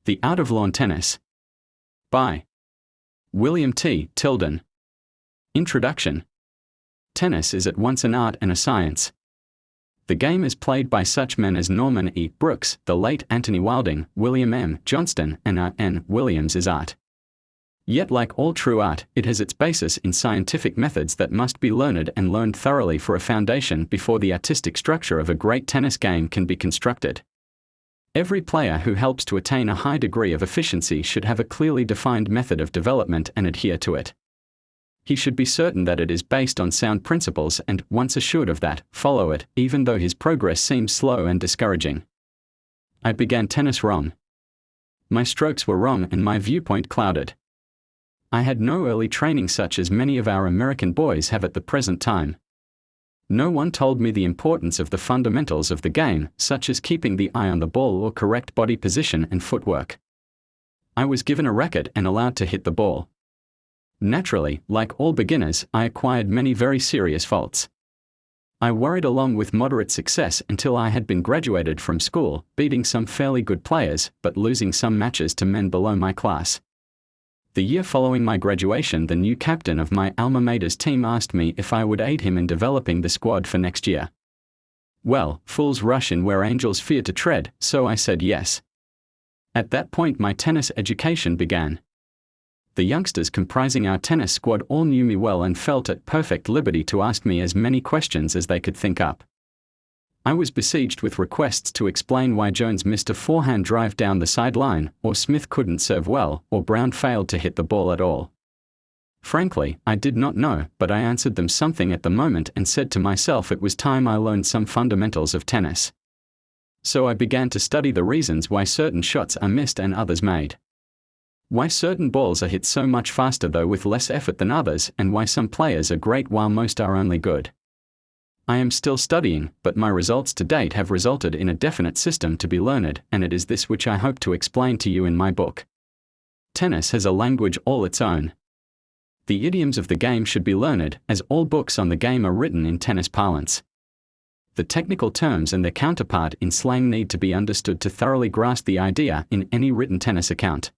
The Art of Lawn Tennis. By William T. Tilden. Introduction. Tennis is at once an art and a science. The game is played by such men as Norman E. Brooks, the late Anthony Wilding, William M. Johnston, and R. N. Williams is art. Yet like all true art, it has its basis in scientific methods that must be learned and learned thoroughly for a foundation before the artistic structure of a great tennis game can be constructed. Every player who helps to attain a high degree of efficiency should have a clearly defined method of development and adhere to it. He should be certain that it is based on sound principles and, once assured of that, follow it, even though his progress seems slow and discouraging. I began tennis wrong. My strokes were wrong and my viewpoint clouded. I had no early training such as many of our American boys have at the present time. No one told me the importance of the fundamentals of the game, such as keeping the eye on the ball or correct body position and footwork. I was given a racket and allowed to hit the ball. Naturally, like all beginners, I acquired many very serious faults. I worried along with moderate success until I had been graduated from school, beating some fairly good players, but losing some matches to men below my class. The year following my graduation, the new captain of my alma mater's team asked me if I would aid him in developing the squad for next year. Well, fools rush in where angels fear to tread, so I said yes. At that point my tennis education began. The youngsters comprising our tennis squad all knew me well and felt at perfect liberty to ask me as many questions as they could think up. I was besieged with requests to explain why Jones missed a forehand drive down the sideline, or Smith couldn't serve well, or Brown failed to hit the ball at all. Frankly, I did not know, but I answered them something at the moment and said to myself it was time I learned some fundamentals of tennis. So I began to study the reasons why certain shots are missed and others made. Why certain balls are hit so much faster though with less effort than others, and why some players are great while most are only good. I am still studying, but my results to date have resulted in a definite system to be learned, and it is this which I hope to explain to you in my book. Tennis has a language all its own. The idioms of the game should be learned, as all books on the game are written in tennis parlance. The technical terms and their counterpart in slang need to be understood to thoroughly grasp the idea in any written tennis account.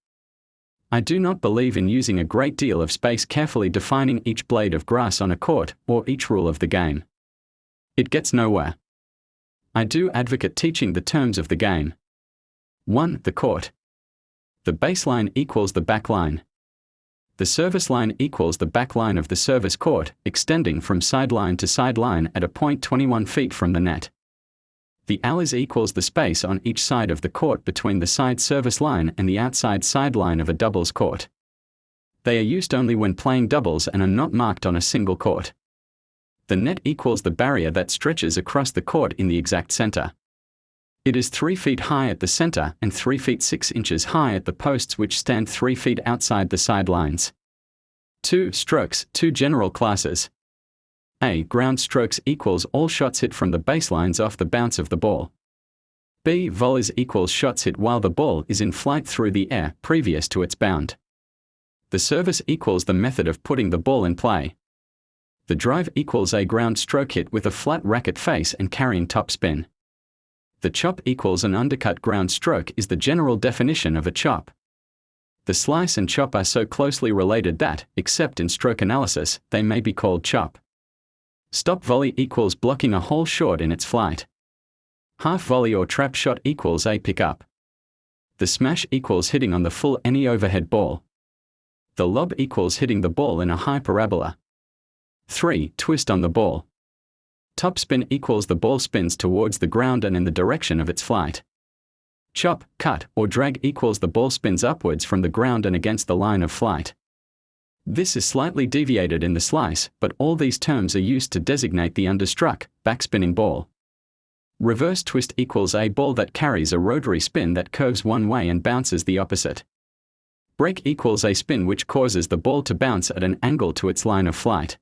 I do not believe in using a great deal of space carefully defining each blade of grass on a court, or each rule of the game. It gets nowhere. I do advocate teaching the terms of the game. 1. The court. The baseline equals the back line. The service line equals the back line of the service court, extending from sideline to sideline at a point 21 feet from the net. The alleys equals the space on each side of the court between the side service line and the outside sideline of a doubles court. They are used only when playing doubles and are not marked on a single court. The net equals the barrier that stretches across the court in the exact center. It is 3 feet high at the center and 3 feet 6 inches high at the posts which stand 3 feet outside the sidelines. 2. Strokes, 2 general classes. A. Ground strokes equals all shots hit from the baselines off the bounce of the ball. B. Volleys equals shots hit while the ball is in flight through the air previous to its bound. The service equals the method of putting the ball in play. The drive equals a ground stroke hit with a flat racket face and carrying topspin. The chop equals an undercut ground stroke is the general definition of a chop. The slice and chop are so closely related that, except in stroke analysis, they may be called chop. Stop volley equals blocking a hole short in its flight. Half volley or trap shot equals a pick-up. The smash equals hitting on the full any overhead ball. The lob equals hitting the ball in a high parabola. 3. Twist on the ball. Topspin equals the ball spins towards the ground and in the direction of its flight. Chop, cut, or drag equals the ball spins upwards from the ground and against the line of flight. This is slightly deviated in the slice, but all these terms are used to designate the understruck, backspinning ball. Reverse twist equals a ball that carries a rotary spin that curves one way and bounces the opposite. Break equals a spin which causes the ball to bounce at an angle to its line of flight.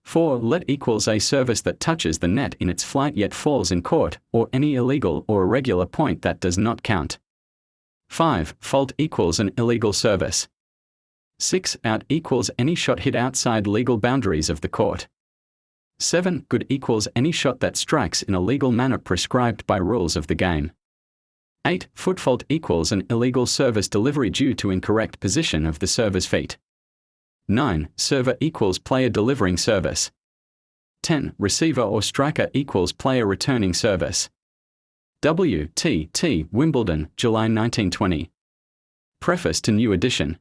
4. Let equals a service that touches the net in its flight yet falls in court, or any illegal or irregular point that does not count. 5. Fault equals an illegal service. 6. Out equals any shot hit outside legal boundaries of the court. 7. Good equals any shot that strikes in a legal manner prescribed by rules of the game. 8. Foot fault equals an illegal service delivery due to incorrect position of the server's feet. 9. Server equals player delivering service. 10. Receiver or striker equals player returning service. W.T.T. Wimbledon, July 1920. Preface to new edition.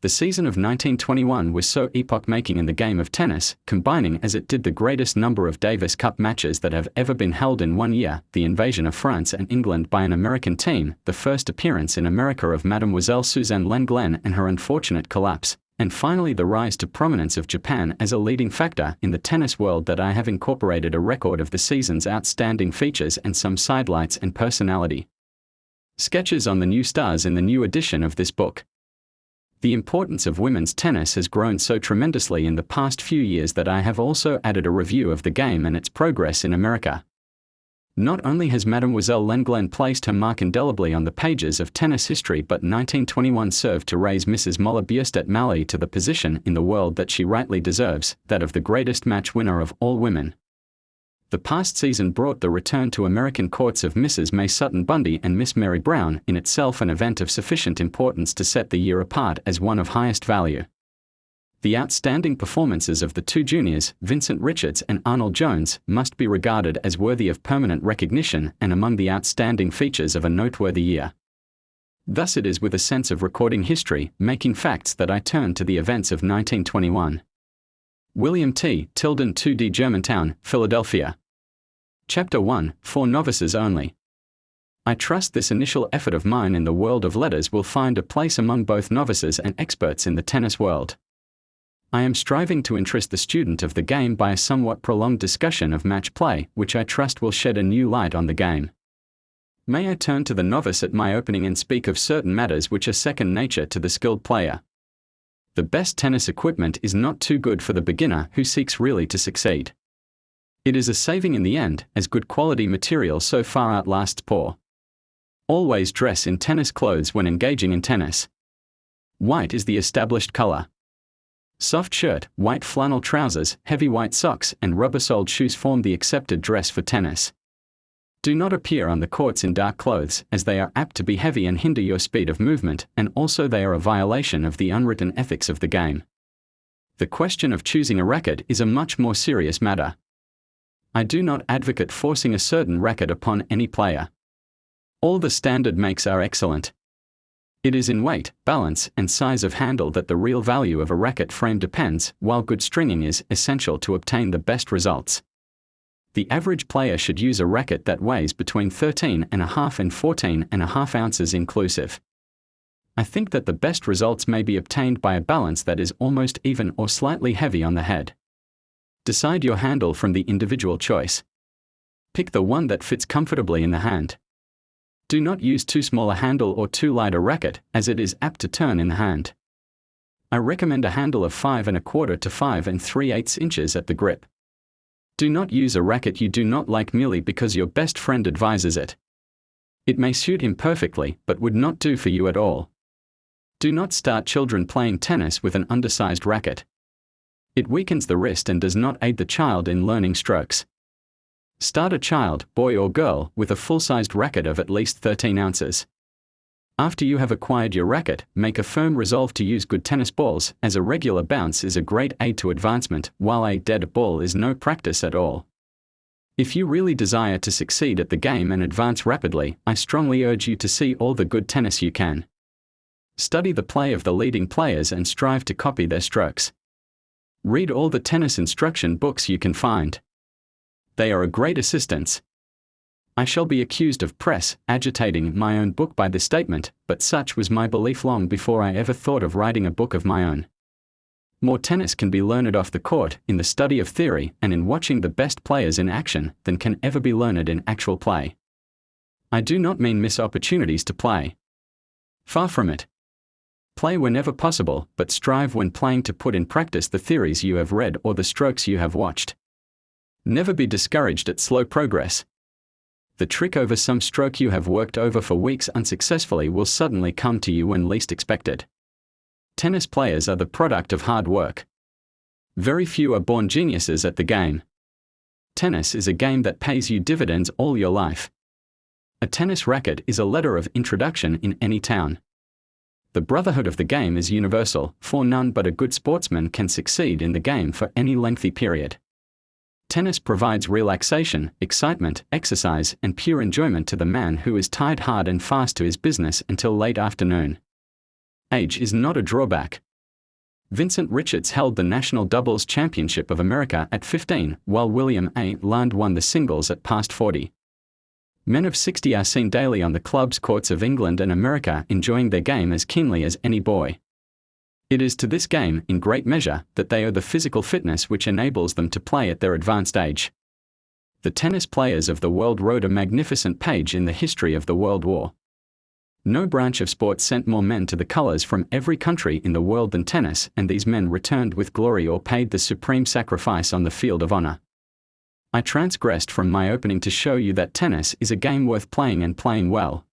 The season of 1921 was so epoch-making in the game of tennis, combining as it did the greatest number of Davis Cup matches that have ever been held in one year, the invasion of France and England by an American team, the first appearance in America of Mademoiselle Suzanne Lenglen and her unfortunate collapse, and finally the rise to prominence of Japan as a leading factor in the tennis world, that I have incorporated a record of the season's outstanding features and some sidelights and personality. Sketches on the new stars in the new edition of this book. The importance of women's tennis has grown so tremendously in the past few years that I have also added a review of the game and its progress in America. Not only has Mademoiselle Lenglen placed her mark indelibly on the pages of tennis history, but 1921 served to raise Mrs. Moller Bierstedt-Malley to the position in the world that she rightly deserves, that of the greatest match winner of all women. The past season brought the return to American courts of Mrs. May Sutton Bundy and Miss Mary Brown, in itself an event of sufficient importance to set the year apart as one of highest value. The outstanding performances of the two juniors, Vincent Richards and Arnold Jones, must be regarded as worthy of permanent recognition and among the outstanding features of a noteworthy year. Thus it is with a sense of recording history, making facts, that I turn to the events of 1921. William T. Tilden 2D Germantown, Philadelphia. Chapter 1, for novices only. I trust this initial effort of mine in the world of letters will find a place among both novices and experts in the tennis world. I am striving to interest the student of the game by a somewhat prolonged discussion of match play, which I trust will shed a new light on the game. May I turn to the novice at my opening and speak of certain matters which are second nature to the skilled player. The best tennis equipment is not too good for the beginner who seeks really to succeed. It is a saving in the end, as good quality material so far outlasts poor. Always dress in tennis clothes when engaging in tennis. White is the established color. Soft shirt, white flannel trousers, heavy white socks, and rubber-soled shoes form the accepted dress for tennis. Do not appear on the courts in dark clothes, as they are apt to be heavy and hinder your speed of movement, and also they are a violation of the unwritten ethics of the game. The question of choosing a racket is a much more serious matter. I do not advocate forcing a certain racket upon any player. All the standard makes are excellent. It is in weight, balance, and size of handle that the real value of a racket frame depends, while good stringing is essential to obtain the best results. The average player should use a racket that weighs between 13.5 and 14.5 ounces inclusive. I think that the best results may be obtained by a balance that is almost even or slightly heavy on the head. Decide your handle from the individual choice. Pick the one that fits comfortably in the hand. Do not use too small a handle or too light a racket, as it is apt to turn in the hand. I recommend a handle of 5.25 to 5 3/8 inches at the grip. Do not use a racket you do not like merely because your best friend advises it. It may suit him perfectly, but would not do for you at all. Do not start children playing tennis with an undersized racket. It weakens the wrist and does not aid the child in learning strokes. Start a child, boy or girl, with a full-sized racket of at least 13 ounces. After you have acquired your racket, make a firm resolve to use good tennis balls, as a regular bounce is a great aid to advancement, while a dead ball is no practice at all. If you really desire to succeed at the game and advance rapidly, I strongly urge you to see all the good tennis you can. Study the play of the leading players and strive to copy their strokes. Read all the tennis instruction books you can find. They are a great assistance. I shall be accused of agitating my own book by this statement, but such was my belief long before I ever thought of writing a book of my own. More tennis can be learned off the court, in the study of theory, and in watching the best players in action, than can ever be learned in actual play. I do not mean miss opportunities to play. Far from it. Play whenever possible, but strive when playing to put in practice the theories you have read or the strokes you have watched. Never be discouraged at slow progress. The trick over some stroke you have worked over for weeks unsuccessfully will suddenly come to you when least expected. Tennis players are the product of hard work. Very few are born geniuses at the game. Tennis is a game that pays you dividends all your life. A tennis racket is a letter of introduction in any town. The brotherhood of the game is universal, for none but a good sportsman can succeed in the game for any lengthy period. Tennis provides relaxation, excitement, exercise, and pure enjoyment to the man who is tied hard and fast to his business until late afternoon. Age is not a drawback. Vincent Richards held the National Doubles Championship of America at 15, while William A. Land won the singles at past 40. Men of 60 are seen daily on the clubs courts of England and America enjoying their game as keenly as any boy. It is to this game, in great measure, that they owe the physical fitness which enables them to play at their advanced age. The tennis players of the world wrote a magnificent page in the history of the World War. No branch of sport sent more men to the colors from every country in the world than tennis, and these men returned with glory or paid the supreme sacrifice on the field of honor. I transgressed from my opening to show you that tennis is a game worth playing and playing well.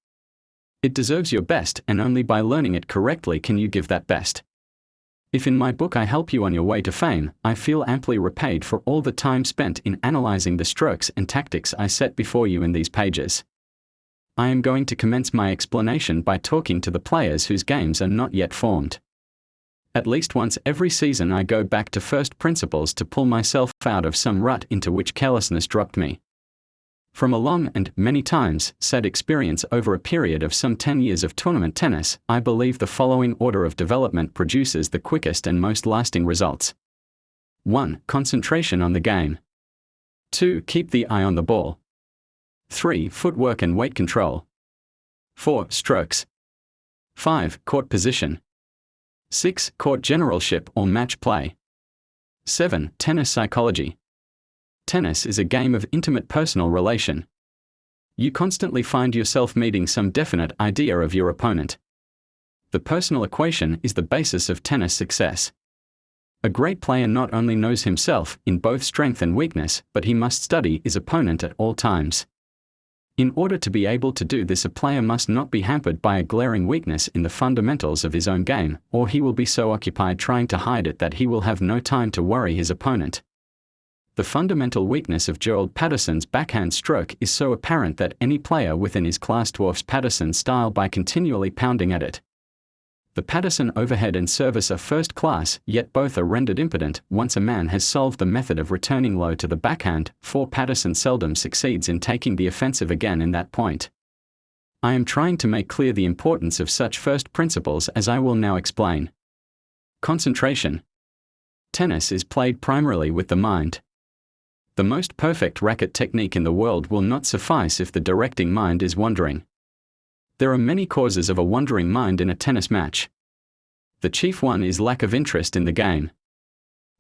It deserves your best, and only by learning it correctly can you give that best. If in my book I help you on your way to fame, I feel amply repaid for all the time spent in analyzing the strokes and tactics I set before you in these pages. I am going to commence my explanation by talking to the players whose games are not yet formed. At least once every season I go back to first principles to pull myself out of some rut into which carelessness dropped me. From a long and, many times, sad experience over a period of some 10 years of tournament tennis, I believe the following order of development produces the quickest and most lasting results. 1. Concentration on the game. 2. Keep the eye on the ball. 3. Footwork and weight control. 4. Strokes. 5. Court position. 6. Court generalship or match play. 7. Tennis psychology. Tennis is a game of intimate personal relation. You constantly find yourself meeting some definite idea of your opponent. The personal equation is the basis of tennis success. A great player not only knows himself in both strength and weakness, but he must study his opponent at all times. In order to be able to do this, a player must not be hampered by a glaring weakness in the fundamentals of his own game, or he will be so occupied trying to hide it that he will have no time to worry his opponent. The fundamental weakness of Gerald Patterson's backhand stroke is so apparent that any player within his class dwarfs Patterson's style by continually pounding at it. The Patterson overhead and service are first class, yet both are rendered impotent once a man has solved the method of returning low to the backhand, for Patterson seldom succeeds in taking the offensive again in that point. I am trying to make clear the importance of such first principles as I will now explain. Concentration. Tennis is played primarily with the mind. The most perfect racket technique in the world will not suffice if the directing mind is wandering. There are many causes of a wandering mind in a tennis match. The chief one is lack of interest in the game.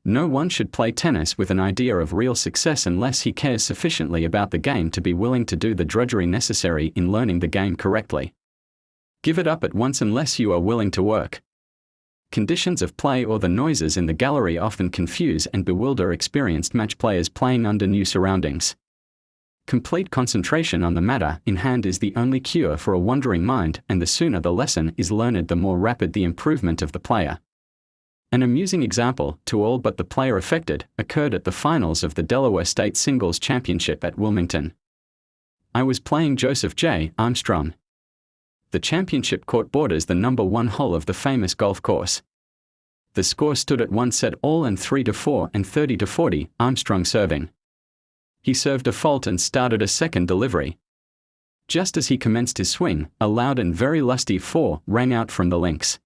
No one should play tennis with an idea of real success unless he cares sufficiently about the game to be willing to do the drudgery necessary in learning the game correctly. Give it up at once unless you are willing to work. Conditions of play or the noises in the gallery often confuse and bewilder experienced match players playing under new surroundings. Complete concentration on the matter in hand is the only cure for a wandering mind, and the sooner the lesson is learned, the more rapid the improvement of the player. An amusing example, to all but the player affected, occurred at the finals of the Delaware State Singles Championship at Wilmington. I was playing Joseph J. Armstrong. The championship court borders the number 1 hole of the famous golf course. The score stood at 1 set all and 3-4 and 30-40, Armstrong serving. He served a fault and started a second delivery. Just as he commenced his swing, a loud and very lusty 4 rang out from the links.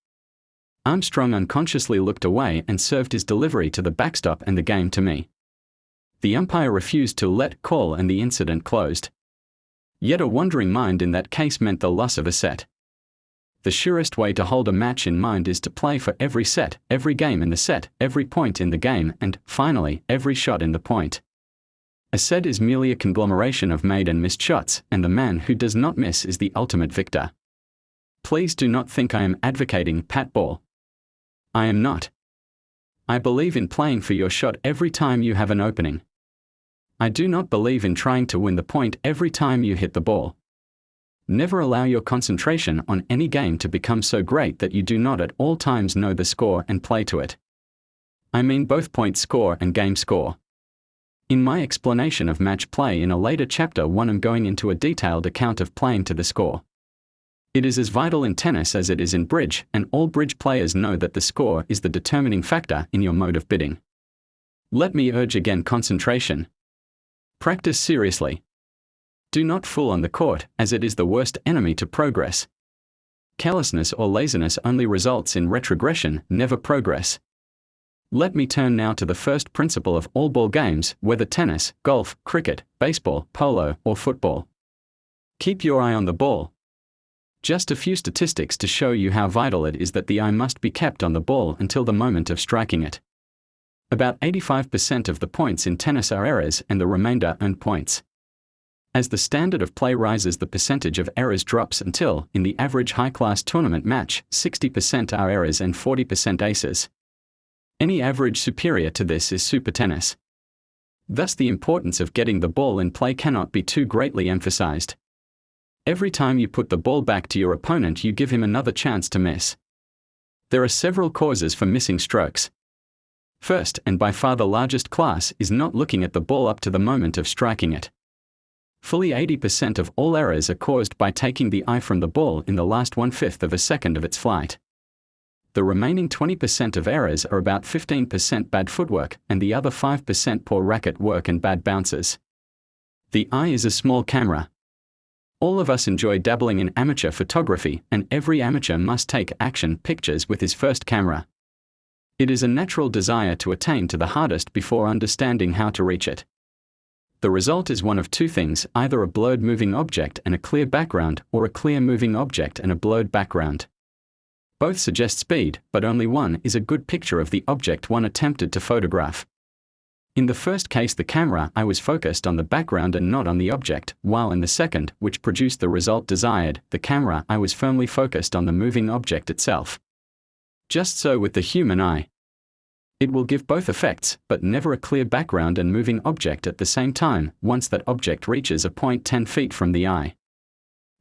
Armstrong unconsciously looked away and served his delivery to the backstop and the game to me. The umpire refused to let call and the incident closed. Yet a wandering mind in that case meant the loss of a set. The surest way to hold a match in mind is to play for every set, every game in the set, every point in the game, and, finally, every shot in the point. A set is merely a conglomeration of made and missed shots, and the man who does not miss is the ultimate victor. Please do not think I am advocating pat ball. I am not. I believe in playing for your shot every time you have an opening. I do not believe in trying to win the point every time you hit the ball. Never allow your concentration on any game to become so great that you do not at all times know the score and play to it. I mean both point score and game score. In my explanation of match play in a later chapter 1, I'm going into a detailed account of playing to the score. It is as vital in tennis as it is in bridge, and all bridge players know that the score is the determining factor in your mode of bidding. Let me urge again concentration. Practice seriously. Do not fool on the court, as it is the worst enemy to progress. Carelessness or laziness only results in retrogression, never progress. Let me turn now to the first principle of all ball games, whether tennis, golf, cricket, baseball, polo, or football. Keep your eye on the ball. Just a few statistics to show you how vital it is that the eye must be kept on the ball until the moment of striking it. About 85% of the points in tennis are errors and the remainder earn points. As the standard of play rises, the percentage of errors drops until, in the average high-class tournament match, 60% are errors and 40% aces. Any average superior to this is super tennis. Thus the importance of getting the ball in play cannot be too greatly emphasized. Every time you put the ball back to your opponent, you give him another chance to miss. There are several causes for missing strokes. First, and by far the largest class, is not looking at the ball up to the moment of striking it. Fully 80% of all errors are caused by taking the eye from the ball in the last 1/5 of a second of its flight. The remaining 20% of errors are about 15% bad footwork, and the other 5% poor racket work and bad bounces. The eye is a small camera. All of us enjoy dabbling in amateur photography, and every amateur must take action pictures with his first camera. It is a natural desire to attain to the hardest before understanding how to reach it. The result is one of two things, either a blurred moving object and a clear background, or a clear moving object and a blurred background. Both suggest speed, but only one is a good picture of the object one attempted to photograph. In the first case, the camera eye was focused on the background and not on the object, while in the second, which produced the result desired, the camera eye was firmly focused on the moving object itself. Just so with the human eye. It will give both effects, but never a clear background and moving object at the same time, once that object reaches a point 10 feet from the eye.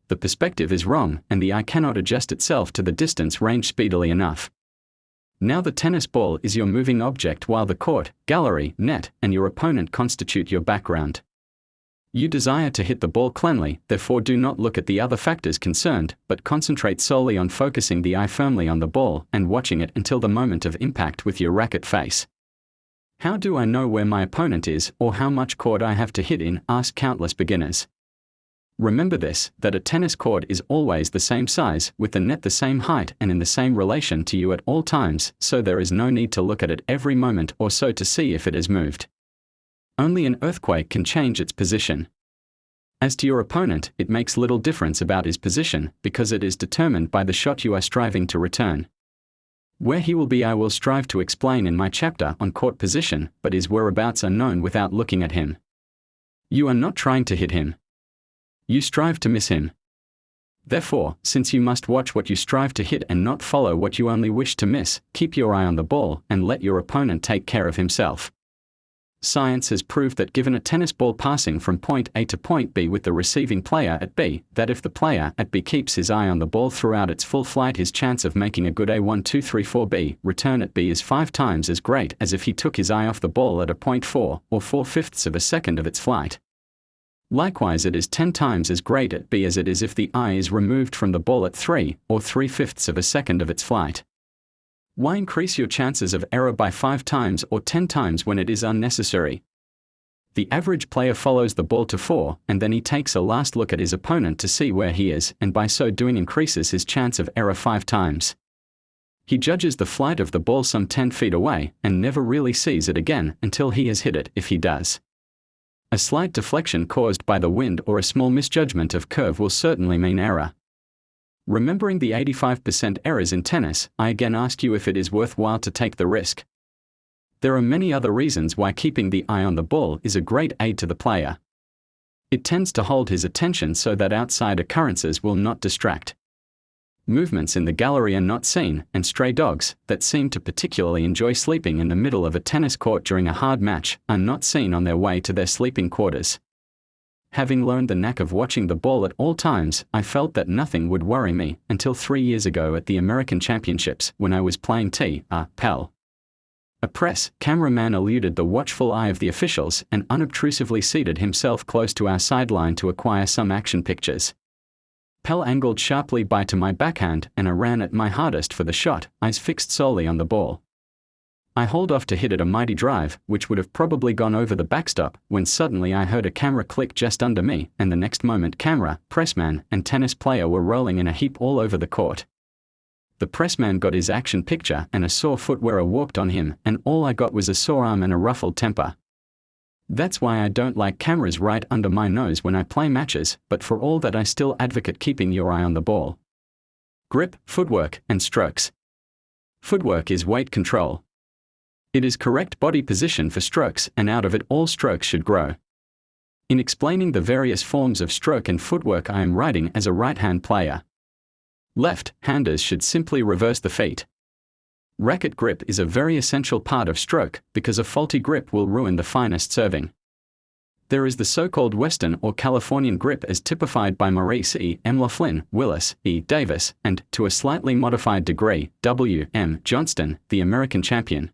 The perspective is wrong, and the eye cannot adjust itself to the distance range speedily enough. Now the tennis ball is your moving object, while the court, gallery, net, and your opponent constitute your background. You desire to hit the ball cleanly, therefore do not look at the other factors concerned, but concentrate solely on focusing the eye firmly on the ball and watching it until the moment of impact with your racket face. How do I know where my opponent is, or how much court I have to hit in? Ask countless beginners. Remember this, that a tennis court is always the same size, with the net the same height and in the same relation to you at all times, so there is no need to look at it every moment or so to see if it has moved. Only an earthquake can change its position. As to your opponent, it makes little difference about his position, because it is determined by the shot you are striving to return. Where he will be I will strive to explain in my chapter on court position, but his whereabouts are known without looking at him. You are not trying to hit him. You strive to miss him. Therefore, since you must watch what you strive to hit and not follow what you only wish to miss, keep your eye on the ball and let your opponent take care of himself. Science has proved that given a tennis ball passing from point A to point B with the receiving player at B, that if the player at B keeps his eye on the ball throughout its full flight, his chance of making a good A1 2 3 4 B return at B is 5 times as great as if he took his eye off the ball at a 0.4 or 4/5 of a second of its flight. Likewise, it is 10 times as great at B as it is if the eye is removed from the ball at 3 or 3/5 of a second of its flight. Why increase your chances of error by 5 times or 10 times when it is unnecessary? The average player follows the ball to 4, and then he takes a last look at his opponent to see where he is, and by so doing increases his chance of error 5 times. He judges the flight of the ball some 10 feet away, and never really sees it again until he has hit it, if he does. A slight deflection caused by the wind or a small misjudgment of curve will certainly mean error. Remembering the 85% errors in tennis, I again ask you if it is worthwhile to take the risk. There are many other reasons why keeping the eye on the ball is a great aid to the player. It tends to hold his attention so that outside occurrences will not distract. Movements in the gallery are not seen, and stray dogs, that seem to particularly enjoy sleeping in the middle of a tennis court during a hard match, are not seen on their way to their sleeping quarters. Having learned the knack of watching the ball at all times, I felt that nothing would worry me, until 3 years ago at the American Championships, when I was playing T.R. Pell. A press cameraman eluded the watchful eye of the officials and unobtrusively seated himself close to our sideline to acquire some action pictures. Pell angled sharply by to my backhand and I ran at my hardest for the shot, eyes fixed solely on the ball. I hauled off to hit it a mighty drive, which would have probably gone over the backstop, when suddenly I heard a camera click just under me, and the next moment camera, pressman, and tennis player were rolling in a heap all over the court. The pressman got his action picture and a sore foot wearer walked on him, and all I got was a sore arm and a ruffled temper. That's why I don't like cameras right under my nose when I play matches, but for all that I still advocate keeping your eye on the ball. Grip, footwork, and strokes. Footwork is weight control. It is correct body position for strokes, and out of it all strokes should grow. In explaining the various forms of stroke and footwork I am writing as a right-hand player. Left-handers should simply reverse the feet. Racket grip is a very essential part of stroke, because a faulty grip will ruin the finest serving. There is the so-called Western or Californian grip as typified by Maurice E. M. Laughlin, Willis E. Davis, and, to a slightly modified degree, W. M. Johnston, the American champion.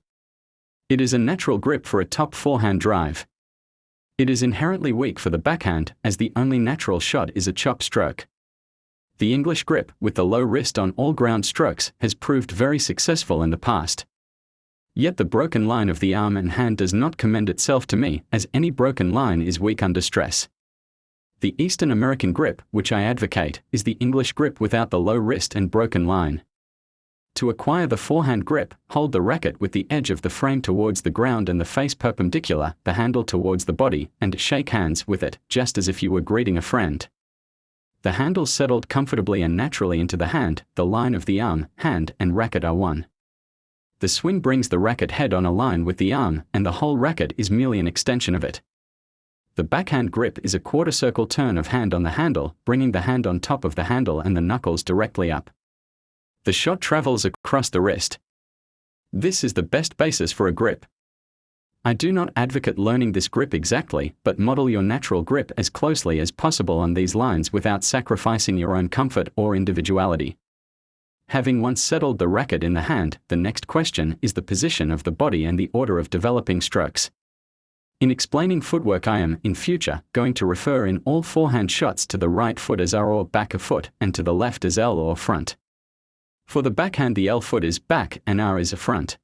It is a natural grip for a top forehand drive. It is inherently weak for the backhand, as the only natural shot is a chop stroke. The English grip, with the low wrist on all ground strokes, has proved very successful in the past. Yet the broken line of the arm and hand does not commend itself to me, as any broken line is weak under stress. The Eastern American grip, which I advocate, is the English grip without the low wrist and broken line. To acquire the forehand grip, hold the racket with the edge of the frame towards the ground and the face perpendicular, the handle towards the body, and shake hands with it, just as if you were greeting a friend. The handle settled comfortably and naturally into the hand, the line of the arm, hand, and racket are one. The swing brings the racket head on a line with the arm, and the whole racket is merely an extension of it. The backhand grip is a quarter-circle turn of hand on the handle, bringing the hand on top of the handle and the knuckles directly up. The shot travels across the wrist. This is the best basis for a grip. I do not advocate learning this grip exactly, but model your natural grip as closely as possible on these lines without sacrificing your own comfort or individuality. Having once settled the racket in the hand, the next question is the position of the body and the order of developing strokes. In explaining footwork I am, in future, going to refer in all forehand shots to the right foot as R or back of foot, and to the left as L or front. For the backhand the L foot is back and R is a front.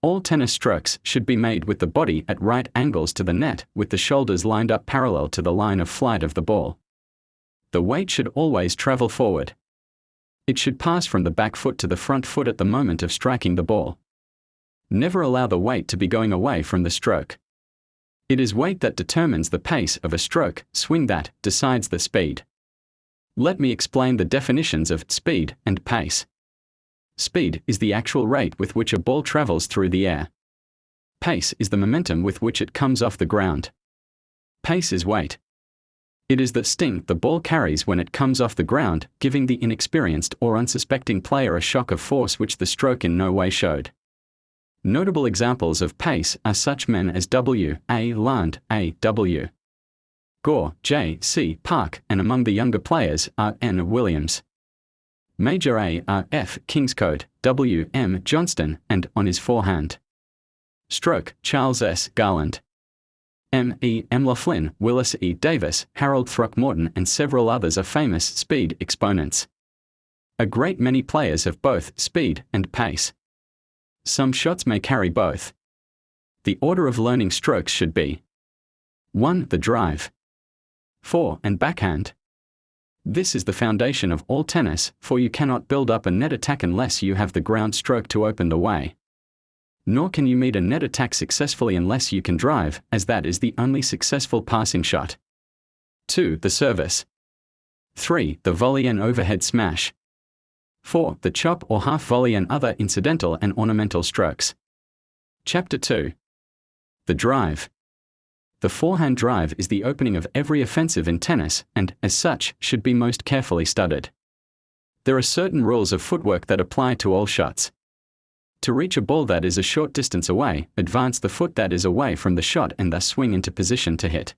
All tennis strokes should be made with the body at right angles to the net, with the shoulders lined up parallel to the line of flight of the ball. The weight should always travel forward. It should pass from the back foot to the front foot at the moment of striking the ball. Never allow the weight to be going away from the stroke. It is weight that determines the pace of a stroke, swing that decides the speed. Let me explain the definitions of speed and pace. Speed is the actual rate with which a ball travels through the air. Pace is the momentum with which it comes off the ground. Pace is weight. It is the sting the ball carries when it comes off the ground, giving the inexperienced or unsuspecting player a shock of force which the stroke in no way showed. Notable examples of pace are such men as W. A. Land, A. W. Gore, J. C. Park, and among the younger players are N. Williams. Major A. R. F. Kingscote, W. M. Johnston, and, on his forehand. Stroke, Charles S. Garland. M. E. M. Laughlin, Willis E. Davis, Harold Throckmorton, and several others are famous speed exponents. A great many players have both speed and pace. Some shots may carry both. The order of learning strokes should be 1. The drive. 4. And backhand. This is the foundation of all tennis, for you cannot build up a net attack unless you have the ground stroke to open the way. Nor can you meet a net attack successfully unless you can drive, as that is the only successful passing shot. 2. The service. 3. The volley and overhead smash. 4. The chop or half volley and other incidental and ornamental strokes. Chapter 2. The drive. The forehand drive is the opening of every offensive in tennis, and, as such, should be most carefully studied. There are certain rules of footwork that apply to all shots. To reach a ball that is a short distance away, advance the foot that is away from the shot and thus swing into position to hit.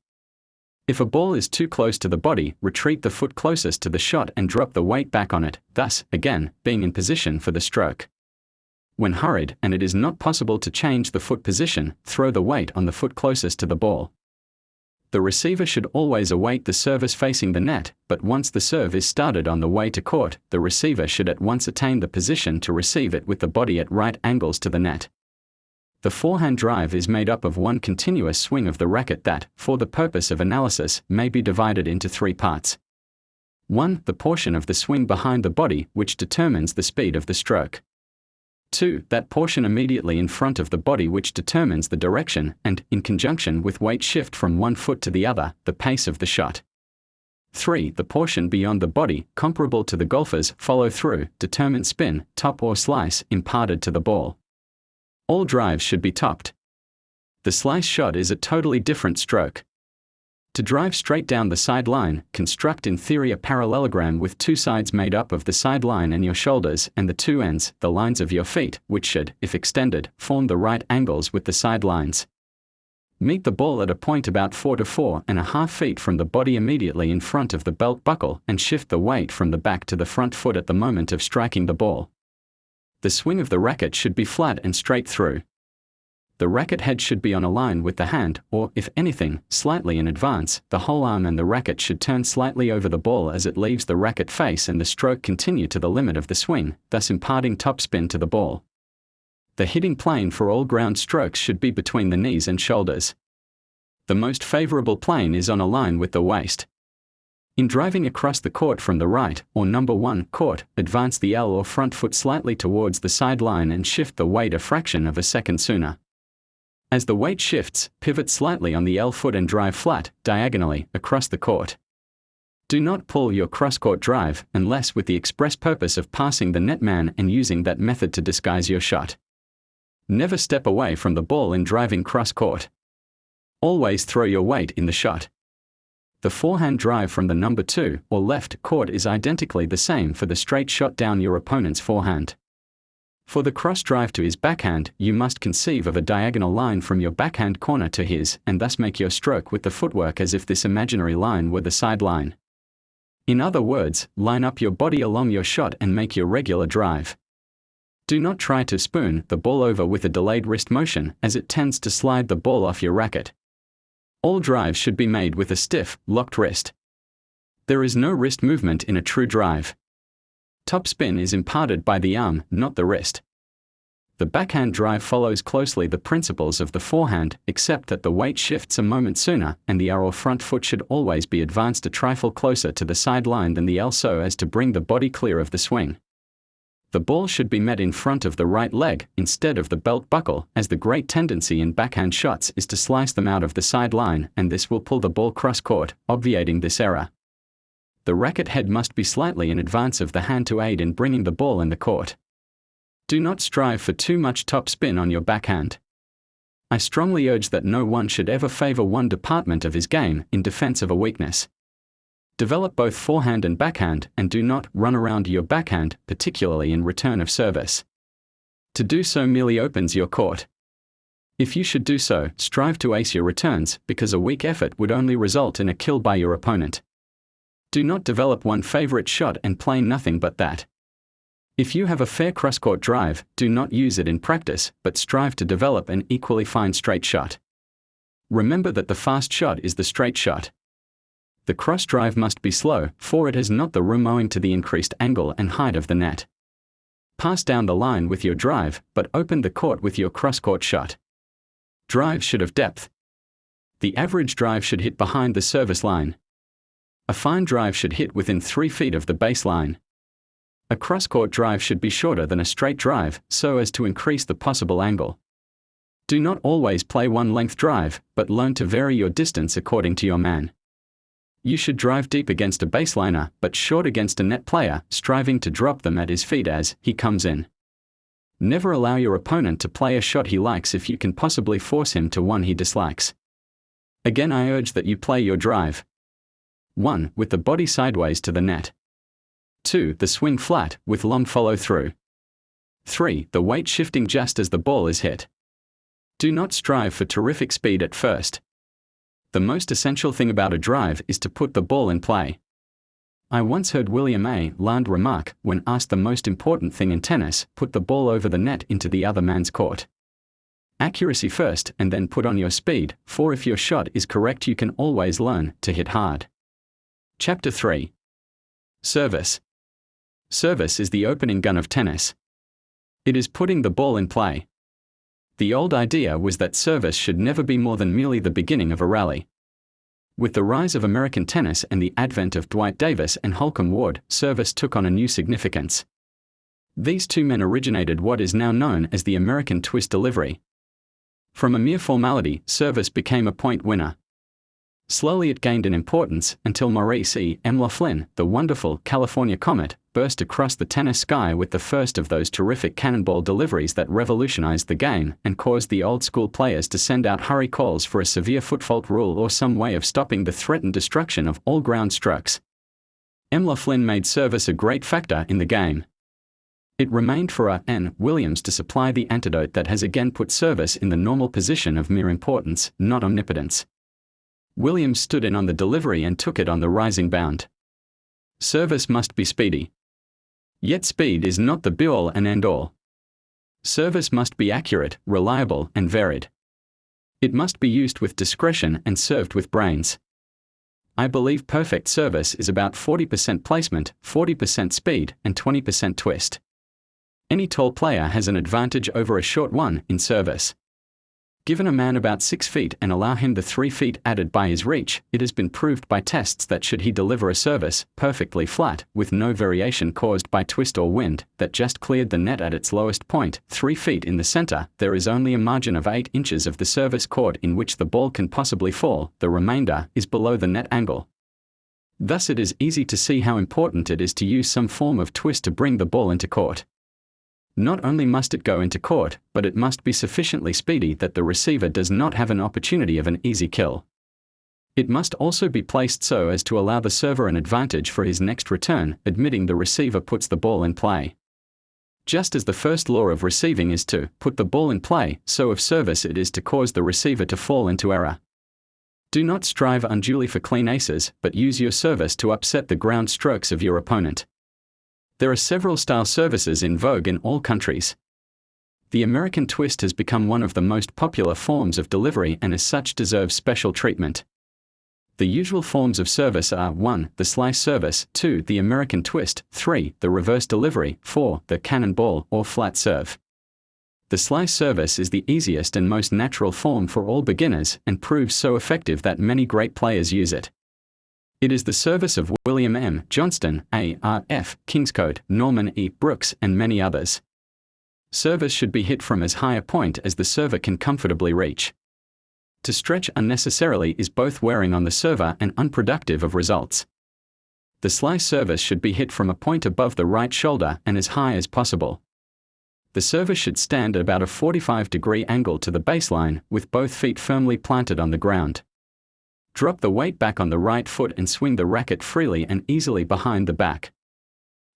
If a ball is too close to the body, retreat the foot closest to the shot and drop the weight back on it, thus, again, being in position for the stroke. When hurried and it is not possible to change the foot position, throw the weight on the foot closest to the ball. The receiver should always await the service facing the net, but once the serve is started on the way to court, the receiver should at once attain the position to receive it with the body at right angles to the net. The forehand drive is made up of one continuous swing of the racket that, for the purpose of analysis, may be divided into three parts. 1. The portion of the swing behind the body, which determines the speed of the stroke. 2. That portion immediately in front of the body which determines the direction and, in conjunction with weight shift from one foot to the other, the pace of the shot. 3. The portion beyond the body, comparable to the golfer's follow-through, determined spin, top or slice, imparted to the ball. All drives should be topped. The slice shot is a totally different stroke. To drive straight down the sideline, construct in theory a parallelogram with two sides made up of the sideline and your shoulders and the two ends, the lines of your feet, which should, if extended, form the right angles with the sidelines. Meet the ball at a point about 4 to 4.5 feet from the body immediately in front of the belt buckle and shift the weight from the back to the front foot at the moment of striking the ball. The swing of the racket should be flat and straight through. The racket head should be on a line with the hand, or, if anything, slightly in advance. The whole arm and the racket should turn slightly over the ball as it leaves the racket face and the stroke continue to the limit of the swing, thus imparting topspin to the ball. The hitting plane for all ground strokes should be between the knees and shoulders. The most favorable plane is on a line with the waist. In driving across the court from the right, or number 1 court, advance the L or front foot slightly towards the sideline and shift the weight a fraction of a second sooner. As the weight shifts, pivot slightly on the L foot and drive flat, diagonally, across the court. Do not pull your cross-court drive, unless with the express purpose of passing the netman and using that method to disguise your shot. Never step away from the ball in driving cross-court. Always throw your weight in the shot. The forehand drive from the number 2, or left, court is identically the same for the straight shot down your opponent's forehand. For the cross drive to his backhand, you must conceive of a diagonal line from your backhand corner to his, and thus make your stroke with the footwork as if this imaginary line were the sideline. In other words, line up your body along your shot and make your regular drive. Do not try to spoon the ball over with a delayed wrist motion, as it tends to slide the ball off your racket. All drives should be made with a stiff, locked wrist. There is no wrist movement in a true drive. Topspin is imparted by the arm, not the wrist. The backhand drive follows closely the principles of the forehand, except that the weight shifts a moment sooner, and the R or front foot should always be advanced a trifle closer to the sideline than the L so as to bring the body clear of the swing. The ball should be met in front of the right leg, instead of the belt buckle, as the great tendency in backhand shots is to slice them out of the sideline, and this will pull the ball cross-court, obviating this error. The racket head must be slightly in advance of the hand to aid in bringing the ball in the court. Do not strive for too much topspin on your backhand. I strongly urge that no one should ever favor one department of his game in defense of a weakness. Develop both forehand and backhand, and do not run around your backhand, particularly in return of service. To do so merely opens your court. If you should do so, strive to ace your returns, because a weak effort would only result in a kill by your opponent. Do not develop one favorite shot and play nothing but that. If you have a fair cross-court drive, do not use it in practice, but strive to develop an equally fine straight shot. Remember that the fast shot is the straight shot. The cross drive must be slow, for it has not the room owing to the increased angle and height of the net. Pass down the line with your drive, but open the court with your cross-court shot. Drive should have depth. The average drive should hit behind the service line. A fine drive should hit within 3 feet of the baseline. A cross-court drive should be shorter than a straight drive, so as to increase the possible angle. Do not always play one-length drive, but learn to vary your distance according to your man. You should drive deep against a baseliner, but short against a net player, striving to drop them at his feet as he comes in. Never allow your opponent to play a shot he likes if you can possibly force him to one he dislikes. Again, I urge that you play your drive. 1. With the body sideways to the net. 2. The swing flat, with long follow-through. 3. The weight shifting just as the ball is hit. Do not strive for terrific speed at first. The most essential thing about a drive is to put the ball in play. I once heard William A. Land remark, when asked the most important thing in tennis, put the ball over the net into the other man's court. Accuracy first and then put on your speed, for if your shot is correct you can always learn to hit hard. Chapter 3. Service. Service is the opening gun of tennis. It is putting the ball in play. The old idea was that service should never be more than merely the beginning of a rally. With the rise of American tennis and the advent of Dwight Davis and Holcomb Ward, service took on a new significance. These two men originated what is now known as the American twist delivery. From a mere formality, service became a point winner. Slowly it gained in importance until Maurice E. M. Laughlin, the wonderful California Comet, burst across the tennis sky with the first of those terrific cannonball deliveries that revolutionized the game and caused the old-school players to send out hurry calls for a severe footfault rule or some way of stopping the threatened destruction of all ground strokes. M. Laughlin made service a great factor in the game. It remained for A. N. Williams to supply the antidote that has again put service in the normal position of mere importance, not omnipotence. Williams stood in on the delivery and took it on the rising bound. Service must be speedy. Yet speed is not the be-all and end-all. Service must be accurate, reliable, and varied. It must be used with discretion and served with brains. I believe perfect service is about 40% placement, 40% speed, and 20% twist. Any tall player has an advantage over a short one in service. Given a man about 6 feet and allow him the 3 feet added by his reach, it has been proved by tests that should he deliver a service, perfectly flat, with no variation caused by twist or wind, that just cleared the net at its lowest point, 3 feet in the center, there is only a margin of 8 inches of the service court in which the ball can possibly fall, the remainder is below the net angle. Thus it is easy to see how important it is to use some form of twist to bring the ball into court. Not only must it go into court, but it must be sufficiently speedy that the receiver does not have an opportunity of an easy kill. It must also be placed so as to allow the server an advantage for his next return, admitting the receiver puts the ball in play. Just as the first law of receiving is to put the ball in play, so of service it is to cause the receiver to fall into error. Do not strive unduly for clean aces, but use your service to upset the ground strokes of your opponent. There are several style services in vogue in all countries. The American twist has become one of the most popular forms of delivery and as such deserves special treatment. The usual forms of service are 1. The slice service, 2. The American twist, 3. The reverse delivery, 4. The cannonball or flat serve. The slice service is the easiest and most natural form for all beginners and proves so effective that many great players use it. It is the service of William M. Johnston, A.R.F. Kingscote, Norman E. Brooks, and many others. Service should be hit from as high a point as the server can comfortably reach. To stretch unnecessarily is both wearing on the server and unproductive of results. The slice service should be hit from a point above the right shoulder and as high as possible. The server should stand at about a 45-degree angle to the baseline, with both feet firmly planted on the ground. Drop the weight back on the right foot and swing the racket freely and easily behind the back.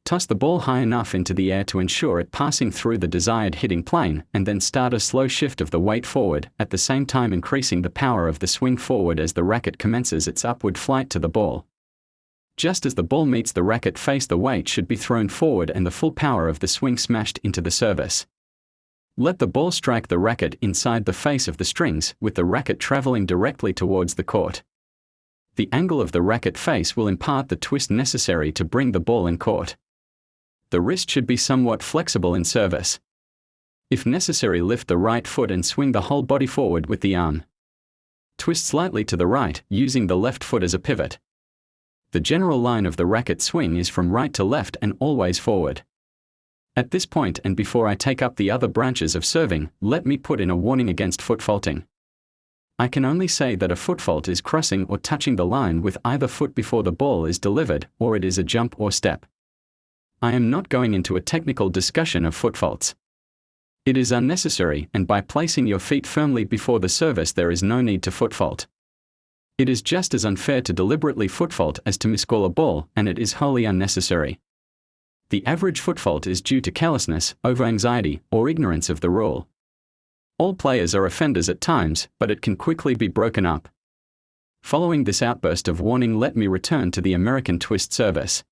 Toss the ball high enough into the air to ensure it passing through the desired hitting plane, and then start a slow shift of the weight forward, at the same time increasing the power of the swing forward as the racket commences its upward flight to the ball. Just as the ball meets the racket face, the weight should be thrown forward and the full power of the swing smashed into the service. Let the ball strike the racket inside the face of the strings, with the racket traveling directly towards the court. The angle of the racket face will impart the twist necessary to bring the ball in court. The wrist should be somewhat flexible in service. If necessary, lift the right foot and swing the whole body forward with the arm. Twist slightly to the right, using the left foot as a pivot. The general line of the racket swing is from right to left and always forward. At this point, and before I take up the other branches of serving, let me put in a warning against foot faulting. I can only say that a foot fault is crossing or touching the line with either foot before the ball is delivered, or it is a jump or step. I am not going into a technical discussion of foot faults. It is unnecessary, and by placing your feet firmly before the service there is no need to foot fault. It is just as unfair to deliberately foot fault as to miscall a ball, and it is wholly unnecessary. The average foot fault is due to carelessness, over-anxiety, or ignorance of the rule. All players are offenders at times, but it can quickly be broken up. Following this outburst of warning, let me return to the American twist service.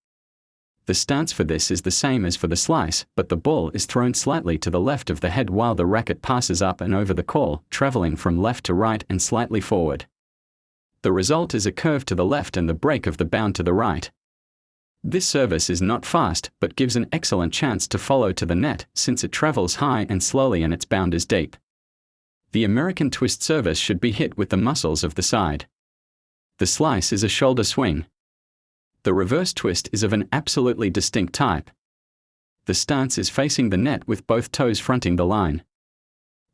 The stance for this is the same as for the slice, but the ball is thrown slightly to the left of the head while the racket passes up and over the call, traveling from left to right and slightly forward. The result is a curve to the left and the break of the bound to the right. This service is not fast, but gives an excellent chance to follow to the net, since it travels high and slowly and its bound is deep. The American twist service should be hit with the muscles of the side. The slice is a shoulder swing. The reverse twist is of an absolutely distinct type. The stance is facing the net with both toes fronting the line.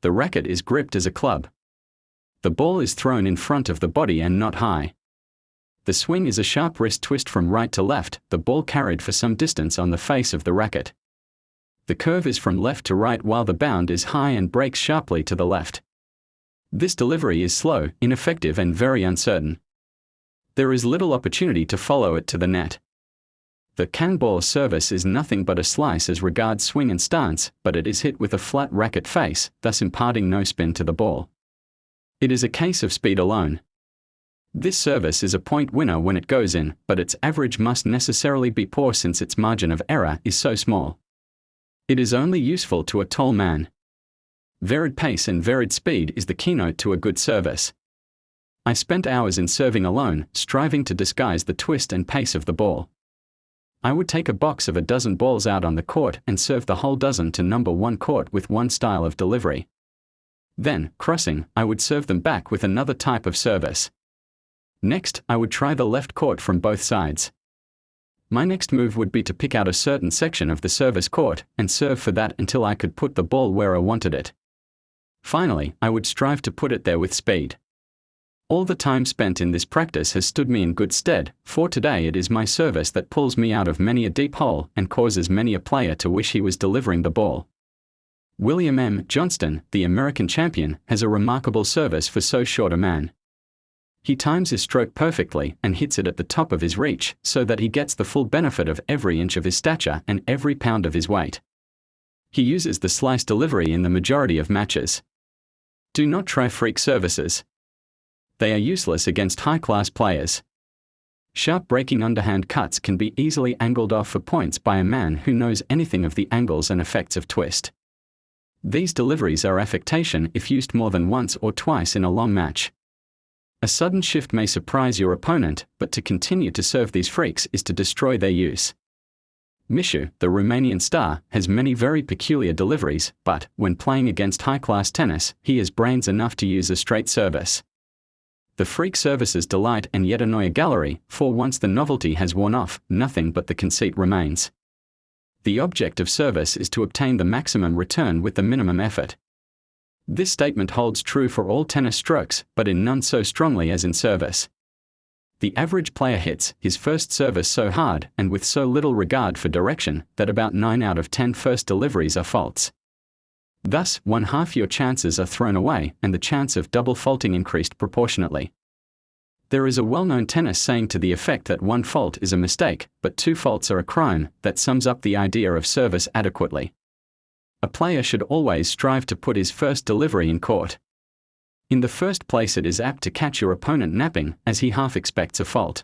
The racket is gripped as a club. The ball is thrown in front of the body and not high. The swing is a sharp wrist twist from right to left, the ball carried for some distance on the face of the racket. The curve is from left to right while the bound is high and breaks sharply to the left. This delivery is slow, ineffective and very uncertain. There is little opportunity to follow it to the net. The cannonball service is nothing but a slice as regards swing and stance, but it is hit with a flat racket face, thus imparting no spin to the ball. It is a case of speed alone. This service is a point winner when it goes in, but its average must necessarily be poor since its margin of error is so small. It is only useful to a tall man. Varied pace and varied speed is the keynote to a good service. I spent hours in serving alone, striving to disguise the twist and pace of the ball. I would take a box of a dozen balls out on the court and serve the whole dozen to number one court with one style of delivery. Then, crossing, I would serve them back with another type of service. Next, I would try the left court from both sides. My next move would be to pick out a certain section of the service court and serve for that until I could put the ball where I wanted it. Finally, I would strive to put it there with speed. All the time spent in this practice has stood me in good stead, for today it is my service that pulls me out of many a deep hole and causes many a player to wish he was delivering the ball. William M. Johnston, the American champion, has a remarkable service for so short a man. He times his stroke perfectly and hits it at the top of his reach so that he gets the full benefit of every inch of his stature and every pound of his weight. He uses the slice delivery in the majority of matches. Do not try freak services. They are useless against high-class players. Sharp breaking underhand cuts can be easily angled off for points by a man who knows anything of the angles and effects of twist. These deliveries are affectation if used more than once or twice in a long match. A sudden shift may surprise your opponent, but to continue to serve these freaks is to destroy their use. Mishu, the Romanian star, has many very peculiar deliveries, but, when playing against high-class tennis, he has brains enough to use a straight service. The freak services delight and yet annoy a gallery, for once the novelty has worn off, nothing but the conceit remains. The object of service is to obtain the maximum return with the minimum effort. This statement holds true for all tennis strokes, but in none so strongly as in service. The average player hits his first service so hard and with so little regard for direction that about 9 out of 10 first deliveries are faults. Thus, 1/2 your chances are thrown away and the chance of double faulting increased proportionately. There is a well-known tennis saying to the effect that 1 fault is a mistake, but 2 faults are a crime, that sums up the idea of service adequately. A player should always strive to put his first delivery in court. In the first place, it is apt to catch your opponent napping, as he half expects a fault.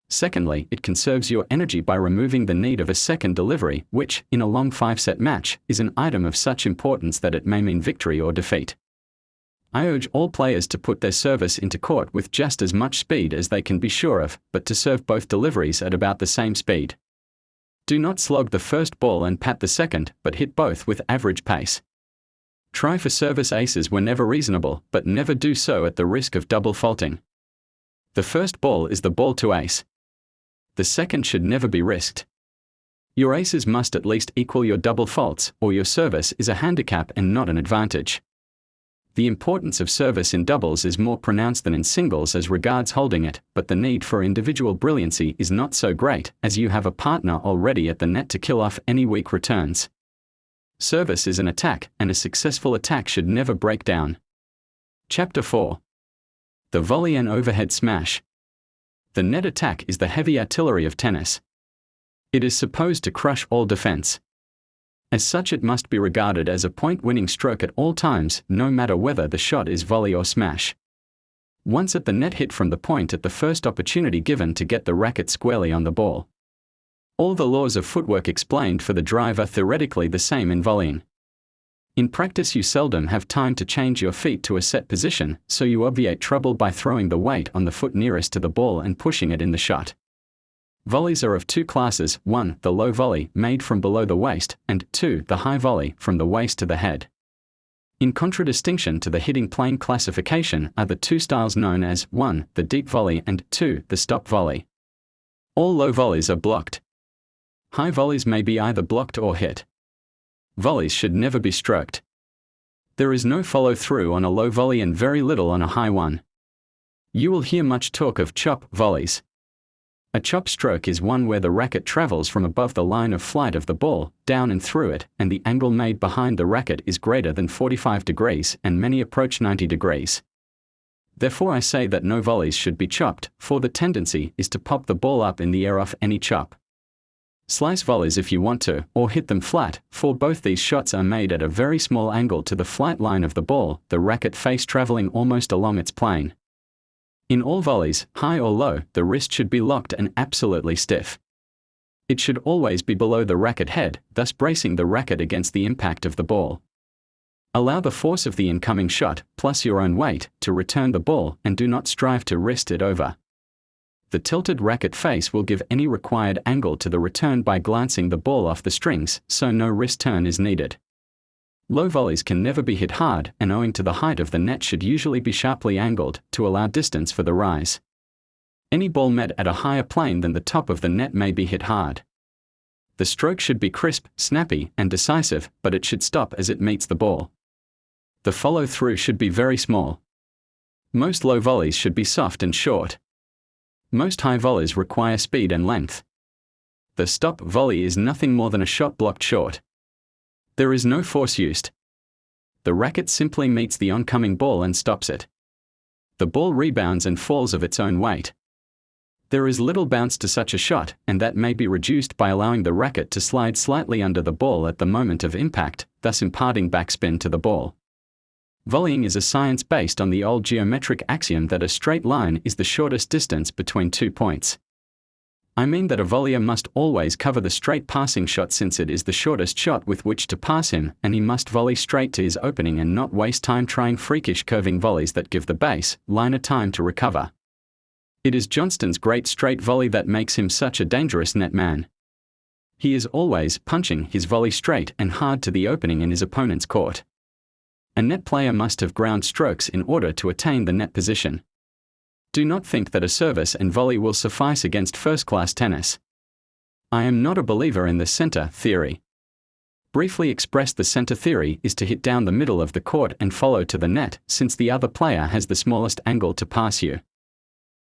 Secondly, it conserves your energy by removing the need of a second delivery, which, in a long 5-set match, is an item of such importance that it may mean victory or defeat. I urge all players to put their service into court with just as much speed as they can be sure of, but to serve both deliveries at about the same speed. Do not slog the first ball and pat the second, but hit both with average pace. Try for service aces whenever reasonable, but never do so at the risk of double faulting. The first ball is the ball to ace. The second should never be risked. Your aces must at least equal your double faults, or your service is a handicap and not an advantage. The importance of service in doubles is more pronounced than in singles as regards holding it, but the need for individual brilliancy is not so great, as you have a partner already at the net to kill off any weak returns. Service is an attack, and a successful attack should never break down. Chapter 4. The volley and overhead smash. The net attack is the heavy artillery of tennis. It is supposed to crush all defense. As such, it must be regarded as a point-winning stroke at all times, no matter whether the shot is volley or smash. Once at the net, hit from the point at the first opportunity given to get the racket squarely on the ball. All the laws of footwork explained for the drive are theoretically the same in volleying. In practice, you seldom have time to change your feet to a set position, so you obviate trouble by throwing the weight on the foot nearest to the ball and pushing it in the shot. Volleys are of two classes: 1, the low volley, made from below the waist, and 2, the high volley, from the waist to the head. In contradistinction to the hitting plane classification are the two styles known as 1, the deep volley, and 2, the stop volley. All low volleys are blocked. High volleys may be either blocked or hit. Volleys should never be stroked. There is no follow-through on a low volley and very little on a high one. You will hear much talk of chop volleys. A chop stroke is one where the racket travels from above the line of flight of the ball, down and through it, and the angle made behind the racket is greater than 45 degrees, and many approach 90 degrees. Therefore I say that no volleys should be chopped, for the tendency is to pop the ball up in the air off any chop. Slice volleys if you want to, or hit them flat, for both these shots are made at a very small angle to the flight line of the ball, the racket face traveling almost along its plane. In all volleys, high or low, the wrist should be locked and absolutely stiff. It should always be below the racket head, thus bracing the racket against the impact of the ball. Allow the force of the incoming shot, plus your own weight, to return the ball, and do not strive to wrist it over. The tilted racket face will give any required angle to the return by glancing the ball off the strings, so no wrist turn is needed. Low volleys can never be hit hard, and owing to the height of the net should usually be sharply angled, to allow distance for the rise. Any ball met at a higher plane than the top of the net may be hit hard. The stroke should be crisp, snappy, and decisive, but it should stop as it meets the ball. The follow-through should be very small. Most low volleys should be soft and short. Most high volleys require speed and length. The stop volley is nothing more than a shot blocked short. There is no force used. The racket simply meets the oncoming ball and stops it. The ball rebounds and falls of its own weight. There is little bounce to such a shot, and that may be reduced by allowing the racket to slide slightly under the ball at the moment of impact, thus imparting backspin to the ball. Volleying is a science based on the old geometric axiom that a straight line is the shortest distance between 2 points. I mean that a volleyer must always cover the straight passing shot, since it is the shortest shot with which to pass him, and he must volley straight to his opening and not waste time trying freakish curving volleys that give the base liner time to recover. It is Johnston's great straight volley that makes him such a dangerous net man. He is always punching his volley straight and hard to the opening in his opponent's court. A net player must have ground strokes in order to attain the net position. Do not think that a service and volley will suffice against first-class tennis. I am not a believer in the center theory. Briefly expressed, the center theory is to hit down the middle of the court and follow to the net, since the other player has the smallest angle to pass you.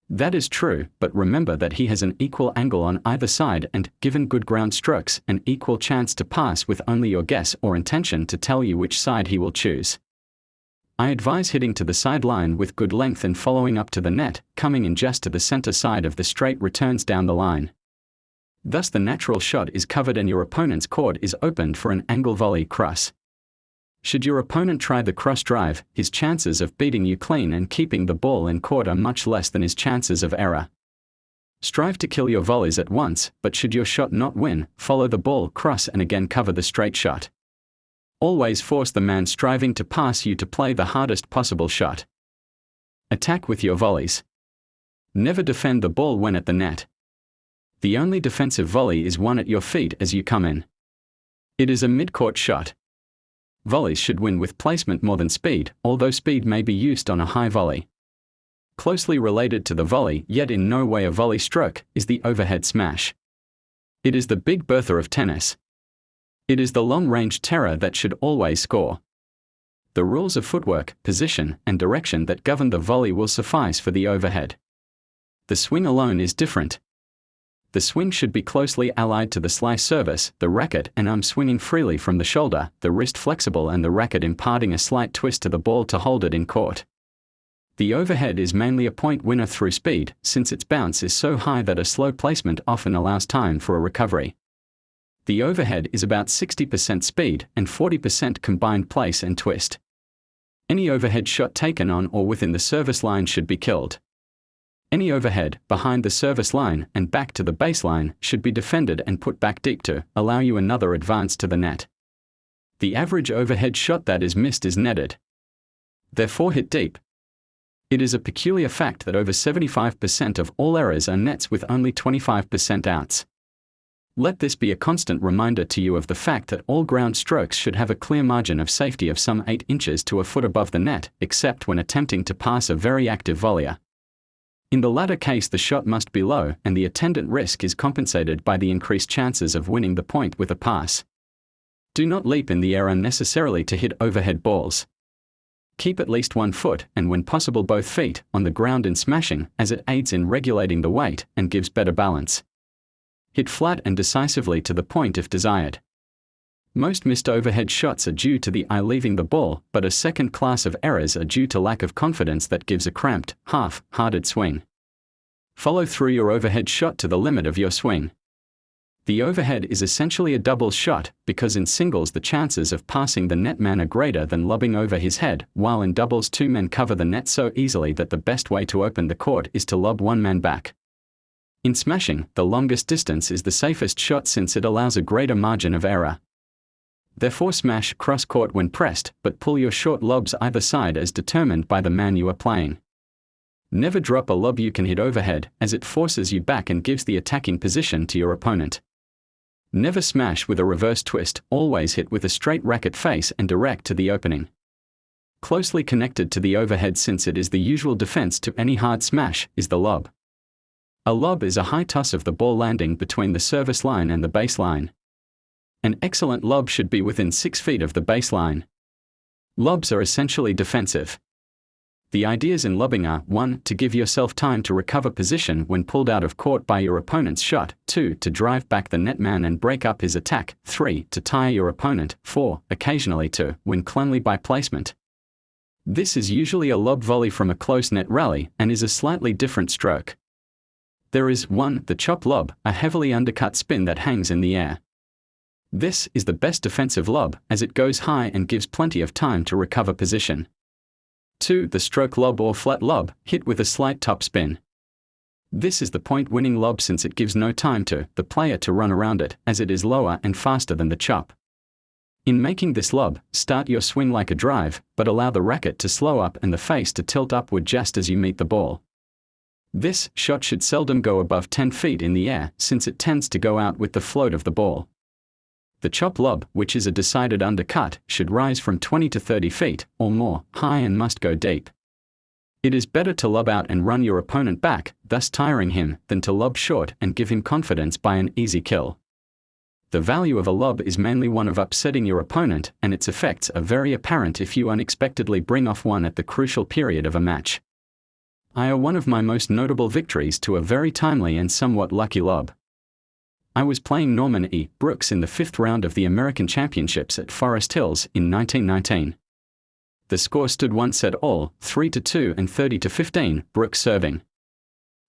That is true, but remember that he has an equal angle on either side and, given good ground strokes, an equal chance to pass with only your guess or intention to tell you which side he will choose. I advise hitting to the sideline with good length and following up to the net, coming in just to the center side of the straight returns down the line. Thus the natural shot is covered and your opponent's court is opened for an angle volley cross. Should your opponent try the cross drive, his chances of beating you clean and keeping the ball in court are much less than his chances of error. Strive to kill your volleys at once, but should your shot not win, follow the ball cross and again cover the straight shot. Always force the man striving to pass you to play the hardest possible shot. Attack with your volleys. Never defend the ball when at the net. The only defensive volley is one at your feet as you come in. It is a mid-court shot. Volleys should win with placement more than speed, although speed may be used on a high volley. Closely related to the volley, yet in no way a volley stroke, is the overhead smash. It is the Big Bertha of tennis. It is the long-range terror that should always score. The rules of footwork, position, and direction that govern the volley will suffice for the overhead. The swing alone is different. The swing should be closely allied to the slice service, the racket and arm swinging freely from the shoulder, the wrist flexible and the racket imparting a slight twist to the ball to hold it in court. The overhead is mainly a point winner through speed, since its bounce is so high that a slow placement often allows time for a recovery. The overhead is about 60% speed and 40% combined place and twist. Any overhead shot taken on or within the service line should be killed. Any overhead, behind the service line and back to the baseline, should be defended and put back deep to allow you another advance to the net. The average overhead shot that is missed is netted. Therefore hit deep. It is a peculiar fact that over 75% of all errors are nets with only 25% outs. Let this be a constant reminder to you of the fact that all ground strokes should have a clear margin of safety of some 8 inches to a foot above the net, except when attempting to pass a very active volleyer. In the latter case, the shot must be low, and the attendant risk is compensated by the increased chances of winning the point with a pass. Do not leap in the air unnecessarily to hit overhead balls. Keep at least 1 foot, and when possible both feet, on the ground in smashing, as it aids in regulating the weight and gives better balance. Hit flat and decisively to the point if desired. Most missed overhead shots are due to the eye leaving the ball, but a second class of errors are due to lack of confidence that gives a cramped, half-hearted swing. Follow through your overhead shot to the limit of your swing. The overhead is essentially a double shot, because in singles the chances of passing the net man are greater than lobbing over his head, while in doubles 2 men cover the net so easily that the best way to open the court is to lob 1 man back. In smashing, the longest distance is the safest shot since it allows a greater margin of error. Therefore smash cross-court when pressed, but pull your short lobs either side as determined by the man you are playing. Never drop a lob you can hit overhead, as it forces you back and gives the attacking position to your opponent. Never smash with a reverse twist, always hit with a straight racket face and direct to the opening. Closely connected to the overhead, since it is the usual defense to any hard smash, is the lob. A lob is a high toss of the ball landing between the service line and the baseline. An excellent lob should be within 6 feet of the baseline. Lobs are essentially defensive. The ideas in lobbing are 1. To give yourself time to recover position when pulled out of court by your opponent's shot, 2. To drive back the net man and break up his attack, 3. To tire your opponent, 4. Occasionally to win cleanly by placement. This is usually a lob volley from a close net rally, and is a slightly different stroke. There is 1. The chop lob, a heavily undercut spin that hangs in the air. This is the best defensive lob, as it goes high and gives plenty of time to recover position. 2. The stroke lob or flat lob, hit with a slight top spin. This is the point-winning lob since it gives no time to the player to run around it, as it is lower and faster than the chop. In making this lob, start your swing like a drive, but allow the racket to slow up and the face to tilt upward just as you meet the ball. This shot should seldom go above 10 feet in the air, since it tends to go out with the float of the ball. The chop lob, which is a decided undercut, should rise from 20 to 30 feet, or more, high and must go deep. It is better to lob out and run your opponent back, thus tiring him, than to lob short and give him confidence by an easy kill. The value of a lob is mainly one of upsetting your opponent, and its effects are very apparent if you unexpectedly bring off one at the crucial period of a match. I owe one of my most notable victories to a very timely and somewhat lucky lob. I was playing Norman E. Brooks in the 5th round of the American Championships at Forest Hills in 1919. The score stood 1-all, 3-2 and 30-15, Brooks serving.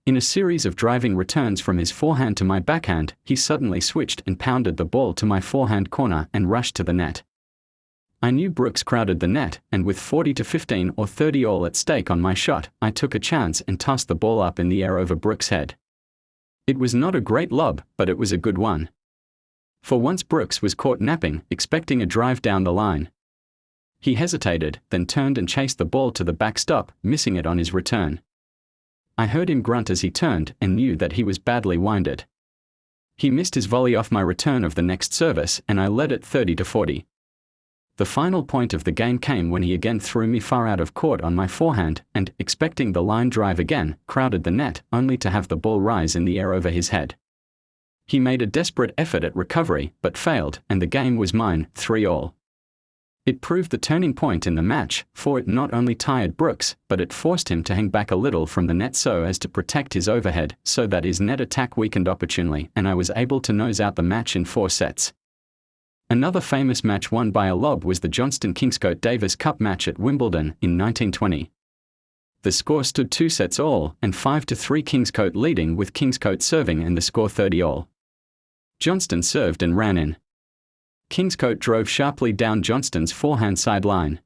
In a series of driving returns from his forehand to my backhand, he suddenly switched and pounded the ball to my forehand corner and rushed to the net. I knew Brooks crowded the net, and with 40-15 or 30-all at stake on my shot, I took a chance and tossed the ball up in the air over Brooks' head. It was not a great lob, but it was a good one. For once Brooks was caught napping, expecting a drive down the line. He hesitated, then turned and chased the ball to the backstop, missing it on his return. I heard him grunt as he turned and knew that he was badly winded. He missed his volley off my return of the next service, and I led it 30-40. The final point of the game came when he again threw me far out of court on my forehand, and, expecting the line drive again, crowded the net, only to have the ball rise in the air over his head. He made a desperate effort at recovery, but failed, and the game was mine, 3-all. It proved the turning point in the match, for it not only tired Brooks, but it forced him to hang back a little from the net so as to protect his overhead, so that his net attack weakened opportunely, and I was able to nose out the match in 4 sets. Another famous match won by a lob was the Johnston-Kingscote Davis Cup match at Wimbledon in 1920. The score stood 2-all, and 5-3 Kingscote leading with Kingscote serving and the score 30-all. Johnston served and ran in. Kingscote drove sharply down Johnston's forehand sideline.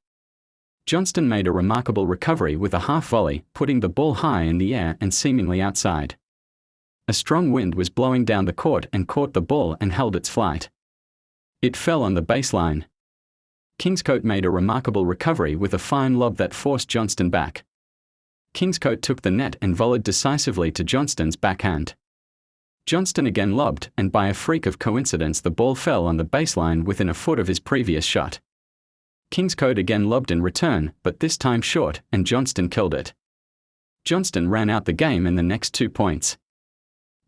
Johnston made a remarkable recovery with a half volley, putting the ball high in the air and seemingly outside. A strong wind was blowing down the court and caught the ball and held its flight. It fell on the baseline. Kingscote made a remarkable recovery with a fine lob that forced Johnston back. Kingscote took the net and volleyed decisively to Johnston's backhand. Johnston again lobbed, and by a freak of coincidence the ball fell on the baseline within a foot of his previous shot. Kingscote again lobbed in return, but this time short, and Johnston killed it. Johnston ran out the game in the next 2 points.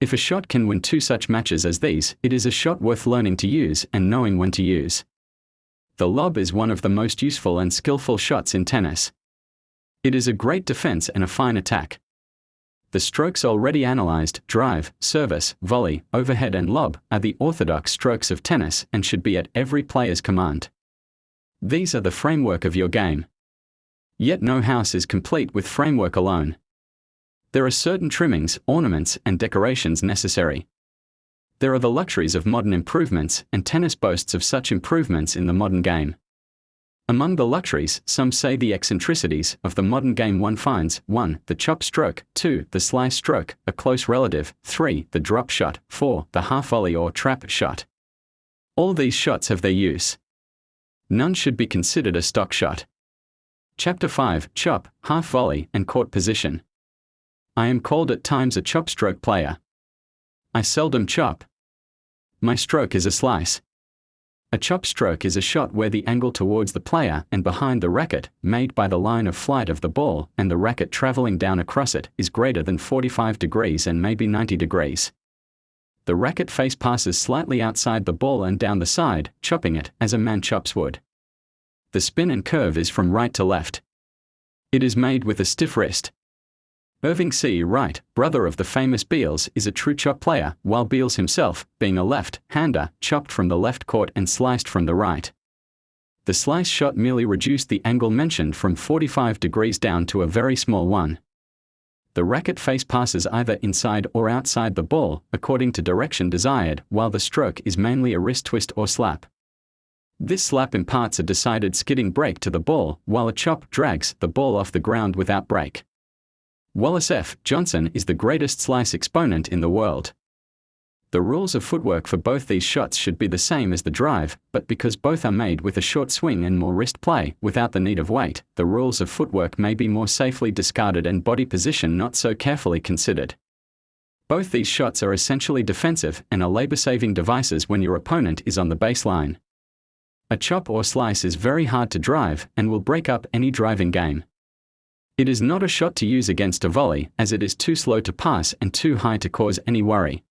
If a shot can win 2 such matches as these, it is a shot worth learning to use and knowing when to use. The lob is one of the most useful and skillful shots in tennis. It is a great defense and a fine attack. The strokes already analyzed, drive, service, volley, overhead and lob, are the orthodox strokes of tennis and should be at every player's command. These are the framework of your game. Yet no house is complete with framework alone. There are certain trimmings, ornaments, and decorations necessary. There are the luxuries of modern improvements, and tennis boasts of such improvements in the modern game. Among the luxuries, some say the eccentricities of the modern game one finds: 1. The chop stroke, 2. The slice stroke, a close relative, 3. The drop shot, 4. The half volley or trap shot. All these shots have their use. None should be considered a stock shot. Chapter 5: Chop, Half Volley, and Court Position. I am called at times a chop stroke player. I seldom chop. My stroke is a slice. A chop stroke is a shot where the angle towards the player and behind the racket, made by the line of flight of the ball and the racket traveling down across it, is greater than 45 degrees and maybe 90 degrees. The racket face passes slightly outside the ball and down the side, chopping it, as a man chops wood. The spin and curve is from right to left. It is made with a stiff wrist. Irving C. Wright, brother of the famous Beals, is a true chop player, while Beals himself, being a left-hander, chopped from the left court and sliced from the right. The slice shot merely reduced the angle mentioned from 45 degrees down to a very small one. The racket face passes either inside or outside the ball, according to direction desired, while the stroke is mainly a wrist twist or slap. This slap imparts a decided skidding break to the ball, while a chop drags the ball off the ground without break. Wallace F. Johnson is the greatest slice exponent in the world. The rules of footwork for both these shots should be the same as the drive, but because both are made with a short swing and more wrist play, without the need of weight, the rules of footwork may be more safely discarded and body position not so carefully considered. Both these shots are essentially defensive and are labor-saving devices when your opponent is on the baseline. A chop or slice is very hard to drive and will break up any driving game. It is not a shot to use against a volley, as it is too slow to pass and too high to cause any worry.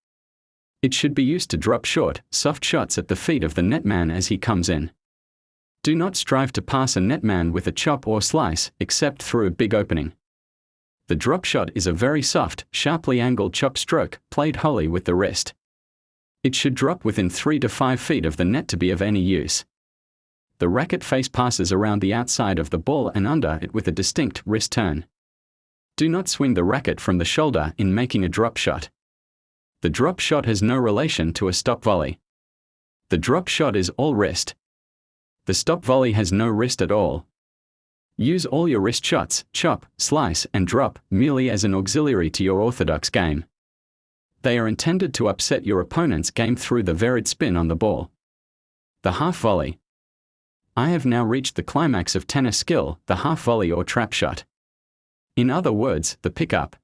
It should be used to drop short, soft shots at the feet of the netman as he comes in. Do not strive to pass a netman with a chop or slice, except through a big opening. The drop shot is a very soft, sharply angled chop stroke, played wholly with the wrist. It should drop within 3 to 5 feet of the net to be of any use. The racket face passes around the outside of the ball and under it with a distinct wrist turn. Do not swing the racket from the shoulder in making a drop shot. The drop shot has no relation to a stop volley. The drop shot is all wrist. The stop volley has no wrist at all. Use all your wrist shots, chop, slice, and drop, merely as an auxiliary to your orthodox game. They are intended to upset your opponent's game through the varied spin on the ball. The half volley. I have now reached the climax of tennis skill, the half volley or trap shot. In other words, the pickup.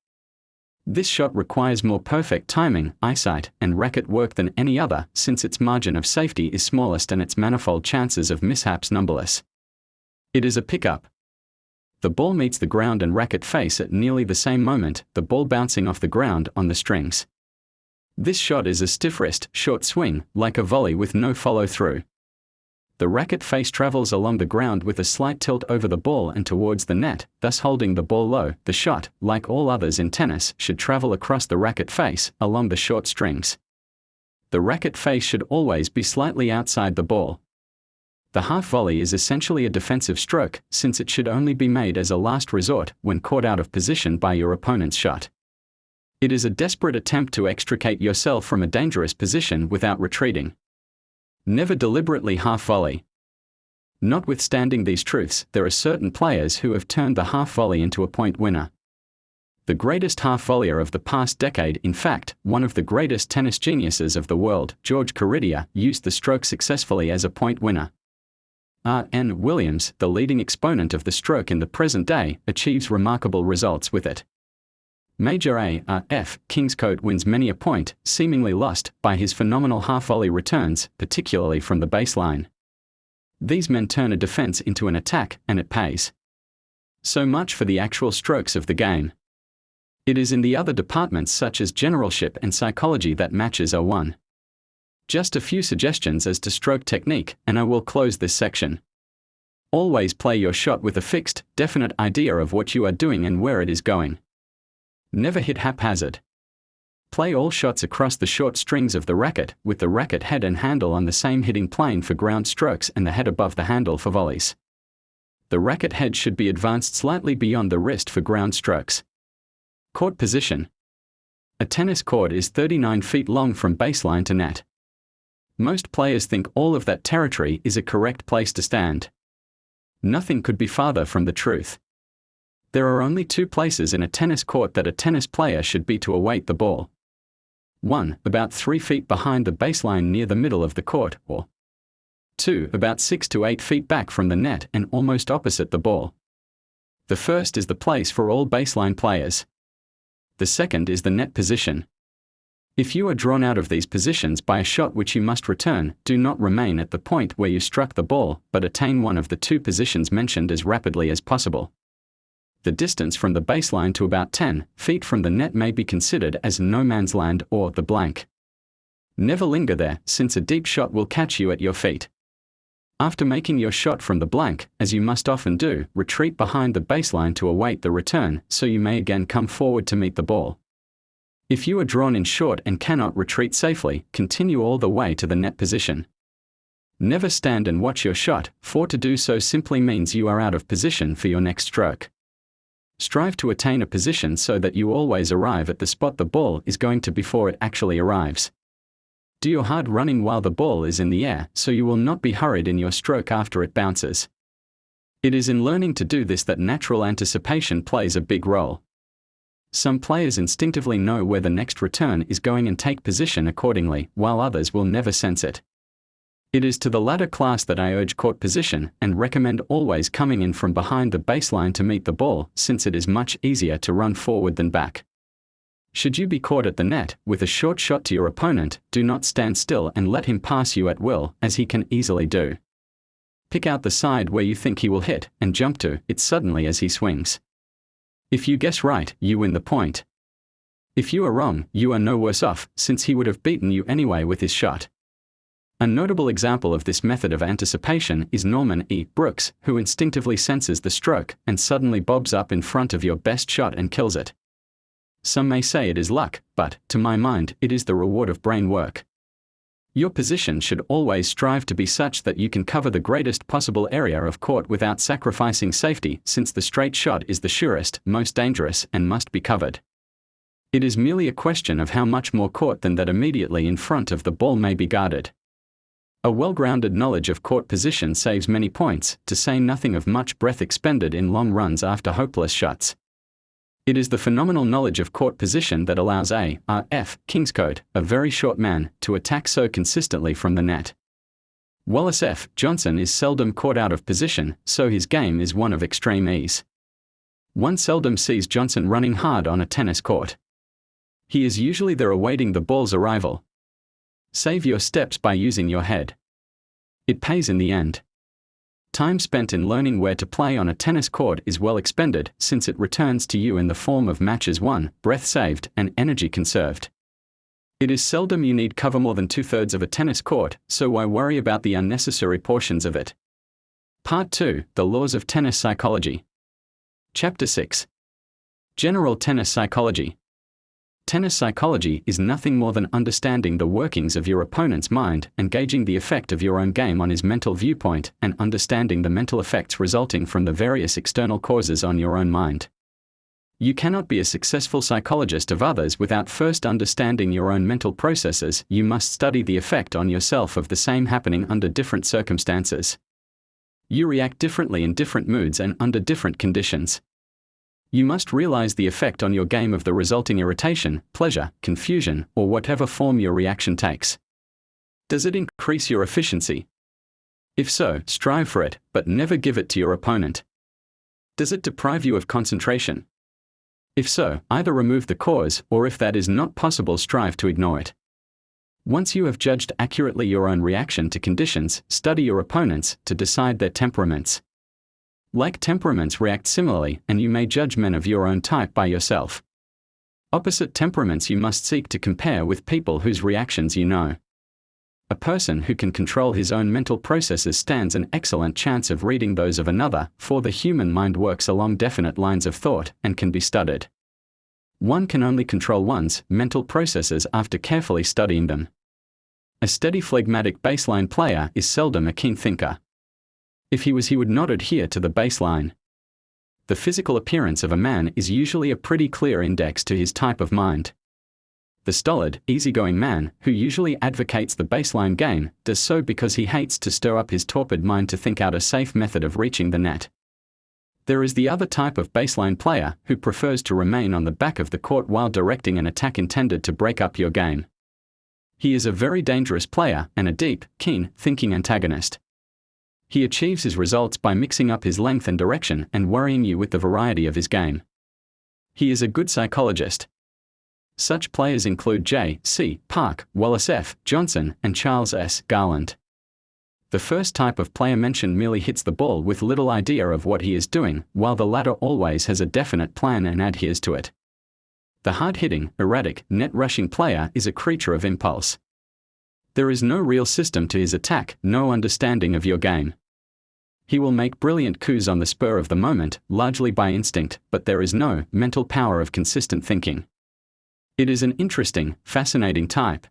This shot requires more perfect timing, eyesight, and racket work than any other, since its margin of safety is smallest and its manifold chances of mishaps numberless. It is a pickup. The ball meets the ground and racket face at nearly the same moment, the ball bouncing off the ground on the strings. This shot is a stiff wrist, short swing, like a volley with no follow-through. The racket face travels along the ground with a slight tilt over the ball and towards the net, thus holding the ball low. The shot, like all others in tennis, should travel across the racket face, along the short strings. The racket face should always be slightly outside the ball. The half volley is essentially a defensive stroke, since it should only be made as a last resort when caught out of position by your opponent's shot. It is a desperate attempt to extricate yourself from a dangerous position without retreating. Never deliberately half volley. Notwithstanding these truths, there are certain players who have turned the half volley into a point winner. The greatest half volleyer of the past decade, in fact, one of the greatest tennis geniuses of the world, George Courtier, used the stroke successfully as a point winner. R.N. Williams, the leading exponent of the stroke in the present day, achieves remarkable results with it. Major A.R.F. Kingscote wins many a point, seemingly lost, by his phenomenal half-volley returns, particularly from the baseline. These men turn a defense into an attack, and it pays. So much for the actual strokes of the game. It is in the other departments such as generalship and psychology that matches are won. Just a few suggestions as to stroke technique, and I will close this section. Always play your shot with a fixed, definite idea of what you are doing and where it is going. Never hit haphazard. Play all shots across the short strings of the racket, with the racket head and handle on the same hitting plane for ground strokes and the head above the handle for volleys. The racket head should be advanced slightly beyond the wrist for ground strokes. Court position. A tennis court is 39 feet long from baseline to net. Most players think all of that territory is a correct place to stand. Nothing could be farther from the truth. There are only two places in a tennis court that a tennis player should be to await the ball. 1. About 3 feet behind the baseline near the middle of the court, or 2. About 6 to 8 feet back from the net and almost opposite the ball. The first is the place for all baseline players. The second is the net position. If you are drawn out of these positions by a shot which you must return, do not remain at the point where you struck the ball, but attain one of the two positions mentioned as rapidly as possible. The distance from the baseline to about 10 feet from the net may be considered as no man's land or the blank. Never linger there, since a deep shot will catch you at your feet. After making your shot from the blank, as you must often do, retreat behind the baseline to await the return, so you may again come forward to meet the ball. If you are drawn in short and cannot retreat safely, continue all the way to the net position. Never stand and watch your shot, for to do so simply means you are out of position for your next stroke. Strive to attain a position so that you always arrive at the spot the ball is going to before it actually arrives. Do your hard running while the ball is in the air, so you will not be hurried in your stroke after it bounces. It is in learning to do this that natural anticipation plays a big role. Some players instinctively know where the next return is going and take position accordingly, while others will never sense it. It is to the latter class that I urge court position, and recommend always coming in from behind the baseline to meet the ball, since it is much easier to run forward than back. Should you be caught at the net, with a short shot to your opponent, do not stand still and let him pass you at will, as he can easily do. Pick out the side where you think he will hit, and jump to it suddenly as he swings. If you guess right, you win the point. If you are wrong, you are no worse off, since he would have beaten you anyway with his shot. A notable example of this method of anticipation is Norman E. Brooks, who instinctively senses the stroke, and suddenly bobs up in front of your best shot and kills it. Some may say it is luck, but, to my mind, it is the reward of brain work. Your position should always strive to be such that you can cover the greatest possible area of court without sacrificing safety, since the straight shot is the surest, most dangerous, and must be covered. It is merely a question of how much more court than that immediately in front of the ball may be guarded. A well-grounded knowledge of court position saves many points, to say nothing of much breath expended in long runs after hopeless shots. It is the phenomenal knowledge of court position that allows A.R.F. Kingscote, a very short man, to attack so consistently from the net. Wallace F. Johnson is seldom caught out of position, so his game is one of extreme ease. One seldom sees Johnson running hard on a tennis court. He is usually there awaiting the ball's arrival. Save your steps by using your head. It pays in the end. Time spent in learning where to play on a tennis court is well expended, since it returns to you in the form of matches won, breath saved, and energy conserved. It is seldom you need cover more than 2/3 of a tennis court, so why worry about the unnecessary portions of it? Part 2, The Laws of Tennis Psychology. Chapter 6. General Tennis Psychology. Tennis psychology is nothing more than understanding the workings of your opponent's mind and gauging the effect of your own game on his mental viewpoint, and understanding the mental effects resulting from the various external causes on your own mind. You cannot be a successful psychologist of others without first understanding your own mental processes. You must study the effect on yourself of the same happening under different circumstances. You react differently in different moods and under different conditions. You must realize the effect on your game of the resulting irritation, pleasure, confusion, or whatever form your reaction takes. Does it increase your efficiency? If so, strive for it, but never give it to your opponent. Does it deprive you of concentration? If so, either remove the cause, or if that is not possible, strive to ignore it. Once you have judged accurately your own reaction to conditions, study your opponents to decide their temperaments. Like temperaments react similarly, and you may judge men of your own type by yourself. Opposite temperaments you must seek to compare with people whose reactions you know. A person who can control his own mental processes stands an excellent chance of reading those of another, for the human mind works along definite lines of thought and can be studied. One can only control one's mental processes after carefully studying them. A steady phlegmatic baseline player is seldom a keen thinker. If he was, he would not adhere to the baseline. The physical appearance of a man is usually a pretty clear index to his type of mind. The stolid, easygoing man, who usually advocates the baseline game, does so because he hates to stir up his torpid mind to think out a safe method of reaching the net. There is the other type of baseline player, who prefers to remain on the back of the court while directing an attack intended to break up your game. He is a very dangerous player and a deep, keen, thinking antagonist. He achieves his results by mixing up his length and direction and worrying you with the variety of his game. He is a good psychologist. Such players include J. C. Park, Wallace F. Johnson, and Charles S. Garland. The first type of player mentioned merely hits the ball with little idea of what he is doing, while the latter always has a definite plan and adheres to it. The hard-hitting, erratic, net-rushing player is a creature of impulse. There is no real system to his attack, no understanding of your game. He will make brilliant coups on the spur of the moment, largely by instinct, but there is no mental power of consistent thinking. It is an interesting, fascinating type.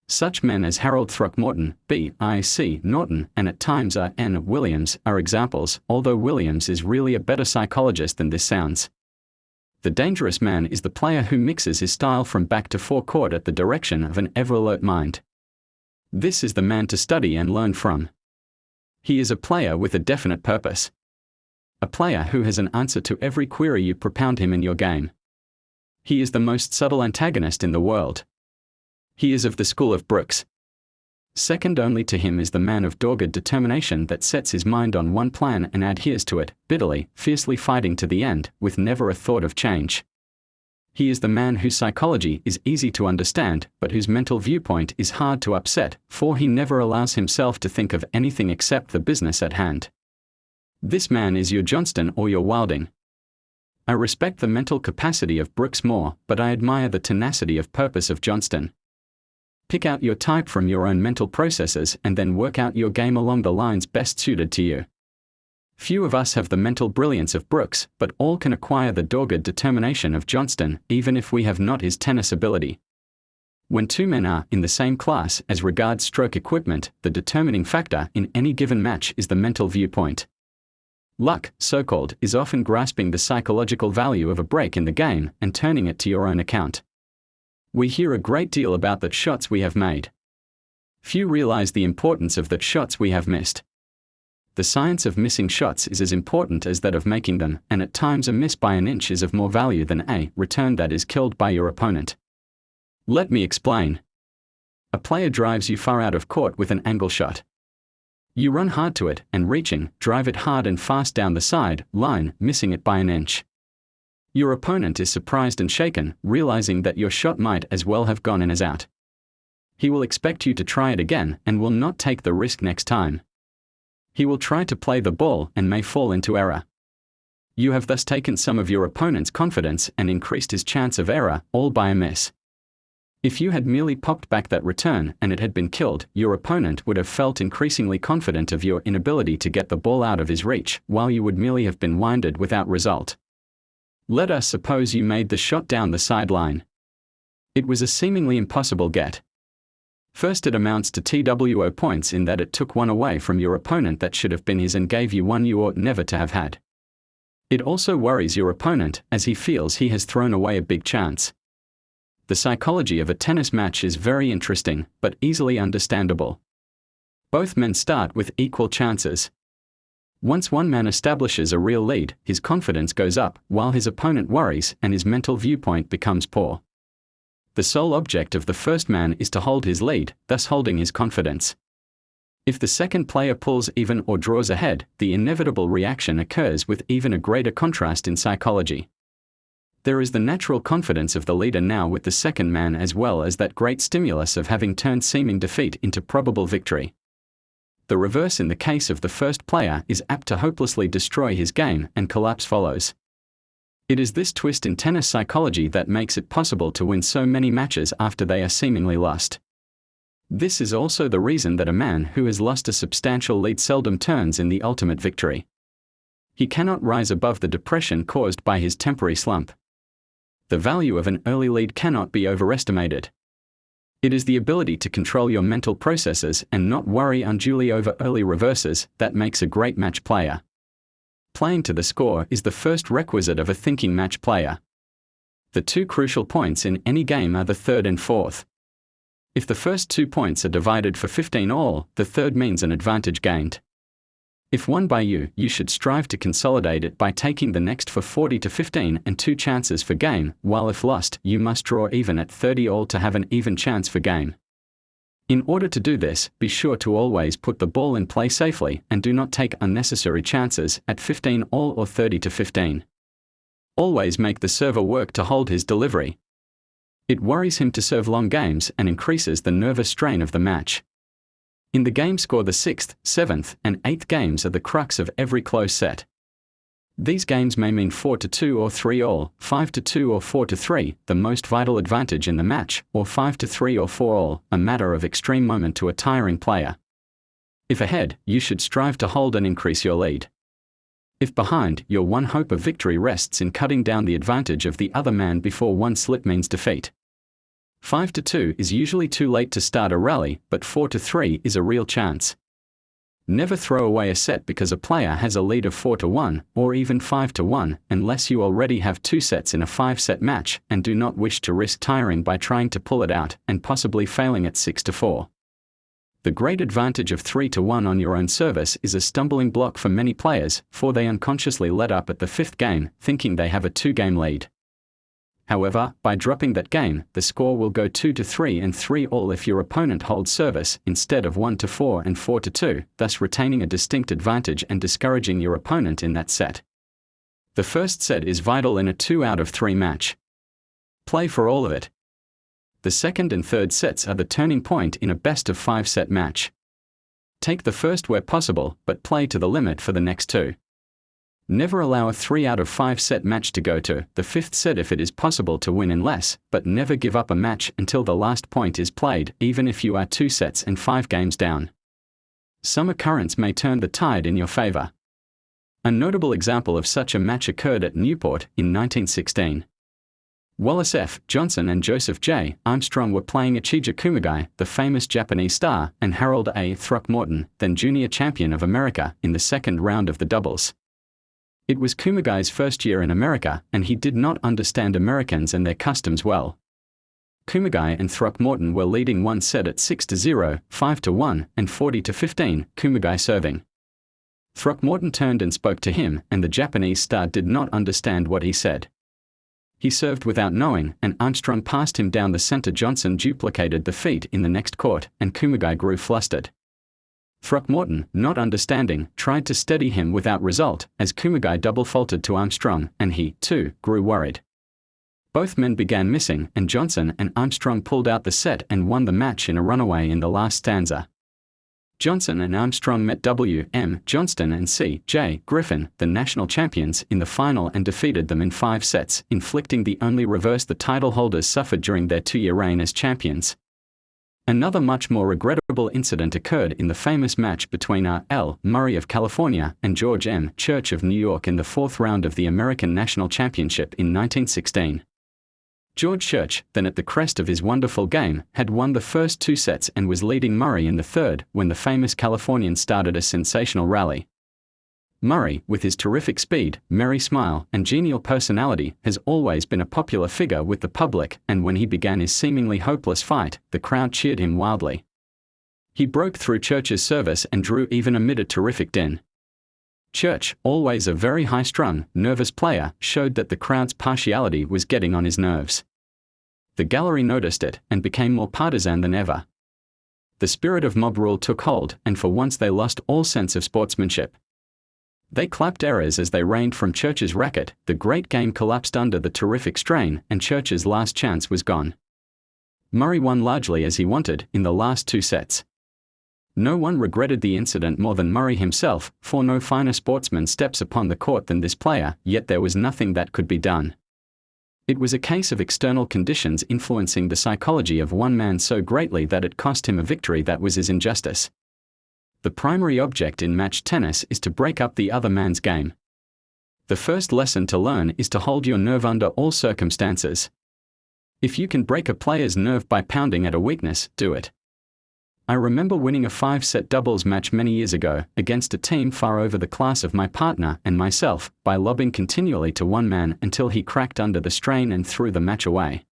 Such men as Harold Throckmorton, B.I.C. Norton, and at times R.N. Williams are examples, although Williams is really a better psychologist than this sounds. The dangerous man is the player who mixes his style from back to forecourt at the direction of an ever-alert mind. This is the man to study and learn from. He is a player with a definite purpose. A player who has an answer to every query you propound him in your game. He is the most subtle antagonist in the world. He is of the school of Brooks. Second only to him is the man of dogged determination that sets his mind on one plan and adheres to it, bitterly, fiercely fighting to the end, with never a thought of change. He is the man whose psychology is easy to understand, but whose mental viewpoint is hard to upset, for he never allows himself to think of anything except the business at hand. This man is your Johnston or your Wilding. I respect the mental capacity of Brooks more, but I admire the tenacity of purpose of Johnston. Pick out your type from your own mental processes and then work out your game along the lines best suited to you. Few of us have the mental brilliance of Brooks, but all can acquire the dogged determination of Johnston, even if we have not his tennis ability. When two men are in the same class as regards stroke equipment, the determining factor in any given match is the mental viewpoint. Luck, so-called, is often grasping the psychological value of a break in the game and turning it to your own account. We hear a great deal about the shots we have made. Few realize the importance of the shots we have missed. The science of missing shots is as important as that of making them, and at times a miss by an inch is of more value than a return that is killed by your opponent. Let me explain. A player drives you far out of court with an angle shot. You run hard to it, and reaching, drive it hard and fast down the side line, missing it by an inch. Your opponent is surprised and shaken, realizing that your shot might as well have gone in as out. He will expect you to try it again, and will not take the risk next time. He will try to play the ball and may fall into error. You have thus taken some of your opponent's confidence and increased his chance of error, all by a miss. If you had merely popped back that return and it had been killed, your opponent would have felt increasingly confident of your inability to get the ball out of his reach, while you would merely have been winded without result. Let us suppose you made the shot down the sideline. It was a seemingly impossible get. First, it amounts to TWO points in that it took one away from your opponent that should have been his and gave you one you ought never to have had. It also worries your opponent, as he feels he has thrown away a big chance. The psychology of a tennis match is very interesting, but easily understandable. Both men start with equal chances. Once one man establishes a real lead, his confidence goes up, while his opponent worries and his mental viewpoint becomes poor. The sole object of the first man is to hold his lead, thus holding his confidence. If the second player pulls even or draws ahead, the inevitable reaction occurs with even a greater contrast in psychology. There is the natural confidence of the leader now with the second man, as well as that great stimulus of having turned seeming defeat into probable victory. The reverse in the case of the first player is apt to hopelessly destroy his game, and collapse follows. It is this twist in tennis psychology that makes it possible to win so many matches after they are seemingly lost. This is also the reason that a man who has lost a substantial lead seldom turns in the ultimate victory. He cannot rise above the depression caused by his temporary slump. The value of an early lead cannot be overestimated. It is the ability to control your mental processes and not worry unduly over early reverses that makes a great match player. Playing to the score is the first requisite of a thinking match player. The two crucial points in any game are the third and fourth. If the first 2 points are divided for 15 all, the third means an advantage gained. If won by you, you should strive to consolidate it by taking the next for 40 to 15 and 2 chances for game, while if lost, you must draw even at 30 all to have an even chance for game. In order to do this, be sure to always put the ball in play safely and do not take unnecessary chances at 15 all or 30 to 15. Always make the server work to hold his delivery. It worries him to serve long games and increases the nervous strain of the match. In the game score, the 6th, 7th, and 8th games are the crux of every close set. These games may mean 4-2 or 3 all, 5-2 or 4-3, the most vital advantage in the match, or 5-3 or 4 all, a matter of extreme moment to a tiring player. If ahead, you should strive to hold and increase your lead. If behind, your one hope of victory rests in cutting down the advantage of the other man before one slip means defeat. 5-2 is usually too late to start a rally, but 4-3 is a real chance. Never throw away a set because a player has a lead of 4-1, or even 5-1, unless you already have 2 sets in a 5-set match and do not wish to risk tiring by trying to pull it out and possibly failing at 6-4. The great advantage of 3-1 on your own service is a stumbling block for many players, for they unconsciously let up at the 5th game, thinking they have a 2-game lead. However, by dropping that game, the score will go 2-3 and 3 all if your opponent holds service instead of 1-4 and 4-2, thus retaining a distinct advantage and discouraging your opponent in that set. The first set is vital in a 2 out of 3 match. Play for all of it. The second and third sets are the turning point in a best of 5 set match. Take the first where possible, but play to the limit for the next 2. Never allow a 3 out of 5 set match to go to the 5th set if it is possible to win in less, but never give up a match until the last point is played, even if you are 2 sets and 5 games down. Some occurrence may turn the tide in your favor. A notable example of such a match occurred at Newport in 1916. Wallace F. Johnson and Joseph J. Armstrong were playing Ichija Kumagai, the famous Japanese star, and Harold A. Throckmorton, then junior champion of America, in the second round of the doubles. It was Kumagai's first year in America, and he did not understand Americans and their customs well. Kumagai and Throckmorton were leading one set at 6-0, 5-1, and 40-15, Kumagai serving. Throckmorton turned and spoke to him, and the Japanese star did not understand what he said. He served without knowing, and Armstrong passed him down the center. Johnson duplicated the feat in the next court, and Kumagai grew flustered. Throckmorton, not understanding, tried to steady him without result, as Kumagai double-faulted to Armstrong, and he, too, grew worried. Both men began missing, and Johnson and Armstrong pulled out the set and won the match in a runaway in the last stanza. Johnson and Armstrong met W. M. Johnston and C. J. Griffin, the national champions, in the final and defeated them in 5 sets, inflicting the only reverse the title holders suffered during their 2-year reign as champions. Another much more regrettable incident occurred in the famous match between R. L. Murray of California and George M. Church of New York in the 4th round of the American National Championship in 1916. George Church, then at the crest of his wonderful game, had won the first 2 sets and was leading Murray in the third when the famous Californian started a sensational rally. Murray, with his terrific speed, merry smile, and genial personality, has always been a popular figure with the public, and when he began his seemingly hopeless fight, the crowd cheered him wildly. He broke through Church's service and drew even amid a terrific din. Church, always a very high-strung, nervous player, showed that the crowd's partiality was getting on his nerves. The gallery noticed it and became more partisan than ever. The spirit of mob rule took hold, and for once they lost all sense of sportsmanship. They clapped errors as they rained from Church's racket. The great game collapsed under the terrific strain, and Church's last chance was gone. Murray won largely as he wanted in the last 2 sets. No one regretted the incident more than Murray himself, for no finer sportsman steps upon the court than this player, yet there was nothing that could be done. It was a case of external conditions influencing the psychology of one man so greatly that it cost him a victory that was his injustice. The primary object in match tennis is to break up the other man's game. The first lesson to learn is to hold your nerve under all circumstances. If you can break a player's nerve by pounding at a weakness, do it. I remember winning a 5-set doubles match many years ago, against a team far over the class of my partner and myself, by lobbing continually to one man until he cracked under the strain and threw the match away.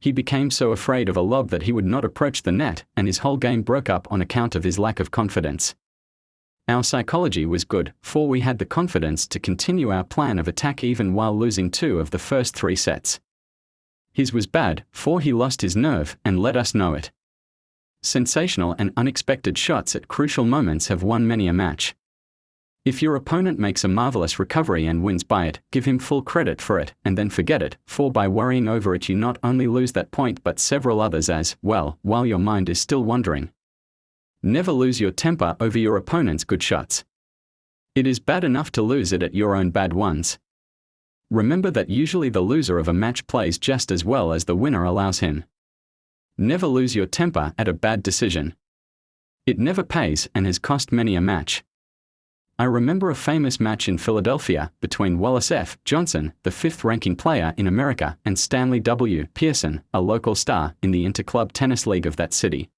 He became so afraid of a lob that he would not approach the net, and his whole game broke up on account of his lack of confidence. Our psychology was good, for we had the confidence to continue our plan of attack even while losing 2 of the first 3 sets. His was bad, for he lost his nerve and let us know it. Sensational and unexpected shots at crucial moments have won many a match. If your opponent makes a marvelous recovery and wins by it, give him full credit for it, and then forget it, for by worrying over it you not only lose that point but several others as well, while your mind is still wandering. Never lose your temper over your opponent's good shots. It is bad enough to lose it at your own bad ones. Remember that usually the loser of a match plays just as well as the winner allows him. Never lose your temper at a bad decision. It never pays and has cost many a match. I remember a famous match in Philadelphia between Wallace F. Johnson, the 5th-ranking player in America, and Stanley W. Pearson, a local star in the interclub tennis league of that city.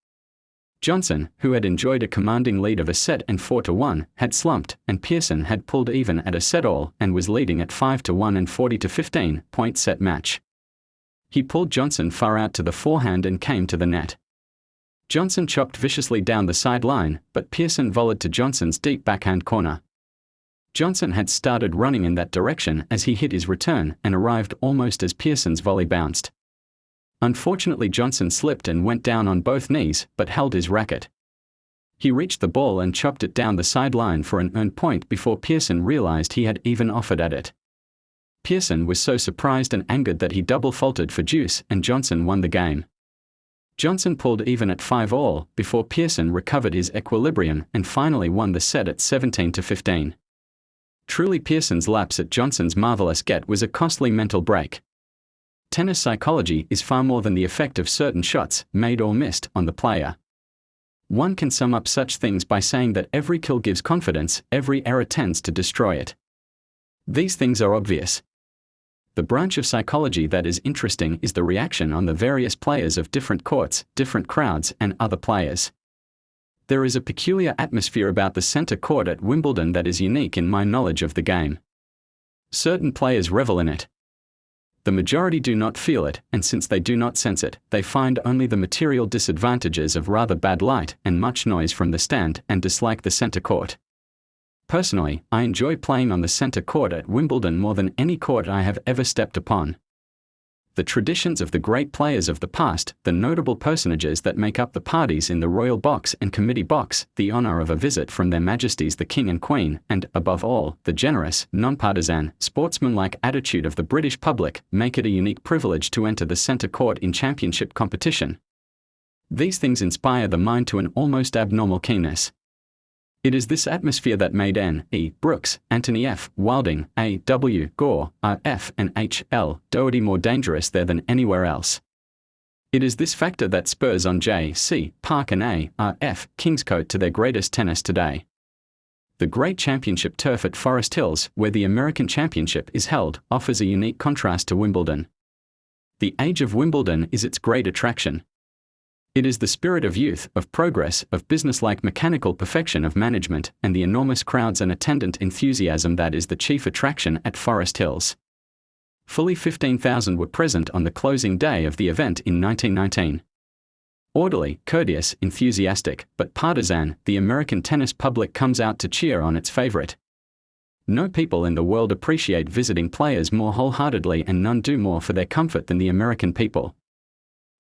Johnson, who had enjoyed a commanding lead of a set and 4-1, had slumped, and Pearson had pulled even at a set all and was leading at 5-1 and 40-15 point set match. He pulled Johnson far out to the forehand and came to the net. Johnson chopped viciously down the sideline, but Pearson volleyed to Johnson's deep backhand corner. Johnson had started running in that direction as he hit his return and arrived almost as Pearson's volley bounced. Unfortunately, Johnson slipped and went down on both knees, but held his racket. He reached the ball and chopped it down the sideline for an earned point before Pearson realized he had even offered at it. Pearson was so surprised and angered that he double faulted for deuce, and Johnson won the game. Johnson pulled even at 5-all before Pearson recovered his equilibrium and finally won the set at 17-15. Truly, Pearson's lapse at Johnson's marvelous get was a costly mental break. Tennis psychology is far more than the effect of certain shots, made or missed, on the player. One can sum up such things by saying that every kill gives confidence, every error tends to destroy it. These things are obvious. The branch of psychology that is interesting is the reaction on the various players of different courts, different crowds, and other players. There is a peculiar atmosphere about the centre court at Wimbledon that is unique in my knowledge of the game. Certain players revel in it. The majority do not feel it, and since they do not sense it, they find only the material disadvantages of rather bad light and much noise from the stand and dislike the centre court. Personally, I enjoy playing on the centre court at Wimbledon more than any court I have ever stepped upon. The traditions of the great players of the past, the notable personages that make up the parties in the royal box and committee box, the honour of a visit from their Majesties the King and Queen, and, above all, the generous, non-partisan, sportsmanlike attitude of the British public, make it a unique privilege to enter the centre court in championship competition. These things inspire the mind to an almost abnormal keenness. It is this atmosphere that made N. E. Brooks, Anthony F. Wilding, A. W. Gore, R. F. and H. L. Doherty more dangerous there than anywhere else. It is this factor that spurs on J. C. Park and A. R. F. Kingscote to their greatest tennis today. The great championship turf at Forest Hills, where the American Championship is held, offers a unique contrast to Wimbledon. The age of Wimbledon is its great attraction. It is the spirit of youth, of progress, of businesslike mechanical perfection of management, and the enormous crowds and attendant enthusiasm that is the chief attraction at Forest Hills. Fully 15,000 were present on the closing day of the event in 1919. Orderly, courteous, enthusiastic, but partisan, the American tennis public comes out to cheer on its favorite. No people in the world appreciate visiting players more wholeheartedly, and none do more for their comfort than the American people.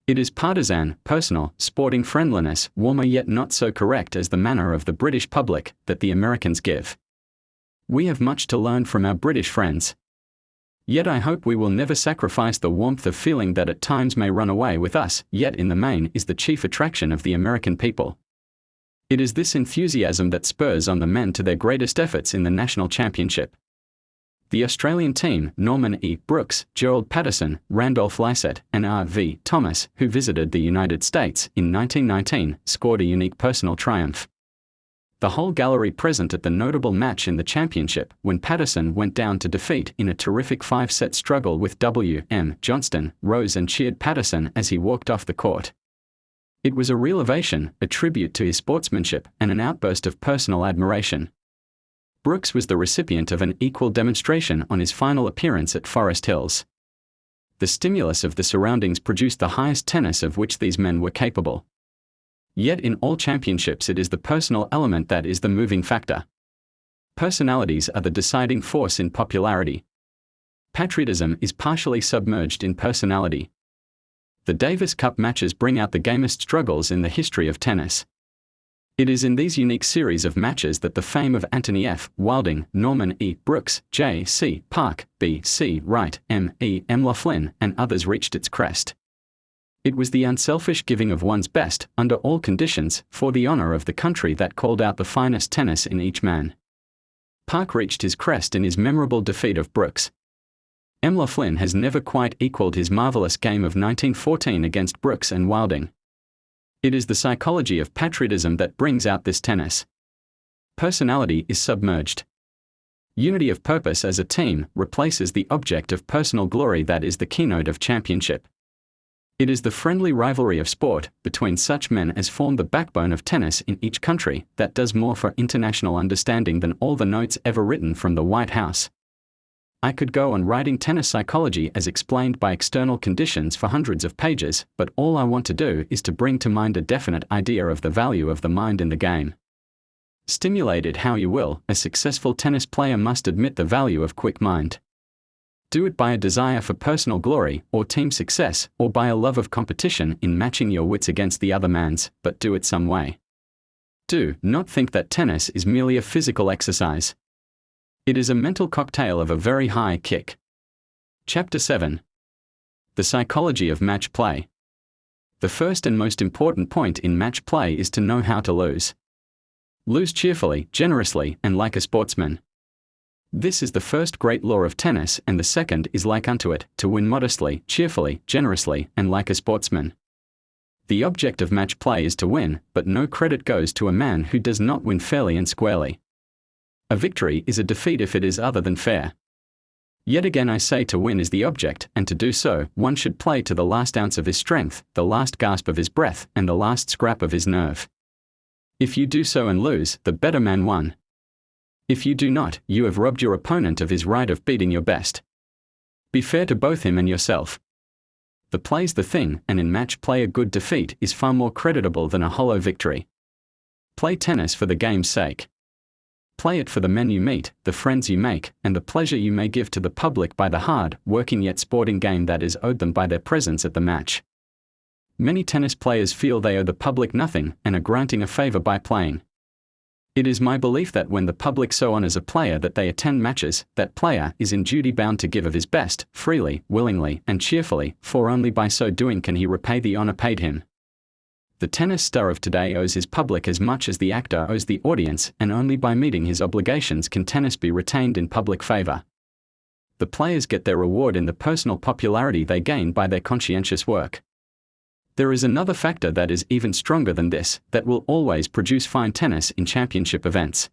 It is partisan, personal, sporting friendliness, warmer yet not so correct as the manner of the British public, that the Americans give. We have much to learn from our British friends. Yet I hope we will never sacrifice the warmth of feeling that at times may run away with us, yet in the main is the chief attraction of the American people. It is this enthusiasm that spurs on the men to their greatest efforts in the national championship. The Australian team, Norman E. Brooks, Gerald Patterson, Randolph Lysett, and R.V. Thomas, who visited the United States in 1919, scored a unique personal triumph. The whole gallery present at the notable match in the championship, when Patterson went down to defeat in a terrific 5-set struggle with W.M. Johnston, rose and cheered Patterson as he walked off the court. It was a real ovation, a tribute to his sportsmanship, and an outburst of personal admiration. Brooks was the recipient of an equal demonstration on his final appearance at Forest Hills. The stimulus of the surroundings produced the highest tennis of which these men were capable. Yet in all championships it is the personal element that is the moving factor. Personalities are the deciding force in popularity. Patriotism is partially submerged in personality. The Davis Cup matches bring out the gamest struggles in the history of tennis. It is in these unique series of matches that the fame of Anthony F. Wilding, Norman E. Brooks, J. C. Park, B. C. Wright, M. E. M. Laughlin, and others reached its crest. It was the unselfish giving of one's best, under all conditions, for the honor of the country that called out the finest tennis in each man. Park reached his crest in his memorable defeat of Brooks. M. Laughlin has never quite equaled his marvelous game of 1914 against Brooks and Wilding. It is the psychology of patriotism that brings out this tennis. Personality is submerged. Unity of purpose as a team replaces the object of personal glory that is the keynote of championship. It is the friendly rivalry of sport between such men as form the backbone of tennis in each country that does more for international understanding than all the notes ever written from the White House. I could go on writing tennis psychology as explained by external conditions for hundreds of pages, but all I want to do is to bring to mind a definite idea of the value of the mind in the game. Stimulate it how you will, a successful tennis player must admit the value of quick mind. Do it by a desire for personal glory, or team success, or by a love of competition in matching your wits against the other man's, but do it some way. Do not think that tennis is merely a physical exercise. It is a mental cocktail of a very high kick. Chapter 7. The Psychology of Match Play. The first and most important point in match play is to know how to lose. Lose cheerfully, generously, and like a sportsman. This is the first great law of tennis, and the second is like unto it, to win modestly, cheerfully, generously, and like a sportsman. The object of match play is to win, but no credit goes to a man who does not win fairly and squarely. A victory is a defeat if it is other than fair. Yet again I say to win is the object, and to do so, one should play to the last ounce of his strength, the last gasp of his breath, and the last scrap of his nerve. If you do so and lose, the better man won. If you do not, you have robbed your opponent of his right of beating your best. Be fair to both him and yourself. The play's the thing, and in match play a good defeat is far more creditable than a hollow victory. Play tennis for the game's sake. Play it for the men you meet, the friends you make, and the pleasure you may give to the public by the hard, working yet sporting game that is owed them by their presence at the match. Many tennis players feel they owe the public nothing, and are granting a favor by playing. It is my belief that when the public so honors a player that they attend matches, that player is in duty bound to give of his best, freely, willingly, and cheerfully, for only by so doing can he repay the honor paid him. The tennis star of today owes his public as much as the actor owes the audience, and only by meeting his obligations can tennis be retained in public favor. The players get their reward in the personal popularity they gain by their conscientious work. There is another factor that is even stronger than this, that will always produce fine tennis in championship events.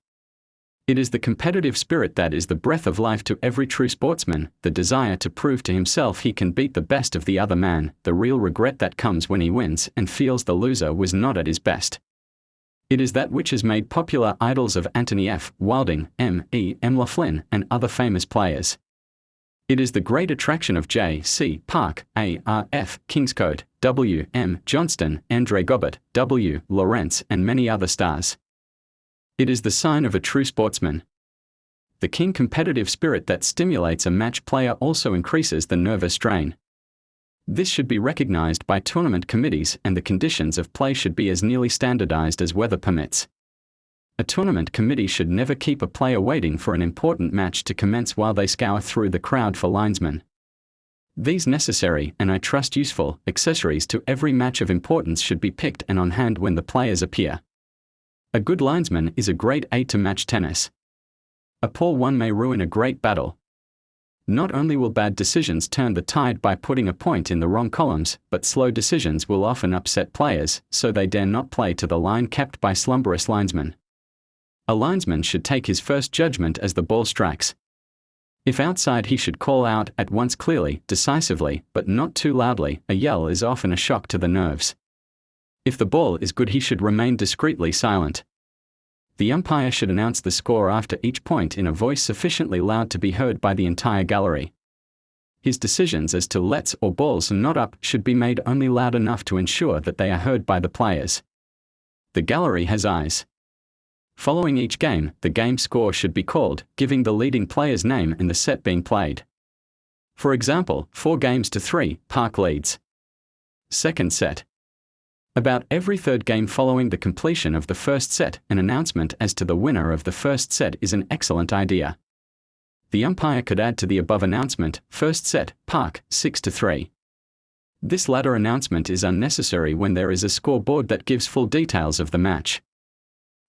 It is the competitive spirit that is the breath of life to every true sportsman, the desire to prove to himself he can beat the best of the other man, the real regret that comes when he wins and feels the loser was not at his best. It is that which has made popular idols of Anthony F. Wilding, M. E. M. Laughlin, and other famous players. It is the great attraction of J. C. Park, A. R. F. Kingscote, W. M. Johnston, Andre Gobert, W. Lawrence, and many other stars. It is the sign of a true sportsman. The keen competitive spirit that stimulates a match player also increases the nervous strain. This should be recognized by tournament committees, and the conditions of play should be as nearly standardized as weather permits. A tournament committee should never keep a player waiting for an important match to commence while they scour through the crowd for linesmen. These necessary, and I trust useful, accessories to every match of importance should be picked and on hand when the players appear. A good linesman is a great aid to match tennis. A poor one may ruin a great battle. Not only will bad decisions turn the tide by putting a point in the wrong columns, but slow decisions will often upset players, so they dare not play to the line kept by slumberous linesmen. A linesman should take his first judgment as the ball strikes. If outside, he should call out at once clearly, decisively, but not too loudly. A yell is often a shock to the nerves. If the ball is good, he should remain discreetly silent. The umpire should announce the score after each point in a voice sufficiently loud to be heard by the entire gallery. His decisions as to lets or balls not up should be made only loud enough to ensure that they are heard by the players. The gallery has eyes. Following each game, the game score should be called, giving the leading player's name and the set being played. For example, 4-3, Park leads. Second set. About every third game following the completion of the first set, an announcement as to the winner of the first set is an excellent idea. The umpire could add to the above announcement, first set, Park, 6-3. This latter announcement is unnecessary when there is a scoreboard that gives full details of the match.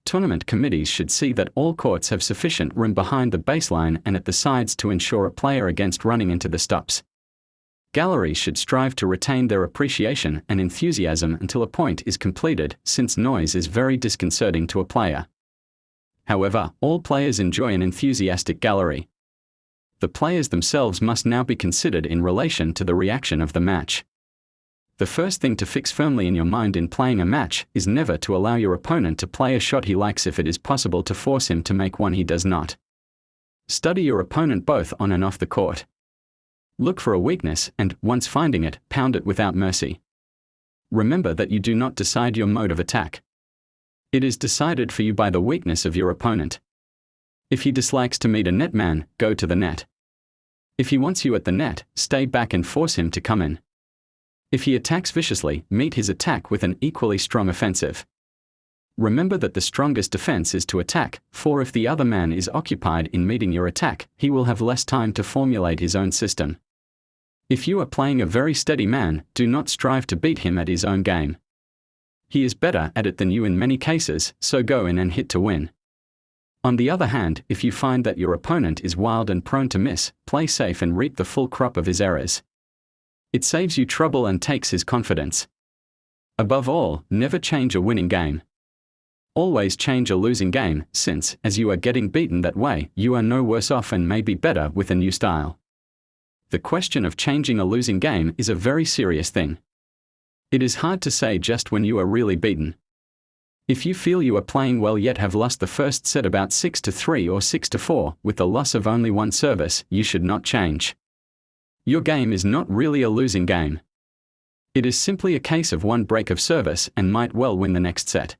Tournament committees should see that all courts have sufficient room behind the baseline and at the sides to ensure a player against running into the stops. Galleries should strive to retain their appreciation and enthusiasm until a point is completed, since noise is very disconcerting to a player. However, all players enjoy an enthusiastic gallery. The players themselves must now be considered in relation to the reaction of the match. The first thing to fix firmly in your mind in playing a match is never to allow your opponent to play a shot he likes if it is possible to force him to make one he does not. Study your opponent both on and off the court. Look for a weakness and, once finding it, pound it without mercy. Remember that you do not decide your mode of attack. It is decided for you by the weakness of your opponent. If he dislikes to meet a net man, go to the net. If he wants you at the net, stay back and force him to come in. If he attacks viciously, meet his attack with an equally strong offensive. Remember that the strongest defense is to attack, for if the other man is occupied in meeting your attack, he will have less time to formulate his own system. If you are playing a very steady man, do not strive to beat him at his own game. He is better at it than you in many cases, so go in and hit to win. On the other hand, if you find that your opponent is wild and prone to miss, play safe and reap the full crop of his errors. It saves you trouble and takes his confidence. Above all, never change a winning game. Always change a losing game, since, as you are getting beaten that way, you are no worse off and may be better with a new style. The question of changing a losing game is a very serious thing. It is hard to say just when you are really beaten. If you feel you are playing well yet have lost the first set about 6-3 or 6-4, with the loss of only one service, you should not change. Your game is not really a losing game. It is simply a case of one break of service and might well win the next set.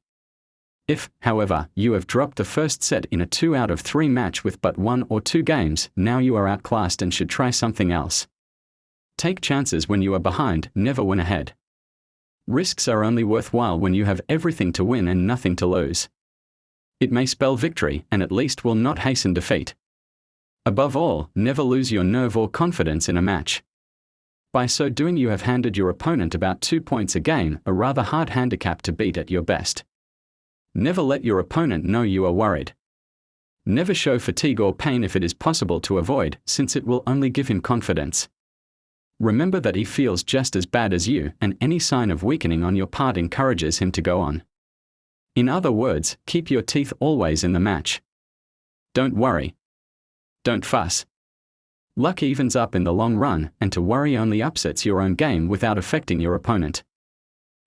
If, however, you have dropped the first set in a 2 out of 3 match with but 1 or 2 games, now you are outclassed and should try something else. Take chances when you are behind, never when ahead. Risks are only worthwhile when you have everything to win and nothing to lose. It may spell victory, and at least will not hasten defeat. Above all, never lose your nerve or confidence in a match. By so doing you have handed your opponent about 2 points a game, a rather hard handicap to beat at your best. Never let your opponent know you are worried. Never show fatigue or pain if it is possible to avoid, since it will only give him confidence. Remember that he feels just as bad as you, and any sign of weakening on your part encourages him to go on. In other words, keep your teeth always in the match. Don't worry. Don't fuss. Luck evens up in the long run, and to worry only upsets your own game without affecting your opponent.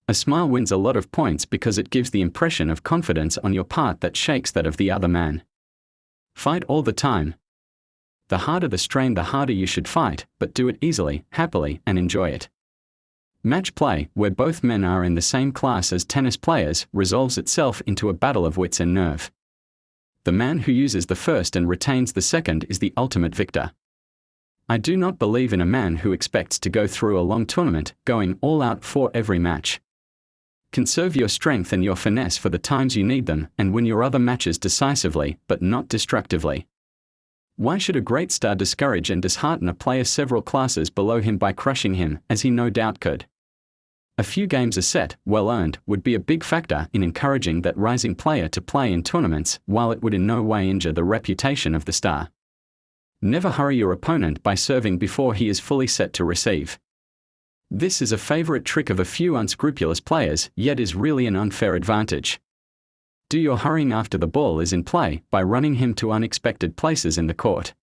A smile wins a lot of points because it gives the impression of confidence on your part that shakes that of the other man. Fight all the time. The harder the strain, the harder you should fight, but do it easily, happily, and enjoy it. Match play, where both men are in the same class as tennis players, resolves itself into a battle of wits and nerve. The man who uses the first and retains the second is the ultimate victor. I do not believe in a man who expects to go through a long tournament, going all out for every match. Conserve your strength and your finesse for the times you need them, and win your other matches decisively, but not destructively. Why should a great star discourage and dishearten a player several classes below him by crushing him, as he no doubt could? A few games a set, well earned, would be a big factor in encouraging that rising player to play in tournaments, while it would in no way injure the reputation of the star. Never hurry your opponent by serving before he is fully set to receive. This is a favorite trick of a few unscrupulous players, yet is really an unfair advantage. Do your hurrying after the ball is in play by running him to unexpected places in the court.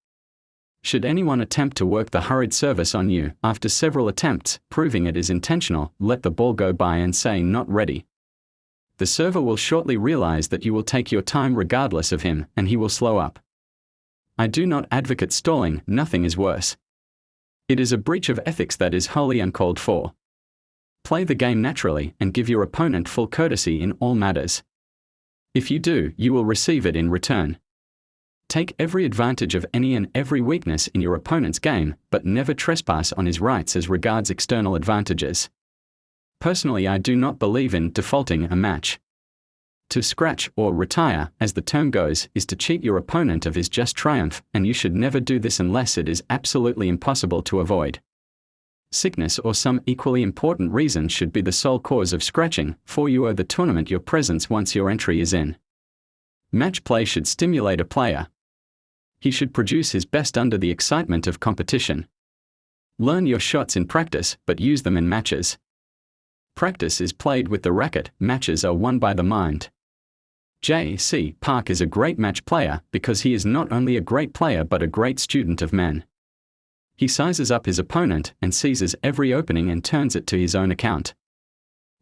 Should anyone attempt to work the hurried service on you, after several attempts, proving it is intentional, let the ball go by and say not ready. The server will shortly realize that you will take your time regardless of him, and he will slow up. I do not advocate stalling, nothing is worse. It is a breach of ethics that is wholly uncalled for. Play the game naturally and give your opponent full courtesy in all matters. If you do, you will receive it in return. Take every advantage of any and every weakness in your opponent's game, but never trespass on his rights as regards external advantages. Personally, I do not believe in defaulting a match. To scratch or retire, as the term goes, is to cheat your opponent of his just triumph, and you should never do this unless it is absolutely impossible to avoid. Sickness or some equally important reason should be the sole cause of scratching, for you owe the tournament your presence once your entry is in. Match play should stimulate a player. He should produce his best under the excitement of competition. Learn your shots in practice, but use them in matches. Practice is played with the racket, matches are won by the mind. J.C. Park is a great match player because he is not only a great player but a great student of men. He sizes up his opponent and seizes every opening and turns it to his own account.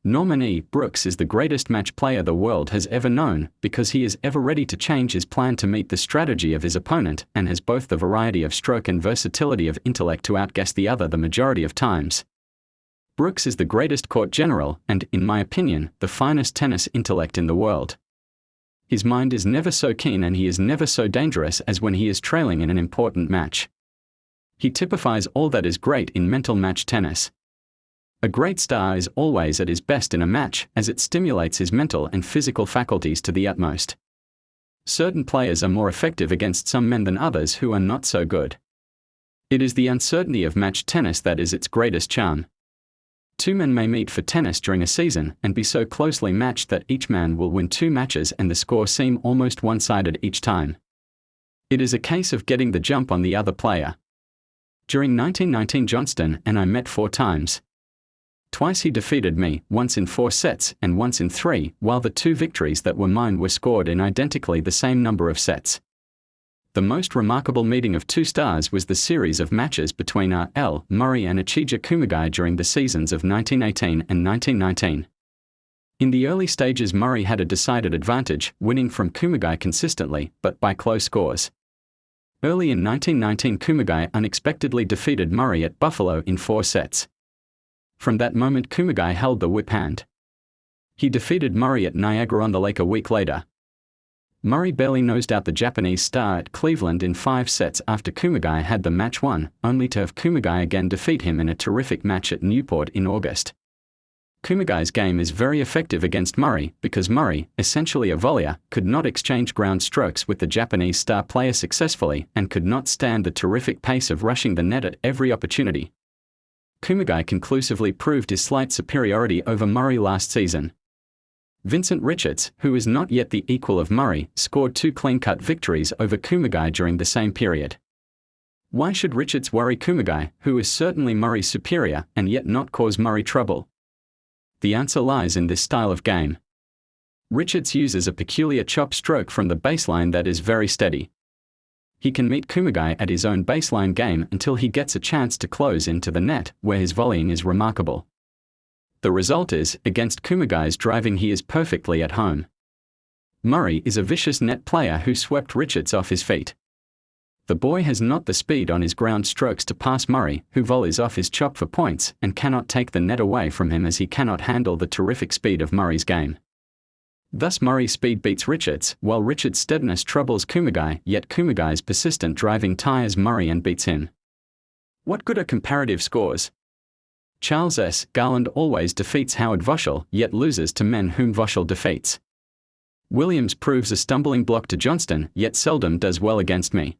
Norman E. Brooks is the greatest match player the world has ever known because he is ever ready to change his plan to meet the strategy of his opponent and has both the variety of stroke and versatility of intellect to outguess the other the majority of times. Brooks is the greatest court general and, in my opinion, the finest tennis intellect in the world. His mind is never so keen and he is never so dangerous as when he is trailing in an important match. He typifies all that is great in mental match tennis. A great star is always at his best in a match, as it stimulates his mental and physical faculties to the utmost. Certain players are more effective against some men than others who are not so good. It is the uncertainty of match tennis that is its greatest charm. Two men may meet for tennis during a season and be so closely matched that each man will win 2 matches and the score seem almost one-sided each time. It is a case of getting the jump on the other player. During 1919 Johnston and I met 4 times. Twice he defeated me, once in 4 sets and once in 3, while the 2 victories that were mine were scored in identically the same number of sets. The most remarkable meeting of 2 stars was the series of matches between R.L. Murray and Ichija Kumagai during the seasons of 1918 and 1919. In the early stages Murray had a decided advantage, winning from Kumagai consistently, but by close scores. Early in 1919 Kumagai unexpectedly defeated Murray at Buffalo in 4 sets. From that moment Kumagai held the whip hand. He defeated Murray at Niagara-on-the-Lake a week later. Murray barely nosed out the Japanese star at Cleveland in 5 sets after Kumagai had the match won, only to have Kumagai again defeat him in a terrific match at Newport in August. Kumagai's game is very effective against Murray because Murray, essentially a volleyer, could not exchange ground strokes with the Japanese star player successfully and could not stand the terrific pace of rushing the net at every opportunity. Kumagai conclusively proved his slight superiority over Murray last season. Vincent Richards, who is not yet the equal of Murray, scored 2 clean-cut victories over Kumagai during the same period. Why should Richards worry Kumagai, who is certainly Murray's superior, and yet not cause Murray trouble? The answer lies in this style of game. Richards uses a peculiar chop stroke from the baseline that is very steady. He can meet Kumagai at his own baseline game until he gets a chance to close into the net, where his volleying is remarkable. The result is, against Kumagai's driving he is perfectly at home. Murray is a vicious net player who swept Richards off his feet. The boy has not the speed on his ground strokes to pass Murray, who volleys off his chop for points, and cannot take the net away from him as he cannot handle the terrific speed of Murray's game. Thus Murray's speed beats Richard's, while Richard's steadiness troubles Kumagai, yet Kumagai's persistent driving tires Murray and beats him. What good are comparative scores? Charles S. Garland always defeats Howard Voschel, yet loses to men whom Voschel defeats. Williams proves a stumbling block to Johnston, yet seldom does well against me.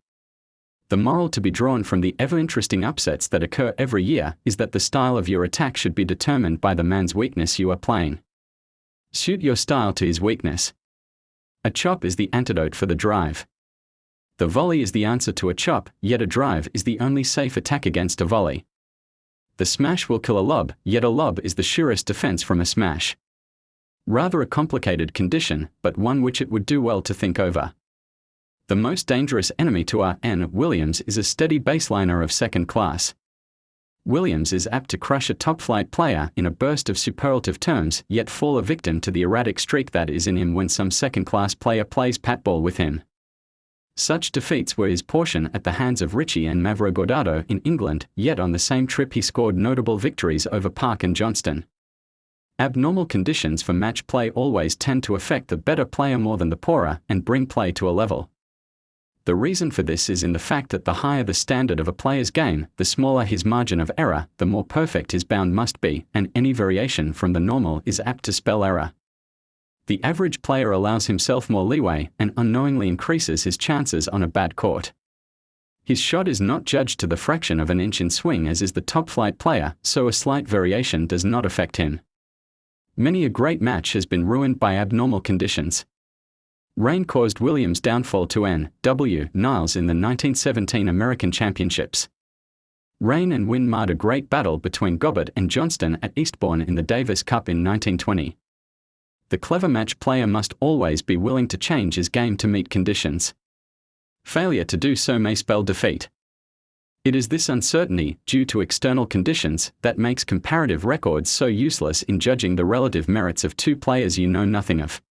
The moral to be drawn from the ever-interesting upsets that occur every year is that the style of your attack should be determined by the man's weakness you are playing. Suit your style to his weakness. A chop is the antidote for the drive. The volley is the answer to a chop, yet a drive is the only safe attack against a volley. The smash will kill a lob, yet a lob is the surest defense from a smash. Rather a complicated condition, but one which it would do well to think over. The most dangerous enemy to R.N. Williams is a steady baseliner of second class. Williams is apt to crush a top-flight player in a burst of superlative terms, yet fall a victim to the erratic streak that is in him when some second-class player plays patball with him. Such defeats were his portion at the hands of Ritchie and Mavro-Guardado in England, yet on the same trip he scored notable victories over Park and Johnston. Abnormal conditions for match play always tend to affect the better player more than the poorer and bring play to a level. The reason for this is in the fact that the higher the standard of a player's game, the smaller his margin of error, the more perfect his bound must be, and any variation from the normal is apt to spell error. The average player allows himself more leeway and unknowingly increases his chances on a bad court. His shot is not judged to the fraction of an inch in swing as is the top-flight player, so a slight variation does not affect him. Many a great match has been ruined by abnormal conditions. Rain caused Williams' downfall to N.W. Niles in the 1917 American Championships. Rain and wind marred a great battle between Gobbett and Johnston at Eastbourne in the Davis Cup in 1920. The clever match player must always be willing to change his game to meet conditions. Failure to do so may spell defeat. It is this uncertainty, due to external conditions, that makes comparative records so useless in judging the relative merits of two players you know nothing of.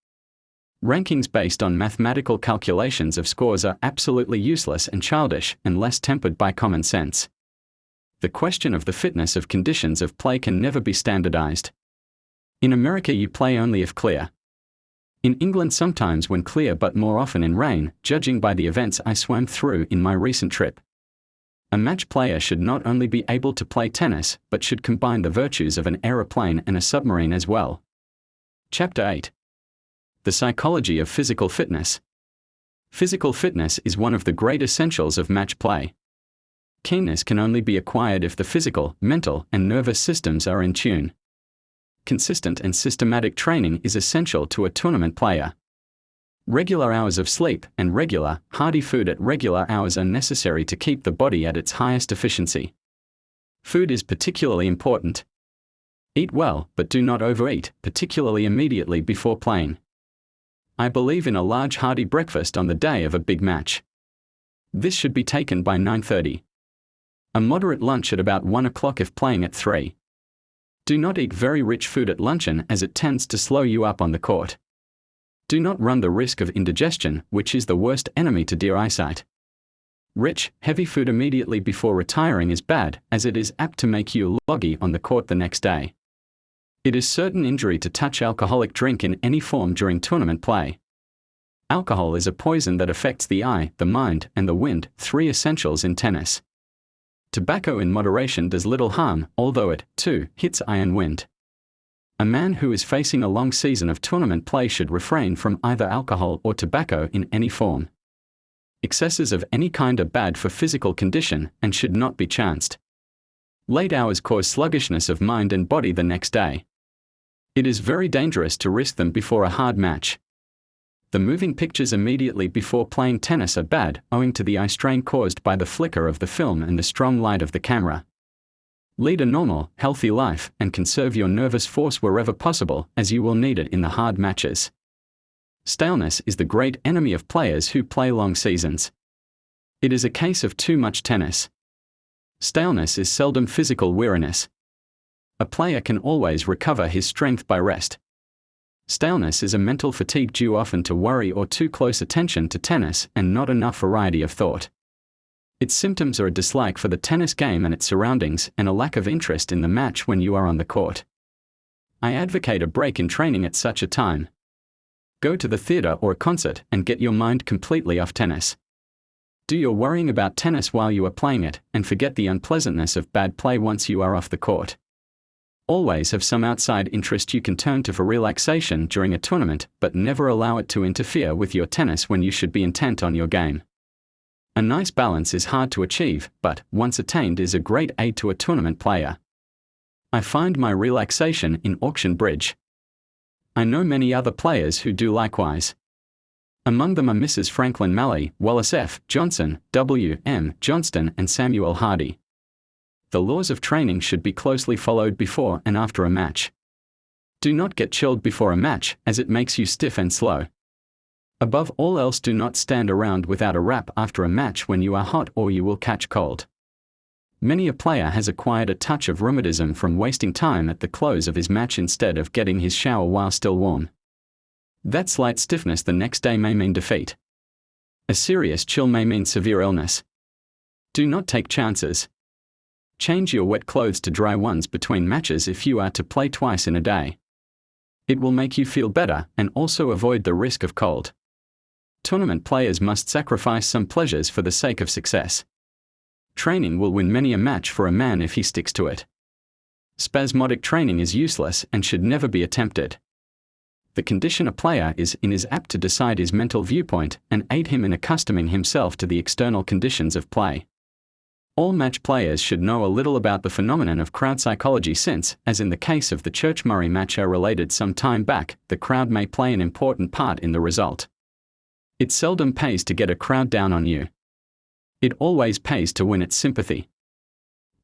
Rankings based on mathematical calculations of scores are absolutely useless and childish, unless tempered by common sense. The question of the fitness of conditions of play can never be standardized. In America you play only if clear. In England sometimes when clear but more often in rain, judging by the events I swam through in my recent trip. A match player should not only be able to play tennis, but should combine the virtues of an aeroplane and a submarine as well. Chapter 8. The psychology of physical fitness. Physical fitness is one of the great essentials of match play. Keenness can only be acquired if the physical, mental, and nervous systems are in tune. Consistent and systematic training is essential to a tournament player. Regular hours of sleep and regular, hearty food at regular hours are necessary to keep the body at its highest efficiency. Food is particularly important. Eat well, but do not overeat, particularly immediately before playing. I believe in a large hearty breakfast on the day of a big match. This should be taken by 9:30. A moderate lunch at about 1 o'clock if playing at 3. Do not eat very rich food at luncheon as it tends to slow you up on the court. Do not run the risk of indigestion, which is the worst enemy to dear eyesight. Rich, heavy food immediately before retiring is bad, as it is apt to make you loggy on the court the next day. It is certain injury to touch alcoholic drink in any form during tournament play. Alcohol is a poison that affects the eye, the mind, and the wind, 3 essentials in tennis. Tobacco in moderation does little harm, although it, too, hits eye and wind. A man who is facing a long season of tournament play should refrain from either alcohol or tobacco in any form. Excesses of any kind are bad for physical condition, and should not be chanced. Late hours cause sluggishness of mind and body the next day. It is very dangerous to risk them before a hard match. The moving pictures immediately before playing tennis are bad, owing to the eye strain caused by the flicker of the film and the strong light of the camera. Lead a normal, healthy life, and conserve your nervous force wherever possible, as you will need it in the hard matches. Staleness is the great enemy of players who play long seasons. It is a case of too much tennis. Staleness is seldom physical weariness. A player can always recover his strength by rest. Staleness is a mental fatigue due often to worry or too close attention to tennis and not enough variety of thought. Its symptoms are a dislike for the tennis game and its surroundings and a lack of interest in the match when you are on the court. I advocate a break in training at such a time. Go to the theater or a concert and get your mind completely off tennis. Do your worrying about tennis while you are playing it, and forget the unpleasantness of bad play once you are off the court. Always have some outside interest you can turn to for relaxation during a tournament, but never allow it to interfere with your tennis when you should be intent on your game. A nice balance is hard to achieve, but, once attained, is a great aid to a tournament player. I find my relaxation in auction bridge. I know many other players who do likewise. Among them are Mrs. Franklin Malley, Wallace F. Johnson, W. M. Johnston, and Samuel Hardy. The laws of training should be closely followed before and after a match. Do not get chilled before a match, as it makes you stiff and slow. Above all else, do not stand around without a wrap after a match when you are hot, or you will catch cold. Many a player has acquired a touch of rheumatism from wasting time at the close of his match instead of getting his shower while still warm. That slight stiffness the next day may mean defeat. A serious chill may mean severe illness. Do not take chances. Change your wet clothes to dry ones between matches if you are to play twice in a day. It will make you feel better and also avoid the risk of cold. Tournament players must sacrifice some pleasures for the sake of success. Training will win many a match for a man if he sticks to it. Spasmodic training is useless and should never be attempted. The condition a player is in is apt to decide his mental viewpoint and aid him in accustoming himself to the external conditions of play. All match players should know a little about the phenomenon of crowd psychology since, as in the case of the Church-Murray match I related some time back, the crowd may play an important part in the result. It seldom pays to get a crowd down on you. It always pays to win its sympathy.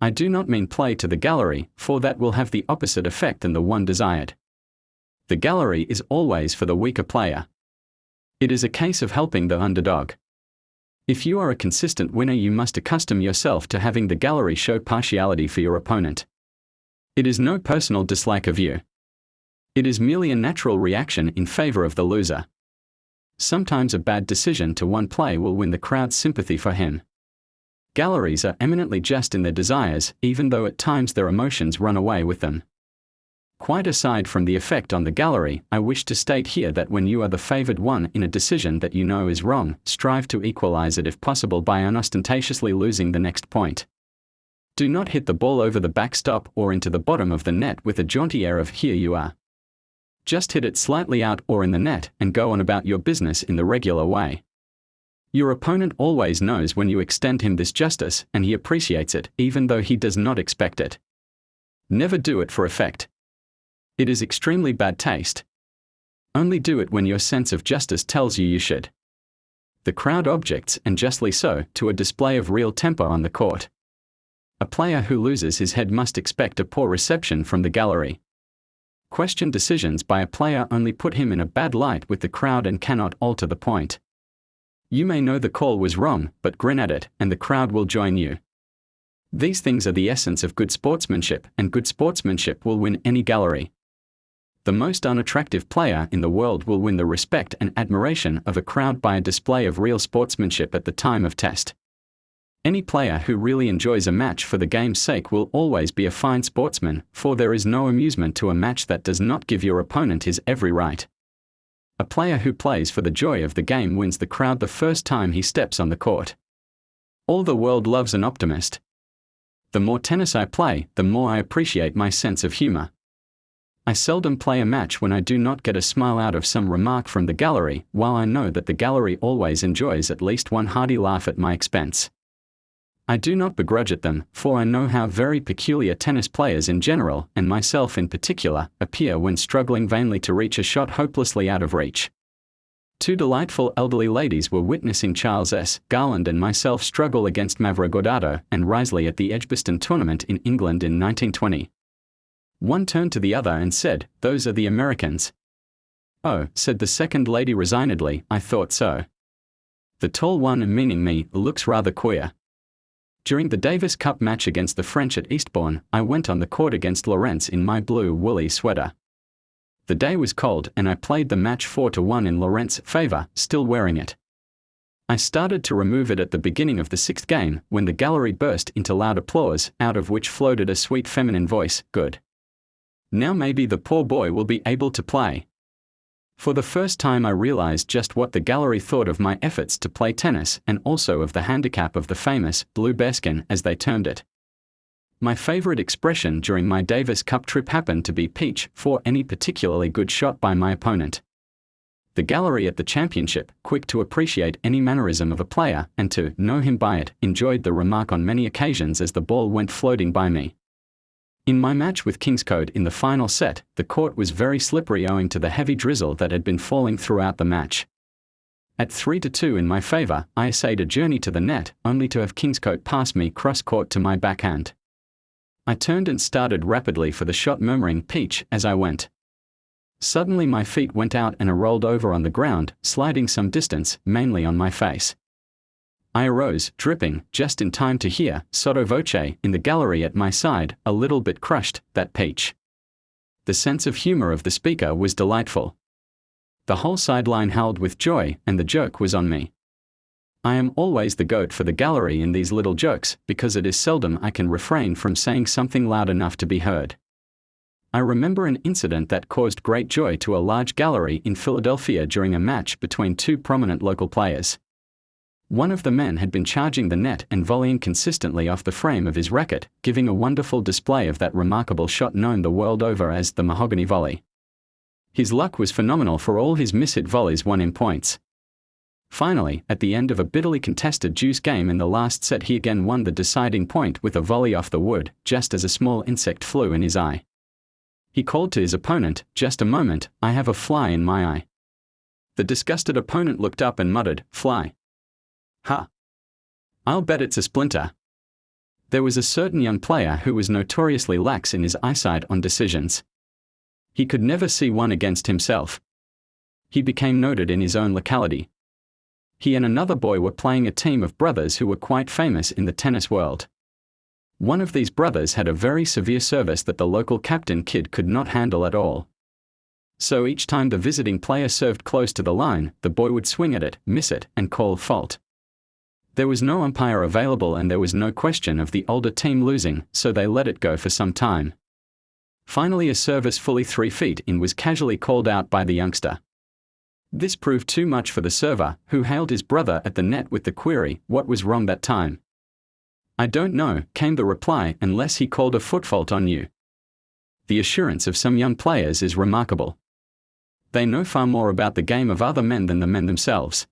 I do not mean play to the gallery, for that will have the opposite effect than the one desired. The gallery is always for the weaker player. It is a case of helping the underdog. If you are a consistent winner, you must accustom yourself to having the gallery show partiality for your opponent. It is no personal dislike of you. It is merely a natural reaction in favor of the loser. Sometimes a bad decision to one play will win the crowd's sympathy for him. Galleries are eminently just in their desires, even though at times their emotions run away with them. Quite aside from the effect on the gallery, I wish to state here that when you are the favored one in a decision that you know is wrong, strive to equalize it if possible by unostentatiously losing the next point. Do not hit the ball over the backstop or into the bottom of the net with a jaunty air of "here you are." Just hit it slightly out or in the net and go on about your business in the regular way. Your opponent always knows when you extend him this justice, and he appreciates it, even though he does not expect it. Never do it for effect. It is extremely bad taste. Only do it when your sense of justice tells you should. The crowd objects, and justly so, to a display of real temper on the court. A player who loses his head must expect a poor reception from the gallery. Question decisions by a player only put him in a bad light with the crowd and cannot alter the point. You may know the call was wrong, but grin at it, and the crowd will join you. These things are the essence of good sportsmanship, and good sportsmanship will win any gallery. The most unattractive player in the world will win the respect and admiration of a crowd by a display of real sportsmanship at the time of test. Any player who really enjoys a match for the game's sake will always be a fine sportsman, for there is no amusement to a match that does not give your opponent his every right. A player who plays for the joy of the game wins the crowd the first time he steps on the court. All the world loves an optimist. The more tennis I play, the more I appreciate my sense of humor. I seldom play a match when I do not get a smile out of some remark from the gallery, while I know that the gallery always enjoys at least one hearty laugh at my expense. I do not begrudge it them, for I know how very peculiar tennis players in general, and myself in particular, appear when struggling vainly to reach a shot hopelessly out of reach. Two delightful elderly ladies were witnessing Charles S. Garland and myself struggle against Mavrocordato and Risley at the Edgbaston tournament in England in 1920. One turned to the other and said, "Those are the Americans." "Oh," said the second lady resignedly, "I thought so." The tall one, meaning me, looks rather queer. During the Davis Cup match against the French at Eastbourne, I went on the court against Lawrence in my blue woolly sweater. The day was cold and I played the match 4-1 in Lawrence's favor, still wearing it. I started to remove it at the beginning of the sixth game, when the gallery burst into loud applause, out of which floated a sweet feminine voice, "Good. Now maybe the poor boy will be able to play." For the first time I realized just what the gallery thought of my efforts to play tennis and also of the handicap of the famous blue bearskin, as they termed it. My favorite expression during my Davis Cup trip happened to be peach for any particularly good shot by my opponent. The gallery at the championship, quick to appreciate any mannerism of a player and to know him by it, enjoyed the remark on many occasions as the ball went floating by me. In my match with Kingscote in the final set, the court was very slippery owing to the heavy drizzle that had been falling throughout the match. At 3-2 in my favor, I essayed a journey to the net, only to have Kingscote pass me cross-court to my backhand. I turned and started rapidly for the shot, murmuring peach as I went. Suddenly my feet went out and I rolled over on the ground, sliding some distance, mainly on my face. I arose, dripping, just in time to hear, sotto voce, in the gallery at my side, a little bit crushed, that peach. The sense of humor of the speaker was delightful. The whole sideline howled with joy, and the joke was on me. I am always the goat for the gallery in these little jokes, because it is seldom I can refrain from saying something loud enough to be heard. I remember an incident that caused great joy to a large gallery in Philadelphia during a match between two prominent local players. One of the men had been charging the net and volleying consistently off the frame of his racket, giving a wonderful display of that remarkable shot known the world over as the mahogany volley. His luck was phenomenal, for all his miss-hit volleys won him points. Finally, at the end of a bitterly contested deuce game in the last set, he again won the deciding point with a volley off the wood, just as a small insect flew in his eye. He called to his opponent, "Just a moment, I have a fly in my eye." The disgusted opponent looked up and muttered, "Fly? Ha! I'll bet it's a splinter." There was a certain young player who was notoriously lax in his eyesight on decisions. He could never see one against himself. He became noted in his own locality. He and another boy were playing a team of brothers who were quite famous in the tennis world. One of these brothers had a very severe service that the local captain kid could not handle at all. So each time the visiting player served close to the line, the boy would swing at it, miss it, and call fault. There was no umpire available and there was no question of the older team losing, so they let it go for some time. Finally, a service fully 3 feet in was casually called out by the youngster. This proved too much for the server, who hailed his brother at the net with the query, "What was wrong that time?" "I don't know," came the reply, "unless he called a foot fault on you." The assurance of some young players is remarkable. They know far more about the game of other men than the men themselves.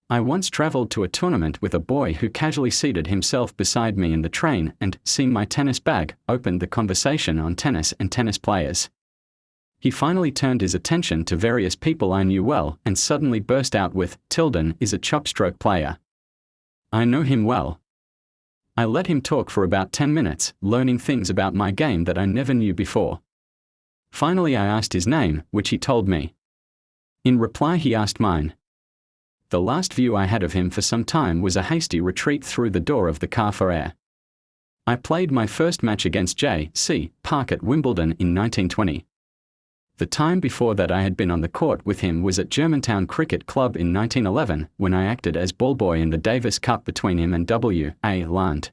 I once traveled to a tournament with a boy who casually seated himself beside me in the train and, seeing my tennis bag, opened the conversation on tennis and tennis players. He finally turned his attention to various people I knew well and suddenly burst out with, "Tilden is a chopstroke player. I know him well." I let him talk for about 10 minutes, learning things about my game that I never knew before. Finally I asked his name, which he told me. In reply he asked mine. The last view I had of him for some time was a hasty retreat through the door of the car for air. I played my first match against J.C. Park at Wimbledon in 1920. The time before that I had been on the court with him was at Germantown Cricket Club in 1911, when I acted as ballboy in the Davis Cup between him and W.A. Land.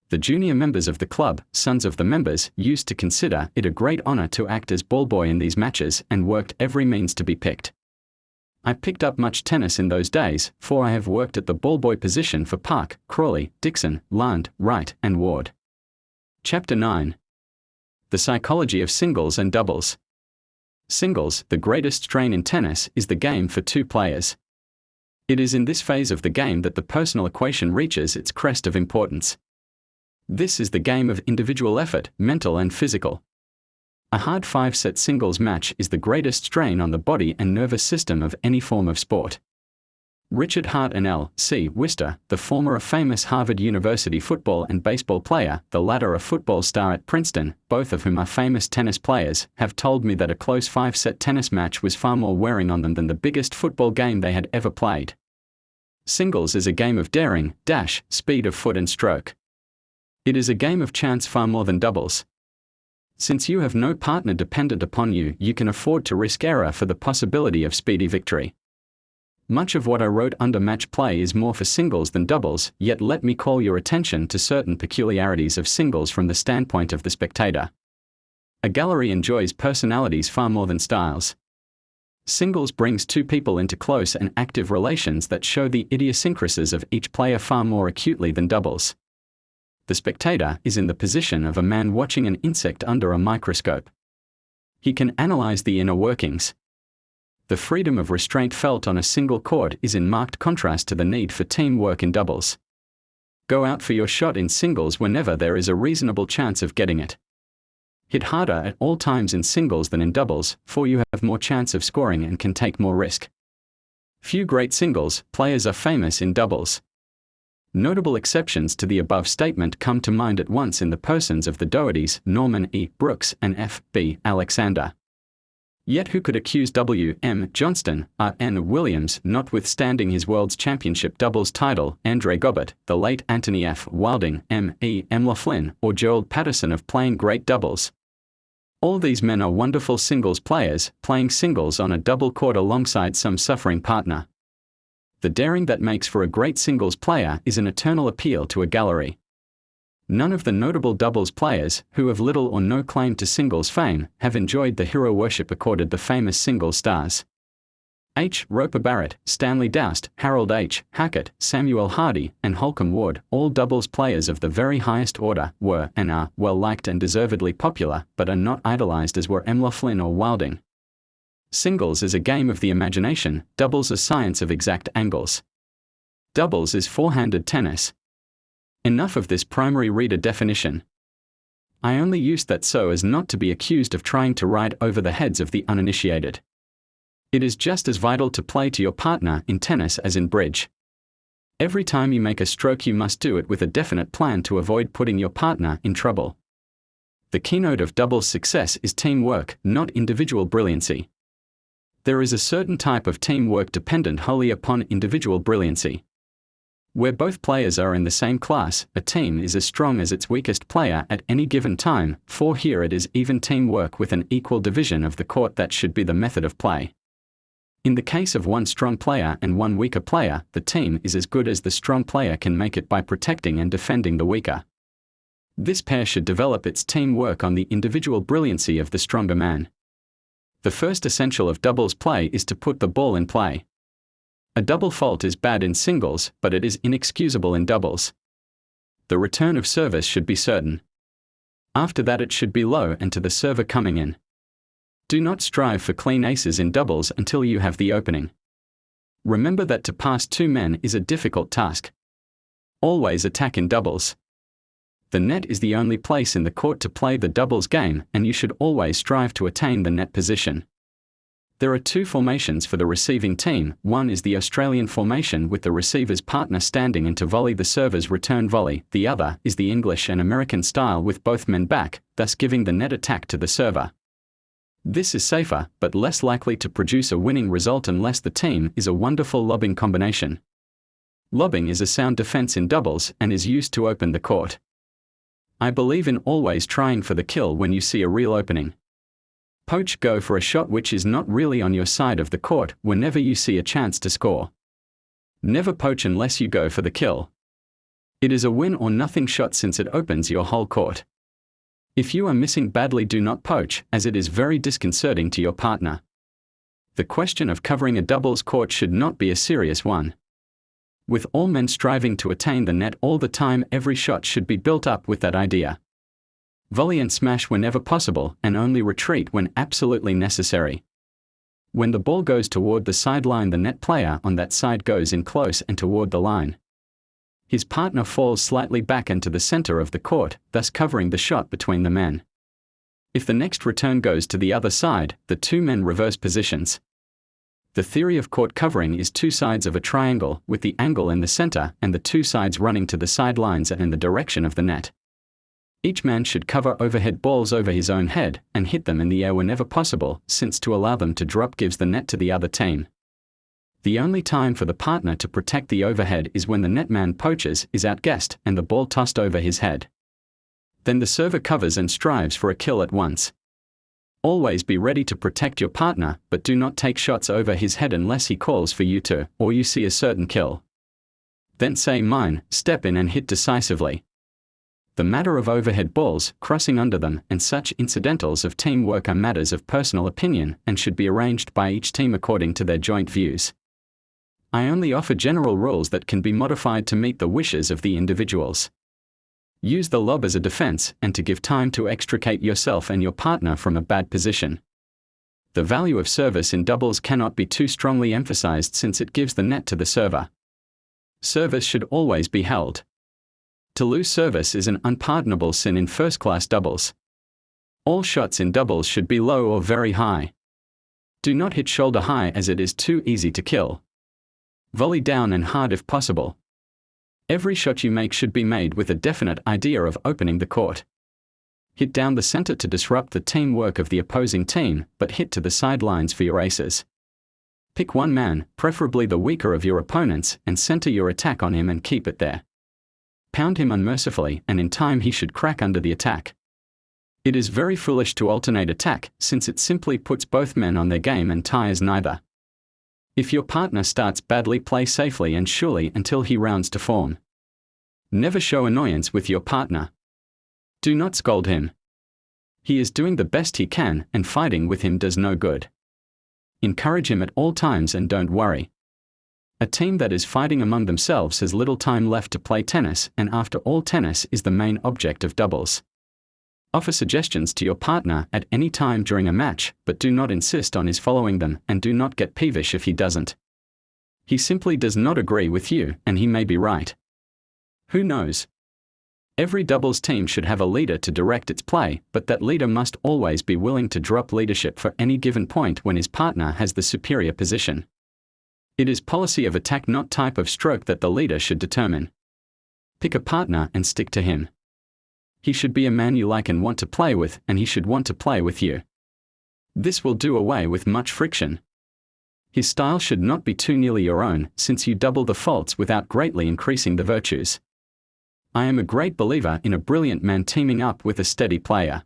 The junior members of the club, sons of the members, used to consider it a great honor to act as ballboy in these matches and worked every means to be picked. I picked up much tennis in those days, for I have worked at the ballboy position for Park, Crawley, Dixon, Land, Wright, and Ward. Chapter 9. The Psychology of Singles and Doubles. Singles, the greatest strain in tennis, is the game for 2 players. It is in this phase of the game that the personal equation reaches its crest of importance. This is the game of individual effort, mental and physical. A hard 5-set singles match is the greatest strain on the body and nervous system of any form of sport. Richard Hart and L.C. Wister, the former a famous Harvard University football and baseball player, the latter a football star at Princeton, both of whom are famous tennis players, have told me that a close 5-set tennis match was far more wearing on them than the biggest football game they had ever played. Singles is a game of daring, dash, speed of foot and stroke. It is a game of chance far more than doubles. Since you have no partner dependent upon you, you can afford to risk error for the possibility of speedy victory. Much of what I wrote under match play is more for singles than doubles, yet let me call your attention to certain peculiarities of singles from the standpoint of the spectator. A gallery enjoys personalities far more than styles. Singles brings two people into close and active relations that show the idiosyncrasies of each player far more acutely than doubles. The spectator is in the position of a man watching an insect under a microscope. He can analyze the inner workings. The freedom of restraint felt on a single court is in marked contrast to the need for teamwork in doubles. Go out for your shot in singles whenever there is a reasonable chance of getting it. Hit harder at all times in singles than in doubles, for you have more chance of scoring and can take more risk. Few great singles players are famous in doubles. Notable exceptions to the above statement come to mind at once in the persons of the Dohertys, Norman E. Brooks, and F. B. Alexander. Yet who could accuse W. M. Johnston, R. N. Williams, notwithstanding his World's Championship doubles title, Andre Gobert, the late Anthony F. Wilding, M. E. M. Laughlin, or Gerald Patterson of playing great doubles? All these men are wonderful singles players, playing singles on a double court alongside some suffering partner. The daring that makes for a great singles player is an eternal appeal to a gallery. None of the notable doubles players, who have little or no claim to singles fame, have enjoyed the hero worship accorded the famous singles stars. H. Roper Barrett, Stanley Doust, Harold H. Hackett, Samuel Hardy, and Holcomb Wood, all doubles players of the very highest order, were and are well liked and deservedly popular, but are not idolized as were M. Laughlin or Wilding. Singles is a game of the imagination, doubles a science of exact angles. Doubles is four-handed tennis. Enough of this primary reader definition. I only used that so as not to be accused of trying to ride over the heads of the uninitiated. It is just as vital to play to your partner in tennis as in bridge. Every time you make a stroke you must do it with a definite plan to avoid putting your partner in trouble. The keynote of doubles success is teamwork, not individual brilliancy. There is a certain type of teamwork dependent wholly upon individual brilliancy. Where both players are in the same class, a team is as strong as its weakest player at any given time, for here it is even teamwork with an equal division of the court that should be the method of play. In the case of one strong player and one weaker player, the team is as good as the strong player can make it by protecting and defending the weaker. This pair should develop its teamwork on the individual brilliancy of the stronger man. The first essential of doubles play is to put the ball in play. A double fault is bad in singles, but it is inexcusable in doubles. The return of service should be certain. After that it should be low and to the server coming in. Do not strive for clean aces in doubles until you have the opening. Remember that to pass two men is a difficult task. Always attack in doubles. The net is the only place in the court to play the doubles game, and you should always strive to attain the net position. There are two formations for the receiving team. One is the Australian formation with the receiver's partner standing in to volley the server's return volley. The other is the English and American style with both men back, thus giving the net attack to the server. This is safer, but less likely to produce a winning result unless the team is a wonderful lobbing combination. Lobbing is a sound defense in doubles and is used to open the court. I believe in always trying for the kill when you see a real opening. Poach, go for a shot which is not really on your side of the court whenever you see a chance to score. Never poach unless you go for the kill. It is a win or nothing shot since it opens your whole court. If you are missing badly, do not poach, as it is very disconcerting to your partner. The question of covering a doubles court should not be a serious one. With all men striving to attain the net all the time, every shot should be built up with that idea. Volley and smash whenever possible, and only retreat when absolutely necessary. When the ball goes toward the sideline, the net player on that side goes in close and toward the line. His partner falls slightly back into the center of the court, thus covering the shot between the men. If the next return goes to the other side, the two men reverse positions. The theory of court covering is two sides of a triangle, with the angle in the center and the two sides running to the sidelines and in the direction of the net. Each man should cover overhead balls over his own head and hit them in the air whenever possible, since to allow them to drop gives the net to the other team. The only time for the partner to protect the overhead is when the netman poaches, is outguessed, and the ball tossed over his head. Then the server covers and strives for a kill at once. Always be ready to protect your partner, but do not take shots over his head unless he calls for you to, or you see a certain kill. Then say mine, step in and hit decisively. The matter of overhead balls, crossing under them, and such incidentals of teamwork are matters of personal opinion and should be arranged by each team according to their joint views. I only offer general rules that can be modified to meet the wishes of the individuals. Use the lob as a defense and to give time to extricate yourself and your partner from a bad position. The value of service in doubles cannot be too strongly emphasized since it gives the net to the server. Service should always be held. To lose service is an unpardonable sin in first-class doubles. All shots in doubles should be low or very high. Do not hit shoulder high as it is too easy to kill. Volley down and hard if possible. Every shot you make should be made with a definite idea of opening the court. Hit down the center to disrupt the teamwork of the opposing team, but hit to the sidelines for your aces. Pick one man, preferably the weaker of your opponents, and center your attack on him and keep it there. Pound him unmercifully, and in time he should crack under the attack. It is very foolish to alternate attack, since it simply puts both men on their game and tires neither. If your partner starts badly, play safely and surely until he rounds to form. Never show annoyance with your partner. Do not scold him. He is doing the best he can, and fighting with him does no good. Encourage him at all times and don't worry. A team that is fighting among themselves has little time left to play tennis, and after all, tennis is the main object of doubles. Offer suggestions to your partner at any time during a match, but do not insist on his following them, and do not get peevish if he doesn't. He simply does not agree with you, and he may be right. Who knows? Every doubles team should have a leader to direct its play, but that leader must always be willing to drop leadership for any given point when his partner has the superior position. It is policy of attack, not type of stroke, that the leader should determine. Pick a partner and stick to him. He should be a man you like and want to play with, and he should want to play with you. This will do away with much friction. His style should not be too nearly your own, since you double the faults without greatly increasing the virtues. I am a great believer in a brilliant man teaming up with a steady player.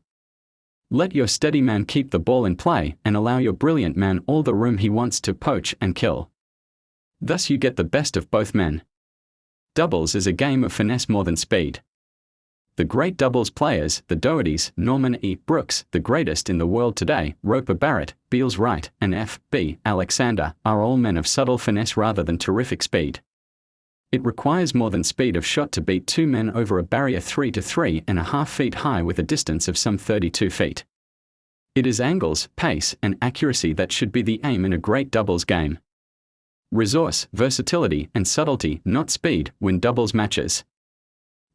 Let your steady man keep the ball in play, and allow your brilliant man all the room he wants to poach and kill. Thus you get the best of both men. Doubles is a game of finesse more than speed. The great doubles players, the Dohertys, Norman E. Brooks, the greatest in the world today, Roper Barrett, Beals Wright, and F. B. Alexander, are all men of subtle finesse rather than terrific speed. It requires more than speed of shot to beat two men over a barrier 3 to 3.5 feet high with a distance of some 32 feet. It is angles, pace, and accuracy that should be the aim in a great doubles game. Resource, versatility, and subtlety, not speed, win doubles matches.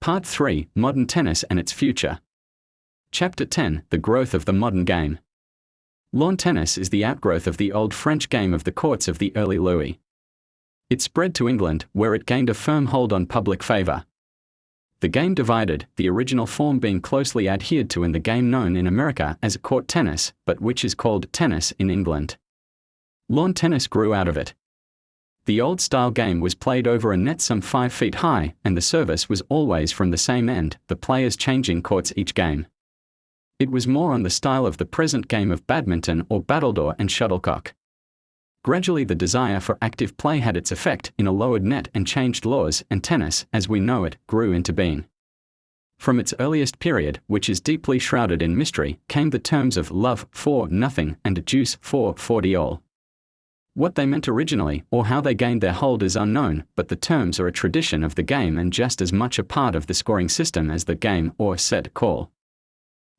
Part 3, Modern Tennis and its Future. Chapter 10, The Growth of the Modern Game. Lawn tennis is the outgrowth of the old French game of the courts of the early Louis. It spread to England, where it gained a firm hold on public favor. The game divided, the original form being closely adhered to in the game known in America as court tennis, but which is called tennis in England. Lawn tennis grew out of it. The old-style game was played over a net some 5 feet high, and the service was always from the same end, the players changing courts each game. It was more on the style of the present game of badminton or battledore and shuttlecock. Gradually the desire for active play had its effect in a lowered net and changed laws, and tennis, as we know it, grew into being. From its earliest period, which is deeply shrouded in mystery, came the terms of love, for nothing, and deuce, for 40 all. What they meant originally, or how they gained their hold, is unknown, but the terms are a tradition of the game and just as much a part of the scoring system as the game or set call.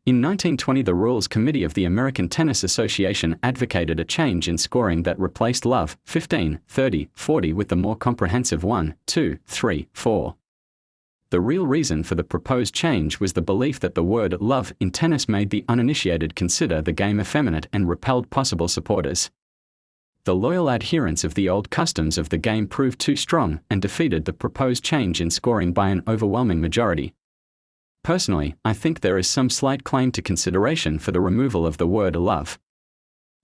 In 1920, the Rules Committee of the American Tennis Association advocated a change in scoring that replaced love, 15, 30, 40 with the more comprehensive 1, 2, 3, 4. The real reason for the proposed change was the belief that the word love in tennis made the uninitiated consider the game effeminate and repelled possible supporters. The loyal adherents of the old customs of the game proved too strong and defeated the proposed change in scoring by an overwhelming majority. Personally, I think there is some slight claim to consideration for the removal of the word love.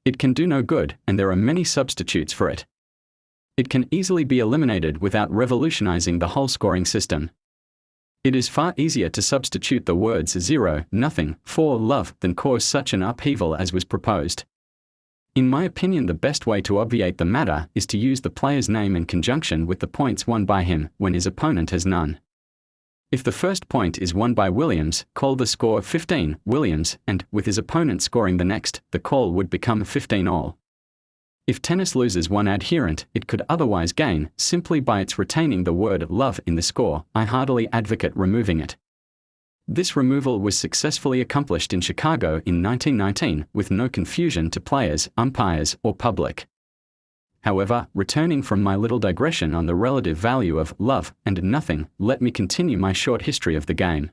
It can do no good, and there are many substitutes for it. It can easily be eliminated without revolutionizing the whole scoring system. It is far easier to substitute the words 0, nothing, for love than cause such an upheaval as was proposed. In my opinion, the best way to obviate the matter is to use the player's name in conjunction with the points won by him when his opponent has none. If the first point is won by Williams, call the score 15, Williams, and, with his opponent scoring the next, the call would become 15-all. If tennis loses one adherent, it could otherwise gain, simply by its retaining the word love in the score. I heartily advocate removing it. This removal was successfully accomplished in Chicago in 1919, with no confusion to players, umpires, or public. However, returning from my little digression on the relative value of love and nothing, let me continue my short history of the game.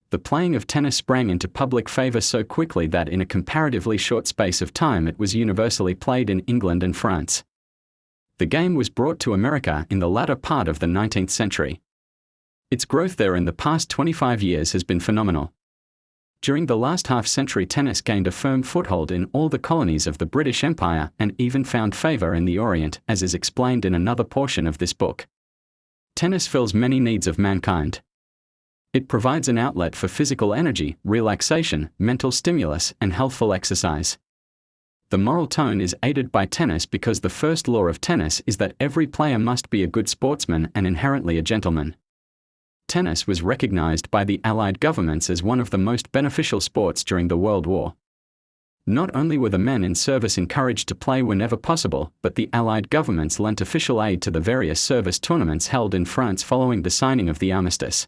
The playing of tennis sprang into public favor so quickly that in a comparatively short space of time it was universally played in England and France. The game was brought to America in the latter part of the 19th century. Its growth there in the past 25 years has been phenomenal. During the last half-century, tennis gained a firm foothold in all the colonies of the British Empire and even found favor in the Orient, as is explained in another portion of this book. Tennis fills many needs of mankind. It provides an outlet for physical energy, relaxation, mental stimulus, and healthful exercise. The moral tone is aided by tennis because the first law of tennis is that every player must be a good sportsman and inherently a gentleman. Tennis was recognized by the Allied governments as one of the most beneficial sports during the World War. Not only were the men in service encouraged to play whenever possible, but the Allied governments lent official aid to the various service tournaments held in France following the signing of the armistice.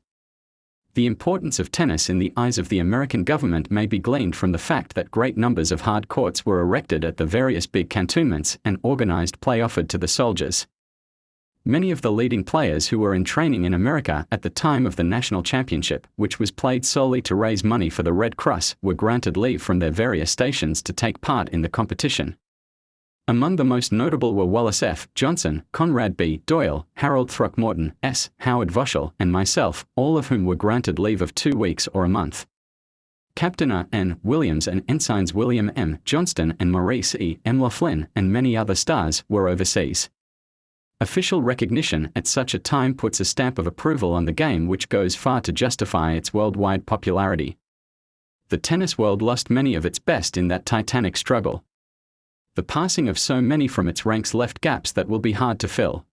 The importance of tennis in the eyes of the American government may be gleaned from the fact that great numbers of hard courts were erected at the various big cantonments and organized play offered to the soldiers. Many of the leading players who were in training in America at the time of the national championship, which was played solely to raise money for the Red Cross, were granted leave from their various stations to take part in the competition. Among the most notable were Wallace F. Johnson, Conrad B. Doyle, Harold Throckmorton, S. Howard Voschel, and myself, all of whom were granted leave of 2 weeks or a month. Captain R. N. Williams and Ensigns William M. Johnston and Maurice E. M. Laughlin, and many other stars, were overseas. Official recognition at such a time puts a stamp of approval on the game, which goes far to justify its worldwide popularity. The tennis world lost many of its best in that titanic struggle. The passing of so many from its ranks left gaps that will be hard to fill.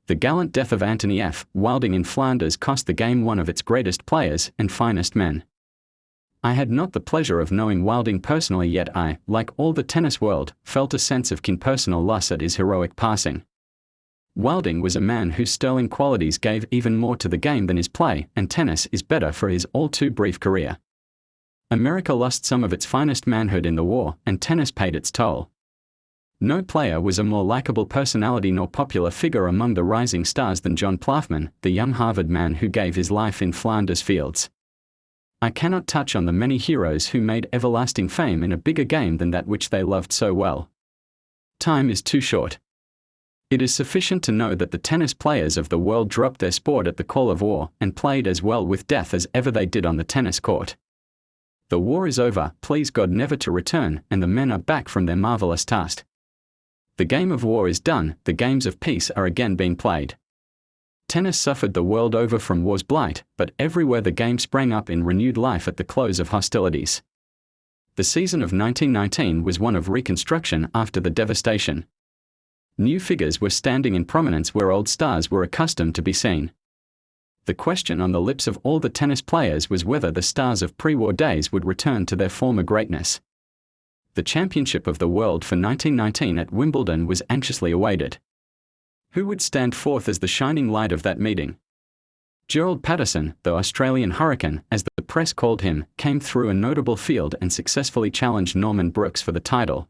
The gallant death of Anthony F. Wilding in Flanders cost the game one of its greatest players and finest men. I had not the pleasure of knowing Wilding personally, yet I, like all the tennis world, felt a sense of keen personal loss at his heroic passing. Wilding was a man whose sterling qualities gave even more to the game than his play, and tennis is better for his all-too-brief career. America lost some of its finest manhood in the war, and tennis paid its toll. No player was a more likable personality nor popular figure among the rising stars than John Plaffman, the young Harvard man who gave his life in Flanders fields. I cannot touch on the many heroes who made everlasting fame in a bigger game than that which they loved so well. Time is too short. It is sufficient to know that the tennis players of the world dropped their sport at the call of war, and played as well with death as ever they did on the tennis court. The war is over, please God never to return, and the men are back from their marvelous task. The game of war is done, the games of peace are again being played. Tennis suffered the world over from war's blight, but everywhere the game sprang up in renewed life at the close of hostilities. The season of 1919 was one of reconstruction after the devastation. New figures were standing in prominence where old stars were accustomed to be seen. The question on the lips of all the tennis players was whether the stars of pre-war days would return to their former greatness. The championship of the world for 1919 at Wimbledon was anxiously awaited. Who would stand forth as the shining light of that meeting? Gerald Patterson, the Australian Hurricane, as the press called him, came through a notable field and successfully challenged Norman Brooks for the title.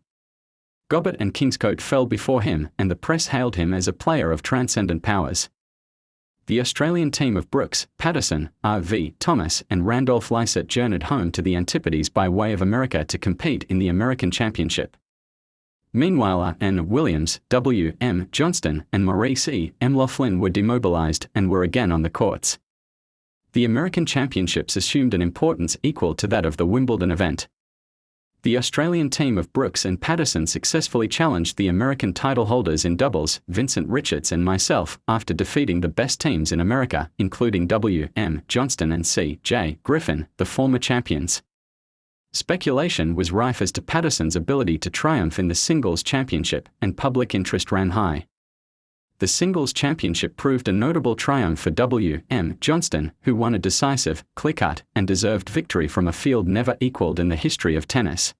Gobbett and Kingscote fell before him, and the press hailed him as a player of transcendent powers. The Australian team of Brooks, Patterson, R.V. Thomas, and Randolph Lysett journeyed home to the Antipodes by way of America to compete in the American Championship. Meanwhile, R.N. Williams, W.M. Johnston, and Maurice E. M. Laughlin were demobilized and were again on the courts. The American Championships assumed an importance equal to that of the Wimbledon event. The Australian team of Brooks and Patterson successfully challenged the American title holders in doubles, Vincent Richards and myself, after defeating the best teams in America, including W.M. Johnston and C.J. Griffin, the former champions. Speculation was rife as to Patterson's ability to triumph in the singles championship, and public interest ran high. The singles championship proved a notable triumph for W.M. Johnston, who won a decisive, clear-cut, and deserved victory from a field never equaled in the history of tennis.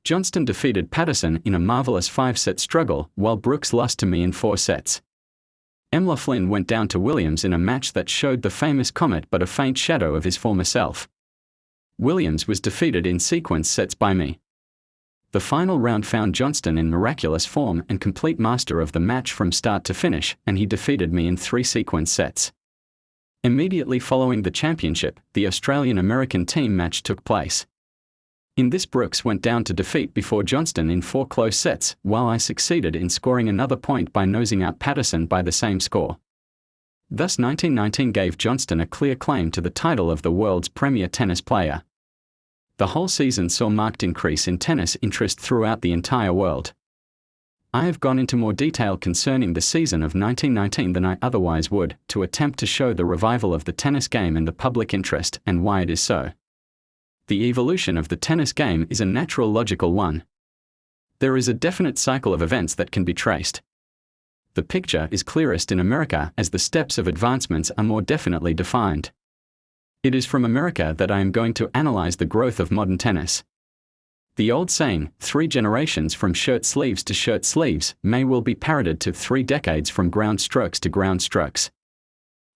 Johnston defeated Patterson in a marvelous 5-set struggle, while Brooks lost to me in 4 sets. M. Flynn went down to Williams in a match that showed the famous comet but a faint shadow of his former self. Williams was defeated in sequence sets by me. The final round found Johnston in miraculous form and complete master of the match from start to finish, and he defeated me in 3 sequence sets. Immediately following the championship, the Australian-American team match took place. In this, Brooks went down to defeat before Johnston in 4 close sets, while I succeeded in scoring another point by nosing out Patterson by the same score. Thus 1919 gave Johnston a clear claim to the title of the world's premier tennis player. The whole season saw marked increase in tennis interest throughout the entire world. I have gone into more detail concerning the season of 1919 than I otherwise would, to attempt to show the revival of the tennis game and the public interest, and why it is so. The evolution of the tennis game is a natural logical one. There is a definite cycle of events that can be traced. The picture is clearest in America as the steps of advancements are more definitely defined. It is from America that I am going to analyze the growth of modern tennis. The old saying, 3 generations from shirt sleeves to shirt sleeves, may well be parroted to 3 decades from ground strokes to ground strokes.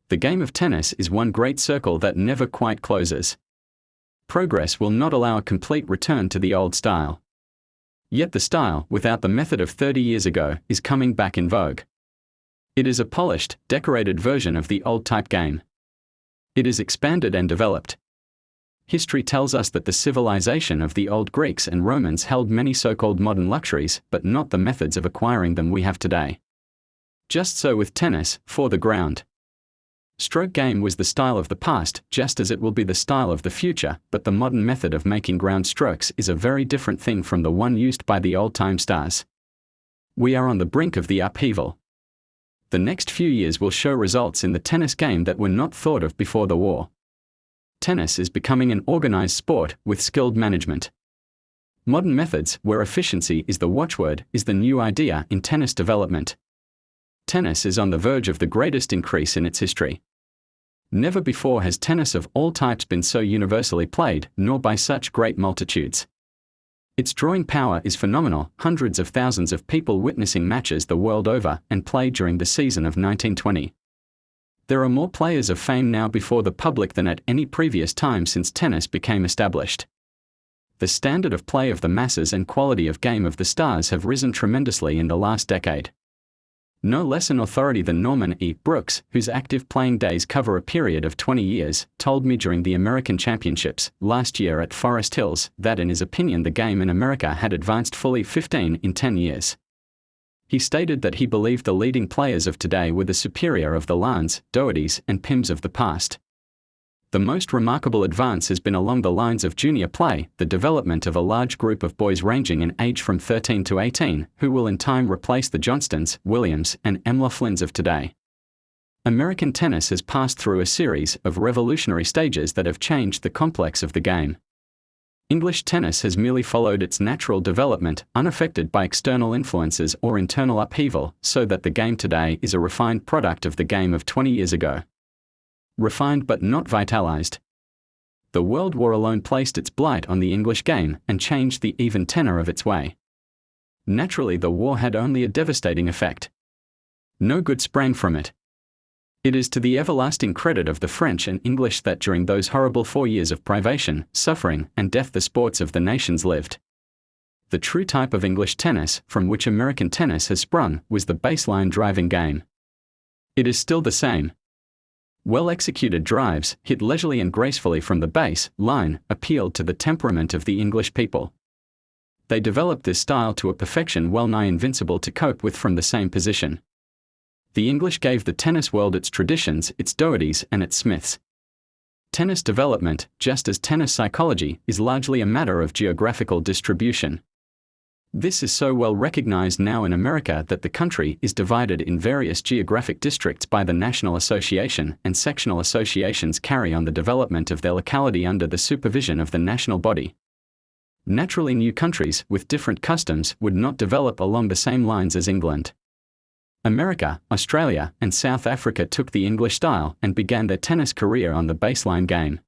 The game of tennis is one great circle that never quite closes. Progress will not allow a complete return to the old style. Yet the style, without the method of 30 years ago, is coming back in vogue. It is a polished, decorated version of the old type game. It is expanded and developed. History tells us that the civilization of the old Greeks and Romans held many so-called modern luxuries, but not the methods of acquiring them we have today. Just so with tennis, for the ground. Stroke game was the style of the past, just as it will be the style of the future, but the modern method of making ground strokes is a very different thing from the one used by the old-time stars. We are on the brink of the upheaval. The next few years will show results in the tennis game that were not thought of before the war. Tennis is becoming an organized sport with skilled management. Modern methods, where efficiency is the watchword, is the new idea in tennis development. Tennis is on the verge of the greatest increase in its history. Never before has tennis of all types been so universally played, nor by such great multitudes. Its drawing power is phenomenal, hundreds of thousands of people witnessing matches the world over and played during the season of 1920. There are more players of fame now before the public than at any previous time since tennis became established. The standard of play of the masses and quality of game of the stars have risen tremendously in the last decade. No less an authority than Norman E. Brooks, whose active playing days cover a period of 20 years, told me during the American Championships last year at Forest Hills that in his opinion the game in America had advanced fully 15 in 10 years. He stated that he believed the leading players of today were the superior of the Lans, Dohertys, and Pims of the past. The most remarkable advance has been along the lines of junior play, the development of a large group of boys ranging in age from 13 to 18, who will in time replace the Johnstons, Williams, and M. Flynns of today. American tennis has passed through a series of revolutionary stages that have changed the complex of the game. English tennis has merely followed its natural development, unaffected by external influences or internal upheaval, so that the game today is a refined product of the game of 20 years ago. Refined but not vitalized. The World War alone placed its blight on the English game and changed the even tenor of its way. Naturally, the war had only a devastating effect. No good sprang from it. It is to the everlasting credit of the French and English that during those horrible 4 years of privation, suffering, and death the sports of the nations lived. The true type of English tennis, from which American tennis has sprung, was the baseline driving game. It is still the same. Well-executed drives, hit leisurely and gracefully from the base line, appealed to the temperament of the English people. They developed this style to a perfection well-nigh invincible to cope with from the same position. The English gave the tennis world its traditions, its Dohertys, and its Smiths. Tennis development, just as tennis psychology, is largely a matter of geographical distribution. This is so well recognized now in America that the country is divided in various geographic districts by the National Association, and sectional associations carry on the development of their locality under the supervision of the national body. Naturally, new countries with different customs would not develop along the same lines as England. America, Australia, and South Africa took the English style and began their tennis career on the baseline game.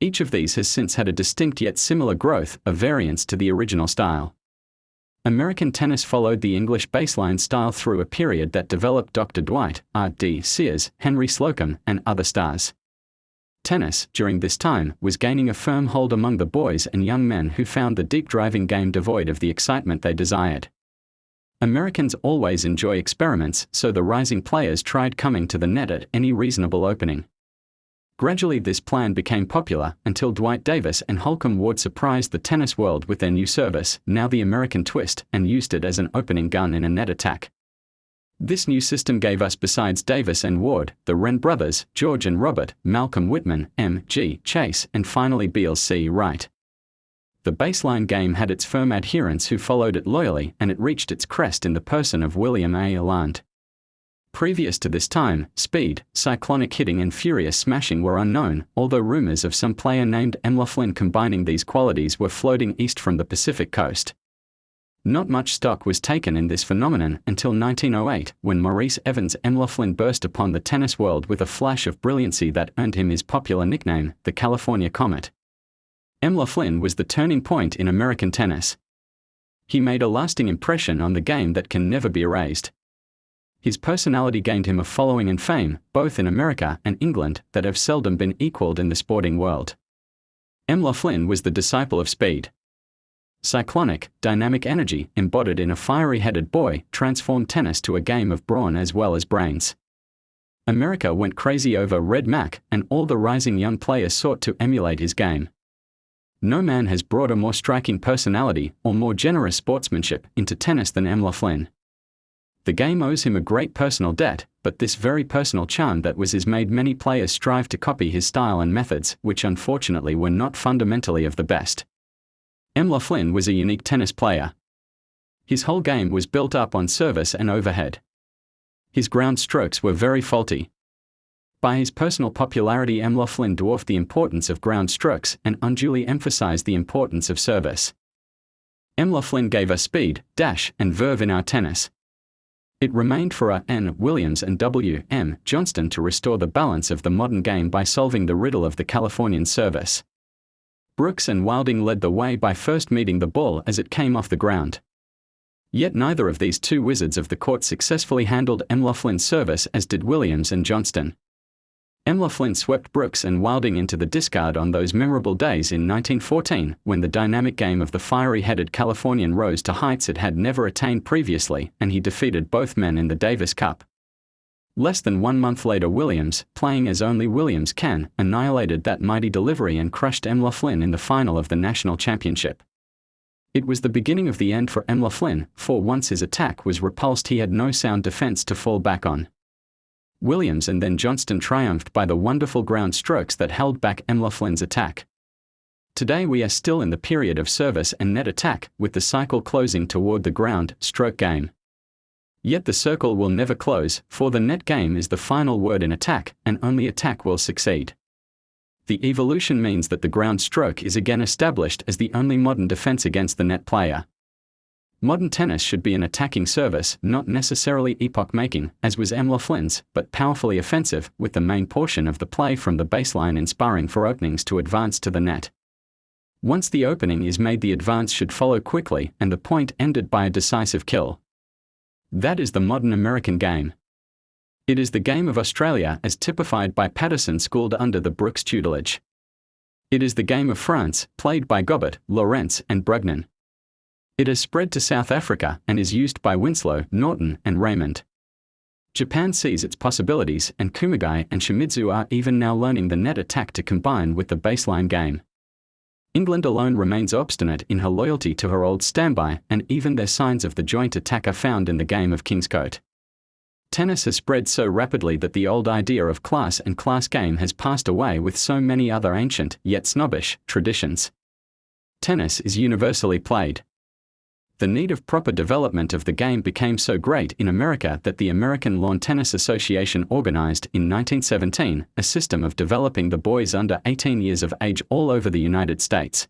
Each of these has since had a distinct yet similar growth, a variance to the original style. American tennis followed the English baseline style through a period that developed Dr. Dwight, R.D. Sears, Henry Slocum, and other stars. Tennis, during this time, was gaining a firm hold among the boys and young men who found the deep driving game devoid of the excitement they desired. Americans always enjoy experiments, so the rising players tried coming to the net at any reasonable opening. Gradually this plan became popular, until Dwight Davis and Holcomb Ward surprised the tennis world with their new service, now the American twist, and used it as an opening gun in a net attack. This new system gave us, besides Davis and Ward, the Wren brothers, George and Robert, Malcolm Whitman, M.G. Chase, and finally Beals C. Wright. The baseline game had its firm adherents who followed it loyally, and it reached its crest in the person of William A. Alland. Previous to this time, speed, cyclonic hitting and furious smashing were unknown, although rumors of some player named M. Laughlin combining these qualities were floating east from the Pacific coast. Not much stock was taken in this phenomenon until 1908, when Maurice Evans M. Laughlin burst upon the tennis world with a flash of brilliancy that earned him his popular nickname, the California Comet. M. Laughlin was the turning point in American tennis. He made a lasting impression on the game that can never be erased. His personality gained him a following and fame, both in America and England, that have seldom been equaled in the sporting world. M. Laughlin was the disciple of speed. Cyclonic, dynamic energy, embodied in a fiery-headed boy, transformed tennis to a game of brawn as well as brains. America went crazy over Red Mac, and all the rising young players sought to emulate his game. No man has brought a more striking personality, or more generous sportsmanship, into tennis than M. Laughlin. The game owes him a great personal debt, but this very personal charm that was his made many players strive to copy his style and methods, which unfortunately were not fundamentally of the best. M. Laughlin was a unique tennis player. His whole game was built up on service and overhead. His ground strokes were very faulty. By his personal popularity, M. Laughlin dwarfed the importance of ground strokes and unduly emphasized the importance of service. M. Laughlin gave us speed, dash, and verve in our tennis. It remained for A. N. Williams and W. M. Johnston to restore the balance of the modern game by solving the riddle of the Californian service. Brooks and Wilding led the way by first meeting the ball as it came off the ground. Yet neither of these two wizards of the court successfully handled M. Laughlin's service as did Williams and Johnston. M. Laughlin swept Brooks and Wilding into the discard on those memorable days in 1914, when the dynamic game of the fiery-headed Californian rose to heights it had never attained previously, and he defeated both men in the Davis Cup. Less than 1 month later, Williams, playing as only Williams can, annihilated that mighty delivery and crushed M. Laughlin in the final of the national championship. It was the beginning of the end for M. Laughlin, for once his attack was repulsed he had no sound defense to fall back on. Williams and then Johnston triumphed by the wonderful ground strokes that held back M. Laughlin's attack. Today we are still in the period of service and net attack, with the cycle closing toward the ground stroke game. Yet the circle will never close, for the net game is the final word in attack, and only attack will succeed. The evolution means that the ground stroke is again established as the only modern defense against the net player. Modern tennis should be an attacking service, not necessarily epoch-making, as was M. Laughlin's, but powerfully offensive, with the main portion of the play from the baseline inspiring for openings to advance to the net. Once the opening is made, the advance should follow quickly, and the point ended by a decisive kill. That is the modern American game. It is the game of Australia as typified by Patterson, schooled under the Brooks tutelage. It is the game of France, played by Gobert, Lawrence, and Brugnan. It has spread to South Africa and is used by Winslow, Norton, and Raymond. Japan sees its possibilities, and Kumagai and Shimizu are even now learning the net attack to combine with the baseline game. England alone remains obstinate in her loyalty to her old standby, and even their signs of the joint attack are found in the game of Kingscote. Tennis has spread so rapidly that the old idea of class and class game has passed away with so many other ancient, yet snobbish, traditions. Tennis is universally played. The need of proper development of the game became so great in America that the American Lawn Tennis Association organized, in 1917, a system of developing the boys under 18 years of age all over the United States.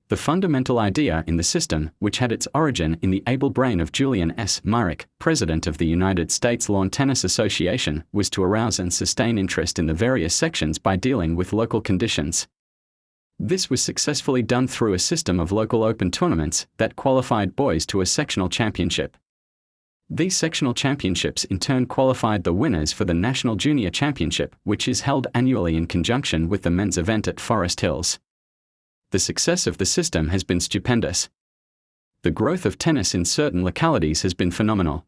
The fundamental idea in the system, which had its origin in the able brain of Julian S. Myrick, president of the United States Lawn Tennis Association, was to arouse and sustain interest in the various sections by dealing with local conditions. This was successfully done through a system of local open tournaments that qualified boys to a sectional championship. These sectional championships in turn qualified the winners for the National Junior Championship, which is held annually in conjunction with the men's event at Forest Hills. The success of the system has been stupendous. The growth of tennis in certain localities has been phenomenal.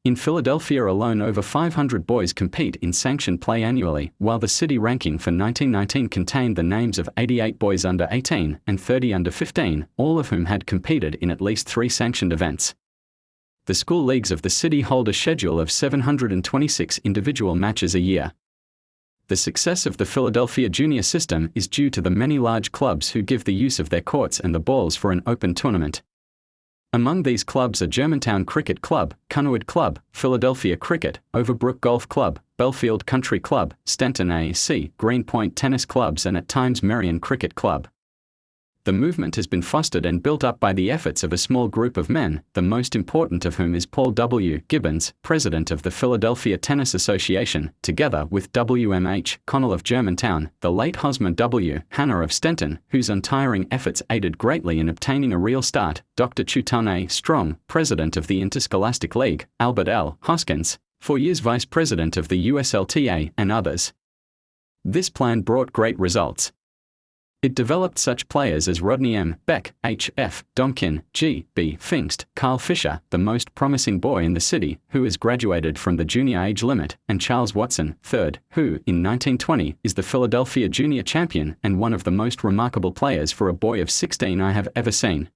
In Philadelphia alone, over 500 boys compete in sanctioned play annually, while the city ranking for 1919 contained the names of 88 boys under 18 and 30 under 15, all of whom had competed in at least 3 sanctioned events. The school leagues of the city hold a schedule of 726 individual matches a year. The success of the Philadelphia junior system is due to the many large clubs who give the use of their courts and the balls for an open tournament. Among these clubs are Germantown Cricket Club, Cunard Club, Philadelphia Cricket, Overbrook Golf Club, Belfield Country Club, Stanton A.C., Greenpoint Tennis Clubs, and at times Merion Cricket Club. The movement has been fostered and built up by the efforts of a small group of men, the most important of whom is Paul W. Gibbons, president of the Philadelphia Tennis Association, together with W.M.H. Connell of Germantown, the late Hosmer W. Hanna of Stenton, whose untiring efforts aided greatly in obtaining a real start, Dr. Chutan A. Strong, president of the Interscholastic League, Albert L. Hoskins, 4 years vice president of the USLTA, and others. This plan brought great results. It developed such players as Rodney M. Beck, H. F. Domkin, G. B. Pfingst, Carl Fisher, the most promising boy in the city, who has graduated from the junior age limit, and Charles Watson, III, who, in 1920, is the Philadelphia junior champion and one of the most remarkable players for a boy of 16 I have ever seen.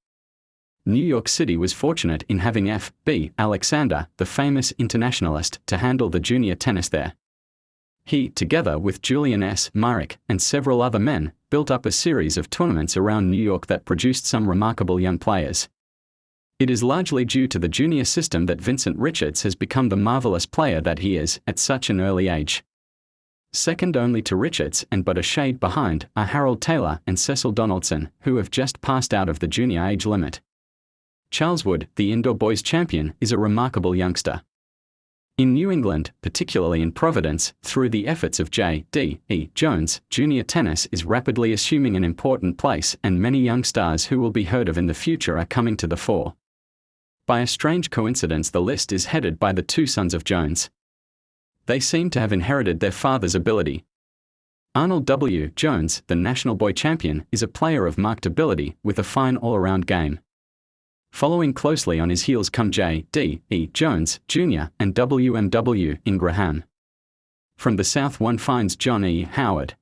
New York City was fortunate in having F. B. Alexander, the famous internationalist, to handle the junior tennis there. He, together with Julian S. Myrick and several other men, built up a series of tournaments around New York that produced some remarkable young players. It is largely due to the junior system that Vincent Richards has become the marvelous player that he is at such an early age. Second only to Richards, and but a shade behind, are Harold Taylor and Cecil Donaldson, who have just passed out of the junior age limit. Charles Wood, the indoor boys champion, is a remarkable youngster. In New England, particularly in Providence, through the efforts of J. D. E. Jones, junior tennis is rapidly assuming an important place, and many young stars who will be heard of in the future are coming to the fore. By a strange coincidence, the list is headed by the 2 sons of Jones. They seem to have inherited their father's ability. Arnold W. Jones, the national boy champion, is a player of marked ability, with a fine all-around game. Following closely on his heels come J. D. E. Jones, Jr., and W.M.W. Ingraham. From the South one finds John E. Howard.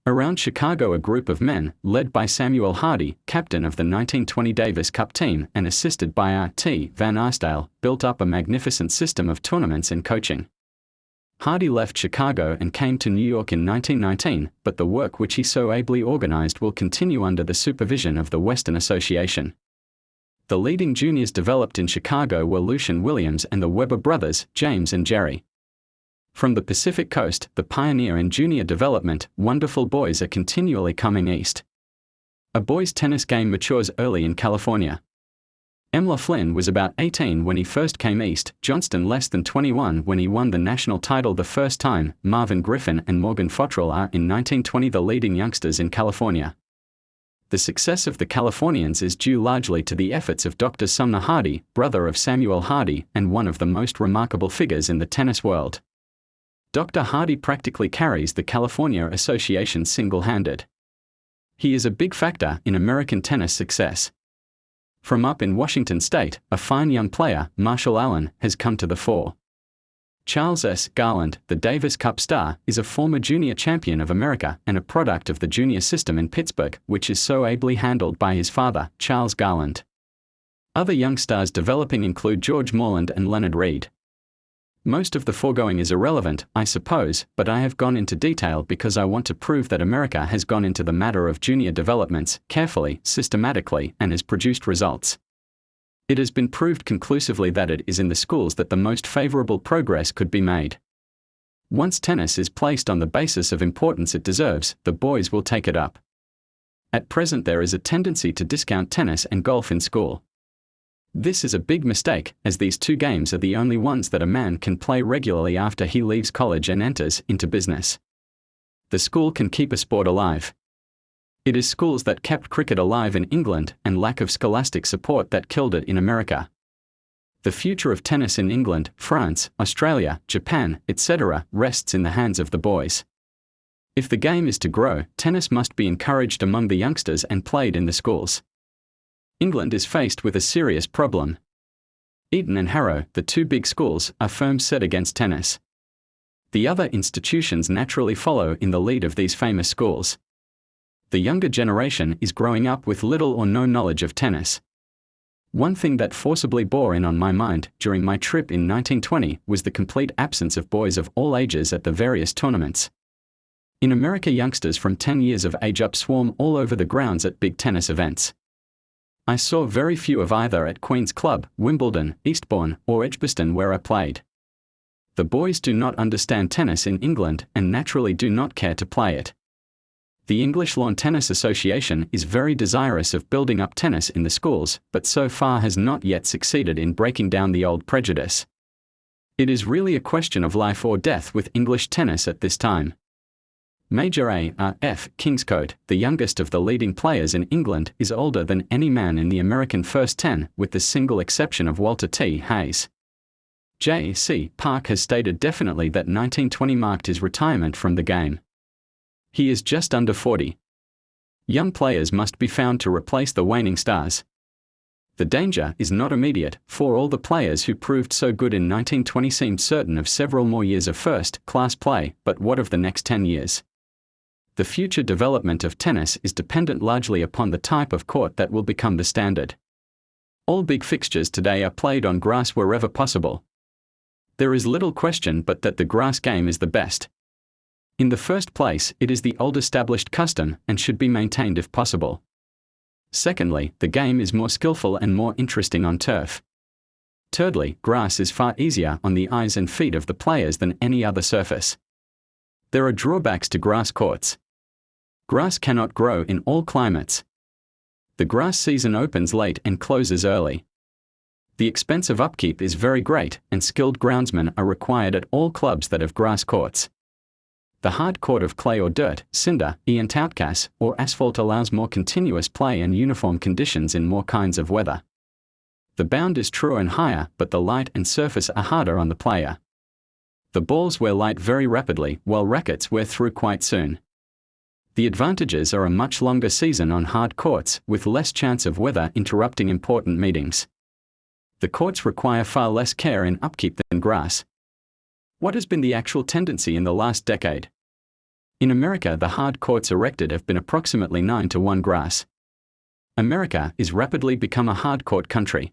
Around Chicago, a group of men, led by Samuel Hardy, captain of the 1920 Davis Cup team and assisted by R.T. Van Arsdale, built up a magnificent system of tournaments and coaching. Hardy left Chicago and came to New York in 1919, but the work which he so ably organized will continue under the supervision of the Western Association. The leading juniors developed in Chicago were Lucian Williams and the Weber brothers, James and Jerry. From the Pacific Coast, the pioneer in junior development, wonderful boys are continually coming east. A boys' tennis game matures early in California. M. LaFlynn was about 18 when he first came east, Johnston less than 21 when he won the national title the first time, Marvin Griffin and Morgan Fottrell are in 1920 the leading youngsters in California. The success of the Californians is due largely to the efforts of Dr. Sumner Hardy, brother of Samuel Hardy, and one of the most remarkable figures in the tennis world. Dr. Hardy practically carries the California Association single-handed. He is a big factor in American tennis success. From up in Washington State, a fine young player, Marshall Allen, has come to the fore. Charles S. Garland, the Davis Cup star, is a former junior champion of America and a product of the junior system in Pittsburgh, which is so ably handled by his father, Charles Garland. Other young stars developing include George Morland and Leonard Reed. Most of the foregoing is irrelevant, I suppose, but I have gone into detail because I want to prove that America has gone into the matter of junior developments carefully, systematically, and has produced results. It has been proved conclusively that it is in the schools that the most favorable progress could be made. Once tennis is placed on the basis of importance it deserves, the boys will take it up. At present there is a tendency to discount tennis and golf in school. This is a big mistake, as these two games are the only ones that a man can play regularly after he leaves college and enters into business. The school can keep a sport alive. It is schools that kept cricket alive in England and lack of scholastic support that killed it in America. The future of tennis in England, France, Australia, Japan, etc. rests in the hands of the boys. If the game is to grow, tennis must be encouraged among the youngsters and played in the schools. England is faced with a serious problem. Eton and Harrow, the two big schools, are firm set against tennis. The other institutions naturally follow in the lead of these famous schools. The younger generation is growing up with little or no knowledge of tennis. One thing that forcibly bore in on my mind during my trip in 1920 was the complete absence of boys of all ages at the various tournaments. In America, youngsters from 10 years of age up swarm all over the grounds at big tennis events. I saw very few of either at Queen's Club, Wimbledon, Eastbourne, or Edgbaston where I played. The boys do not understand tennis in England and naturally do not care to play it. The English Lawn Tennis Association is very desirous of building up tennis in the schools, but so far has not yet succeeded in breaking down the old prejudice. It is really a question of life or death with English tennis at this time. Major A.R.F. Kingscote, the youngest of the leading players in England, is older than any man in the American first 10, with the single exception of Walter T. Hayes. J.C. Park has stated definitely that 1920 marked his retirement from the game. He is just under 40. Young players must be found to replace the waning stars. The danger is not immediate, for all the players who proved so good in 1920 seemed certain of several more years of first-class play, but what of the next 10 years? The future development of tennis is dependent largely upon the type of court that will become the standard. All big fixtures today are played on grass wherever possible. There is little question but that the grass game is the best. In the first place, it is the old established custom and should be maintained if possible. Secondly, the game is more skillful and more interesting on turf. Thirdly, grass is far easier on the eyes and feet of the players than any other surface. There are drawbacks to grass courts. Grass cannot grow in all climates. The grass season opens late and closes early. The expense of upkeep is very great, and skilled groundsmen are required at all clubs that have grass courts. The hard court of clay or dirt, cinder, outcast, or asphalt allows more continuous play and uniform conditions in more kinds of weather. The bound is truer and higher, but the light and surface are harder on the player. The balls wear light very rapidly, while rackets wear through quite soon. The advantages are a much longer season on hard courts, with less chance of weather interrupting important meetings. The courts require far less care in upkeep than grass. What has been the actual tendency in the last decade? In America, the hard courts erected have been approximately 9-to-1 grass. America is rapidly become a hard court country.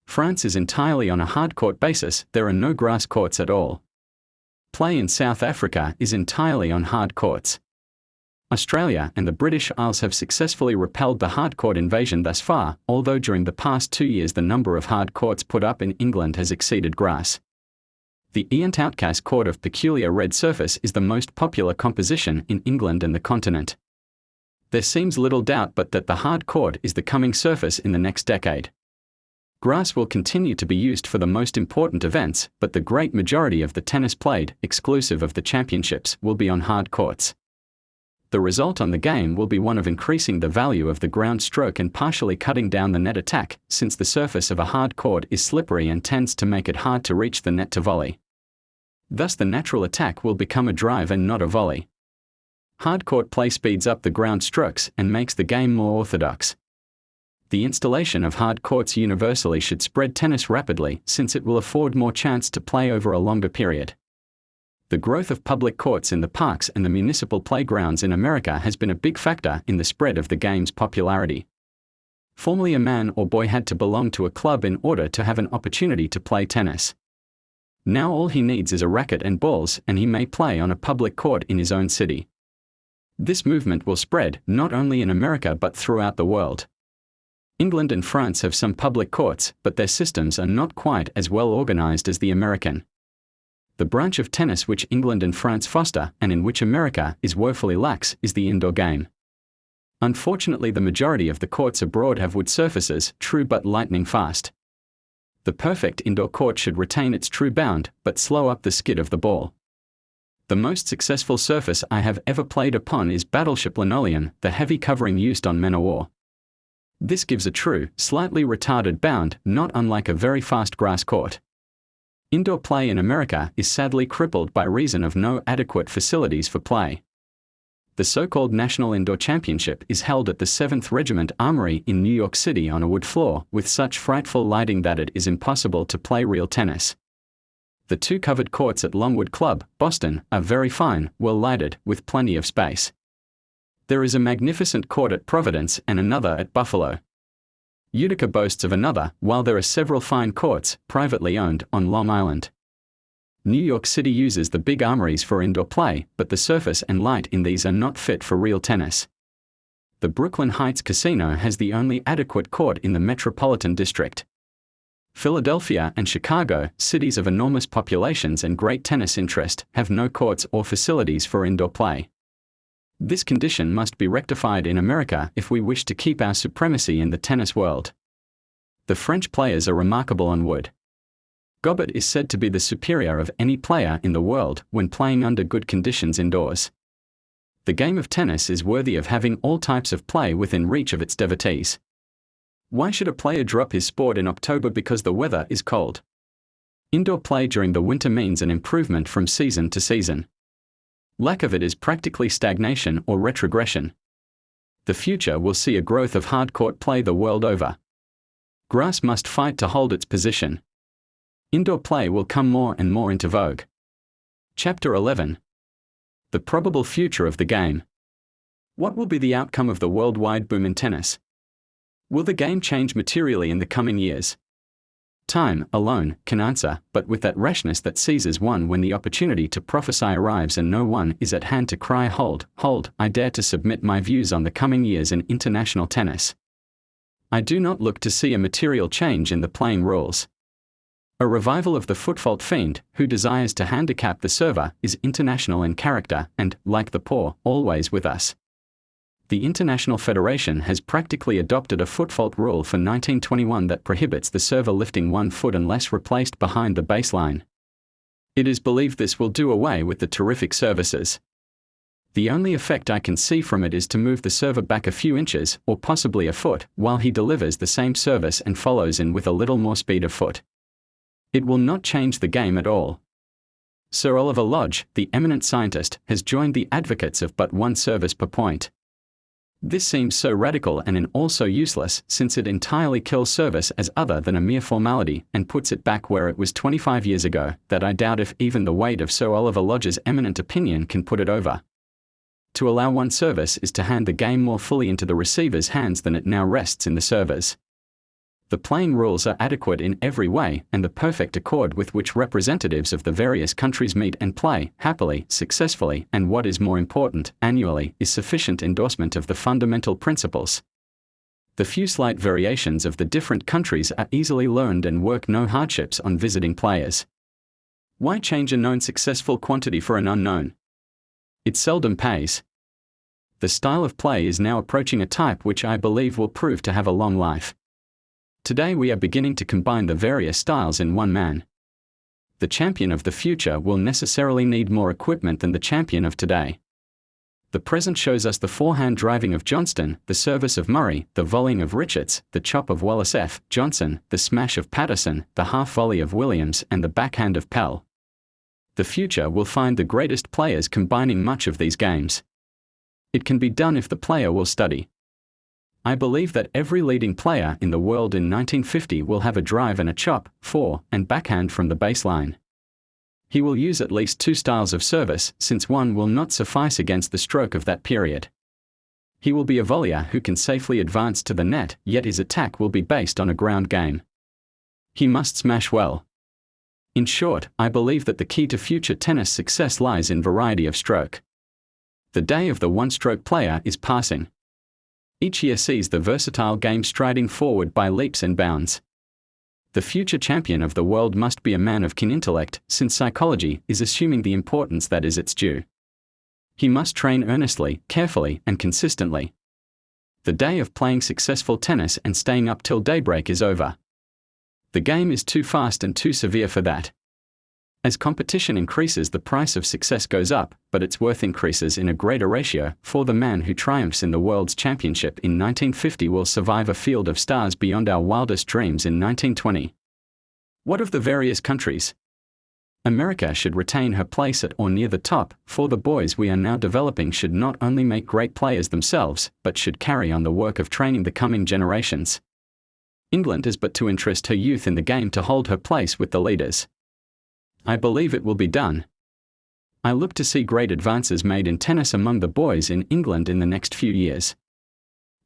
France is entirely on a hard court basis, there are no grass courts at all. Play in South Africa is entirely on hard courts. Australia and the British Isles have successfully repelled the hard court invasion thus far, although during the past 2 years the number of hard courts put up in England has exceeded grass. The outcast court of peculiar red surface is the most popular composition in England and the continent. There seems little doubt but that the hard court is the coming surface in the next decade. Grass will continue to be used for the most important events, but the great majority of the tennis played, exclusive of the championships, will be on hard courts. The result on the game will be one of increasing the value of the ground stroke and partially cutting down the net attack, since the surface of a hard court is slippery and tends to make it hard to reach the net to volley. Thus the natural attack will become a drive and not a volley. Hard court play speeds up the ground strokes and makes the game more orthodox. The installation of hard courts universally should spread tennis rapidly, since it will afford more chance to play over a longer period. The growth of public courts in the parks and the municipal playgrounds in America has been a big factor in the spread of the game's popularity. Formerly a man or boy had to belong to a club in order to have an opportunity to play tennis. Now all he needs is a racket and balls and he may play on a public court in his own city. This movement will spread not only in America but throughout the world. England and France have some public courts, but their systems are not quite as well organized as the American. The branch of tennis which England and France foster, and in which America is woefully lax, is the indoor game. Unfortunately, the majority of the courts abroad have wood surfaces, true but lightning fast. The perfect indoor court should retain its true bound, but slow up the skid of the ball. The most successful surface I have ever played upon is battleship linoleum, the heavy covering used on men o' war. This gives a true, slightly retarded bound, not unlike a very fast grass court. Indoor play in America is sadly crippled by reason of no adequate facilities for play. The so-called National Indoor Championship is held at the 7th Regiment Armory in New York City on a wood floor with such frightful lighting that it is impossible to play real tennis. The two covered courts at Longwood Club, Boston, are very fine, well lighted, with plenty of space. There is a magnificent court at Providence and another at Buffalo. Utica boasts of another, while there are several fine courts, privately owned, on Long Island. New York City uses the big armories for indoor play, but the surface and light in these are not fit for real tennis. The Brooklyn Heights Casino has the only adequate court in the metropolitan district. Philadelphia and Chicago, cities of enormous populations and great tennis interest, have no courts or facilities for indoor play. This condition must be rectified in America if we wish to keep our supremacy in the tennis world. The French players are remarkable on wood. Gobert is said to be the superior of any player in the world when playing under good conditions indoors. The game of tennis is worthy of having all types of play within reach of its devotees. Why should a player drop his sport in October because the weather is cold? Indoor play during the winter means an improvement from season to season. Lack of it is practically stagnation or retrogression. The future will see a growth of hard court play the world over. Grass must fight to hold its position. Indoor play will come more and more into vogue. Chapter 11. The probable future of the game. What will be the outcome of the worldwide boom in tennis? Will the game change materially in the coming years? Time, alone, can answer, but with that rashness that seizes one when the opportunity to prophesy arrives and no one is at hand to cry hold, hold, I dare to submit my views on the coming years in international tennis. I do not look to see a material change in the playing rules. A revival of the footfault fiend, who desires to handicap the server, is international in character and, like the poor, always with us. The International Federation has practically adopted a footfault rule for 1921 that prohibits the server lifting 1 foot unless replaced behind the baseline. It is believed this will do away with the terrific services. The only effect I can see from it is to move the server back a few inches, or possibly a foot, while he delivers the same service and follows in with a little more speed of foot. It will not change the game at all. Sir Oliver Lodge, the eminent scientist, has joined the advocates of but one service per point. This seems so radical and in all so useless, since it entirely kills service as other than a mere formality and puts it back where it was 25 years ago, that I doubt if even the weight of Sir Oliver Lodge's eminent opinion can put it over. To allow one service is to hand the game more fully into the receiver's hands than it now rests in the server's. The playing rules are adequate in every way, and the perfect accord with which representatives of the various countries meet and play, happily, successfully, and what is more important, annually, is sufficient endorsement of the fundamental principles. The few slight variations of the different countries are easily learned and work no hardships on visiting players. Why change a known successful quantity for an unknown? It seldom pays. The style of play is now approaching a type which I believe will prove to have a long life. Today we are beginning to combine the various styles in one man. The champion of the future will necessarily need more equipment than the champion of today. The present shows us the forehand driving of Johnston, the service of Murray, the volleying of Richards, the chop of Wallace F. Johnson, the smash of Patterson, the half volley of Williams and the backhand of Pell. The future will find the greatest players combining much of these games. It can be done if the player will study. I believe that every leading player in the world in 1950 will have a drive and a chop, fore, and backhand from the baseline. He will use at least 2 styles of service, since one will not suffice against the stroke of that period. He will be a volleyer who can safely advance to the net, yet his attack will be based on a ground game. He must smash well. In short, I believe that the key to future tennis success lies in variety of stroke. The day of the one-stroke player is passing. Each year sees the versatile game striding forward by leaps and bounds. The future champion of the world must be a man of keen intellect, since psychology is assuming the importance that is its due. He must train earnestly, carefully, and consistently. The day of playing successful tennis and staying up till daybreak is over. The game is too fast and too severe for that. As competition increases, the price of success goes up, but its worth increases in a greater ratio, for the man who triumphs in the World's Championship in 1950 will survive a field of stars beyond our wildest dreams in 1920. What of the various countries? America should retain her place at or near the top, for the boys we are now developing should not only make great players themselves, but should carry on the work of training the coming generations. England is but to interest her youth in the game to hold her place with the leaders. I believe it will be done. I look to see great advances made in tennis among the boys in England in the next few years.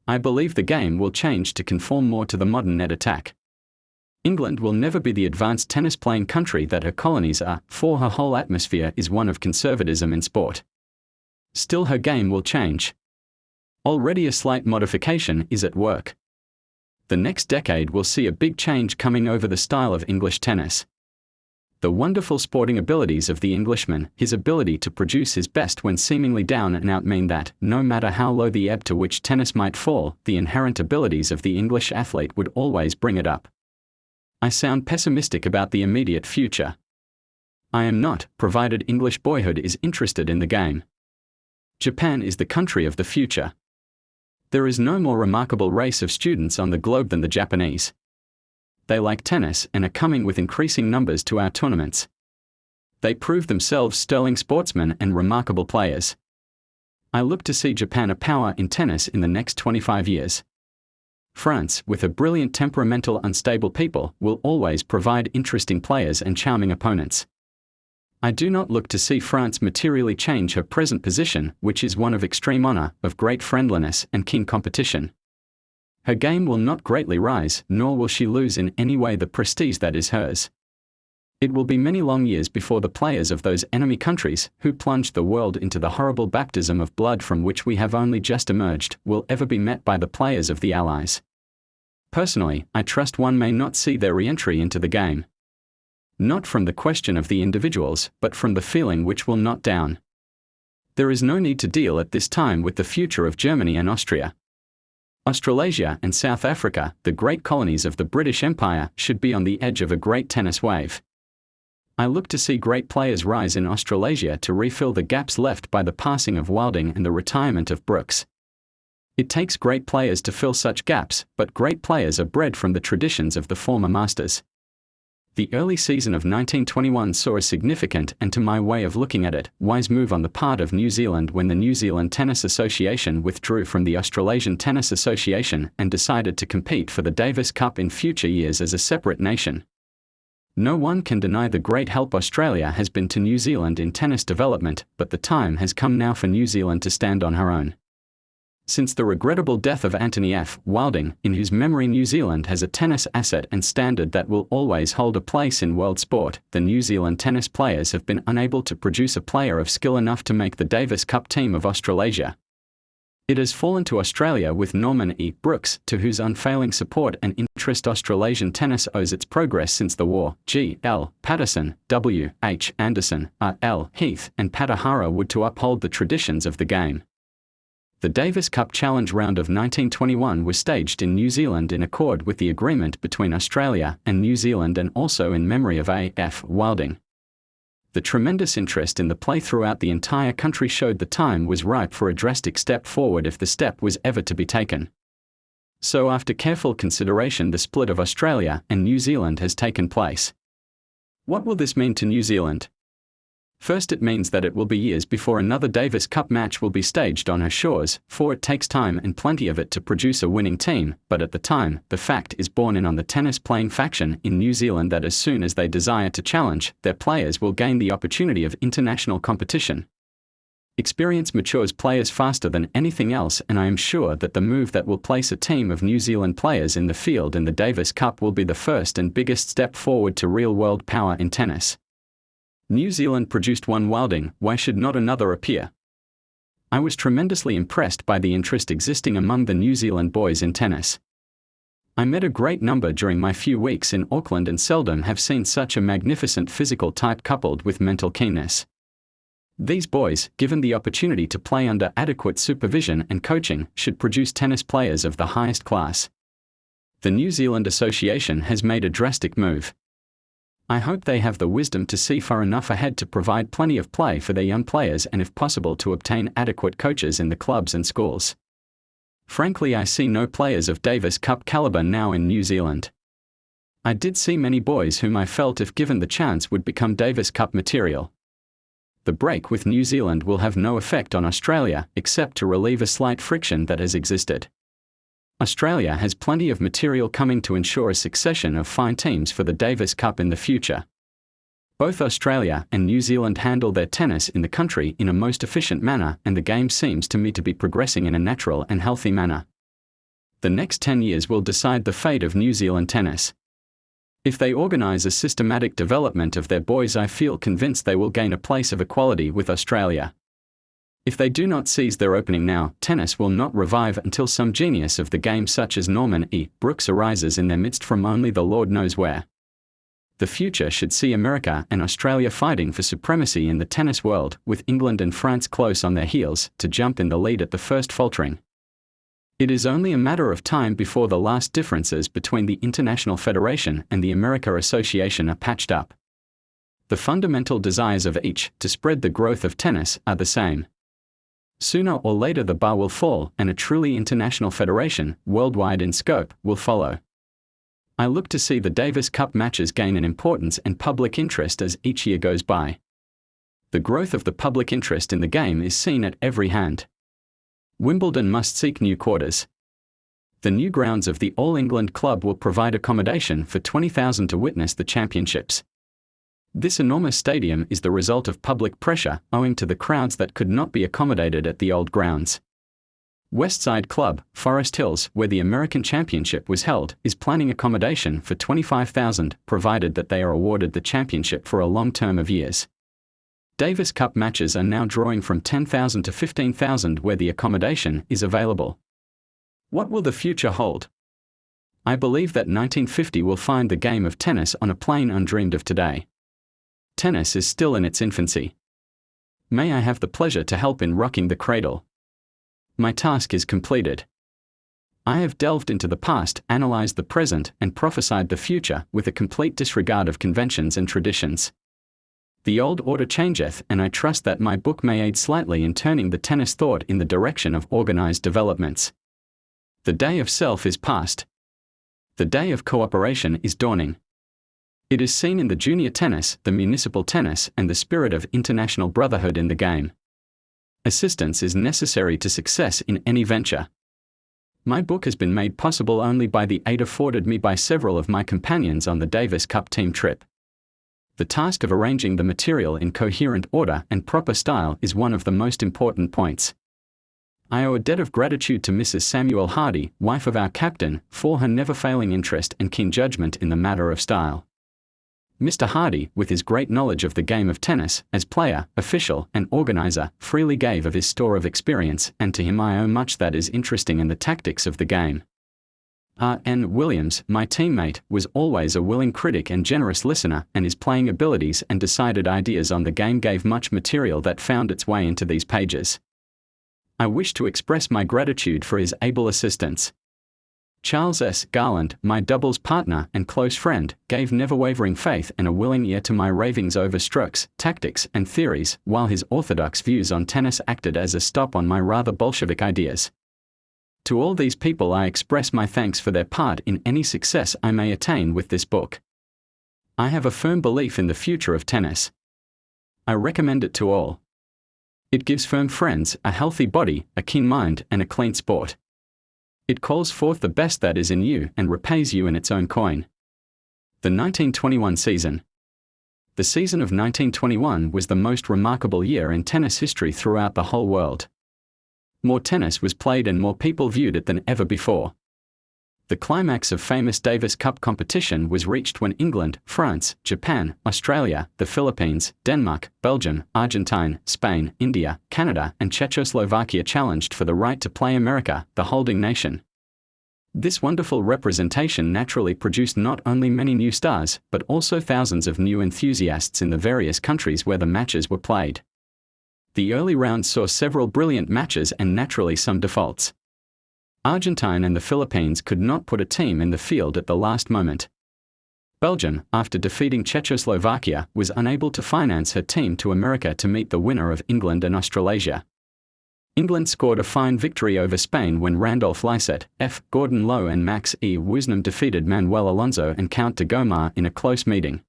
I believe the game will change to conform more to the modern net attack. England will never be the advanced tennis-playing country that her colonies are, for her whole atmosphere is one of conservatism in sport. Still, her game will change. Already a slight modification is at work. The next decade will see a big change coming over the style of English tennis. The wonderful sporting abilities of the Englishman, his ability to produce his best when seemingly down and out mean that, no matter how low the ebb to which tennis might fall, the inherent abilities of the English athlete would always bring it up. I sound pessimistic about the immediate future. I am not, provided English boyhood is interested in the game. Japan is the country of the future. There is no more remarkable race of students on the globe than the Japanese. They like tennis and are coming with increasing numbers to our tournaments. They prove themselves sterling sportsmen and remarkable players. I look to see Japan a power in tennis in the next 25 years. France, with a brilliant, temperamental, unstable people, will always provide interesting players and charming opponents. I do not look to see France materially change her present position, which is one of extreme honor, of great friendliness and keen competition. Her game will not greatly rise, nor will she lose in any way the prestige that is hers. It will be many long years before the players of those enemy countries, who plunged the world into the horrible baptism of blood from which we have only just emerged, will ever be met by the players of the Allies. Personally, I trust one may not see their re-entry into the game. Not from the question of the individuals, but from the feeling which will not down. There is no need to deal at this time with the future of Germany and Austria. Australasia and South Africa, the great colonies of the British Empire, should be on the edge of a great tennis wave. I look to see great players rise in Australasia to refill the gaps left by the passing of Wilding and the retirement of Brooks. It takes great players to fill such gaps, but great players are bred from the traditions of the former masters. The early season of 1921 saw a significant, and to my way of looking at it, wise move on the part of New Zealand when the New Zealand Tennis Association withdrew from the Australasian Tennis Association and decided to compete for the Davis Cup in future years as a separate nation. No one can deny the great help Australia has been to New Zealand in tennis development, but the time has come now for New Zealand to stand on her own. Since the regrettable death of Anthony F. Wilding, in whose memory New Zealand has a tennis asset and standard that will always hold a place in world sport, the New Zealand tennis players have been unable to produce a player of skill enough to make the Davis Cup team of Australasia. It has fallen to Australia with Norman E. Brooks, to whose unfailing support and interest Australasian tennis owes its progress since the war. G. L. Patterson, W. H. Anderson, R. L. Heath, and Patahara would to uphold the traditions of the game. The Davis Cup Challenge round of 1921 was staged in New Zealand in accord with the agreement between Australia and New Zealand and also in memory of A. F. Wilding. The tremendous interest in the play throughout the entire country showed the time was ripe for a drastic step forward if the step was ever to be taken. So after careful consideration, the split of Australia and New Zealand has taken place. What will this mean to New Zealand? First, it means that it will be years before another Davis Cup match will be staged on her shores, for it takes time and plenty of it to produce a winning team, but at the time, the fact is borne in on the tennis-playing faction in New Zealand that as soon as they desire to challenge, their players will gain the opportunity of international competition. Experience matures players faster than anything else, and I am sure that the move that will place a team of New Zealand players in the field in the Davis Cup will be the first and biggest step forward to real-world power in tennis. New Zealand produced one Wilding, why should not another appear? I was tremendously impressed by the interest existing among the New Zealand boys in tennis. I met a great number during my few weeks in Auckland and seldom have seen such a magnificent physical type coupled with mental keenness. These boys, given the opportunity to play under adequate supervision and coaching, should produce tennis players of the highest class. The New Zealand Association has made a drastic move. I hope they have the wisdom to see far enough ahead to provide plenty of play for their young players and if possible to obtain adequate coaches in the clubs and schools. Frankly, I see no players of Davis Cup caliber now in New Zealand. I did see many boys whom I felt if given the chance would become Davis Cup material. The break with New Zealand will have no effect on Australia except to relieve a slight friction that has existed. Australia has plenty of material coming to ensure a succession of fine teams for the Davis Cup in the future. Both Australia and New Zealand handle their tennis in the country in a most efficient manner, and the game seems to me to be progressing in a natural and healthy manner. The next 10 years will decide the fate of New Zealand tennis. If they organise a systematic development of their boys, I feel convinced they will gain a place of equality with Australia. If they do not seize their opening now, tennis will not revive until some genius of the game such as Norman E. Brooks arises in their midst from only the Lord knows where. The future should see America and Australia fighting for supremacy in the tennis world, with England and France close on their heels to jump in the lead at the first faltering. It is only a matter of time before the last differences between the International Federation and the America Association are patched up. The fundamental desires of each to spread the growth of tennis are the same. Sooner or later the bar will fall and a truly international federation, worldwide in scope, will follow. I look to see the Davis Cup matches gain in importance and public interest as each year goes by. The growth of the public interest in the game is seen at every hand. Wimbledon must seek new quarters. The new grounds of the All England Club will provide accommodation for 20,000 to witness the championships. This enormous stadium is the result of public pressure owing to the crowds that could not be accommodated at the old grounds. Westside Club, Forest Hills, where the American Championship was held, is planning accommodation for 25,000, provided that they are awarded the championship for a long term of years. Davis Cup matches are now drawing from 10,000 to 15,000 where the accommodation is available. What will the future hold? I believe that 1950 will find the game of tennis on a plane undreamed of today. Tennis is still in its infancy. May I have the pleasure to help in rocking the cradle? My task is completed. I have delved into the past, analyzed the present, and prophesied the future with a complete disregard of conventions and traditions. The old order changeth, and I trust that my book may aid slightly in turning the tennis thought in the direction of organized developments. The day of self is past. The day of cooperation is dawning. It is seen in the junior tennis, the municipal tennis, and the spirit of international brotherhood in the game. Assistance is necessary to success in any venture. My book has been made possible only by the aid afforded me by several of my companions on the Davis Cup team trip. The task of arranging the material in coherent order and proper style is one of the most important points. I owe a debt of gratitude to Mrs. Samuel Hardy, wife of our captain, for her never-failing interest and keen judgment in the matter of style. Mr. Hardy, with his great knowledge of the game of tennis, as player, official, and organizer, freely gave of his store of experience, and to him I owe much that is interesting in the tactics of the game. R.N. Williams, my teammate, was always a willing critic and generous listener, and his playing abilities and decided ideas on the game gave much material that found its way into these pages. I wish to express my gratitude for his able assistance. Charles S. Garland, my doubles partner and close friend, gave never-wavering faith and a willing ear to my ravings over strokes, tactics, and theories, while his orthodox views on tennis acted as a stop on my rather Bolshevik ideas. To all these people I express my thanks for their part in any success I may attain with this book. I have a firm belief in the future of tennis. I recommend it to all. It gives firm friends a healthy body, a keen mind, and a clean sport. It calls forth the best that is in you and repays you in its own coin. The 1921 season. The season of 1921 was the most remarkable year in tennis history throughout the whole world. More tennis was played and more people viewed it than ever before. The climax of famous Davis Cup competition was reached when England, France, Japan, Australia, the Philippines, Denmark, Belgium, Argentina, Spain, India, Canada, and Czechoslovakia challenged for the right to play America, the holding nation. This wonderful representation naturally produced not only many new stars, but also thousands of new enthusiasts in the various countries where the matches were played. The early rounds saw several brilliant matches and naturally some defaults. Argentina and the Philippines could not put a team in the field at the last moment. Belgium, after defeating Czechoslovakia, was unable to finance her team to America to meet the winner of England and Australasia. England scored a fine victory over Spain when Randolph Lysett, F. Gordon Lowe and Max E. Wisnam defeated Manuel Alonso and Count de Gomar in a close meeting.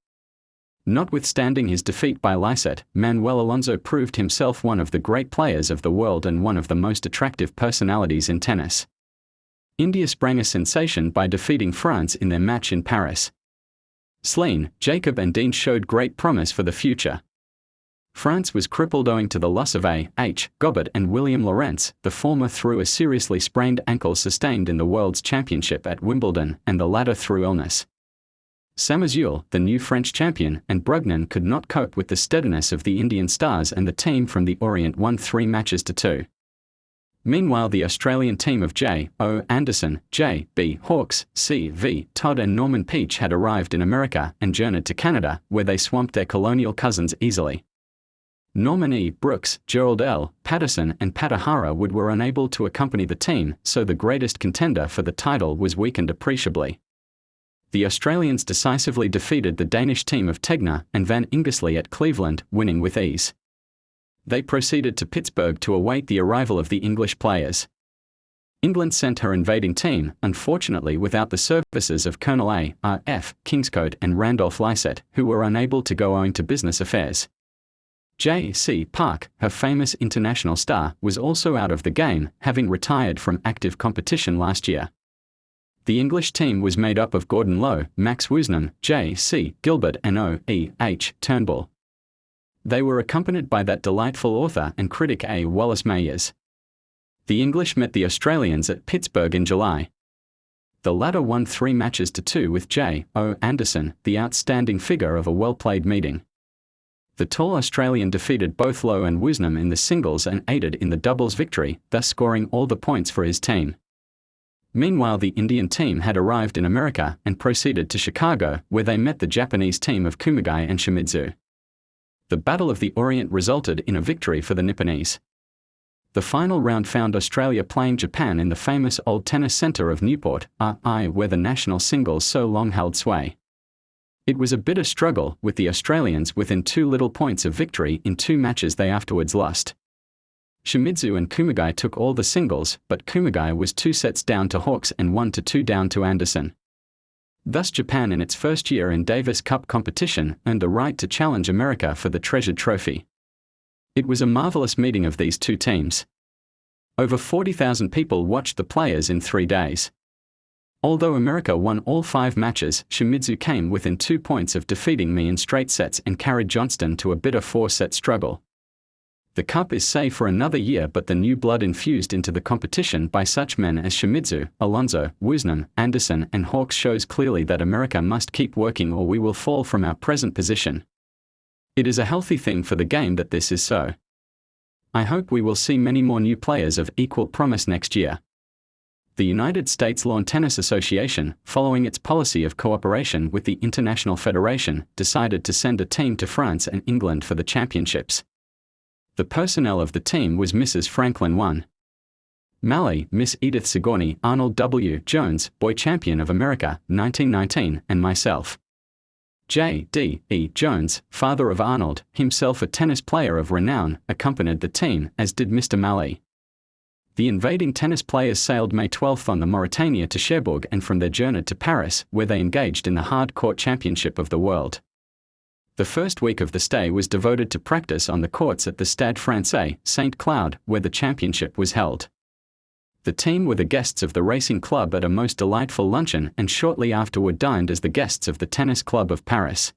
Notwithstanding his defeat by Lysett, Manuel Alonso proved himself one of the great players of the world and one of the most attractive personalities in tennis. India sprang a sensation by defeating France in their match in Paris. Sleen, Jacob and Dean showed great promise for the future. France was crippled owing to the loss of A. H. Gobbert and William Lawrence, the former through a seriously sprained ankle sustained in the World's Championship at Wimbledon, and the latter through illness. Samazul, the new French champion, and Brugman could not cope with the steadiness of the Indian stars, and the team from the Orient won 3 matches to 2. Meanwhile, the Australian team of J. O. Anderson, J. B. Hawkes, C. V. Todd and Norman Peach had arrived in America and journeyed to Canada, where they swamped their colonial cousins easily. Norman E. Brooks, Gerald L. Patterson and Pat O'Hara were unable to accompany the team, so the greatest contender for the title was weakened appreciably. The Australians decisively defeated the Danish team of Tegner and Van Ingersley at Cleveland, winning with ease. They proceeded to Pittsburgh to await the arrival of the English players. England sent her invading team, unfortunately without the services of Colonel A. R. F. Kingscote and Randolph Lysett, who were unable to go owing to business affairs. J. C. Park, her famous international star, was also out of the game, having retired from active competition last year. The English team was made up of Gordon Lowe, Max Wisnam, J. C. Gilbert and O. E. H. Turnbull. They were accompanied by that delightful author and critic A. Wallace Mayers. The English met the Australians at Pittsburgh in July. The latter won 3 matches to 2 with J. O. Anderson, the outstanding figure of a well-played meeting. The tall Australian defeated both Lowe and Wisnam in the singles and aided in the doubles victory, thus scoring all the points for his team. Meanwhile, the Indian team had arrived in America and proceeded to Chicago, where they met the Japanese team of Kumagai and Shimizu. The Battle of the Orient resulted in a victory for the Nipponese. The final round found Australia playing Japan in the famous Old Tennis Centre of Newport, RI, where the national singles so long held sway. It was a bitter struggle, with the Australians within 2 little points of victory in 2 matches they afterwards lost. Shimizu and Kumagai took all the singles, but Kumagai was 2 sets down to Hawkes and 1-2 down to Anderson. Thus Japan, in its first year in Davis Cup competition, earned the right to challenge America for the treasured trophy. It was a marvelous meeting of these 2 teams. Over 40,000 people watched the players in 3 days. Although America won all 5 matches, Shimizu came within 2 points of defeating me in straight sets and carried Johnston to a bitter 4-set struggle. The cup is safe for another year, but the new blood infused into the competition by such men as Shimizu, Alonso, Wisnam, Anderson and Hawkes shows clearly that America must keep working or we will fall from our present position. It is a healthy thing for the game that this is so. I hope we will see many more new players of equal promise next year. The United States Lawn Tennis Association, following its policy of cooperation with the International Federation, decided to send a team to France and England for the championships. The personnel of the team was Mrs. Franklin 1. Malley, Miss Edith Sigourney, Arnold W. Jones, Boy Champion of America, 1919, and myself. J. D. E. Jones, father of Arnold, himself a tennis player of renown, accompanied the team, as did Mr. Malley. The invading tennis players sailed May 12 on the Mauretania to Cherbourg and from there journeyed to Paris, where they engaged in the hard court championship of the world. The first week of the stay was devoted to practice on the courts at the Stade Francais, St. Cloud, where the championship was held. The team were the guests of the racing club at a most delightful luncheon and shortly afterward dined as the guests of the Tennis Club of Paris.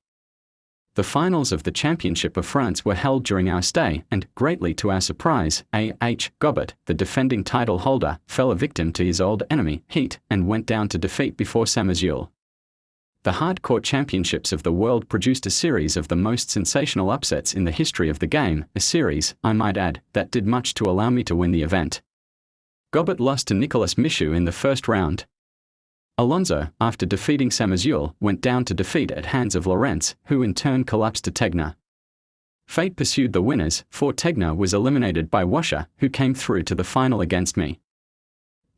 The finals of the Championship of France were held during our stay and, greatly to our surprise, A. H. Gobbert, the defending title holder, fell a victim to his old enemy, heat, and went down to defeat before Samazul. The hard-court championships of the world produced a series of the most sensational upsets in the history of the game, a series, I might add, that did much to allow me to win the event. Gobbert lost to Nicolas Michaud in the first round. Alonso, after defeating Samazul, went down to defeat at hands of Lawrence, who in turn collapsed to Tegner. Fate pursued the winners, for Tegner was eliminated by Washer, who came through to the final against me.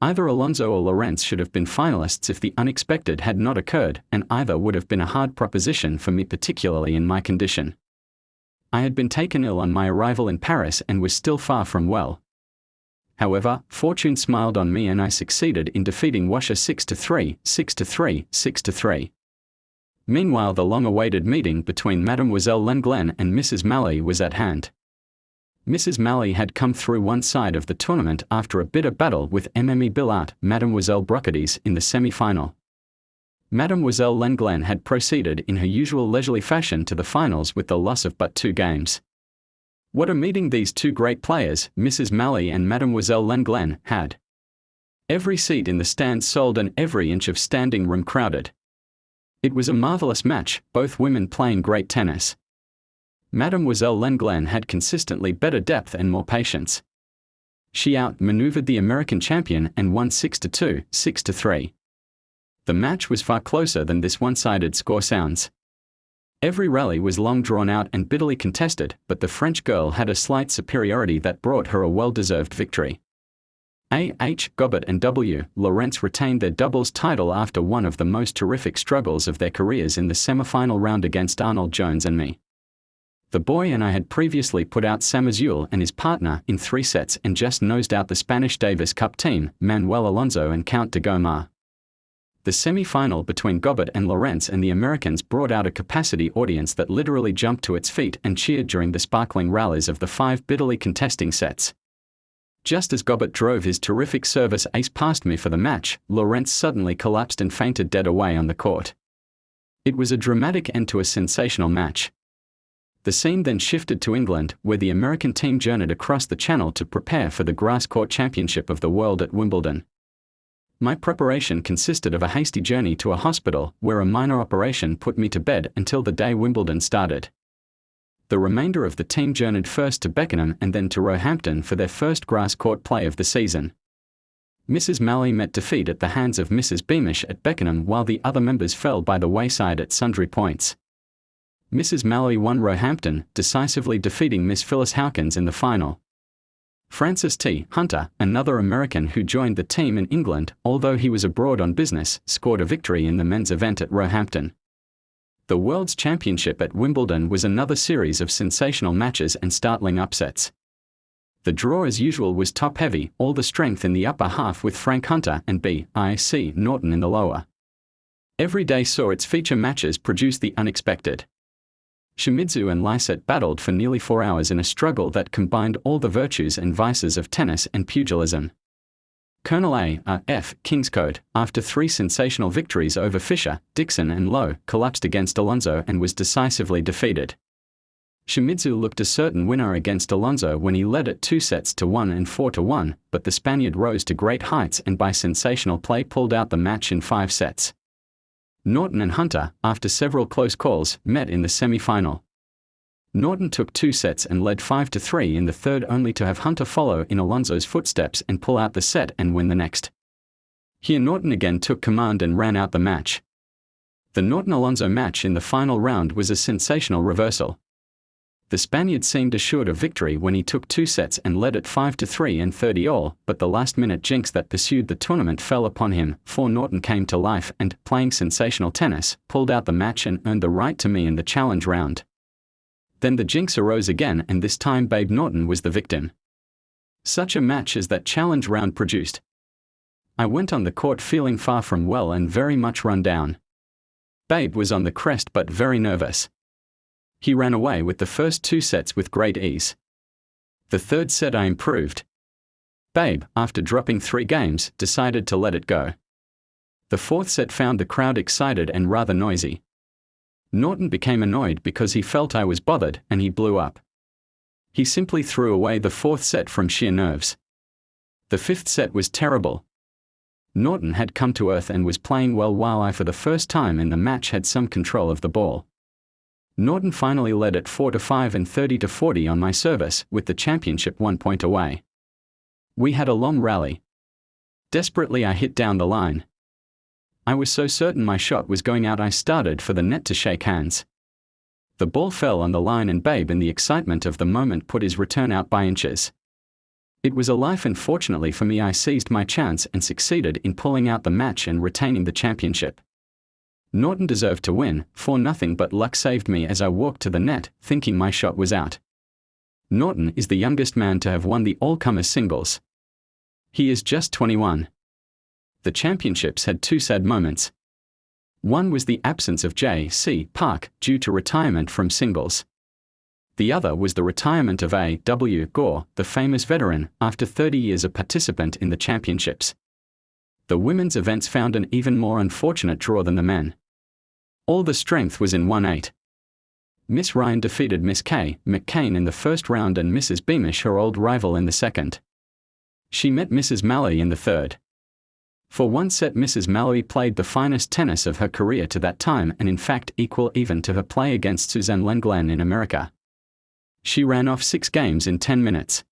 Either Alonso or Lorentz should have been finalists if the unexpected had not occurred, and either would have been a hard proposition for me, particularly in my condition. I had been taken ill on my arrival in Paris and was still far from well. However, fortune smiled on me and I succeeded in defeating Washer 6-3, 6-3, 6-3. Meanwhile, the long-awaited meeting between Mademoiselle Lenglen and Mrs. Malley was at hand. Mrs. Malley had come through one side of the tournament after a bitter battle with Mme Billart, Mademoiselle Brocades, in the semi-final. Mademoiselle Lenglen had proceeded in her usual leisurely fashion to the finals with the loss of but 2 games. What a meeting these two great players, Mrs. Malley and Mademoiselle Lenglen, had. Every seat in the stands sold and every inch of standing room crowded. It was a marvelous match, both women playing great tennis. Mademoiselle Lenglen had consistently better depth and more patience. She outmaneuvered the American champion and won 6-2, 6-3. The match was far closer than this one-sided score sounds. Every rally was long drawn out and bitterly contested, but the French girl had a slight superiority that brought her a well-deserved victory. A.H. Gobert and W. Lorentz retained their doubles title after one of the most terrific struggles of their careers in the semi-final round against Arnold Jones and me. The boy and I had previously put out Samazul and his partner in 3 sets and just nosed out the Spanish Davis Cup team, Manuel Alonso and Count de Gomar. The semi-final between Gobert and Lorentz and the Americans brought out a capacity audience that literally jumped to its feet and cheered during the sparkling rallies of the 5 bitterly contesting sets. Just as Gobert drove his terrific service ace past me for the match, Lorentz suddenly collapsed and fainted dead away on the court. It was a dramatic end to a sensational match. The scene then shifted to England, where the American team journeyed across the Channel to prepare for the Grass Court Championship of the World at Wimbledon. My preparation consisted of a hasty journey to a hospital, where a minor operation put me to bed until the day Wimbledon started. The remainder of the team journeyed first to Beckenham and then to Roehampton for their first grass court play of the season. Mrs. Malley met defeat at the hands of Mrs. Beamish at Beckenham, while the other members fell by the wayside at sundry points. Mrs. Malley won Roehampton, decisively defeating Miss Phyllis Hawkins in the final. Francis T. Hunter, another American who joined the team in England, although he was abroad on business, scored a victory in the men's event at Roehampton. The World's Championship at Wimbledon was another series of sensational matches and startling upsets. The draw as usual was top-heavy, all the strength in the upper half with Frank Hunter and B.I.C. Norton in the lower. Every day saw its feature matches produce the unexpected. Shimizu and Lysette battled for nearly 4 hours in a struggle that combined all the virtues and vices of tennis and pugilism. Colonel A.R.F. Kingscote, after 3 sensational victories over Fischer, Dixon and Lowe, collapsed against Alonso and was decisively defeated. Shimizu looked a certain winner against Alonso when he led at 2-1 and 4-1, but the Spaniard rose to great heights and by sensational play pulled out the match in 5 sets. Norton and Hunter, after several close calls, met in the semi-final. Norton took 2 sets and led 5-3 in the third, only to have Hunter follow in Alonso's footsteps and pull out the set and win the next. Here Norton again took command and ran out the match. The Norton-Alonso match in the final round was a sensational reversal. The Spaniard seemed assured of victory when he took 2 sets and led at 5-3 and 30-all, but the last-minute jinx that pursued the tournament fell upon him, for Norton came to life and, playing sensational tennis, pulled out the match and earned the right to me in the challenge round. Then the jinx arose again, and this time Babe Norton was the victim. Such a match as that challenge round produced. I went on the court feeling far from well and very much run down. Babe was on the crest but very nervous. He ran away with the first 2 sets with great ease. The third set I improved. Babe, after dropping 3 games, decided to let it go. The fourth set found the crowd excited and rather noisy. Norton became annoyed because he felt I was bothered, and he blew up. He simply threw away the fourth set from sheer nerves. The fifth set was terrible. Norton had come to earth and was playing well, while I for the first time in the match had some control of the ball. Norton finally led at 4-5 and 30-40 on my service, with the championship 1 point away. We had a long rally. Desperately I hit down the line. I was so certain my shot was going out I started for the net to shake hands. The ball fell on the line and Babe in the excitement of the moment put his return out by inches. It was a life, and fortunately for me I seized my chance and succeeded in pulling out the match and retaining the championship. Norton deserved to win, 4-0, but luck saved me as I walked to the net, thinking my shot was out. Norton is the youngest man to have won the all-comers singles. He is just 21. The championships had two sad moments. One was the absence of J.C. Park due to retirement from singles. The other was the retirement of A.W. Gore, the famous veteran, after 30 years a participant in the championships. The women's events found an even more unfortunate draw than the men. All the strength was in 1-8. Miss Ryan defeated Miss K. McCain in the first round and Mrs. Beamish, her old rival, in the second. She met Mrs. Mallory in the third. For one set, Mrs. Mallory played the finest tennis of her career to that time, and in fact equal even to her play against Suzanne Lenglen in America. She ran off 6 games in 10 minutes.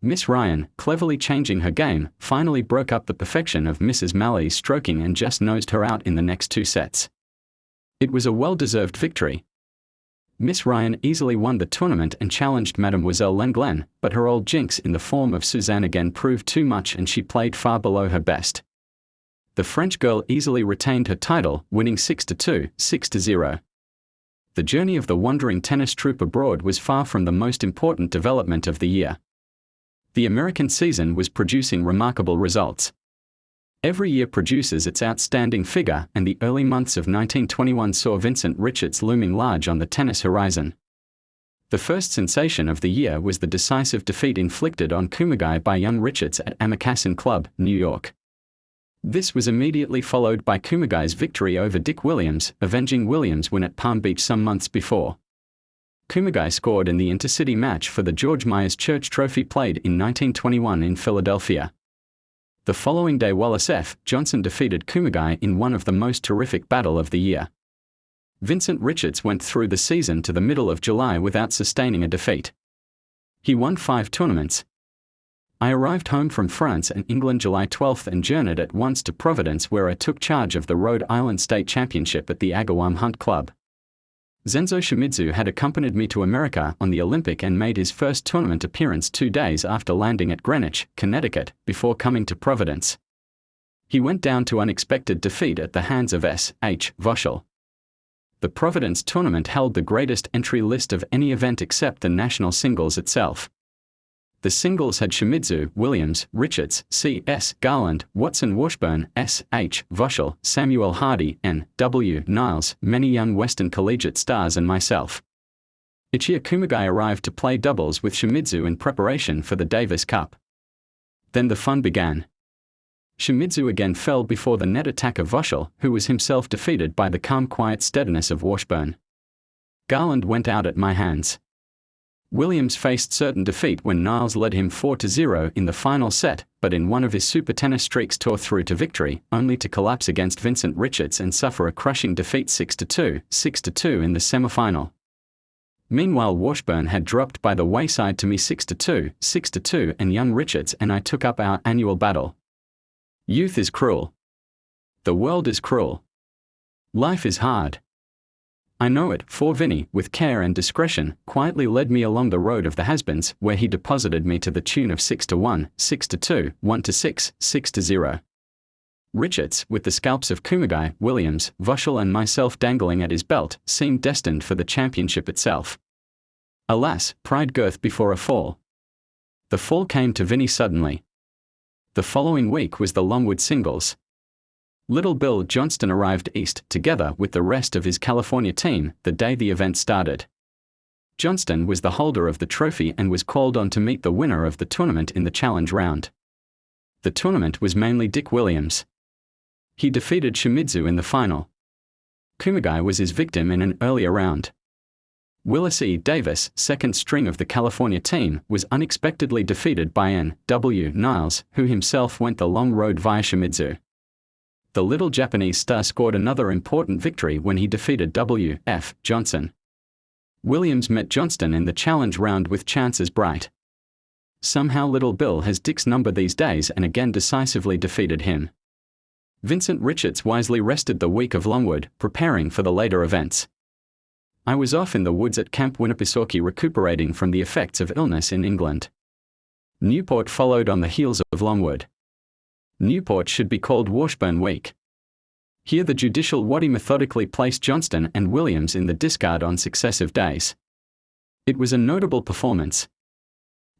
Miss Ryan, cleverly changing her game, finally broke up the perfection of Mrs. Mallory's stroking and just nosed her out in the next 2 sets. It was a well-deserved victory. Miss Ryan easily won the tournament and challenged Mademoiselle Lenglen, but her old jinx in the form of Suzanne again proved too much and she played far below her best. The French girl easily retained her title, winning 6-2, 6-0. The journey of the wandering tennis troupe abroad was far from the most important development of the year. The American season was producing remarkable results. Every year produces its outstanding figure, and the early months of 1921 saw Vincent Richards looming large on the tennis horizon. The first sensation of the year was the decisive defeat inflicted on Kumagai by young Richards at Amikassin Club, New York. This was immediately followed by Kumagai's victory over Dick Williams, avenging Williams' win at Palm Beach some months before. Kumagai scored in the intercity match for the George Myers Church Trophy played in 1921 in Philadelphia. The following day Wallace F. Johnson defeated Kumagai in one of the most terrific battle of the year. Vincent Richards went through the season to the middle of July without sustaining a defeat. He won 5 tournaments. I arrived home from France and England July 12 and journeyed at once to Providence, where I took charge of the Rhode Island State Championship at the Agawam Hunt Club. Zenzo Shimizu had accompanied me to America on the Olympic and made his first tournament appearance 2 days after landing at Greenwich, Connecticut, before coming to Providence. He went down to unexpected defeat at the hands of S.H. Voschel. The Providence tournament held the greatest entry list of any event except the national singles itself. The singles had Shimizu, Williams, Richards, C.S. Garland, Watson, Washburn, S.H. Voschel, Samuel Hardy, N.W. Niles, many young Western collegiate stars, and myself. Ichia Kumagai arrived to play doubles with Shimizu in preparation for the Davis Cup. Then the fun began. Shimizu again fell before the net attack of Voschel, who was himself defeated by the calm quiet steadiness of Washburn. Garland went out at my hands. Williams faced certain defeat when Niles led him 4-0 in the final set, but in one of his super tennis streaks tore through to victory, only to collapse against Vincent Richards and suffer a crushing defeat 6-2, 6-2 in the semifinal. Meanwhile Washburn had dropped by the wayside to me 6-2, 6-2, and young Richards and I took up our annual battle. Youth is cruel. The world is cruel. Life is hard. I know it, for Vinny, with care and discretion, quietly led me along the road of the has-beens, where he deposited me to the tune of 6-1, 6-2, 1-6, 6-0. Richards, with the scalps of Kumagai, Williams, Voschel and myself dangling at his belt, seemed destined for the championship itself. Alas, pride goeth before a fall. The fall came to Vinny suddenly. The following week was the Longwood singles. Little Bill Johnston arrived east, together with the rest of his California team, the day the event started. Johnston was the holder of the trophy and was called on to meet the winner of the tournament in the challenge round. The tournament was mainly Dick Williams. He defeated Shimizu in the final. Kumagai was his victim in an earlier round. Willis E. Davis, second string of the California team, was unexpectedly defeated by N.W. Niles, who himself went the long road via Shimizu. The little Japanese star scored another important victory when he defeated W.F. Johnson. Williams met Johnston in the challenge round with chances bright. Somehow Little Bill has Dick's number these days and again decisively defeated him. Vincent Richards wisely rested the week of Longwood, preparing for the later events. I was off in the woods at Camp Winnipesaukee recuperating from the effects of illness in England. Newport followed on the heels of Longwood. Newport should be called Washburn Week. Here the judicial Waddy methodically placed Johnston and Williams in the discard on successive days. It was a notable performance.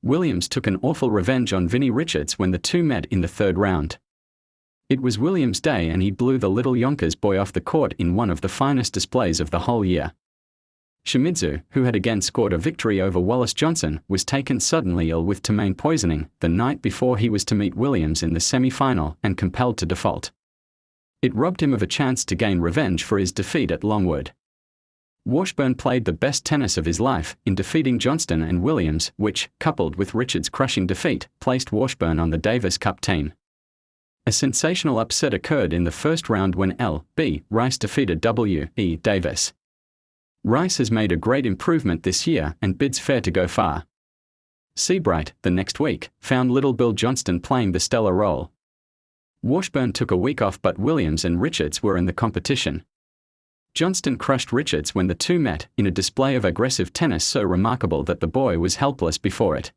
Williams took an awful revenge on Vinnie Richards when the two met in the third round. It was Williams' day and he blew the little Yonkers boy off the court in one of the finest displays of the whole year. Shimizu, who had again scored a victory over Wallace Johnson, was taken suddenly ill with ptomaine poisoning the night before he was to meet Williams in the semi-final and compelled to default. It robbed him of a chance to gain revenge for his defeat at Longwood. Washburn played the best tennis of his life in defeating Johnston and Williams, which, coupled with Richards' crushing defeat, placed Washburn on the Davis Cup team. A sensational upset occurred in the first round when L.B. Rice defeated W.E. Davis. Rice has made a great improvement this year and bids fair to go far. Seabright, the next week, found Little Bill Johnston playing the stellar role. Washburn took a week off but Williams and Richards were in the competition. Johnston crushed Richards when the two met in a display of aggressive tennis so remarkable that the boy was helpless before it.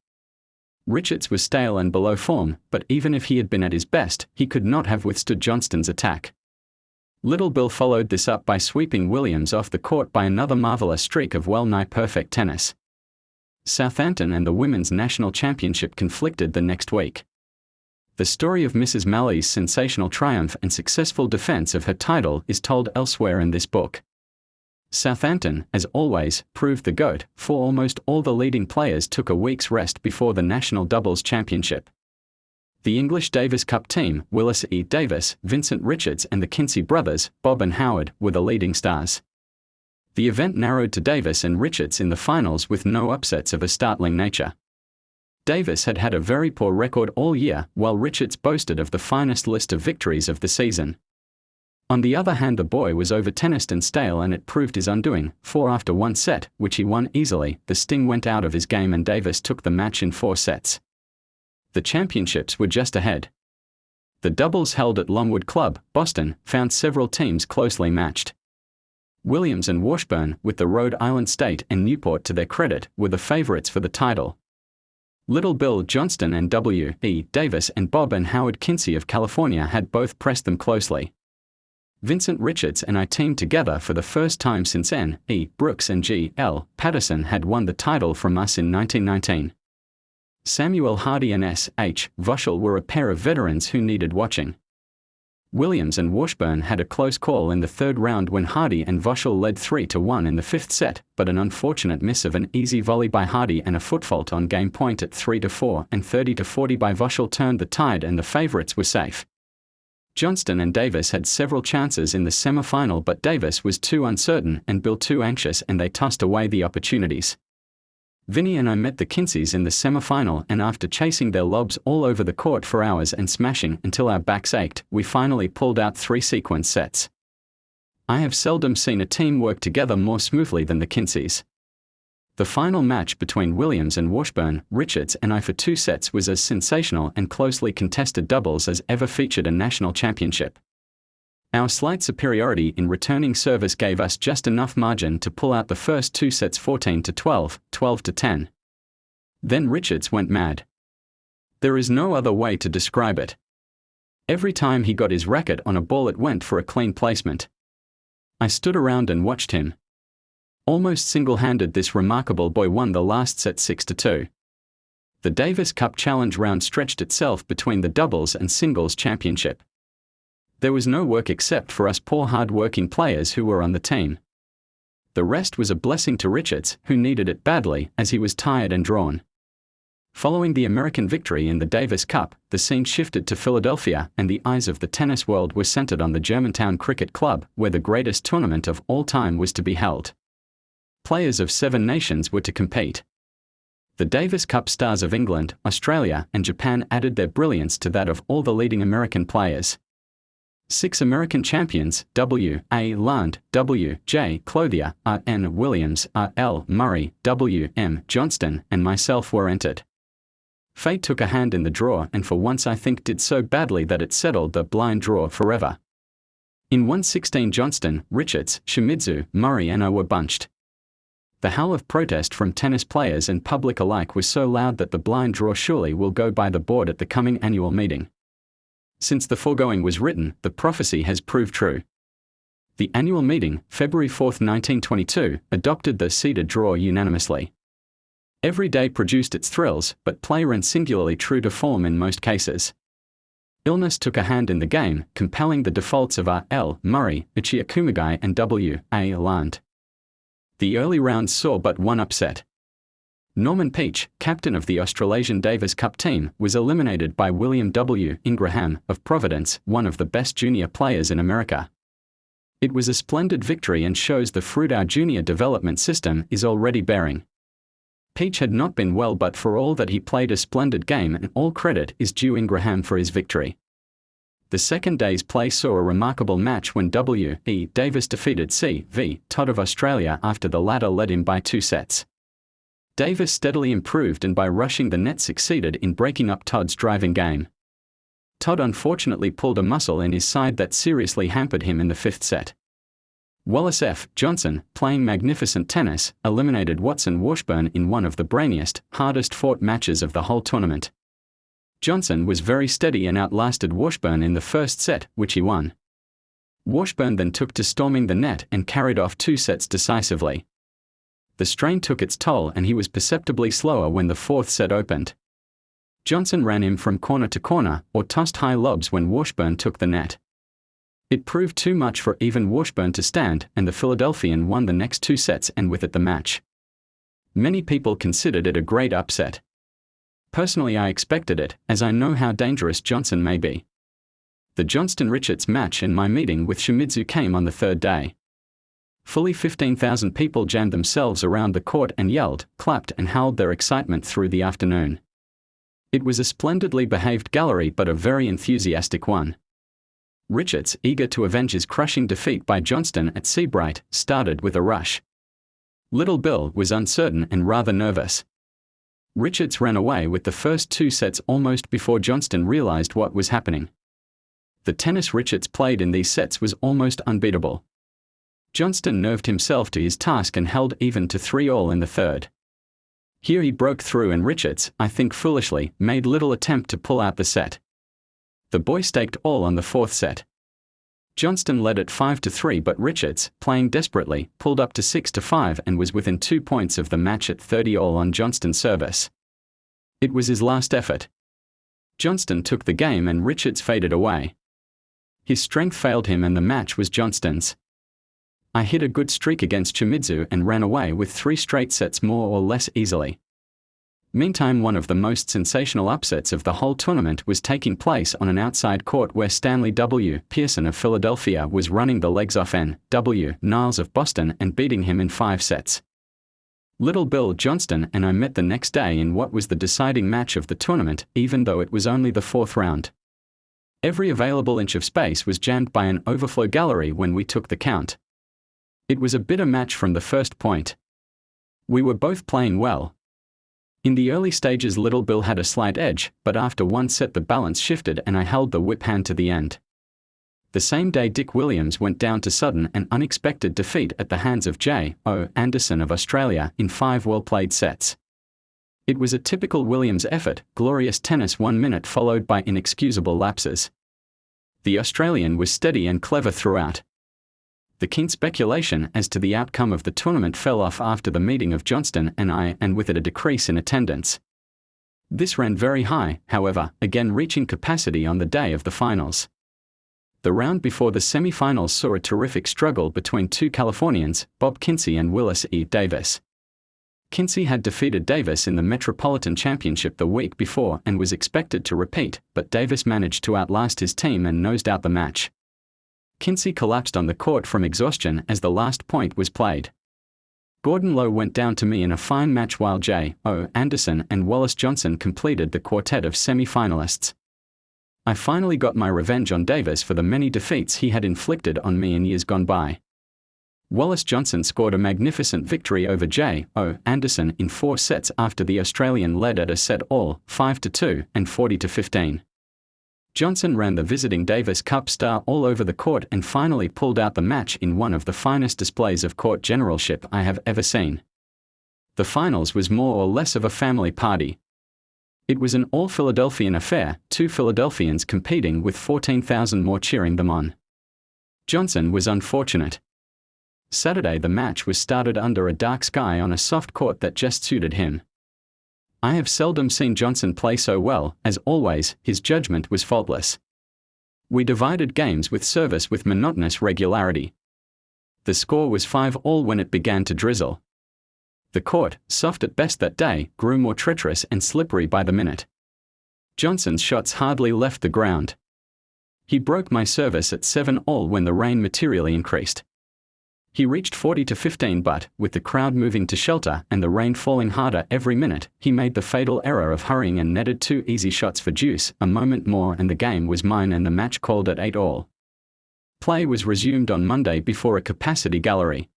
Richards was stale and below form, but even if he had been at his best, he could not have withstood Johnston's attack. Little Bill followed this up by sweeping Williams off the court by another marvelous streak of well-nigh perfect tennis. Southampton and the Women's National Championship conflicted the next week. The story of Mrs. Malley's sensational triumph and successful defense of her title is told elsewhere in this book. Southampton, as always, proved the GOAT, for almost all the leading players took a week's rest before the National Doubles Championship. The English Davis Cup team, Willis E. Davis, Vincent Richards and the Kinsey brothers, Bob and Howard, were the leading stars. The event narrowed to Davis and Richards in the finals with no upsets of a startling nature. Davis had had a very poor record all year, while Richards boasted of the finest list of victories of the season. On the other hand, the boy was over-tennised and stale and it proved his undoing, for after one set, which he won easily, the sting went out of his game and Davis took the match in 4 sets. The championships were just ahead. The doubles held at Longwood Club, Boston, found several teams closely matched. Williams and Washburn, with the Rhode Island State and Newport to their credit, were the favorites for the title. Little Bill Johnston and W.E. Davis and Bob and Howard Kinsey of California had both pressed them closely. Vincent Richards and I teamed together for the first time since N.E. Brooks and G.L. Patterson had won the title from us in 1919. Samuel Hardy and S.H. Voschel were a pair of veterans who needed watching. Williams and Washburn had a close call in the third round when Hardy and Voschel led 3-1 in the 5th set, but an unfortunate miss of an easy volley by Hardy and a foot fault on game point at 3-4 and 30-40 by Voschel turned the tide and the favorites were safe. Johnston and Davis had several chances in the semi-final but Davis was too uncertain and Bill too anxious and they tossed away the opportunities. Vinnie and I met the Kinseys in the semi-final and after chasing their lobs all over the court for hours and smashing until our backs ached, we finally pulled out 3 sequence sets. I have seldom seen a team work together more smoothly than the Kinseys. The final match between Williams and Washburn, Richards and I for 2 sets was as sensational and closely contested doubles as ever featured a national championship. Our slight superiority in returning service gave us just enough margin to pull out the first 2 sets 14-12, 12-10. Then Richards went mad. There is no other way to describe it. Every time he got his racket on a ball it went for a clean placement. I stood around and watched him. Almost single-handed this remarkable boy won the last set 6-2. The Davis Cup Challenge round stretched itself between the doubles and singles championship. There was no work except for us poor hard-working players who were on the team. The rest was a blessing to Richards, who needed it badly, as he was tired and drawn. Following the American victory in the Davis Cup, the scene shifted to Philadelphia and the eyes of the tennis world were centered on the Germantown Cricket Club, where the greatest tournament of all time was to be held. Players of 7 nations were to compete. The Davis Cup stars of England, Australia, and Japan added their brilliance to that of all the leading American players. 6 American champions, W. A. Land, W. J. Clothier, R. N. Williams, R. L. Murray, W. M. Johnston, and myself were entered. Fate took a hand in the draw and for once I think did so badly that it settled the blind draw forever. In 1/16 Johnston, Richards, Shimizu, Murray and I were bunched. The howl of protest from tennis players and public alike was so loud that the blind draw surely will go by the board at the coming annual meeting. Since the foregoing was written, the prophecy has proved true. The annual meeting, February 4, 1922, adopted the seeded draw unanimously. Every day produced its thrills, but play ran singularly true to form in most cases. Illness took a hand in the game, compelling the defaults of R.L. Murray, Ichia Kumagai and W.A. Land. The early rounds saw but one upset. Norman Peach, captain of the Australasian Davis Cup team, was eliminated by William W. Ingraham, of Providence, one of the best junior players in America. It was a splendid victory and shows the fruit our junior development system is already bearing. Peach had not been well, but for all that he played a splendid game, and all credit is due Ingraham for his victory. The second day's play saw a remarkable match when W.E. Davis defeated C.V. Todd of Australia after the latter led him by 2 sets. Davis steadily improved and by rushing the net succeeded in breaking up Todd's driving game. Todd unfortunately pulled a muscle in his side that seriously hampered him in the 5th set. Wallace F. Johnson, playing magnificent tennis, eliminated Watson Washburn in one of the brainiest, hardest-fought matches of the whole tournament. Johnson was very steady and outlasted Washburn in the 1st set, which he won. Washburn then took to storming the net and carried off 2 sets decisively. The strain took its toll and he was perceptibly slower when the 4th set opened. Johnson ran him from corner to corner, or tossed high lobs when Washburn took the net. It proved too much for even Washburn to stand, and the Philadelphian won the next 2 sets and with it the match. Many people considered it a great upset. Personally, I expected it, as I know how dangerous Johnson may be. The Johnston-Richards match and my meeting with Shimizu came on the 3rd day. Fully 15,000 people jammed themselves around the court and yelled, clapped and howled their excitement through the afternoon. It was a splendidly behaved gallery but a very enthusiastic one. Richards, eager to avenge his crushing defeat by Johnston at Seabright, started with a rush. Little Bill was uncertain and rather nervous. Richards ran away with the first 2 sets almost before Johnston realized what was happening. The tennis Richards played in these sets was almost unbeatable. Johnston nerved himself to his task and held even to 3-all in the 3rd. Here he broke through and Richards, I think foolishly, made little attempt to pull out the set. The boy staked all on the 4th set. Johnston led at 5-3, but Richards, playing desperately, pulled up to 6-5 and was within 2 points of the match at 30-all on Johnston's service. It was his last effort. Johnston took the game and Richards faded away. His strength failed him and the match was Johnston's. I hit a good streak against Shimizu and ran away with 3 straight sets more or less easily. Meantime, one of the most sensational upsets of the whole tournament was taking place on an outside court where Stanley W. Pearson of Philadelphia was running the legs off N.W. Niles of Boston and beating him in 5 sets. Little Bill Johnston and I met the next day in what was the deciding match of the tournament, even though it was only the 4th round. Every available inch of space was jammed by an overflow gallery when we took the count. It was a bitter match from the first point. We were both playing well. In the early stages Little Bill had a slight edge, but after 1 set the balance shifted and I held the whip hand to the end. The same day Dick Williams went down to sudden and unexpected defeat at the hands of J.O. Anderson of Australia in 5 well-played sets. It was a typical Williams effort, glorious tennis 1 minute followed by inexcusable lapses. The Australian was steady and clever throughout. The keen speculation as to the outcome of the tournament fell off after the meeting of Johnston and I, and with it a decrease in attendance. This ran very high, however, again reaching capacity on the day of the finals. The round before the semi-finals saw a terrific struggle between 2 Californians, Bob Kinsey and Willis E. Davis. Kinsey had defeated Davis in the Metropolitan Championship the week before and was expected to repeat, but Davis managed to outlast his team and nosed out the match. Kinsey collapsed on the court from exhaustion as the last point was played. Gordon Lowe went down to me in a fine match while J.O. Anderson and Wallace Johnson completed the quartet of semi-finalists. I finally got my revenge on Davis for the many defeats he had inflicted on me in years gone by. Wallace Johnson scored a magnificent victory over J.O. Anderson in 4 sets after the Australian led at a set all, 5-2 and 40-15. Johnson ran the visiting Davis Cup star all over the court and finally pulled out the match in one of the finest displays of court generalship I have ever seen. The finals was more or less of a family party. It was an all-Philadelphian affair, 2 Philadelphians competing with 14,000 more cheering them on. Johnson was unfortunate. Saturday the match was started under a dark sky on a soft court that just suited him. I have seldom seen Johnson play so well. As always, his judgment was faultless. We divided games with service with monotonous regularity. The score was 5-all when it began to drizzle. The court, soft at best that day, grew more treacherous and slippery by the minute. Johnson's shots hardly left the ground. He broke my service at 7-all when the rain materially increased. He reached 40-15 but, with the crowd moving to shelter and the rain falling harder every minute, he made the fatal error of hurrying and netted 2 easy shots for deuce. A moment more and the game was mine and the match called at 8-all. Play was resumed on Monday before a capacity gallery.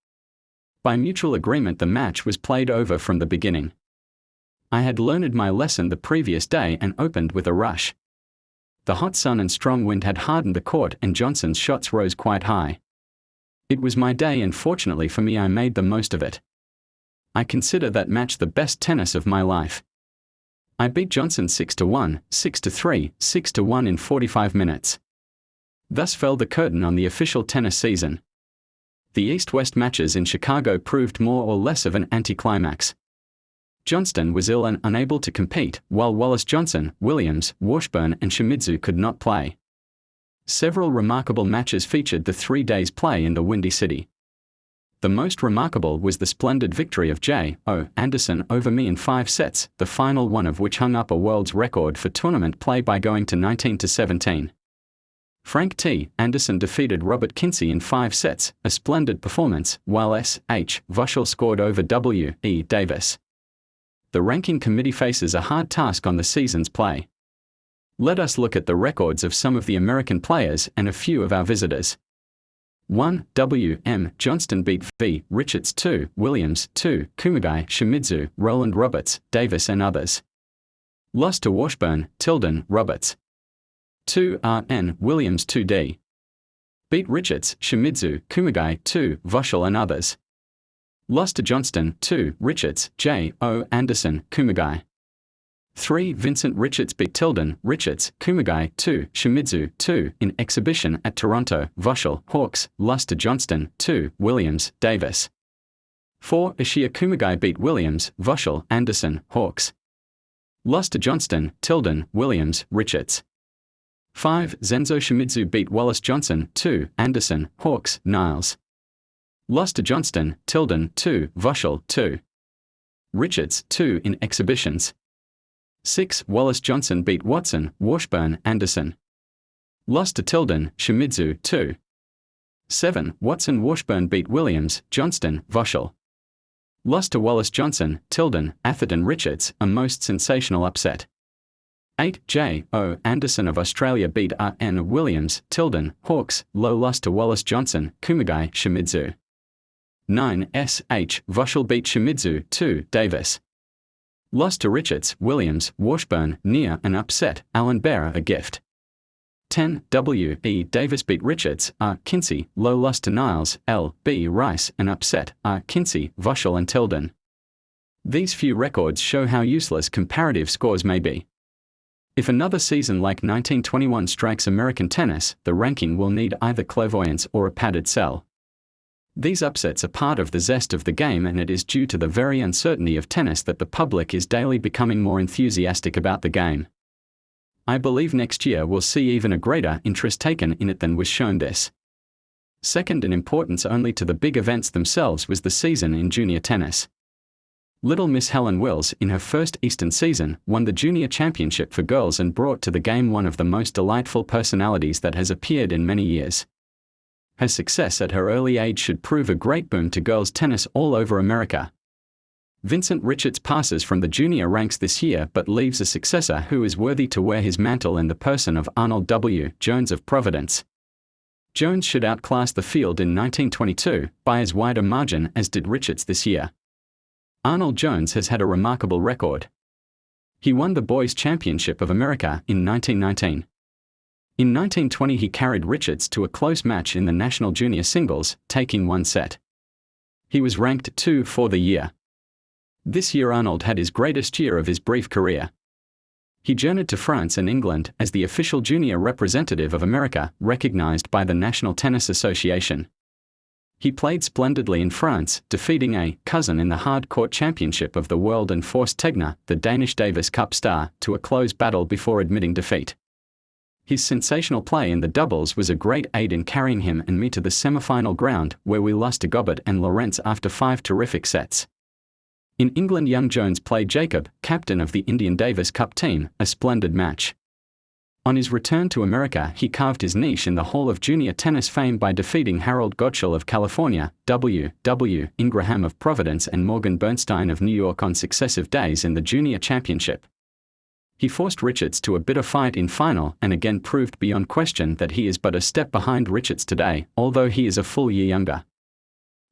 By mutual agreement the match was played over from the beginning. I had learned my lesson the previous day and opened with a rush. The hot sun and strong wind had hardened the court and Johnson's shots rose quite high. It was my day and fortunately for me I made the most of it. I consider that match the best tennis of my life. I beat Johnson 6-1, 6-3, 6-1 in 45 minutes. Thus fell the curtain on the official tennis season. The East-West matches in Chicago proved more or less of an anticlimax. Johnston was ill and unable to compete, while Wallace Johnson, Williams, Washburn and Shimizu could not play. Several remarkable matches featured the 3 days' play in the Windy City. The most remarkable was the splendid victory of J.O. Anderson over me in 5 sets, the final one of which hung up a world's record for tournament play by going to 19-17. Frank T. Anderson defeated Robert Kinsey in 5 sets, a splendid performance, while S.H. Vuschel scored over W.E. Davis. The ranking committee faces a hard task on the season's play. Let us look at the records of some of the American players and a few of our visitors. 1. W. M. Johnston beat V. Richards 2. Williams 2. Kumagai, Shimizu, Roland Roberts, Davis and others. Lost to Washburn, Tilden, Roberts. 2. R. N. Williams 2D. Beat Richards, Shimizu, Kumagai 2. Vuschel and others. Lost to Johnston 2. Richards, J. O. Anderson, Kumagai. 3. Vincent Richards beat Tilden, Richards, Kumagai 2. Shimizu 2. In exhibition at Toronto, Vuschel, Hawks, lost to Johnston 2. Williams, Davis. 4. Ishii Kumagai beat Williams, Vuschel, Anderson, Hawks. Lost to Johnston, Tilden, Williams, Richards. 5. Zenzo Shimizu beat Wallace Johnson 2. Anderson, Hawks, Niles. Lost to Johnston, Tilden 2. Vuschel 2. Richards 2. In exhibitions. 6. Wallace Johnson beat Watson, Washburn, Anderson. Lost to Tilden, Shimizu 2. 7. Watson Washburn beat Williams, Johnston, Vuschel. Lost to Wallace Johnson, Tilden, Atherton Richards, a most sensational upset. 8. J. O. Anderson of Australia beat R. N. Williams, Tilden, Hawks, low loss to Wallace Johnson, Kumagai, Shimizu. 9. S. H. Vuschel beat Shimizu 2. Davis. Lost to Richards, Williams, Washburn, near an upset, Alan Bearer a gift. 10. W. E. Davis beat Richards, R. Kinsey, low loss to Niles, L. B. Rice, an upset, R. Kinsey, Vuschel and Tilden. These few records show how useless comparative scores may be. If another season like 1921 strikes American tennis, the ranking will need either clairvoyance or a padded cell. These upsets are part of the zest of the game, and it is due to the very uncertainty of tennis that the public is daily becoming more enthusiastic about the game. I believe next year will see even a greater interest taken in it than was shown this. Second in importance only to the big events themselves was the season in junior tennis. Little Miss Helen Wills, in her first Eastern season, won the junior championship for girls and brought to the game one of the most delightful personalities that has appeared in many years. Her success at her early age should prove a great boon to girls tennis all over America. Vincent Richards passes from the junior ranks this year but leaves a successor who is worthy to wear his mantle in the person of Arnold W. Jones of Providence. Jones should outclass the field in 1922 by as wide a margin as did Richards this year. Arnold Jones has had a remarkable record. He won the Boys' Championship of America in 1919. In 1920 he carried Richards to a close match in the national junior singles, taking 1 set. He was ranked 2 for the year. This year Arnold had his greatest year of his brief career. He journeyed to France and England as the official junior representative of America, recognized by the National Tennis Association. He played splendidly in France, defeating a cousin in the hard-court championship of the world and forced Tegner, the Danish Davis Cup star, to a close battle before admitting defeat. His sensational play in the doubles was a great aid in carrying him and me to the semi-final ground, where we lost to Gobert and Lawrence after 5 terrific sets. In England, young Jones played Jacob, captain of the Indian Davis Cup team, a splendid match. On his return to America, he carved his niche in the Hall of Junior Tennis fame by defeating Harold Gottschall of California, W. Ingraham of Providence and Morgan Bernstein of New York on successive days in the Junior Championship. He forced Richards to a bitter fight in final and again proved beyond question that he is but a step behind Richards today, although he is a full year younger.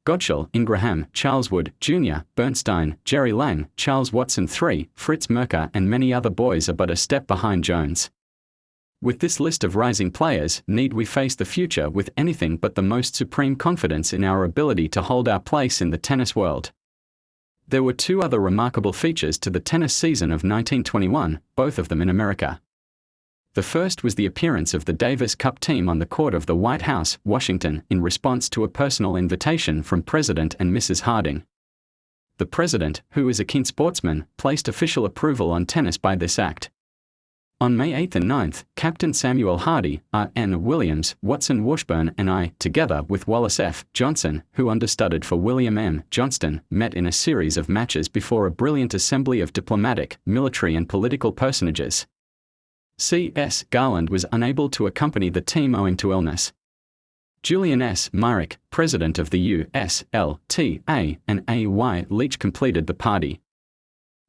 Gottschall, Ingraham, Charles Wood, Jr., Bernstein, Jerry Lang, Charles Watson III, Fritz Merker and many other boys are but a step behind Jones. With this list of rising players, need we face the future with anything but the most supreme confidence in our ability to hold our place in the tennis world? There were 2 other remarkable features to the tennis season of 1921, both of them in America. The first was the appearance of the Davis Cup team on the court of the White House, Washington, in response to a personal invitation from President and Mrs. Harding. The President, who is a keen sportsman, placed official approval on tennis by this act. On May 8 and 9, Captain Samuel Hardy, R.N. Williams, Watson Washburn and I, together with Wallace F. Johnson, who understudied for William M. Johnston, met in a series of matches before a brilliant assembly of diplomatic, military and political personages. C.S. Garland was unable to accompany the team owing to illness. Julian S. Myrick, president of the U.S.L.T.A., and A.Y. Leach completed the party.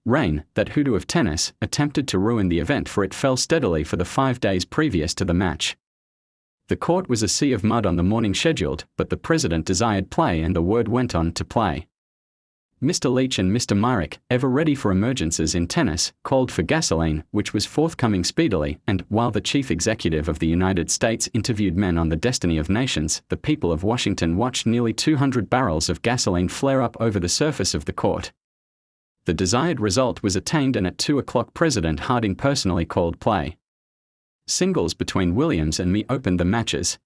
Rain, that hoodoo of tennis, attempted to ruin the event, for it fell steadily for the 5 days previous to the match. The court was a sea of mud on the morning scheduled, but the president desired play and the word went on to play. Mr. Leach and Mr. Myrick, ever ready for emergencies in tennis, called for gasoline, which was forthcoming speedily, and, while the chief executive of the United States interviewed men on the destiny of nations, the people of Washington watched nearly 200 barrels of gasoline flare up over the surface of the court. The desired result was attained, and at 2 o'clock President Harding personally called play. Singles between Williams and me opened the matches.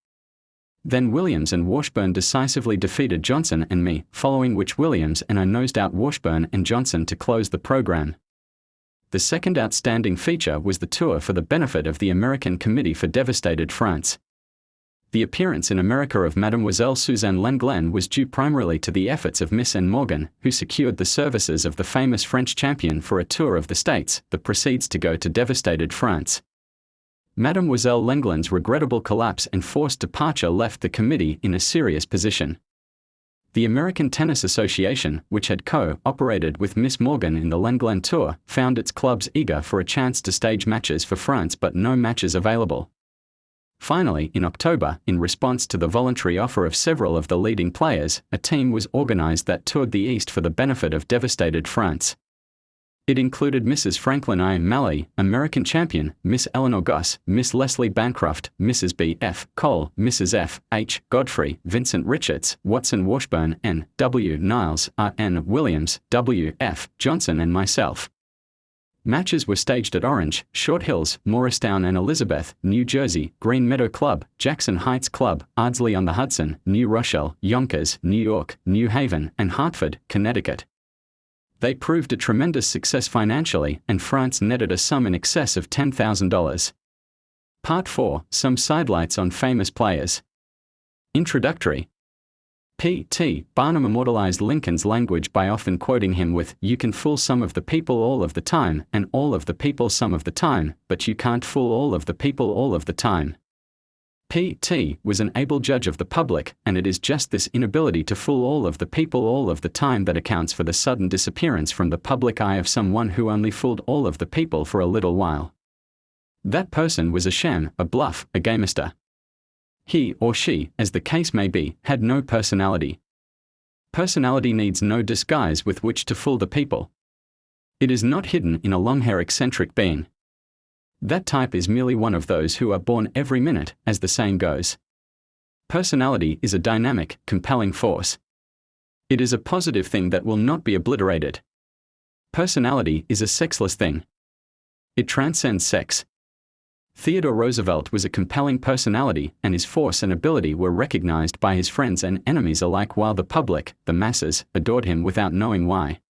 Then Williams and Washburn decisively defeated Johnson and me, following which Williams and I nosed out Washburn and Johnson to close the program. The second outstanding feature was the tour for the benefit of the American Committee for Devastated France. The appearance in America of Mademoiselle Suzanne Lenglen was due primarily to the efforts of Miss Anne Morgan, who secured the services of the famous French champion for a tour of the States that proceeds to go to devastated France. Mademoiselle Lenglen's regrettable collapse and forced departure left the committee in a serious position. The American Tennis Association, which had co-operated with Miss Morgan in the Lenglen tour, found its clubs eager for a chance to stage matches for France, but no matches available. Finally, in October, in response to the voluntary offer of several of the leading players, a team was organized that toured the East for the benefit of devastated France. It included Mrs. Franklin I. Malley, American champion, Miss Eleanor Goss, Miss Leslie Bancroft, Mrs. B. F. Cole, Mrs. F. H. Godfrey, Vincent Richards, Watson Washburn, N. W. Niles, R. N. Williams, W. F. Johnson and myself. Matches were staged at Orange, Short Hills, Morristown and Elizabeth, New Jersey, Green Meadow Club, Jackson Heights Club, Ardsley-on-the-Hudson, New Rochelle, Yonkers, New York, New Haven, and Hartford, Connecticut. They proved a tremendous success financially, and France netted a sum in excess of $10,000. Part 4, Some Sidelights on Famous Players. Introductory. P.T. Barnum immortalized Lincoln's language by often quoting him with, "You can fool some of the people all of the time, and all of the people some of the time, but you can't fool all of the people all of the time." P.T. was an able judge of the public, and it is just this inability to fool all of the people all of the time that accounts for the sudden disappearance from the public eye of someone who only fooled all of the people for a little while. That person was a sham, a bluff, a gamester. He or she, as the case may be, had no personality. Personality needs no disguise with which to fool the people. It is not hidden in a long-hair eccentric being. That type is merely one of those who are born every minute, as the saying goes. Personality is a dynamic, compelling force. It is a positive thing that will not be obliterated. Personality is a sexless thing. It transcends sex. Theodore Roosevelt was a compelling personality, and his force and ability were recognized by his friends and enemies alike, while the public, the masses, adored him without knowing why.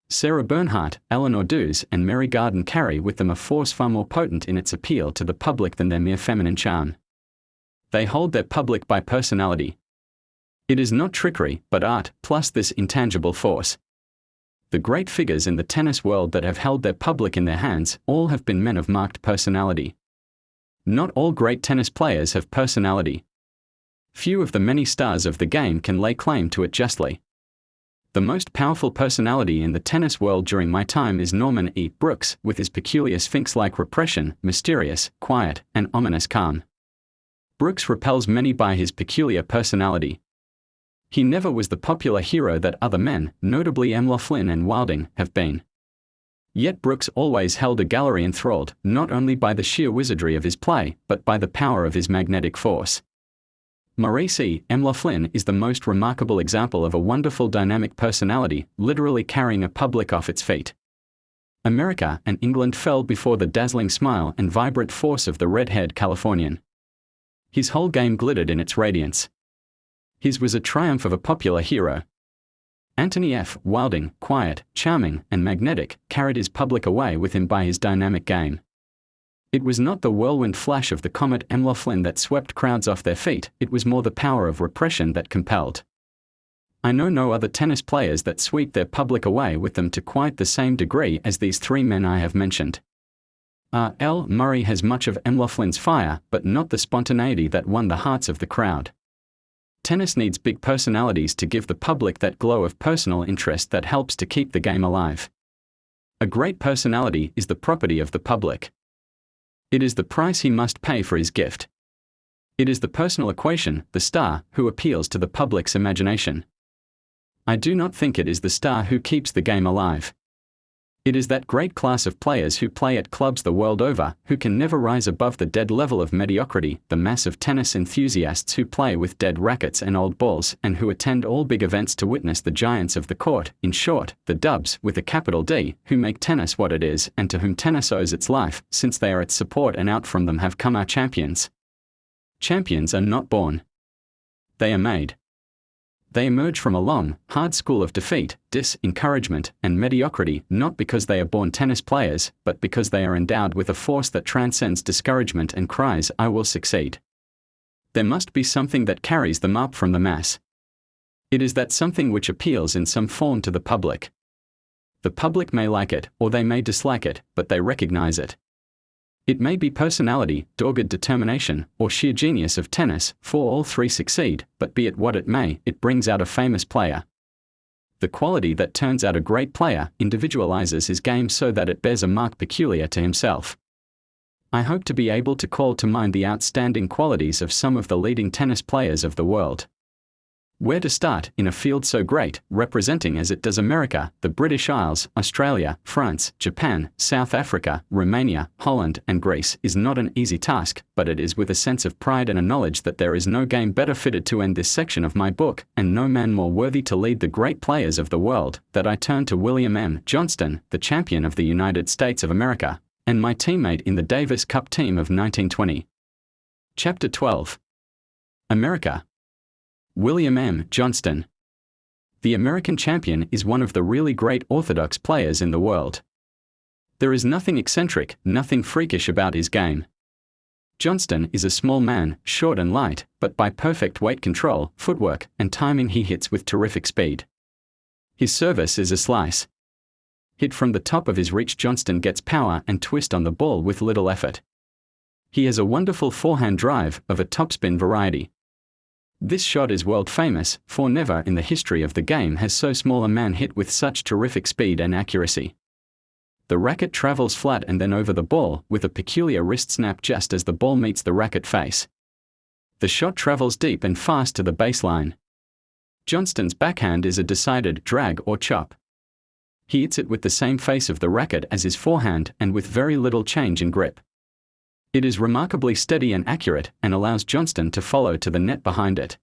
Sarah Bernhardt, Eleanor Duse, and Mary Garden carry with them a force far more potent in its appeal to the public than their mere feminine charm. They hold their public by personality. It is not trickery, but art, plus this intangible force. The great figures in the tennis world that have held their public in their hands, all have been men of marked personality. Not all great tennis players have personality. Few of the many stars of the game can lay claim to it justly. The most powerful personality in the tennis world during my time is Norman E. Brooks, with his peculiar sphinx-like repression, mysterious, quiet, and ominous calm. Brooks repels many by his peculiar personality. He never was the popular hero that other men, notably M. Laughlin and Wilding, have been. Yet Brooks always held a gallery enthralled, not only by the sheer wizardry of his play, but by the power of his magnetic force. Maurice E. M. Laughlin is the most remarkable example of a wonderful dynamic personality, literally carrying a public off its feet. America and England fell before the dazzling smile and vibrant force of the red-haired Californian. His whole game glittered in its radiance. His was a triumph of a popular hero. Anthony F. Wilding, quiet, charming, and magnetic, carried his public away with him by his dynamic game. It was not the whirlwind flash of the comet M. Laughlin that swept crowds off their feet, it was more the power of repression that compelled. I know no other tennis players that sweep their public away with them to quite the same degree as these three men I have mentioned. R. L. Murray has much of M. Laughlin's fire, but not the spontaneity that won the hearts of the crowd. Tennis needs big personalities to give the public that glow of personal interest that helps to keep the game alive. A great personality is the property of the public. It is the price he must pay for his gift. It is the personal equation, the star, who appeals to the public's imagination. I do not think it is the star who keeps the game alive. It is that great class of players who play at clubs the world over, who can never rise above the dead level of mediocrity, the mass of tennis enthusiasts who play with dead rackets and old balls, and who attend all big events to witness the giants of the court, in short, the dubs, with a capital D, who make tennis what it is, and to whom tennis owes its life, since they are its support, and out from them have come our champions. Champions are not born. They are made. They emerge from a long, hard school of defeat, disencouragement, and mediocrity, not because they are born tennis players, but because they are endowed with a force that transcends discouragement and cries, "I will succeed." There must be something that carries them up from the mass. It is that something which appeals in some form to the public. The public may like it, or they may dislike it, but they recognize it. It may be personality, dogged determination, or sheer genius of tennis, for all three succeed, but be it what it may, it brings out a famous player. The quality that turns out a great player individualizes his game so that it bears a mark peculiar to himself. I hope to be able to call to mind the outstanding qualities of some of the leading tennis players of the world. Where to start in a field so great, representing as it does America, the British Isles, Australia, France, Japan, South Africa, Romania, Holland, and Greece, is not an easy task, but it is with a sense of pride and a knowledge that there is no game better fitted to end this section of my book, and no man more worthy to lead the great players of the world, that I turn to William M. Johnston, the champion of the United States of America, and my teammate in the Davis Cup team of 1920. Chapter 12. America. William M. Johnston. The American champion is one of the really great orthodox players in the world. There is nothing eccentric, nothing freakish about his game. Johnston is a small man, short and light, but by perfect weight control, footwork, and timing he hits with terrific speed. His service is a slice. Hit from the top of his reach, Johnston gets power and twist on the ball with little effort. He has a wonderful forehand drive of a topspin variety. This shot is world famous, for never in the history of the game has so small a man hit with such terrific speed and accuracy. The racket travels flat and then over the ball, with a peculiar wrist snap just as the ball meets the racket face. The shot travels deep and fast to the baseline. Johnston's backhand is a decided drag or chop. He hits it with the same face of the racket as his forehand and with very little change in grip. It is remarkably steady and accurate, and allows Johnston to follow to the net behind it.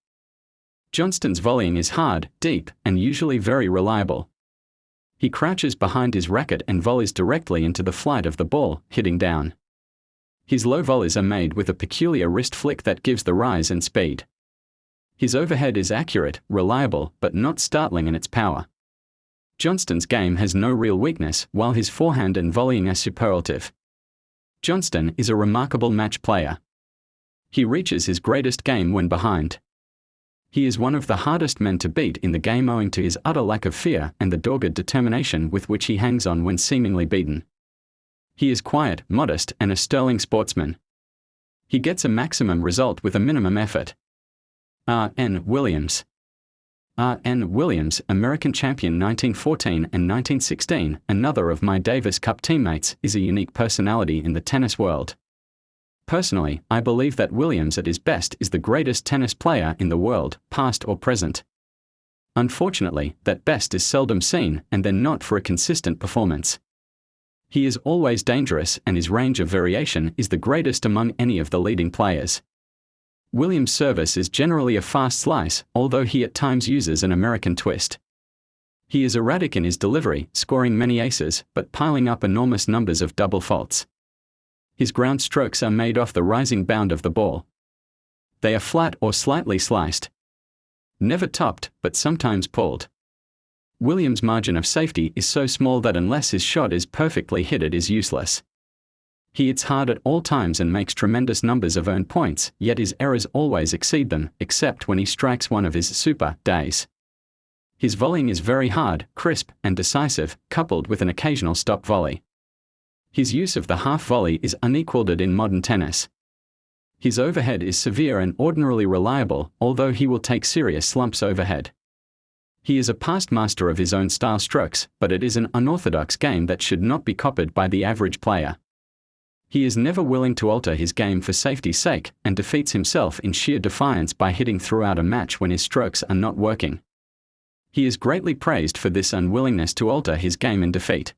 Johnston's volleying is hard, deep, and usually very reliable. He crouches behind his racket and volleys directly into the flight of the ball, hitting down. His low volleys are made with a peculiar wrist flick that gives the rise and speed. His overhead is accurate, reliable, but not startling in its power. Johnston's game has no real weakness, while his forehand and volleying are superlative. Johnston is a remarkable match player. He reaches his greatest game when behind. He is one of the hardest men to beat in the game owing to his utter lack of fear and the dogged determination with which he hangs on when seemingly beaten. He is quiet, modest, and a sterling sportsman. He gets a maximum result with a minimum effort. R.N. Williams. R.N. Williams, American champion 1914 and 1916, another of my Davis Cup teammates, is a unique personality in the tennis world. Personally, I believe that Williams at his best is the greatest tennis player in the world, past or present. Unfortunately, that best is seldom seen, and then not for a consistent performance. He is always dangerous, and his range of variation is the greatest among any of the leading players. Williams' service is generally a fast slice, although he at times uses an American twist. He is erratic in his delivery, scoring many aces, but piling up enormous numbers of double faults. His ground strokes are made off the rising bound of the ball. They are flat or slightly sliced. Never topped, but sometimes pulled. Williams' margin of safety is so small that unless his shot is perfectly hit it is useless. He hits hard at all times and makes tremendous numbers of earned points, yet his errors always exceed them, except when he strikes one of his super days. His volleying is very hard, crisp, and decisive, coupled with an occasional stop volley. His use of the half volley is unequaled in modern tennis. His overhead is severe and ordinarily reliable, although he will take serious slumps overhead. He is a past master of his own style strokes, but it is an unorthodox game that should not be copied by the average player. He is never willing to alter his game for safety's sake, and defeats himself in sheer defiance by hitting throughout a match when his strokes are not working. He is greatly praised for this unwillingness to alter his game in defeat.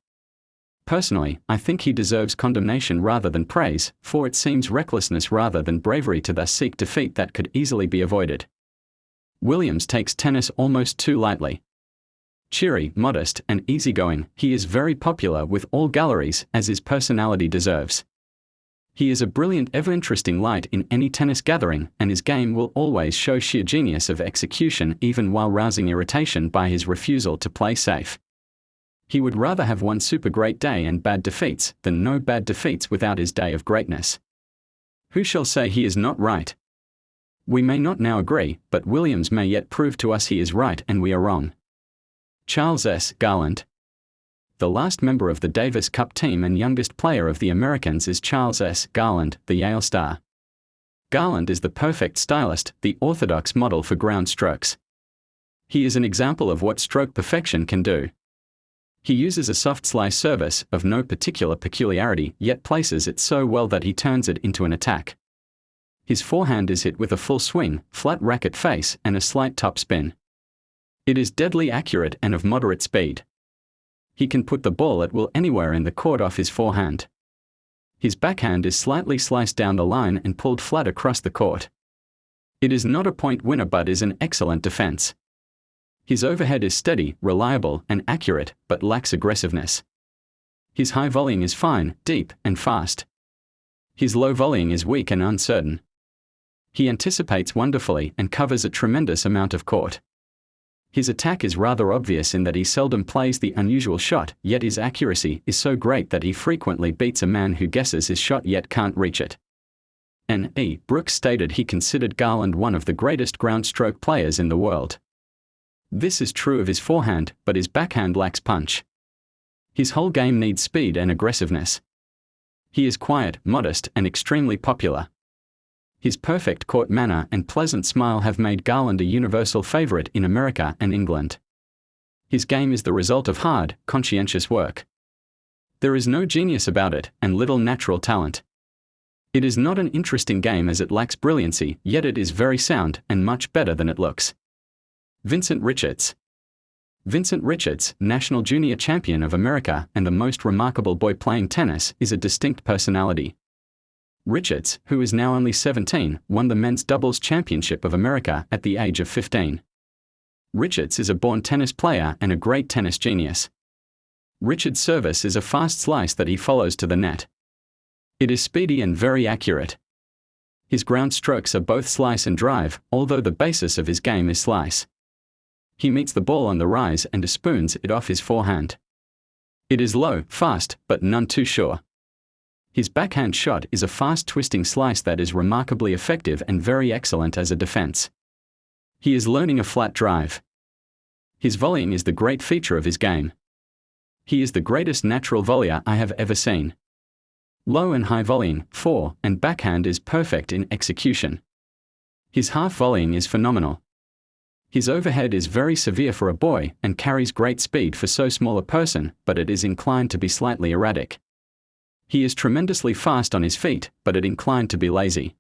Personally, I think he deserves condemnation rather than praise, for it seems recklessness rather than bravery to thus seek defeat that could easily be avoided. Williams takes tennis almost too lightly. Cheery, modest, and easygoing, he is very popular with all galleries, as his personality deserves. He is a brilliant, ever-interesting light in any tennis gathering, and his game will always show sheer genius of execution even while rousing irritation by his refusal to play safe. He would rather have one super great day and bad defeats than no bad defeats without his day of greatness. Who shall say he is not right? We may not now agree, but Williams may yet prove to us he is right and we are wrong. Charles S. Garland. The last member of the Davis Cup team and youngest player of the Americans is Charles S. Garland, the Yale star. Garland is the perfect stylist, the orthodox model for ground strokes. He is an example of what stroke perfection can do. He uses a soft slice service, of no particular peculiarity, yet places it so well that he turns it into an attack. His forehand is hit with a full swing, flat racket face, and a slight top spin. It is deadly accurate and of moderate speed. He can put the ball at will anywhere in the court off his forehand. His backhand is slightly sliced down the line and pulled flat across the court. It is not a point winner but is an excellent defense. His overhead is steady, reliable, and accurate, but lacks aggressiveness. His high volleying is fine, deep, and fast. His low volleying is weak and uncertain. He anticipates wonderfully and covers a tremendous amount of court. His attack is rather obvious in that he seldom plays the unusual shot, yet his accuracy is so great that he frequently beats a man who guesses his shot yet can't reach it. N. E. Brooks stated he considered Garland one of the greatest ground stroke players in the world. This is true of his forehand, but his backhand lacks punch. His whole game needs speed and aggressiveness. He is quiet, modest, and extremely popular. His perfect court manner and pleasant smile have made Garland a universal favorite in America and England. His game is the result of hard, conscientious work. There is no genius about it, and little natural talent. It is not an interesting game as it lacks brilliancy, yet it is very sound and much better than it looks. Vincent Richards. Vincent Richards, national junior champion of America and the most remarkable boy playing tennis, is a distinct personality. Richards, who is now only 17, won the men's doubles championship of America at the age of 15. Richards is a born tennis player and a great tennis genius. Richard's service is a fast slice that he follows to the net. It is speedy and very accurate. His ground strokes are both slice and drive, although the basis of his game is slice. He meets the ball on the rise and spoons it off his forehand. It is low, fast, but none too sure. His backhand shot is a fast twisting slice that is remarkably effective and very excellent as a defense. He is learning a flat drive. His volleying is the great feature of his game. He is the greatest natural volleyer I have ever seen. Low and high volleying, fore and backhand is perfect in execution. His half volleying is phenomenal. His overhead is very severe for a boy and carries great speed for so small a person, but it is inclined to be slightly erratic. He is tremendously fast on his feet, but it inclined to be lazy.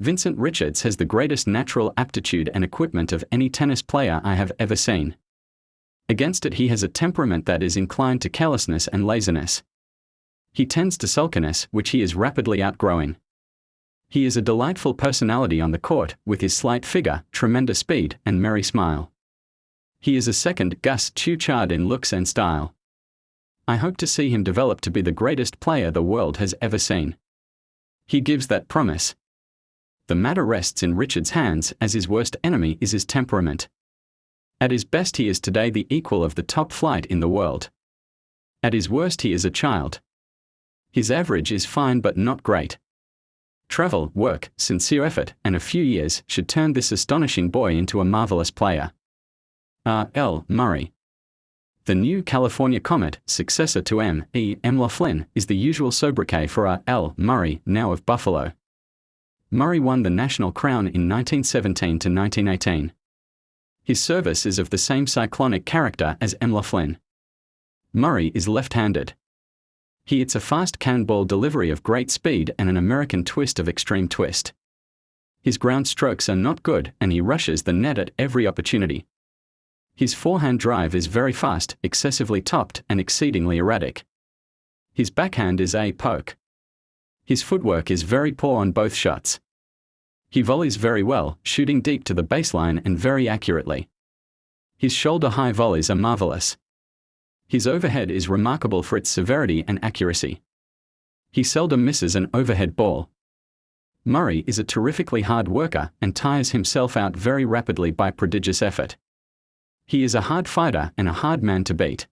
Vincent Richards has the greatest natural aptitude and equipment of any tennis player I have ever seen. Against it he has a temperament that is inclined to carelessness and laziness. He tends to sulkiness, which he is rapidly outgrowing. He is a delightful personality on the court, with his slight figure, tremendous speed, and merry smile. He is a second Gus Tuchard in looks and style. I hope to see him develop to be the greatest player the world has ever seen. He gives that promise. The matter rests in Richard's hands, as his worst enemy is his temperament. At his best he is today the equal of the top flight in the world. At his worst he is a child. His average is fine but not great. Travel, work, sincere effort, and a few years should turn this astonishing boy into a marvelous player. R. L. Murray. The new California Comet, successor to M. E. Laughlin, is the usual sobriquet for R. L. Murray, now of Buffalo. Murray won the national crown in 1917 to 1918. His service is of the same cyclonic character as M. Laughlin. Murray is left-handed. He hits a fast cannonball delivery of great speed and an American twist of extreme twist. His ground strokes are not good and he rushes the net at every opportunity. His forehand drive is very fast, excessively topped, and exceedingly erratic. His backhand is a poke. His footwork is very poor on both shots. He volleys very well, shooting deep to the baseline and very accurately. His shoulder-high volleys are marvelous. His overhead is remarkable for its severity and accuracy. He seldom misses an overhead ball. Murray is a terrifically hard worker and tires himself out very rapidly by prodigious effort. He is a hard fighter and a hard man to beat.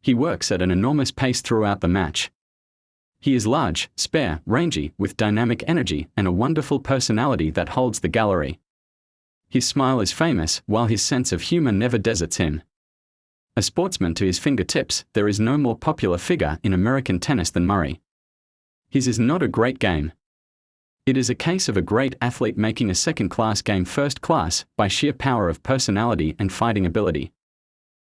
He works at an enormous pace throughout the match. He is large, spare, rangy, with dynamic energy and a wonderful personality that holds the gallery. His smile is famous, while his sense of humor never deserts him. A sportsman to his fingertips, there is no more popular figure in American tennis than Murray. His is not a great game. It is a case of a great athlete making a second-class game first-class by sheer power of personality and fighting ability.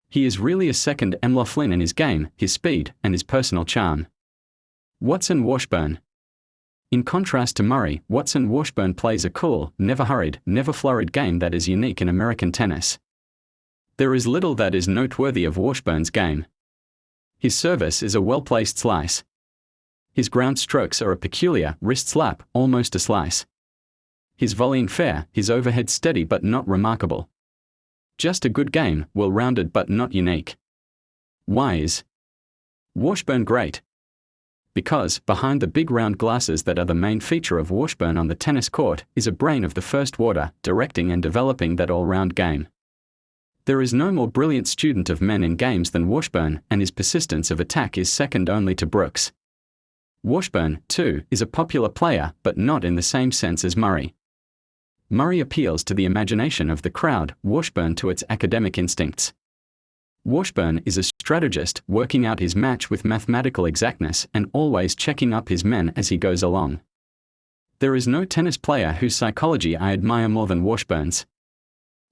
He is really a second M. Laughlin in his game, his speed, and his personal charm. Watson Washburn. In contrast to Murray, Watson Washburn plays a cool, never hurried, never flurried game that is unique in American tennis. There is little that is noteworthy of Washburn's game. His service is a well-placed slice. His ground strokes are a peculiar wrist slap, almost a slice. His volleying fair, his overhead steady but not remarkable. Just a good game, well-rounded but not unique. Why is Washburn great? Because, behind the big round glasses that are the main feature of Washburn on the tennis court, is a brain of the first water, directing and developing that all-round game. There is no more brilliant student of men in games than Washburn, and his persistence of attack is second only to Brooks. Washburn, too, is a popular player, but not in the same sense as Murray. Murray appeals to the imagination of the crowd, Washburn to its academic instincts. Washburn is a strategist, working out his match with mathematical exactness and always checking up his men as he goes along. There is no tennis player whose psychology I admire more than Washburn's.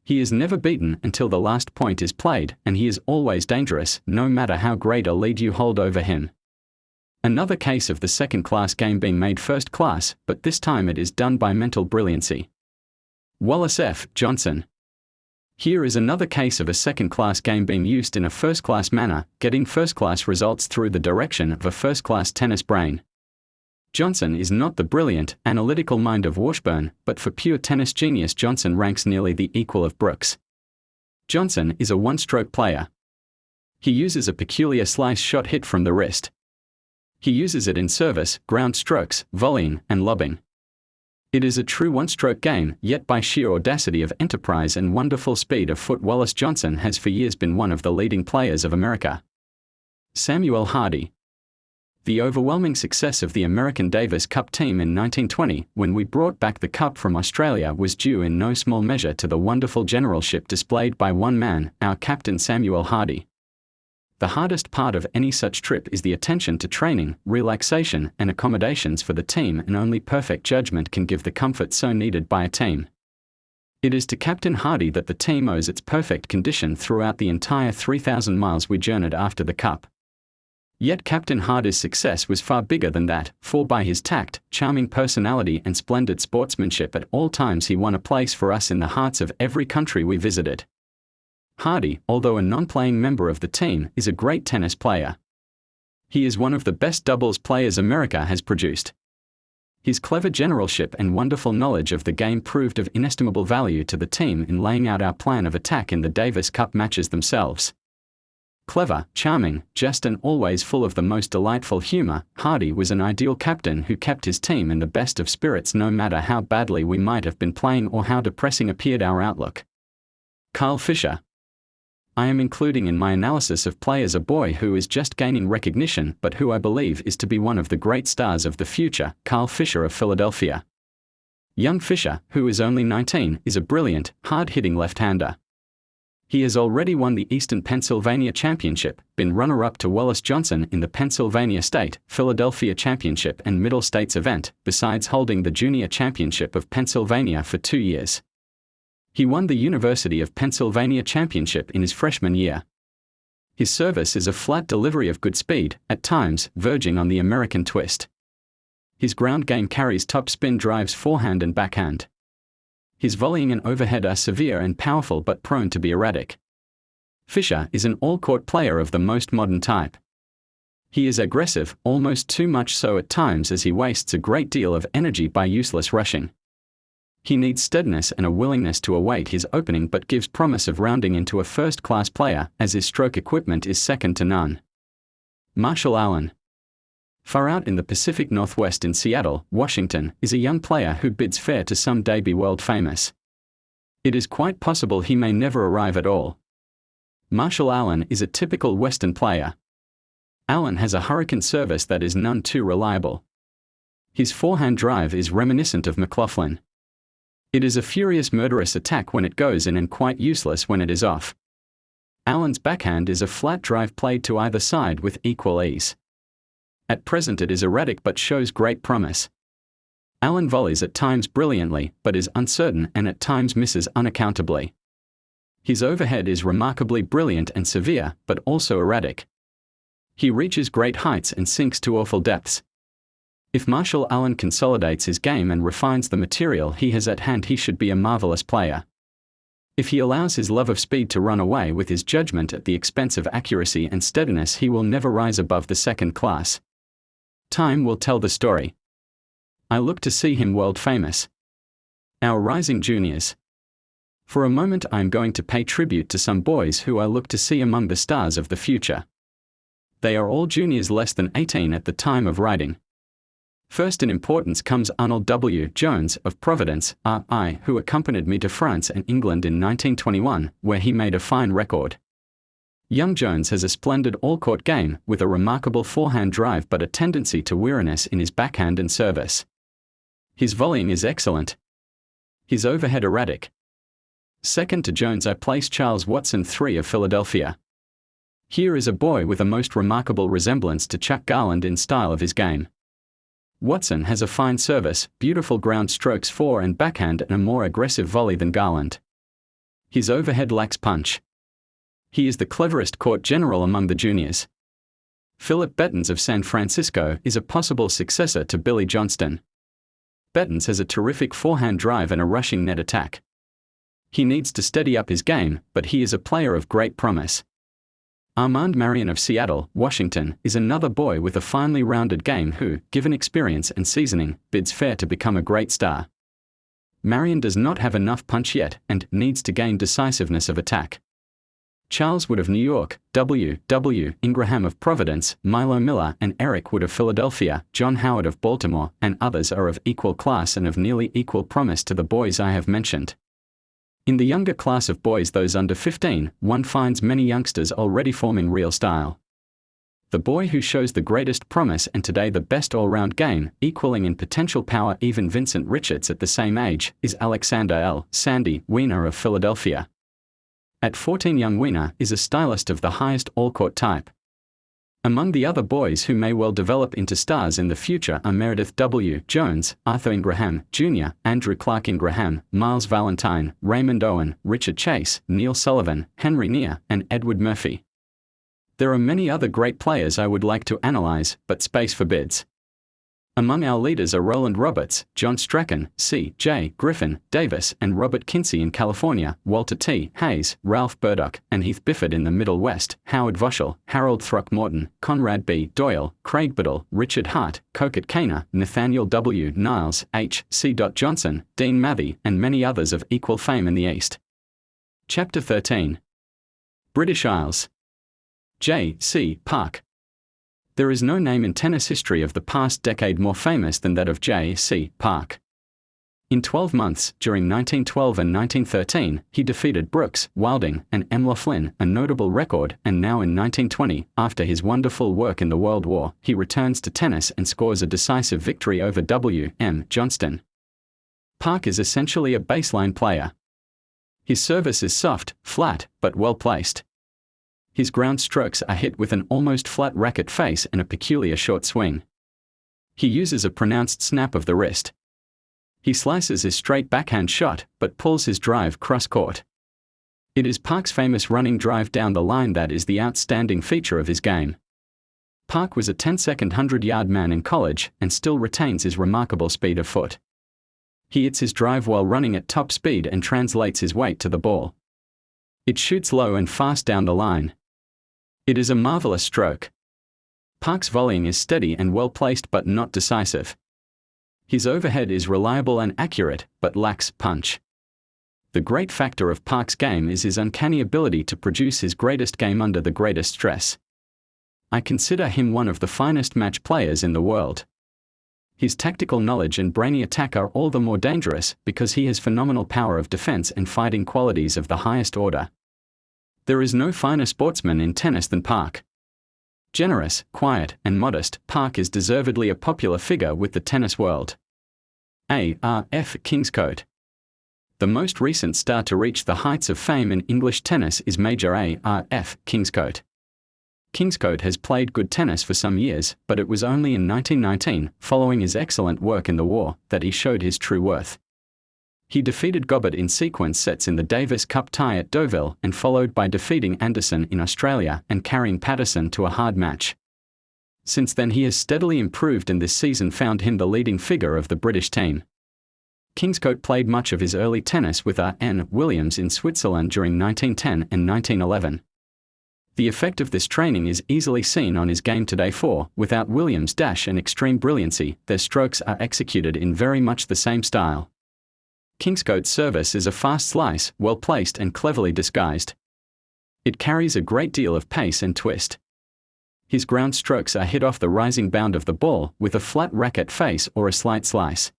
He is never beaten until the last point is played, and he is always dangerous, no matter how great a lead you hold over him. Another case of the second-class game being made first-class, but this time it is done by mental brilliancy. Wallace F. Johnson. Here is another case of a second-class game being used in a first-class manner, getting first-class results through the direction of a first-class tennis brain. Johnson is not the brilliant, analytical mind of Washburn, but for pure tennis genius Johnson ranks nearly the equal of Brooks. Johnson is a one-stroke player. He uses a peculiar slice shot hit from the wrist. He uses it in service, ground strokes, volleying, and lobbing. It is a true one-stroke game, yet by sheer audacity of enterprise and wonderful speed of foot Wallace Johnson has for years been one of the leading players of America. Samuel Hardy. The overwhelming success of the American Davis Cup team in 1920, when we brought back the cup from Australia, was due in no small measure to the wonderful generalship displayed by one man, our captain Samuel Hardy. The hardest part of any such trip is the attention to training, relaxation, and accommodations for the team, and only perfect judgment can give the comfort so needed by a team. It is to Captain Hardy that the team owes its perfect condition throughout the entire 3,000 miles we journeyed after the cup. Yet Captain Hardy's success was far bigger than that, for by his tact, charming personality, and splendid sportsmanship at all times he won a place for us in the hearts of every country we visited. Hardy, although a non-playing member of the team, is a great tennis player. He is one of the best doubles players America has produced. His clever generalship and wonderful knowledge of the game proved of inestimable value to the team in laying out our plan of attack in the Davis Cup matches themselves. Clever, charming, just, and always full of the most delightful humor, Hardy was an ideal captain who kept his team in the best of spirits no matter how badly we might have been playing or how depressing appeared our outlook. Carl Fisher. I am including in my analysis of players a boy who is just gaining recognition but who I believe is to be one of the great stars of the future, Carl Fisher of Philadelphia. Young Fisher, who is only 19, is a brilliant, hard-hitting left-hander. He has already won the Eastern Pennsylvania Championship, been runner-up to Wallace Johnson in the Pennsylvania State, Philadelphia Championship and Middle States event, besides holding the Junior Championship of Pennsylvania for 2 years. He won the University of Pennsylvania Championship in his freshman year. His service is a flat delivery of good speed, at times verging on the American twist. His ground game carries top spin drives forehand and backhand. His volleying and overhead are severe and powerful but prone to be erratic. Fisher is an all-court player of the most modern type. He is aggressive, almost too much so at times, as he wastes a great deal of energy by useless rushing. He needs steadiness and a willingness to await his opening but gives promise of rounding into a first-class player, as his stroke equipment is second to none. Marshall Allen. Far out in the Pacific Northwest in Seattle, Washington, is a young player who bids fair to someday be world famous. It is quite possible he may never arrive at all. Marshall Allen is a typical Western player. Allen has a hurricane service that is none too reliable. His forehand drive is reminiscent of McLaughlin. It is a furious, murderous attack when it goes in and quite useless when it is off. Allen's backhand is a flat drive played to either side with equal ease. At present it is erratic but shows great promise. Allen volleys at times brilliantly, but is uncertain and at times misses unaccountably. His overhead is remarkably brilliant and severe, but also erratic. He reaches great heights and sinks to awful depths. If Marshall Allen consolidates his game and refines the material he has at hand, he should be a marvelous player. If he allows his love of speed to run away with his judgment at the expense of accuracy and steadiness, he will never rise above the second class. Time will tell the story. I look to see him world famous. Our rising juniors. For a moment I am going to pay tribute to some boys who I look to see among the stars of the future. They are all juniors less than 18 at the time of writing. First in importance comes Arnold W. Jones of Providence, RI, who accompanied me to France and England in 1921, where he made a fine record. Young Jones has a splendid all-court game, with a remarkable forehand drive but a tendency to weariness in his backhand and service. His volleying is excellent. His overhead erratic. Second to Jones I place Charles Watson III of Philadelphia. Here is a boy with a most remarkable resemblance to Chuck Garland in style of his game. Watson has a fine service, beautiful ground strokes fore and backhand, and a more aggressive volley than Garland. His overhead lacks punch. He is the cleverest court general among the juniors. Philip Bettens of San Francisco is a possible successor to Billy Johnston. Bettens has a terrific forehand drive and a rushing net attack. He needs to steady up his game, but he is a player of great promise. Armand Marion of Seattle, Washington, is another boy with a finely rounded game who, given experience and seasoning, bids fair to become a great star. Marion does not have enough punch yet, and needs to gain decisiveness of attack. Charles Wood of New York, W. Ingraham of Providence, Milo Miller and Eric Wood of Philadelphia, John Howard of Baltimore, and others are of equal class and of nearly equal promise to the boys I have mentioned. In the younger class of boys, those under 15, one finds many youngsters already forming real style. The boy who shows the greatest promise and today the best all-round game, equaling in potential power even Vincent Richards at the same age, is Alexander L. Sandy Weiner of Philadelphia. At 14, young Weiner is a stylist of the highest all-court type. Among the other boys who may well develop into stars in the future are Meredith W. Jones, Arthur Ingraham, Jr., Andrew Clark Ingraham, Miles Valentine, Raymond Owen, Richard Chase, Neil Sullivan, Henry Neer, and Edward Murphy. There are many other great players I would like to analyze, but space forbids. Among our leaders are Roland Roberts, John Strachan, C.J. Griffin, Davis and Robert Kinsey in California, Walter T. Hayes, Ralph Burdock, and Heath Bifford in the Middle West, Howard Voschel, Harold Throckmorton, Conrad B. Doyle, Craig Biddle, Richard Hart, Coquette Kaner, Nathaniel W. Niles, H. C. Johnson, Dean Mathy, and many others of equal fame in the East. Chapter 13. British Isles. J. C. Park. There is no name in tennis history of the past decade more famous than that of J. C. Park. In 12 months, during 1912 and 1913, he defeated Brooks, Wilding, and M. Laughlin, a notable record, and now in 1920, after his wonderful work in the World War, he returns to tennis and scores a decisive victory over W. M. Johnston. Park is essentially a baseline player. His service is soft, flat, but well placed. His ground strokes are hit with an almost flat racket face and a peculiar short swing. He uses a pronounced snap of the wrist. He slices his straight backhand shot, but pulls his drive cross-court. It is Park's famous running drive down the line that is the outstanding feature of his game. Park was a 10-second 100-yard man in college and still retains his remarkable speed of foot. He hits his drive while running at top speed and translates his weight to the ball. It shoots low and fast down the line. It is a marvelous stroke. Park's volleying is steady and well placed but not decisive. His overhead is reliable and accurate, but lacks punch. The great factor of Park's game is his uncanny ability to produce his greatest game under the greatest stress. I consider him one of the finest match players in the world. His tactical knowledge and brainy attack are all the more dangerous because he has phenomenal power of defense and fighting qualities of the highest order. There is no finer sportsman in tennis than Park. Generous, quiet, and modest, Park is deservedly a popular figure with the tennis world. A.R.F. Kingscote. The most recent star to reach the heights of fame in English tennis is Major A.R.F. Kingscote. Kingscote has played good tennis for some years, but it was only in 1919, following his excellent work in the war, that he showed his true worth. He defeated Gobbett in sequence sets in the Davis Cup tie at Deauville and followed by defeating Anderson in Australia and carrying Patterson to a hard match. Since then he has steadily improved and this season found him the leading figure of the British team. Kingscote played much of his early tennis with R.N. Williams in Switzerland during 1910 and 1911. The effect of this training is easily seen on his game today for, without Williams' dash and extreme brilliancy, their strokes are executed in very much the same style. Kingscote's service is a fast slice, well placed and cleverly disguised. It carries a great deal of pace and twist. His ground strokes are hit off the rising bound of the ball, with a flat racket face or a slight slice.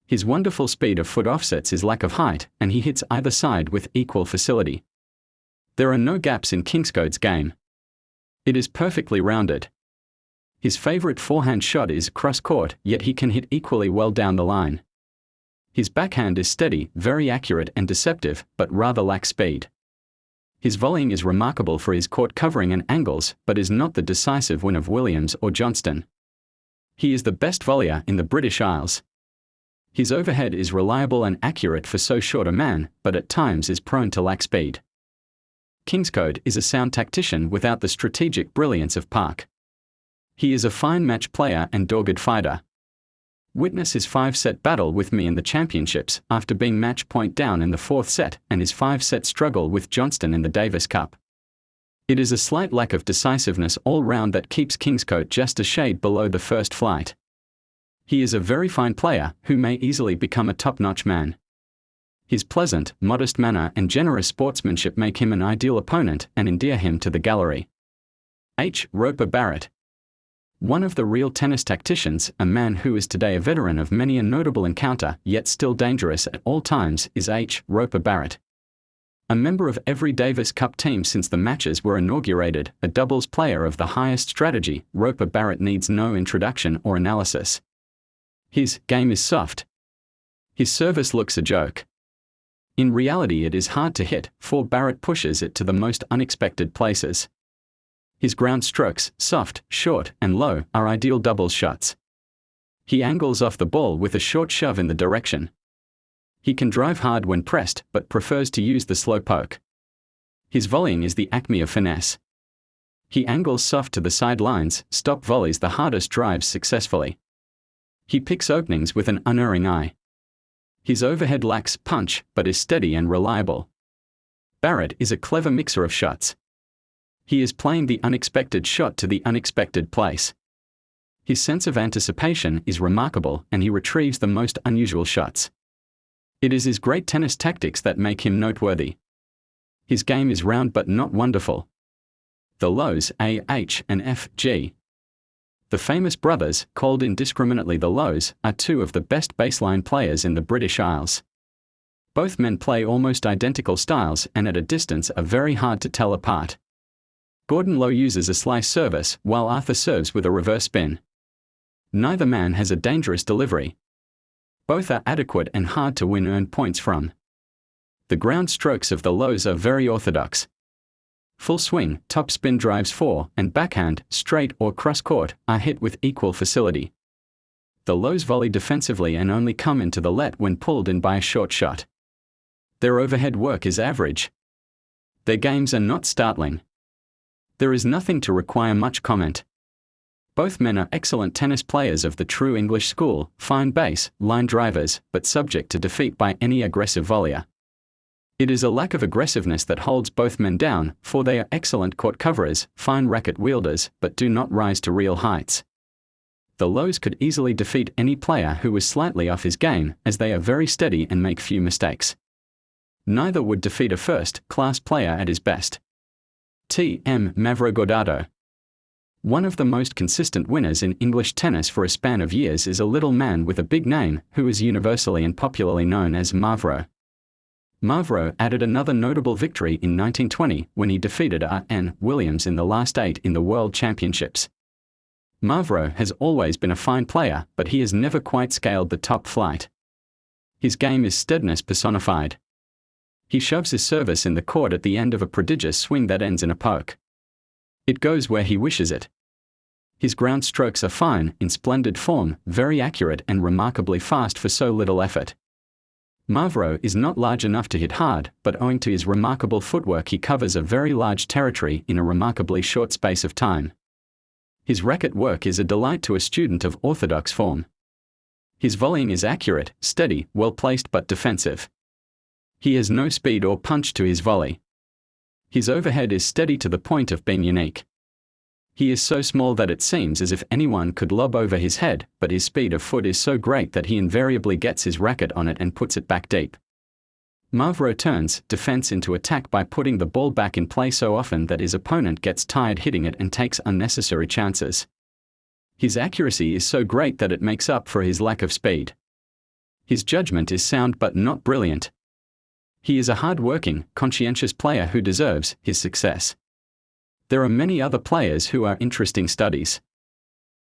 His wonderful speed of foot offsets his lack of height, and he hits either side with equal facility. There are no gaps in Kingscote's game. It is perfectly rounded. His favorite forehand shot is cross-court, yet he can hit equally well down the line. His backhand is steady, very accurate and deceptive, but rather lacks speed. His volleying is remarkable for his court covering and angles, but is not the decisive win of Williams or Johnston. He is the best volleyer in the British Isles. His overhead is reliable and accurate for so short a man, but at times is prone to lack speed. Kingscote is a sound tactician without the strategic brilliance of Park. He is a fine match player and dogged fighter. Witness his 5-set battle with me in the championships after being match point down in the 4th set and his 5-set struggle with Johnston in the Davis Cup. It is a slight lack of decisiveness all round that keeps Kingscote just a shade below the first flight. He is a very fine player who may easily become a top-notch man. His pleasant, modest manner and generous sportsmanship make him an ideal opponent and endear him to the gallery. H. Roper Barrett. One of the real tennis tacticians, a man who is today a veteran of many a notable encounter, yet still dangerous at all times, is H. Roper Barrett. A member of every Davis Cup team since the matches were inaugurated, a doubles player of the highest strategy, Roper Barrett needs no introduction or analysis. His game is soft. His service looks a joke. In reality it is hard to hit, for Barrett pushes it to the most unexpected places. His ground strokes, soft, short, and low, are ideal doubles shots. He angles off the ball with a short shove in the direction. He can drive hard when pressed, but prefers to use the slow poke. His volleying is the acme of finesse. He angles soft to the sidelines, stop volleys the hardest drives successfully. He picks openings with an unerring eye. His overhead lacks punch, but is steady and reliable. Barrett is a clever mixer of shots. He is playing the unexpected shot to the unexpected place. His sense of anticipation is remarkable, and he retrieves the most unusual shots. It is his great tennis tactics that make him noteworthy. His game is round but not wonderful. The lows A, H, and F, G. The famous brothers, called indiscriminately the Lows, are two of the best baseline players in the British Isles. Both men play almost identical styles and at a distance are very hard to tell apart. Gordon Low uses a slice service, while Arthur serves with a reverse spin. Neither man has a dangerous delivery. Both are adequate and hard to win earned points from. The ground strokes of the Lows are very orthodox. Full swing, top spin drives fore, and backhand, straight or cross-court, are hit with equal facility. The Lows volley defensively and only come into the net when pulled in by a short shot. Their overhead work is average. Their games are not startling. There is nothing to require much comment. Both men are excellent tennis players of the true English school, fine base, line drivers, but subject to defeat by any aggressive volleyer. It is a lack of aggressiveness that holds both men down, for they are excellent court coverers, fine racket wielders, but do not rise to real heights. The Lows could easily defeat any player who was slightly off his game, as they are very steady and make few mistakes. Neither would defeat a first-class player at his best. T. M. Mavrocordato. One of the most consistent winners in English tennis for a span of years is a little man with a big name, who is universally and popularly known as Mavro. Mavro added another notable victory in 1920 when he defeated R.N. Williams in the last 8 in the World Championships. Mavro has always been a fine player, but he has never quite scaled the top flight. His game is steadiness personified. He shoves his service in the court at the end of a prodigious swing that ends in a poke. It goes where he wishes it. His ground strokes are fine, in splendid form, very accurate and remarkably fast for so little effort. Mavro is not large enough to hit hard, but owing to his remarkable footwork he covers a very large territory in a remarkably short space of time. His racket work is a delight to a student of orthodox form. His volleying is accurate, steady, well placed but defensive. He has no speed or punch to his volley. His overhead is steady to the point of being unique. He is so small that it seems as if anyone could lob over his head, but his speed of foot is so great that he invariably gets his racket on it and puts it back deep. Mavro turns defense into attack by putting the ball back in play so often that his opponent gets tired hitting it and takes unnecessary chances. His accuracy is so great that it makes up for his lack of speed. His judgment is sound but not brilliant. He is a hard-working, conscientious player who deserves his success. There are many other players who are interesting studies.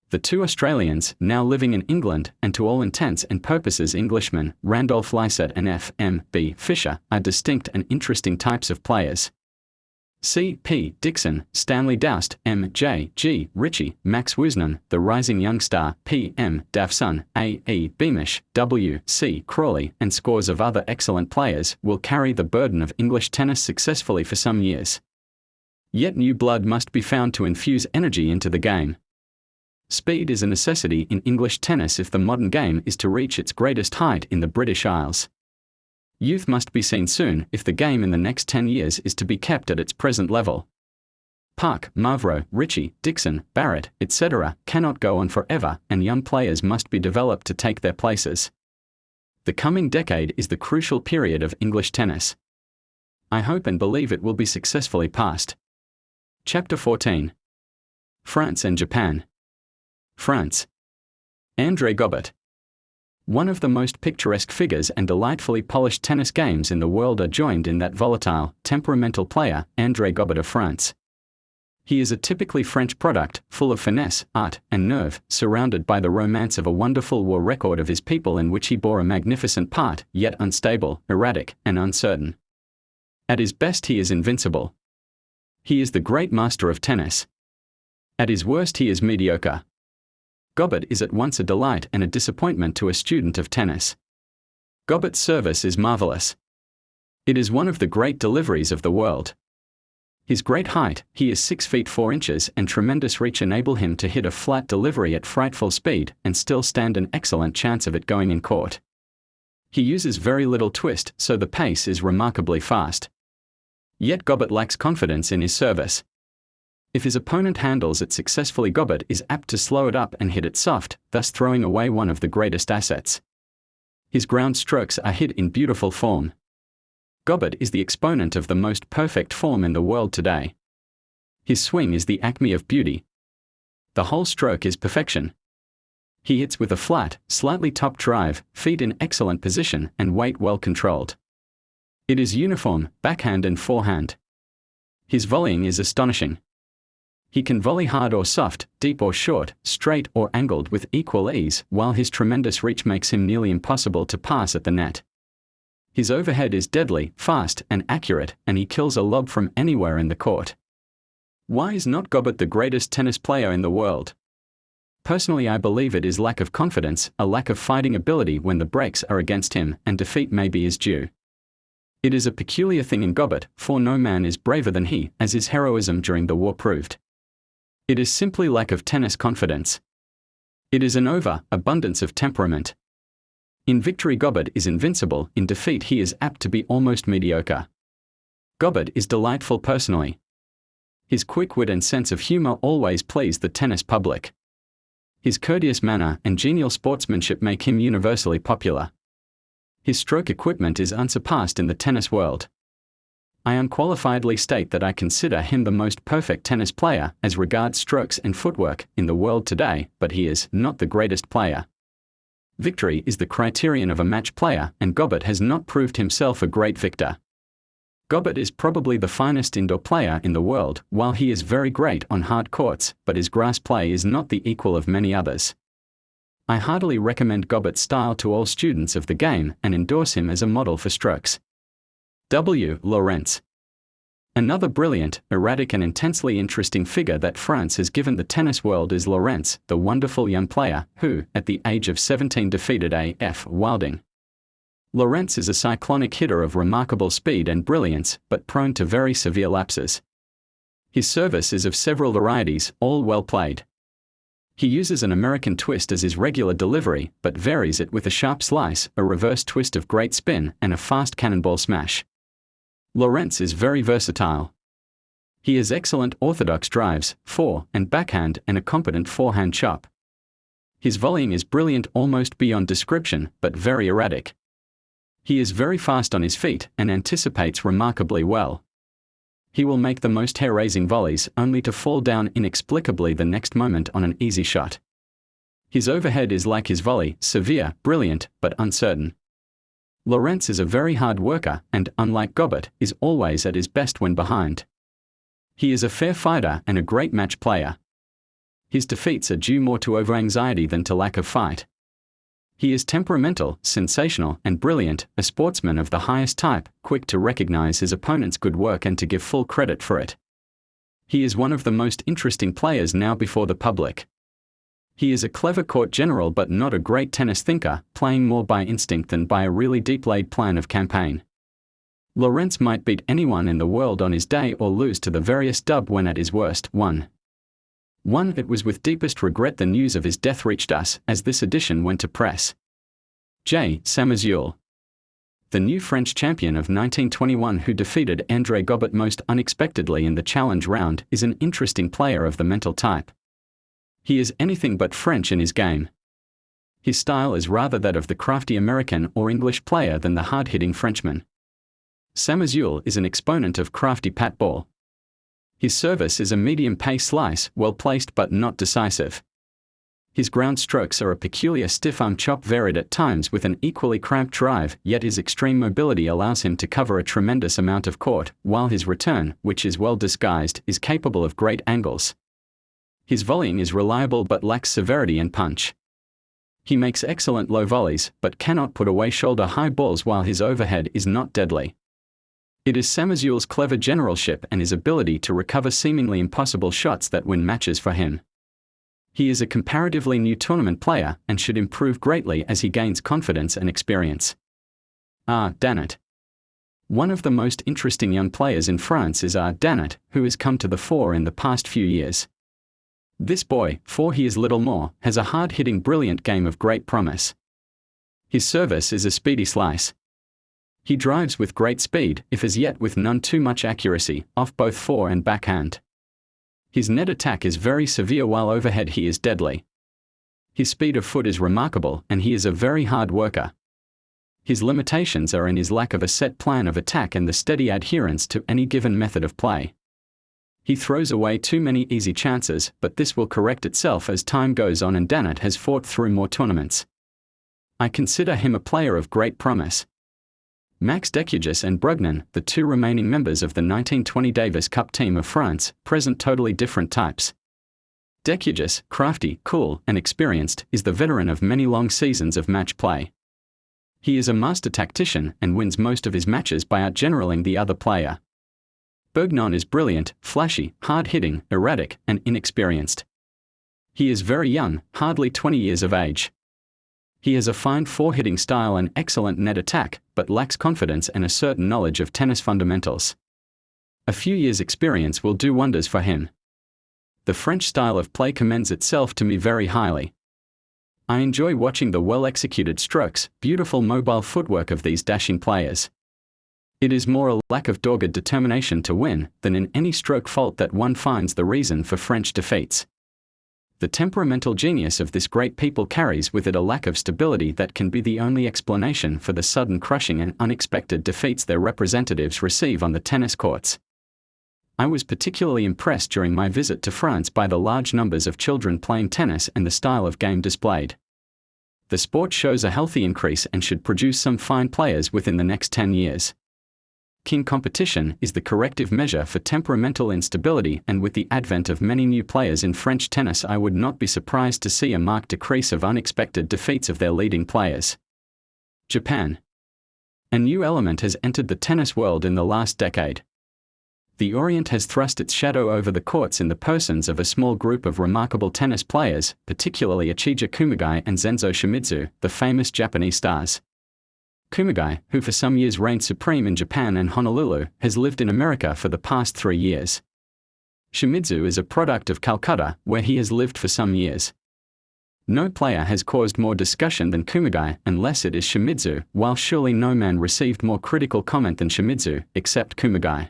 The two Australians, now living in England, and to all intents and purposes Englishmen, Randolph Lysett and F. M. B. Fisher, are distinct and interesting types of players. C. P. Dixon, Stanley Doust, M. J. G. Ritchie, Max Wisnam, the rising young star, P. M. Davson, A. E. Beamish, W. C. Crawley, and scores of other excellent players, will carry the burden of English tennis successfully for some years. Yet new blood must be found to infuse energy into the game. Speed is a necessity in English tennis if the modern game is to reach its greatest height in the British Isles. Youth must be seen soon if the game in the next 10 years is to be kept at its present level. Park, Mavro, Ritchie, Dixon, Barrett, etc. cannot go on forever, and young players must be developed to take their places. The coming decade is the crucial period of English tennis. I hope and believe it will be successfully passed. Chapter 14. France and Japan. France. André Gobet. One of the most picturesque figures and delightfully polished tennis games in the world are joined in that volatile, temperamental player, André Gobet of France. He is a typically French product, full of finesse, art, and nerve, surrounded by the romance of a wonderful war record of his people in which he bore a magnificent part, yet unstable, erratic, and uncertain. At his best he is invincible. He is the great master of tennis. At his worst he is mediocre. Gobet is at once a delight and a disappointment to a student of tennis. Gobet's service is marvelous. It is one of the great deliveries of the world. His great height, he is 6 feet 4 inches, and tremendous reach enable him to hit a flat delivery at frightful speed and still stand an excellent chance of it going in court. He uses very little twist, so the pace is remarkably fast. Yet Gobet lacks confidence in his service. If his opponent handles it successfully, Gobet is apt to slow it up and hit it soft, thus throwing away one of the greatest assets. His ground strokes are hit in beautiful form. Gobet is the exponent of the most perfect form in the world today. His swing is the acme of beauty. The whole stroke is perfection. He hits with a flat, slightly topped drive, feet in excellent position, and weight well controlled. It is uniform, backhand and forehand. His volleying is astonishing. He can volley hard or soft, deep or short, straight or angled with equal ease, while his tremendous reach makes him nearly impossible to pass at the net. His overhead is deadly, fast, and accurate, and he kills a lob from anywhere in the court. Why is not Gobet the greatest tennis player in the world? Personally, I believe it is lack of confidence, a lack of fighting ability when the breaks are against him, and defeat may be his due. It is a peculiar thing in Gobet, for no man is braver than he, as his heroism during the war proved. It is simply lack of tennis confidence. It is an overabundance of temperament. In victory Gobet is invincible, in defeat he is apt to be almost mediocre. Gobet is delightful personally. His quick wit and sense of humor always please the tennis public. His courteous manner and genial sportsmanship make him universally popular. His stroke equipment is unsurpassed in the tennis world. I unqualifiedly state that I consider him the most perfect tennis player, as regards strokes and footwork, in the world today, but he is not the greatest player. Victory is the criterion of a match player, and Gobet has not proved himself a great victor. Gobet is probably the finest indoor player in the world, while he is very great on hard courts, but his grass play is not the equal of many others. I heartily recommend Gobet's style to all students of the game and endorse him as a model for strokes. W. Lawrence. Another brilliant, erratic and intensely interesting figure that France has given the tennis world is Lawrence, the wonderful young player, who, at the age of 17 defeated A.F. Wilding. Lawrence is a cyclonic hitter of remarkable speed and brilliance, but prone to very severe lapses. His service is of several varieties, all well played. He uses an American twist as his regular delivery, but varies it with a sharp slice, a reverse twist of great spin, and a fast cannonball smash. Lawrence is very versatile. He has excellent orthodox drives, fore and backhand, and a competent forehand chop. His volleying is brilliant almost beyond description, but very erratic. He is very fast on his feet and anticipates remarkably well. He will make the most hair-raising volleys, only to fall down inexplicably the next moment on an easy shot. His overhead is like his volley, severe, brilliant, but uncertain. Lawrence is a very hard worker and, unlike Gobet, is always at his best when behind. He is a fair fighter and a great match player. His defeats are due more to over-anxiety than to lack of fight. He is temperamental, sensational, and brilliant, a sportsman of the highest type, quick to recognize his opponent's good work and to give full credit for it. He is one of the most interesting players now before the public. He is a clever court general but not a great tennis thinker, playing more by instinct than by a really deep-laid plan of campaign. Lawrence might beat anyone in the world on his day or lose to the veriest dub when at his worst. 1. It was with deepest regret the news of his death reached us, as this edition went to press. J. Samuel. The new French champion of 1921 who defeated André Gobet most unexpectedly in the challenge round is an interesting player of the mental type. He is anything but French in his game. His style is rather that of the crafty American or English player than the hard-hitting Frenchman. Samazul is an exponent of crafty pat ball. His service is a medium-pace slice, well-placed but not decisive. His ground strokes are a peculiar stiff-arm chop varied at times with an equally cramped drive, yet his extreme mobility allows him to cover a tremendous amount of court, while his return, which is well disguised, is capable of great angles. His volleying is reliable but lacks severity and punch. He makes excellent low volleys, but cannot put away shoulder-high balls while his overhead is not deadly. It is Samazul's clever generalship and his ability to recover seemingly impossible shots that win matches for him. He is a comparatively new tournament player and should improve greatly as he gains confidence and experience. Danet. One of the most interesting young players in France is Danet, who has come to the fore in the past few years. This boy, for he is little more, has a hard-hitting brilliant game of great promise. His service is a speedy slice. He drives with great speed, if as yet with none too much accuracy, off both fore and backhand. His net attack is very severe while overhead he is deadly. His speed of foot is remarkable and he is a very hard worker. His limitations are in his lack of a set plan of attack and the steady adherence to any given method of play. He throws away too many easy chances, but this will correct itself as time goes on and Danet has fought through more tournaments. I consider him a player of great promise. Max Decugis and Brugnan, the two remaining members of the 1920 Davis Cup team of France, present totally different types. Decugis, crafty, cool, and experienced, is the veteran of many long seasons of match play. He is a master tactician and wins most of his matches by outgeneraling the other player. Brugnan is brilliant, flashy, hard-hitting, erratic, and inexperienced. He is very young, hardly 20 years of age. He has a fine fore-hitting style and excellent net attack, but lacks confidence and a certain knowledge of tennis fundamentals. A few years' experience will do wonders for him. The French style of play commends itself to me very highly. I enjoy watching the well-executed strokes, beautiful mobile footwork of these dashing players. It is more a lack of dogged determination to win than in any stroke fault that one finds the reason for French defeats. The temperamental genius of this great people carries with it a lack of stability that can be the only explanation for the sudden crushing and unexpected defeats their representatives receive on the tennis courts. I was particularly impressed during my visit to France by the large numbers of children playing tennis and the style of game displayed. The sport shows a healthy increase and should produce some fine players within the next 10 years. Keen competition is the corrective measure for temperamental instability, and with the advent of many new players in French tennis I would not be surprised to see a marked decrease of unexpected defeats of their leading players. Japan. A new element has entered the tennis world in the last decade. The Orient has thrust its shadow over the courts in the persons of a small group of remarkable tennis players, particularly Achija Kumagai and Zenzo Shimizu, the famous Japanese stars. Kumagai, who for some years reigned supreme in Japan and Honolulu, has lived in America for the past 3 years. Shimizu is a product of Calcutta, where he has lived for some years. No player has caused more discussion than Kumagai, unless it is Shimizu, while surely no man received more critical comment than Shimizu, except Kumagai.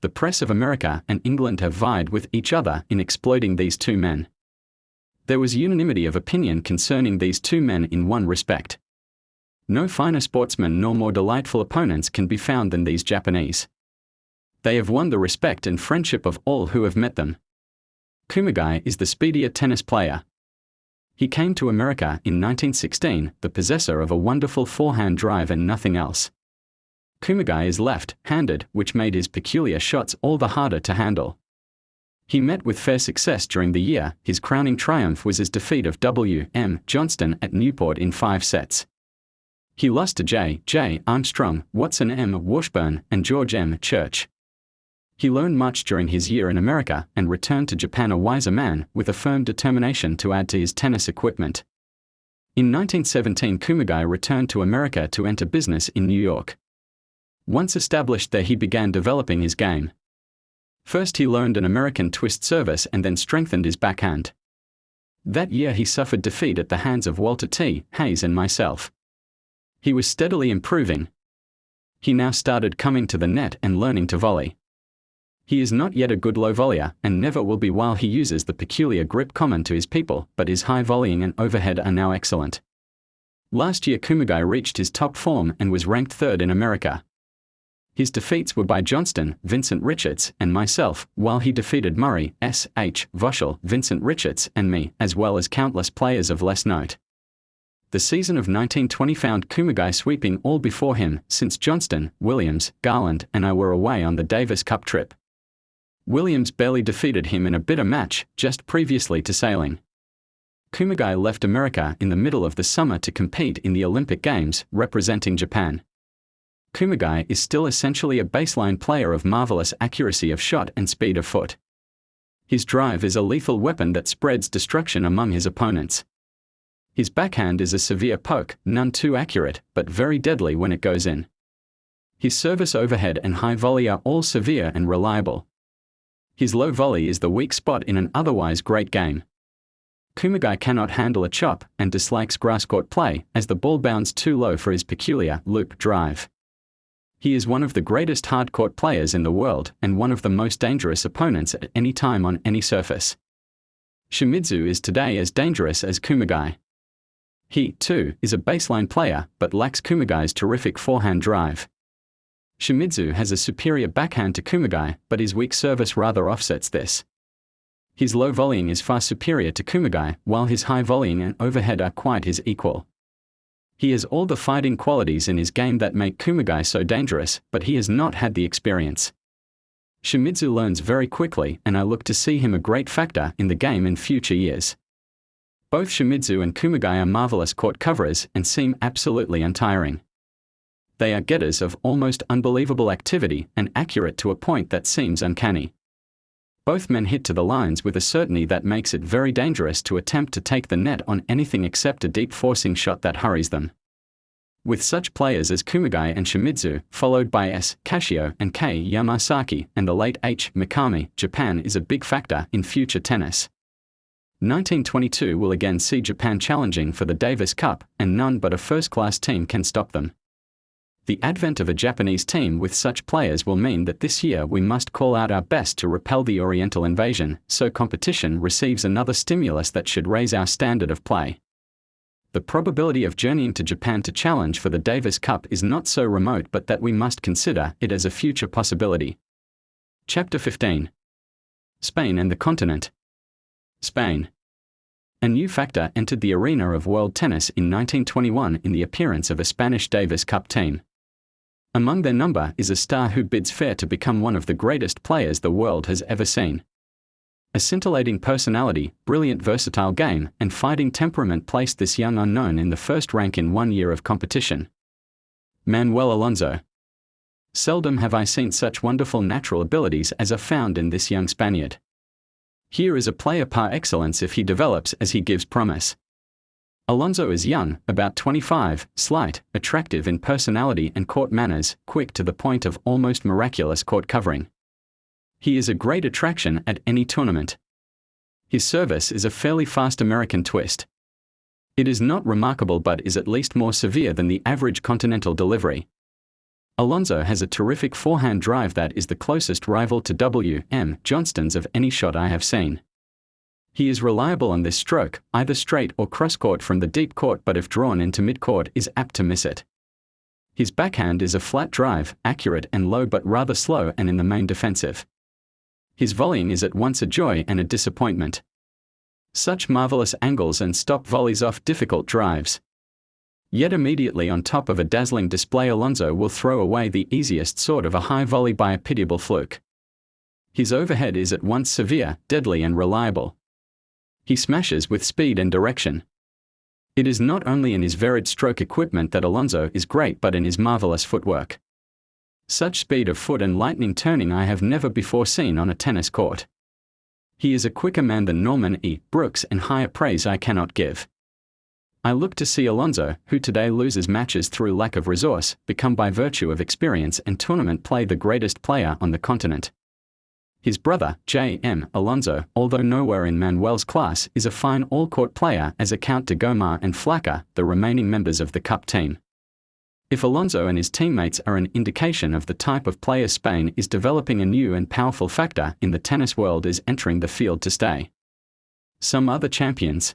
The press of America and England have vied with each other in exploiting these two men. There was unanimity of opinion concerning these two men in one respect. No finer sportsmen nor more delightful opponents can be found than these Japanese. They have won the respect and friendship of all who have met them. Kumagai is the speedier tennis player. He came to America in 1916, the possessor of a wonderful forehand drive and nothing else. Kumagai is left-handed, which made his peculiar shots all the harder to handle. He met with fair success during the year. His crowning triumph was his defeat of W.M. Johnston at Newport in 5 sets. He lost to J. Armstrong, Watson M. Washburn, and George M. Church. He learned much during his year in America and returned to Japan a wiser man, with a firm determination to add to his tennis equipment. In 1917 Kumagai returned to America to enter business in New York. Once established there he began developing his game. First he learned an American twist service and then strengthened his backhand. That year he suffered defeat at the hands of Walter T. Hayes and myself. He was steadily improving. He now started coming to the net and learning to volley. He is not yet a good low volleyer, and never will be while he uses the peculiar grip common to his people, but his high volleying and overhead are now excellent. Last year Kumagai reached his top form and was ranked 3rd in America. His defeats were by Johnston, Vincent Richards, and myself, while he defeated Murray, S.H., Voschel, Vincent Richards, and me, as well as countless players of less note. The season of 1920 found Kumagai sweeping all before him, since Johnston, Williams, Garland, and I were away on the Davis Cup trip. Williams barely defeated him in a bitter match, just previously to sailing. Kumagai left America in the middle of the summer to compete in the Olympic Games, representing Japan. Kumagai is still essentially a baseline player of marvelous accuracy of shot and speed of foot. His drive is a lethal weapon that spreads destruction among his opponents. His backhand is a severe poke, none too accurate, but very deadly when it goes in. His service overhead and high volley are all severe and reliable. His low volley is the weak spot in an otherwise great game. Kumagai cannot handle a chop and dislikes grass-court play, as the ball bounds too low for his peculiar loop drive. He is one of the greatest hard-court players in the world and one of the most dangerous opponents at any time on any surface. Shimizu is today as dangerous as Kumagai. He, too, is a baseline player, but lacks Kumagai's terrific forehand drive. Shimizu has a superior backhand to Kumagai, but his weak service rather offsets this. His low volleying is far superior to Kumagai, while his high volleying and overhead are quite his equal. He has all the fighting qualities in his game that make Kumagai so dangerous, but he has not had the experience. Shimizu learns very quickly, and I look to see him a great factor in the game in future years. Both Shimizu and Kumagai are marvelous court coverers and seem absolutely untiring. They are getters of almost unbelievable activity and accurate to a point that seems uncanny. Both men hit to the lines with a certainty that makes it very dangerous to attempt to take the net on anything except a deep forcing shot that hurries them. With such players as Kumagai and Shimizu, followed by S. Kashio and K. Yamasaki and the late H. Mikami, Japan is a big factor in future tennis. 1922 will again see Japan challenging for the Davis Cup, and none but a first-class team can stop them. The advent of a Japanese team with such players will mean that this year we must call out our best to repel the Oriental invasion, so competition receives another stimulus that should raise our standard of play. The probability of journeying to Japan to challenge for the Davis Cup is not so remote but that we must consider it as a future possibility. Chapter 15. Spain and the Continent. Spain. A new factor entered the arena of world tennis in 1921 in the appearance of a Spanish Davis Cup team. Among their number is a star who bids fair to become one of the greatest players the world has ever seen. A scintillating personality, brilliant versatile game, and fighting temperament placed this young unknown in the first rank in 1 year of competition. Manuel Alonso. Seldom have I seen such wonderful natural abilities as are found in this young Spaniard. Here is a player par excellence if he develops as he gives promise. Alonso is young, about 25, slight, attractive in personality and court manners, quick to the point of almost miraculous court covering. He is a great attraction at any tournament. His service is a fairly fast American twist. It is not remarkable but is at least more severe than the average continental delivery. Alonso has a terrific forehand drive that is the closest rival to W.M. Johnston's of any shot I have seen. He is reliable on this stroke, either straight or cross-court from the deep court, but if drawn into mid-court is apt to miss it. His backhand is a flat drive, accurate and low but rather slow and in the main defensive. His volleying is at once a joy and a disappointment. Such marvelous angles and stop volleys off difficult drives. Yet immediately on top of a dazzling display Alonso will throw away the easiest sort of a high volley by a pitiable fluke. His overhead is at once severe, deadly and reliable. He smashes with speed and direction. It is not only in his varied stroke equipment that Alonso is great but in his marvelous footwork. Such speed of foot and lightning turning I have never before seen on a tennis court. He is a quicker man than Norman E. Brooks, and higher praise I cannot give. I look to see Alonso, who today loses matches through lack of resource, become by virtue of experience and tournament play the greatest player on the continent. His brother, J.M. Alonso, although nowhere in Manuel's class, is a fine all-court player as account to Gomar and Flacker, the remaining members of the Cup team. If Alonso and his teammates are an indication of the type of player Spain is developing, a new and powerful factor in the tennis world is entering the field to stay. Some other champions.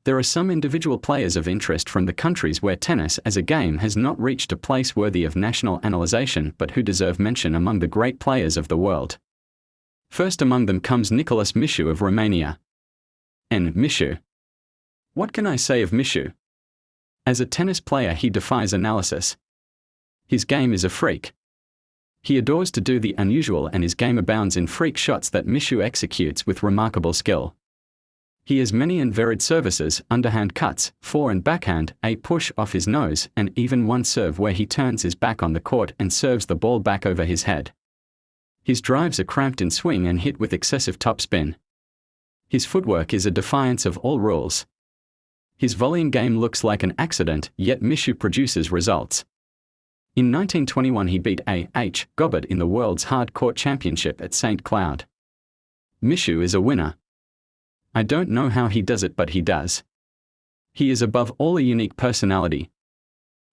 There are some individual players of interest from the countries where tennis as a game has not reached a place worthy of national analyzation but who deserve mention among the great players of the world. First among them comes Nicolas Mișu of Romania. Mișu. What can I say of Mișu? As a tennis player, he defies analysis. His game is a freak. He adores to do the unusual, and his game abounds in freak shots that Mișu executes with remarkable skill. He has many and varied services, underhand cuts, fore and backhand, a push off his nose, and even one serve where he turns his back on the court and serves the ball back over his head. His drives are cramped in swing and hit with excessive topspin. His footwork is a defiance of all rules. His volleying game looks like an accident, yet Mișu produces results. In 1921 he beat A.H. Gobert in the World's Hard Court Championship at St. Cloud. Mișu is a winner. I don't know how he does it, but he does. He is above all a unique personality.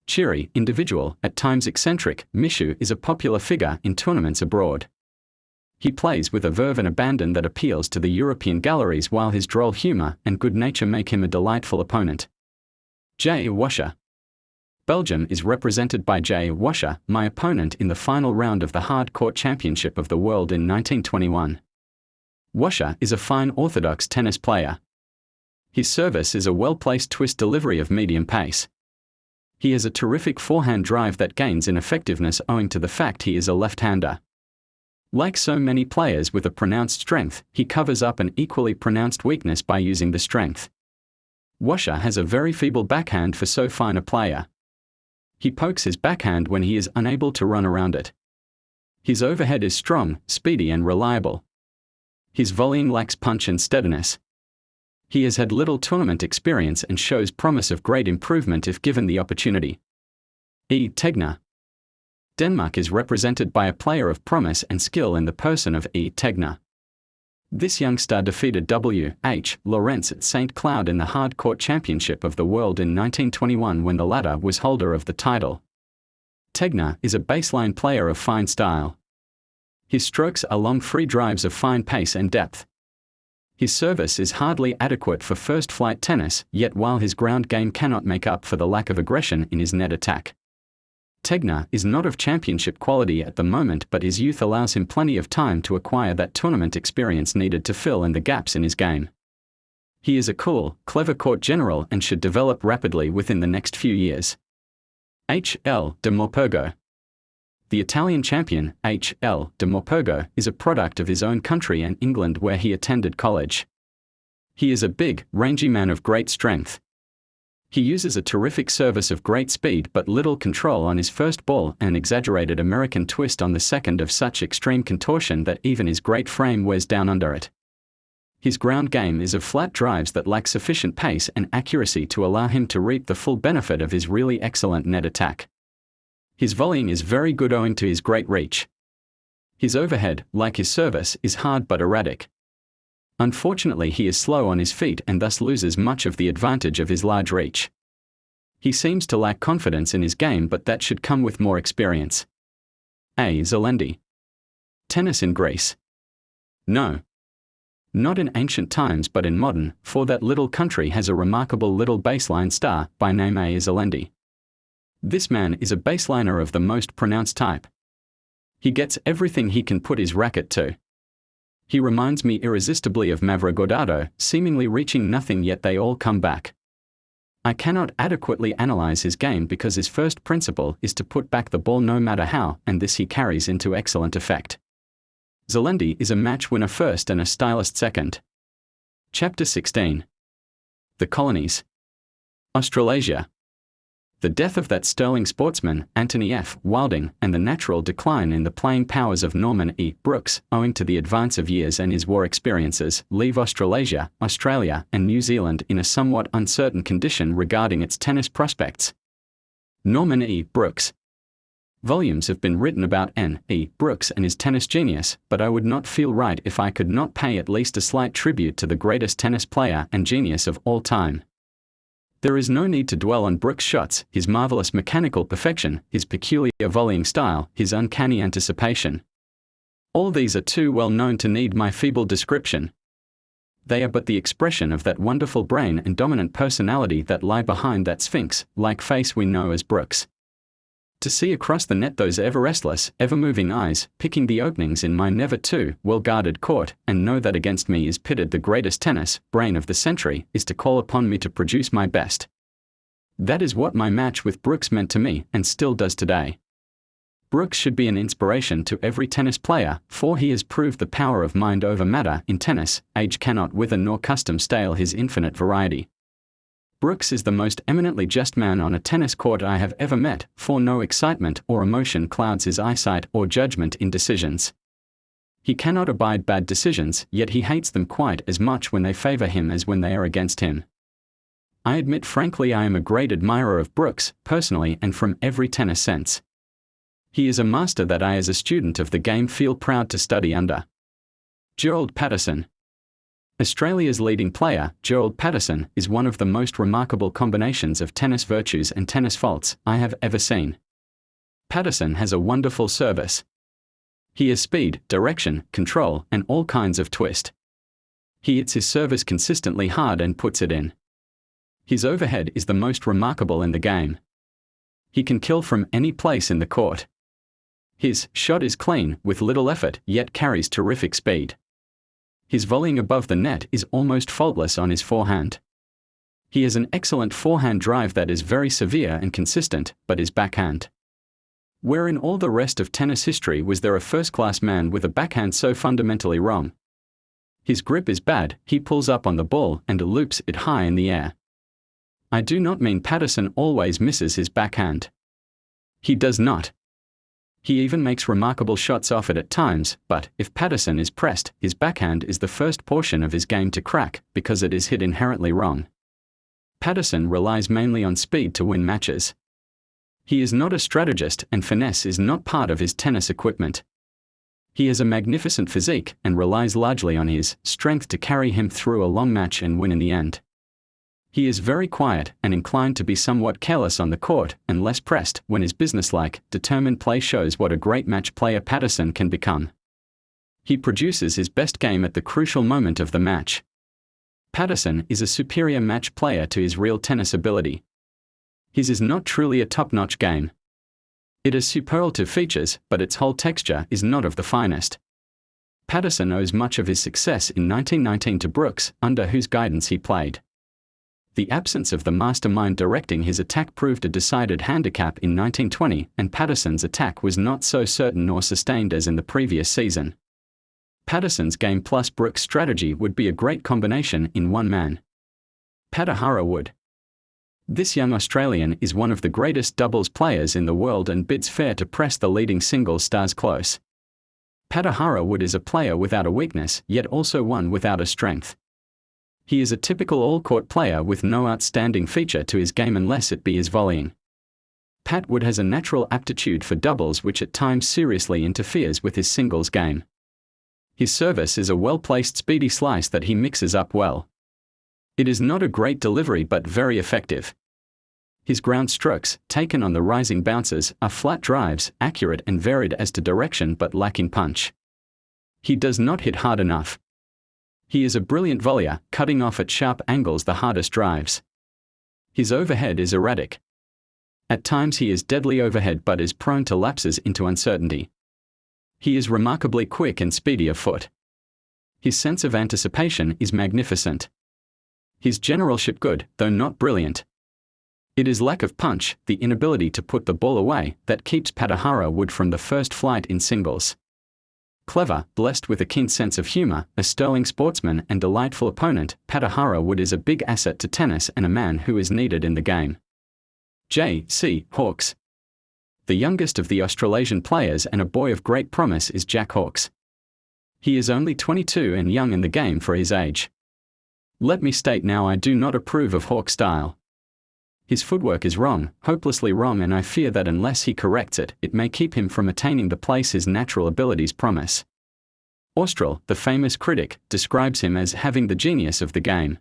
Cheery, individual, at times eccentric, Mișu is a popular figure in tournaments abroad. He plays with a verve and abandon that appeals to the European galleries, while his droll humor and good nature make him a delightful opponent. J. Washer. Belgium is represented by J. Washer, my opponent in the final round of the Hard Court Championship of the World in 1921. Washer is a fine orthodox tennis player. His service is a well-placed twist delivery of medium pace. He has a terrific forehand drive that gains in effectiveness owing to the fact he is a left-hander. Like so many players with a pronounced strength, he covers up an equally pronounced weakness by using the strength. Washer has a very feeble backhand for so fine a player. He pokes his backhand when he is unable to run around it. His overhead is strong, speedy and reliable. His volleying lacks punch and steadiness. He has had little tournament experience and shows promise of great improvement if given the opportunity. E. Tegner. Denmark is represented by a player of promise and skill in the person of E. Tegner. This young star defeated W.H. Lawrence at St. Cloud in the Hard Court Championship of the World in 1921 when the latter was holder of the title. Tegner is a baseline player of fine style. His strokes are long free drives of fine pace and depth. His service is hardly adequate for first-flight tennis, yet while his ground game cannot make up for the lack of aggression in his net attack. Tegner is not of championship quality at the moment, but his youth allows him plenty of time to acquire that tournament experience needed to fill in the gaps in his game. He is a cool, clever court general and should develop rapidly within the next few years. H.L. de Morpurgo. The Italian champion, H.L. de Morpurgo, is a product of his own country and England where he attended college. He is a big, rangy man of great strength. He uses a terrific service of great speed but little control on his first ball and an exaggerated American twist on the second of such extreme contortion that even his great frame wears down under it. His ground game is of flat drives that lack sufficient pace and accuracy to allow him to reap the full benefit of his really excellent net attack. His volleying is very good owing to his great reach. His overhead, like his service, is hard but erratic. Unfortunately, he is slow on his feet and thus loses much of the advantage of his large reach. He seems to lack confidence in his game, but that should come with more experience. A. Zelendi. Tennis in Greece. No. Not in ancient times but in modern, for that little country has a remarkable little baseline star, by name A. Zelendi. This man is a baseliner of the most pronounced type. He gets everything he can put his racket to. He reminds me irresistibly of Mavrocordato, seemingly reaching nothing yet they all come back. I cannot adequately analyze his game because his first principle is to put back the ball no matter how, and this he carries into excellent effect. Zelendi is a match winner first and a stylist second. Chapter 16. The Colonies. Australasia. The death of that sterling sportsman, Anthony F. Wilding, and the natural decline in the playing powers of Norman E. Brooks, owing to the advance of years and his war experiences, leave Australasia, Australia, and New Zealand in a somewhat uncertain condition regarding its tennis prospects. Norman E. Brooks. Volumes have been written about N. E. Brooks and his tennis genius, but I would not feel right if I could not pay at least a slight tribute to the greatest tennis player and genius of all time. There is no need to dwell on Brooks' shots, his marvelous mechanical perfection, his peculiar volleying style, his uncanny anticipation. All these are too well known to need my feeble description. They are but the expression of that wonderful brain and dominant personality that lie behind that sphinx-like face we know as Brooks. To see across the net those ever-restless, ever-moving eyes, picking the openings in my never too well-guarded court, and know that against me is pitted the greatest tennis brain of the century, is to call upon me to produce my best. That is what my match with Brooks meant to me, and still does today. Brooks should be an inspiration to every tennis player, for he has proved the power of mind over matter in tennis. Age cannot wither nor custom stale his infinite variety. Brooks is the most eminently just man on a tennis court I have ever met, for no excitement or emotion clouds his eyesight or judgment in decisions. He cannot abide bad decisions, yet he hates them quite as much when they favor him as when they are against him. I admit frankly I am a great admirer of Brooks, personally and from every tennis sense. He is a master that I as a student of the game feel proud to study under. Gerald Patterson. Australia's leading player, Gerald Patterson, is one of the most remarkable combinations of tennis virtues and tennis faults I have ever seen. Patterson has a wonderful service. He has speed, direction, control, and all kinds of twist. He hits his service consistently hard and puts it in. His overhead is the most remarkable in the game. He can kill from any place in the court. His shot is clean, with little effort, yet carries terrific speed. His volleying above the net is almost faultless on his forehand. He has an excellent forehand drive that is very severe and consistent, but his backhand. Where in all the rest of tennis history was there a first-class man with a backhand so fundamentally wrong? His grip is bad, he pulls up on the ball and loops it high in the air. I do not mean Patterson always misses his backhand. He does not. He even makes remarkable shots off it at times, but if Patterson is pressed, his backhand is the first portion of his game to crack, because it is hit inherently wrong. Patterson relies mainly on speed to win matches. He is not a strategist, and finesse is not part of his tennis equipment. He has a magnificent physique, and relies largely on his strength to carry him through a long match and win in the end. He is very quiet, and inclined to be somewhat careless on the court, and less pressed when his businesslike, determined play shows what a great match player Patterson can become. He produces his best game at the crucial moment of the match. Patterson is a superior match player to his real tennis ability. His is not truly a top-notch game. It has superlative features, but its whole texture is not of the finest. Patterson owes much of his success in 1919 to Brooks, under whose guidance he played. The absence of the mastermind directing his attack proved a decided handicap in 1920, and Patterson's attack was not so certain nor sustained as in the previous season. Patterson's game plus Brooks' strategy would be a great combination in one man. Patahara would. This young Australian is one of the greatest doubles players in the world and bids fair to press the leading singles stars close. Patahara Wood is a player without a weakness, yet also one without a strength. He is a typical all-court player with no outstanding feature to his game unless it be his volleying. Pat Wood has a natural aptitude for doubles which at times seriously interferes with his singles game. His service is a well-placed speedy slice that he mixes up well. It is not a great delivery but very effective. His ground strokes, taken on the rising bounces, are flat drives, accurate and varied as to direction but lacking punch. He does not hit hard enough. He is a brilliant volleyer, cutting off at sharp angles the hardest drives. His overhead is erratic. At times he is deadly overhead but is prone to lapses into uncertainty. He is remarkably quick and speedy of foot. His sense of anticipation is magnificent. His generalship good, though not brilliant. It is lack of punch, the inability to put the ball away, that keeps Patahara Wood from the first flight in singles. Clever, blessed with a keen sense of humor, a sterling sportsman and delightful opponent, Patahara Wood is a big asset to tennis and a man who is needed in the game. J.C. Hawkes. The youngest of the Australasian players and a boy of great promise is Jack Hawkes. He is only 22 and young in the game for his age. Let me state now I do not approve of Hawkes' style. His footwork is wrong, hopelessly wrong, and I fear that unless he corrects it, it may keep him from attaining the place his natural abilities promise. Austral, the famous critic, describes him as having the genius of the game.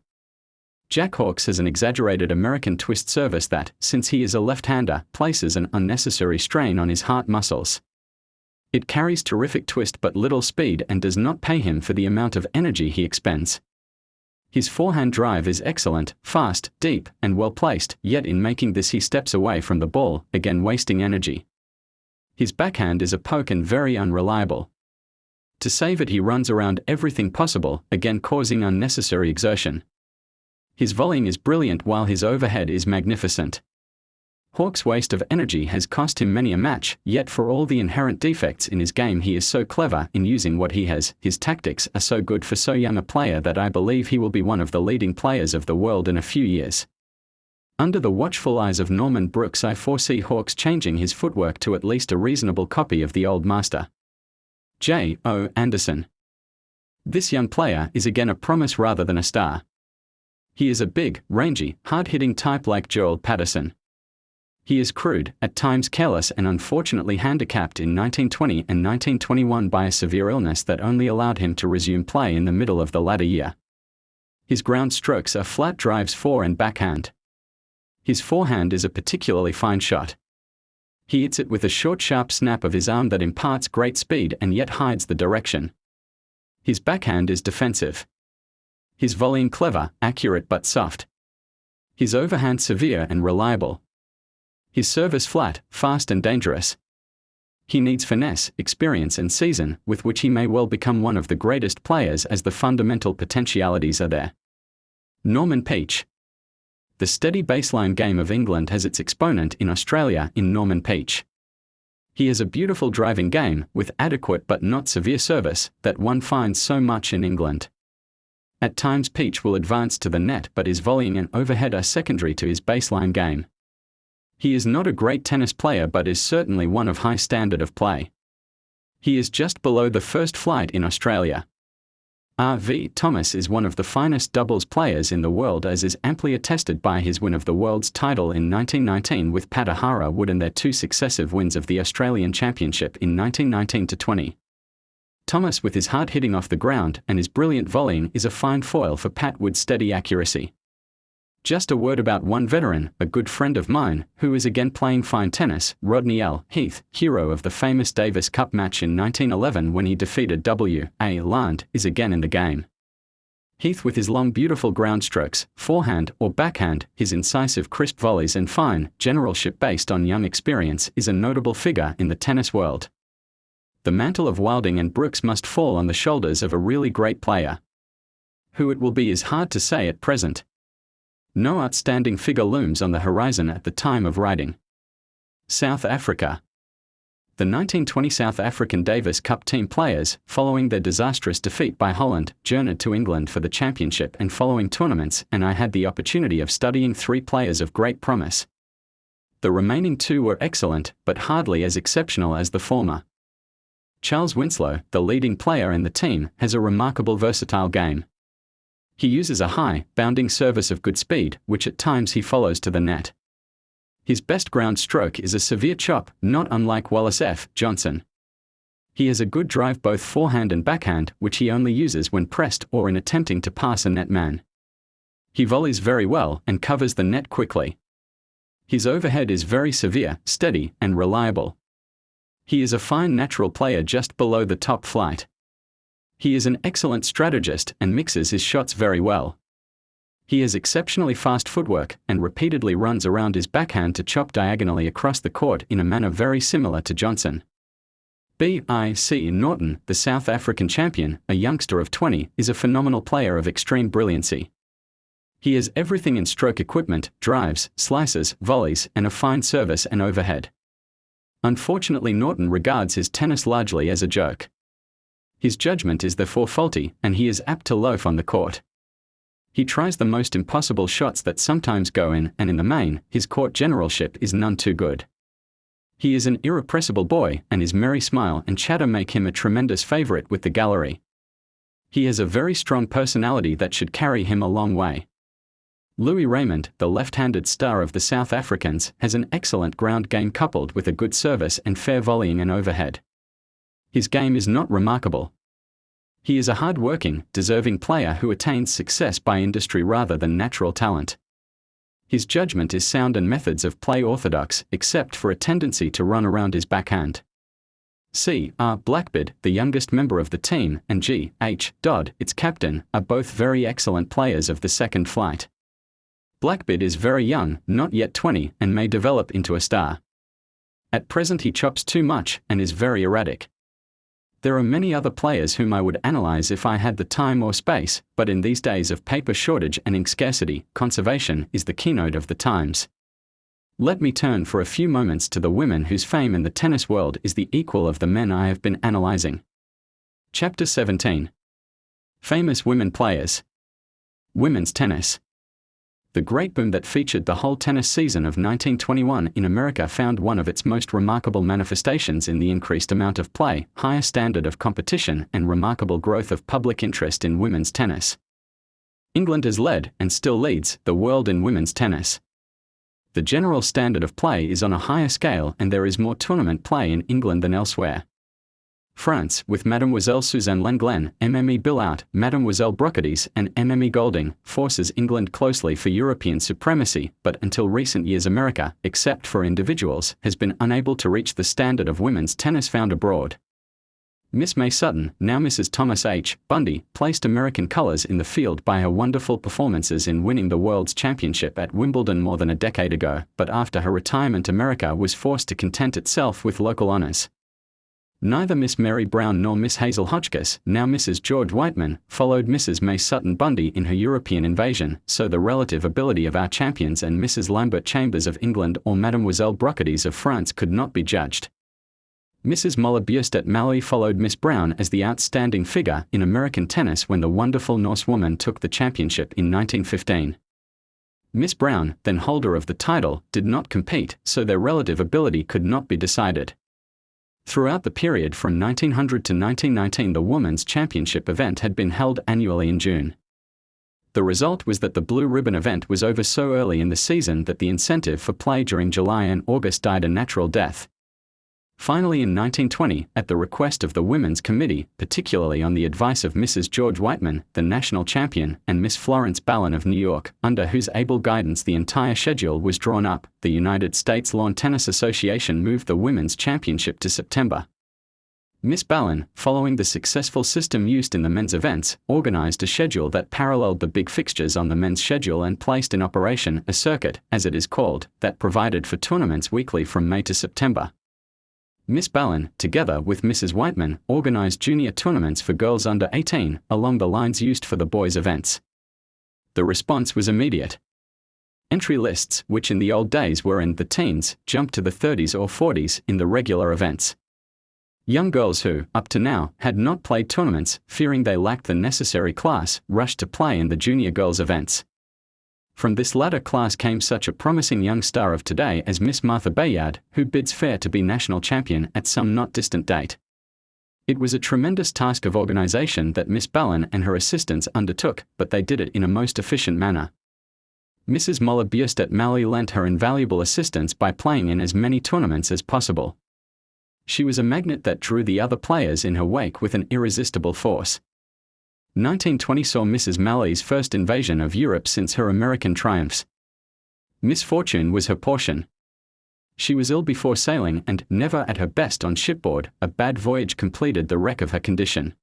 Jack Hawkes has an exaggerated American twist service that, since he is a left-hander, places an unnecessary strain on his heart muscles. It carries terrific twist but little speed and does not pay him for the amount of energy he expends. His forehand drive is excellent, fast, deep, and well placed, yet in making this he steps away from the ball, again wasting energy. His backhand is a poke and very unreliable. To save it he runs around everything possible, again causing unnecessary exertion. His volleying is brilliant while his overhead is magnificent. Hawkes' waste of energy has cost him many a match, yet for all the inherent defects in his game he is so clever in using what he has. His tactics are so good for so young a player that I believe he will be one of the leading players of the world in a few years. Under the watchful eyes of Norman Brooks I foresee Hawkes changing his footwork to at least a reasonable copy of the old master. J. O. Anderson. This young player is again a promise rather than a star. He is a big, rangy, hard-hitting type like Joel Patterson. He is crude, at times careless and unfortunately handicapped in 1920 and 1921 by a severe illness that only allowed him to resume play in the middle of the latter year. His ground strokes are flat drives fore and backhand. His forehand is a particularly fine shot. He hits it with a short sharp snap of his arm that imparts great speed and yet hides the direction. His backhand is defensive. His volleying clever, accurate but soft. His overhand severe and reliable. His service flat, fast and dangerous. He needs finesse, experience and season, with which he may well become one of the greatest players as the fundamental potentialities are there. Norman Peach. The steady baseline game of England has its exponent in Australia in Norman Peach. He has a beautiful driving game, with adequate but not severe service, that one finds so much in England. At times Peach will advance to the net but his volleying and overhead are secondary to his baseline game. He is not a great tennis player but is certainly one of high standard of play. He is just below the first flight in Australia. R.V. Thomas is one of the finest doubles players in the world as is amply attested by his win of the world's title in 1919 with Pat Wood and their two successive wins of the Australian Championship in 1919-20. Thomas with his hard hitting off the ground and his brilliant volleying is a fine foil for Pat Wood's steady accuracy. Just a word about one veteran, a good friend of mine, who is again playing fine tennis, Rodney L. Heath, hero of the famous Davis Cup match in 1911 when he defeated W. A. Land, is again in the game. Heath with his long beautiful ground strokes, forehand or backhand, his incisive crisp volleys and fine, generalship based on young experience is a notable figure in the tennis world. The mantle of Wilding and Brooks must fall on the shoulders of a really great player. Who it will be is hard to say at present. No outstanding figure looms on the horizon at the time of writing. South Africa. The 1920 South African Davis Cup team players, following their disastrous defeat by Holland, journeyed to England for the championship and following tournaments, and I had the opportunity of studying 3 players of great promise. The remaining 2 were excellent, but hardly as exceptional as the former. Charles Winslow, the leading player in the team, has a remarkable versatile game. He uses a high, bounding service of good speed, which at times he follows to the net. His best ground stroke is a severe chop, not unlike Wallace F. Johnson. He has a good drive both forehand and backhand, which he only uses when pressed or in attempting to pass a net man. He volleys very well and covers the net quickly. His overhead is very severe, steady, and reliable. He is a fine natural player just below the top flight. He is an excellent strategist and mixes his shots very well. He has exceptionally fast footwork and repeatedly runs around his backhand to chop diagonally across the court in a manner very similar to Johnson. B.I.C. Norton, the South African champion, a youngster of 20, is a phenomenal player of extreme brilliancy. He has everything in stroke equipment, drives, slices, volleys, and a fine service and overhead. Unfortunately, Norton regards his tennis largely as a joke. His judgment is therefore faulty, and he is apt to loaf on the court. He tries the most impossible shots that sometimes go in, and in the main, his court generalship is none too good. He is an irrepressible boy, and his merry smile and chatter make him a tremendous favorite with the gallery. He has a very strong personality that should carry him a long way. Louis Raymond, the left-handed star of the South Africans, has an excellent ground game coupled with a good service and fair volleying and overhead. His game is not remarkable. He is a hard-working, deserving player who attains success by industry rather than natural talent. His judgment is sound and methods of play orthodox, except for a tendency to run around his backhand. C. R. Blackbeard, the youngest member of the team, and G. H. Dodd, its captain, are both very excellent players of the second flight. Blackbeard is very young, not yet 20, and may develop into a star. At present he chops too much, and is very erratic. There are many other players whom I would analyze if I had the time or space, but in these days of paper shortage and ink scarcity, conservation is the keynote of the times. Let me turn for a few moments to the women whose fame in the tennis world is the equal of the men I have been analyzing. Chapter 17. Famous Women Players. Women's Tennis. The great boom that featured the whole tennis season of 1921 in America found one of its most remarkable manifestations in the increased amount of play, higher standard of competition, and remarkable growth of public interest in women's tennis. England has led, and still leads, the world in women's tennis. The general standard of play is on a higher scale and there is more tournament play in England than elsewhere. France, with Mademoiselle Suzanne Lenglen, Mme Billart, Mademoiselle Brocades, and Mme Golding, forces England closely for European supremacy, but until recent years America, except for individuals, has been unable to reach the standard of women's tennis found abroad. Miss May Sutton, now Mrs. Thomas H. Bundy, placed American colors in the field by her wonderful performances in winning the World's Championship at Wimbledon more than a decade ago, but after her retirement America was forced to content itself with local honors. Neither Miss Mary Brown nor Miss Hazel Hotchkiss, now Mrs. George Whiteman, followed Mrs. May Sutton Bundy in her European invasion, so the relative ability of our champions and Mrs. Lambert Chambers of England or Mademoiselle Brocades of France could not be judged. Mrs. Moller Bierstedt Malloy followed Miss Brown as the outstanding figure in American tennis when the wonderful Norse woman took the championship in 1915. Miss Brown, then holder of the title, did not compete, so their relative ability could not be decided. Throughout the period from 1900 to 1919 the Women's Championship event had been held annually in June. The result was that the Blue Ribbon event was over so early in the season that the incentive for play during July and August died a natural death. Finally in 1920, at the request of the Women's Committee, particularly on the advice of Mrs. George Whiteman, the national champion, and Miss Florence Ballin of New York, under whose able guidance the entire schedule was drawn up, the United States Lawn Tennis Association moved the Women's Championship to September. Miss Ballin, following the successful system used in the men's events, organized a schedule that paralleled the big fixtures on the men's schedule and placed in operation a circuit, as it is called, that provided for tournaments weekly from May to September. Miss Ballin, together with Mrs. Whiteman, organized junior tournaments for girls under 18, along the lines used for the boys' events. The response was immediate. Entry lists, which in the old days were in the teens, jumped to the 30s or 40s in the regular events. Young girls who, up to now, had not played tournaments, fearing they lacked the necessary class, rushed to play in the junior girls' events. From this latter class came such a promising young star of today as Miss Martha Bayard, who bids fair to be national champion at some not distant date. It was a tremendous task of organization that Miss Ballin and her assistants undertook, but they did it in a most efficient manner. Mrs. Moller Bierstedt Malloy lent her invaluable assistance by playing in as many tournaments as possible. She was a magnet that drew the other players in her wake with an irresistible force. 1920 saw Mrs. Malloy's first invasion of Europe since her American triumphs. Misfortune was her portion. She was ill before sailing and, never at her best on shipboard, a bad voyage completed the wreck of her condition.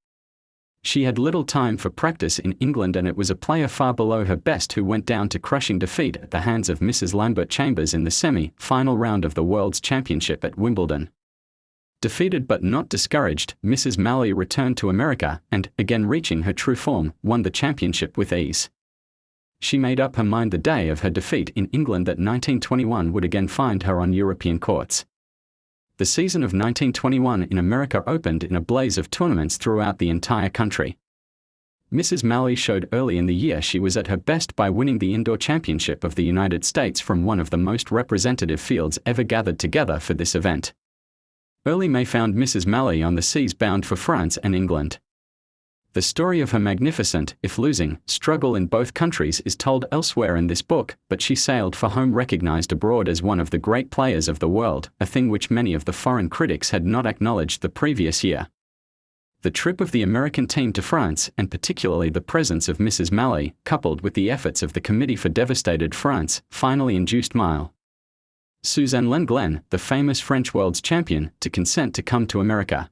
She had little time for practice in England and it was a player far below her best who went down to crushing defeat at the hands of Mrs. Lambert Chambers in the semi-final round of the World's Championship at Wimbledon. Defeated but not discouraged, Mrs. Malloy returned to America and, again reaching her true form, won the championship with ease. She made up her mind the day of her defeat in England that 1921 would again find her on European courts. The season of 1921 in America opened in a blaze of tournaments throughout the entire country. Mrs. Malloy showed early in the year she was at her best by winning the indoor championship of the United States from one of the most representative fields ever gathered together for this event. Early May found Mrs. Malloy on the seas bound for France and England. The story of her magnificent, if losing, struggle in both countries is told elsewhere in this book, but she sailed for home recognized abroad as one of the great players of the world, a thing which many of the foreign critics had not acknowledged the previous year. The trip of the American team to France, and particularly the presence of Mrs. Malley, coupled with the efforts of the Committee for Devastated France, finally induced Suzanne Lenglen, the famous French world's champion, to consent to come to America.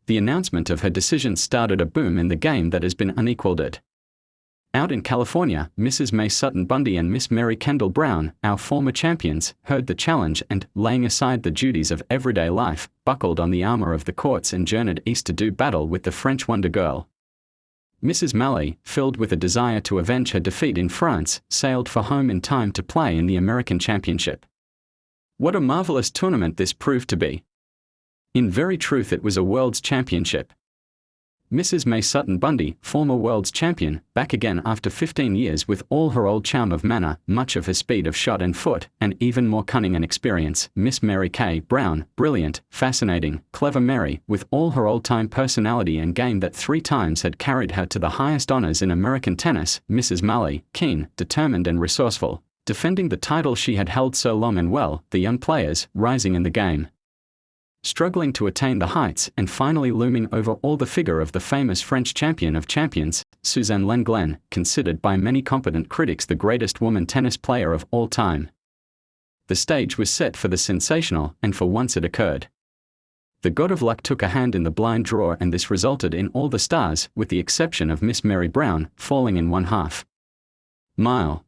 The announcement of her decision started a boom in the game that has been unequaled. Out in California, Mrs. May Sutton Bundy and Miss Mary Kendall Brown, our former champions, heard the challenge and, laying aside the duties of everyday life, buckled on the armor of the courts and journeyed east to do battle with the French Wonder Girl. Mrs. Malley, filled with a desire to avenge her defeat in France, sailed for home in time to play in the American Championship. What a marvelous tournament this proved to be! In very truth, it was a World's Championship. Mrs. May Sutton Bundy, former World's Champion, back again after 15 years with all her old charm of manner, much of her speed of shot and foot, and even more cunning and experience. Miss Mary K. Brown, brilliant, fascinating, clever Mary, with all her old-time personality and game that 3 times had carried her to the highest honors in American tennis. Mrs. Malley, keen, determined and resourceful, defending the title she had held so long and well, the young players, rising in the game, struggling to attain the heights, and finally looming over all the figure of the famous French champion of champions, Suzanne Lenglen, considered by many competent critics the greatest woman tennis player of all time. The stage was set for the sensational, and for once it occurred. The god of luck took a hand in the blind draw, and this resulted in all the stars, with the exception of Miss Mary Brown, falling in 1/2 mile.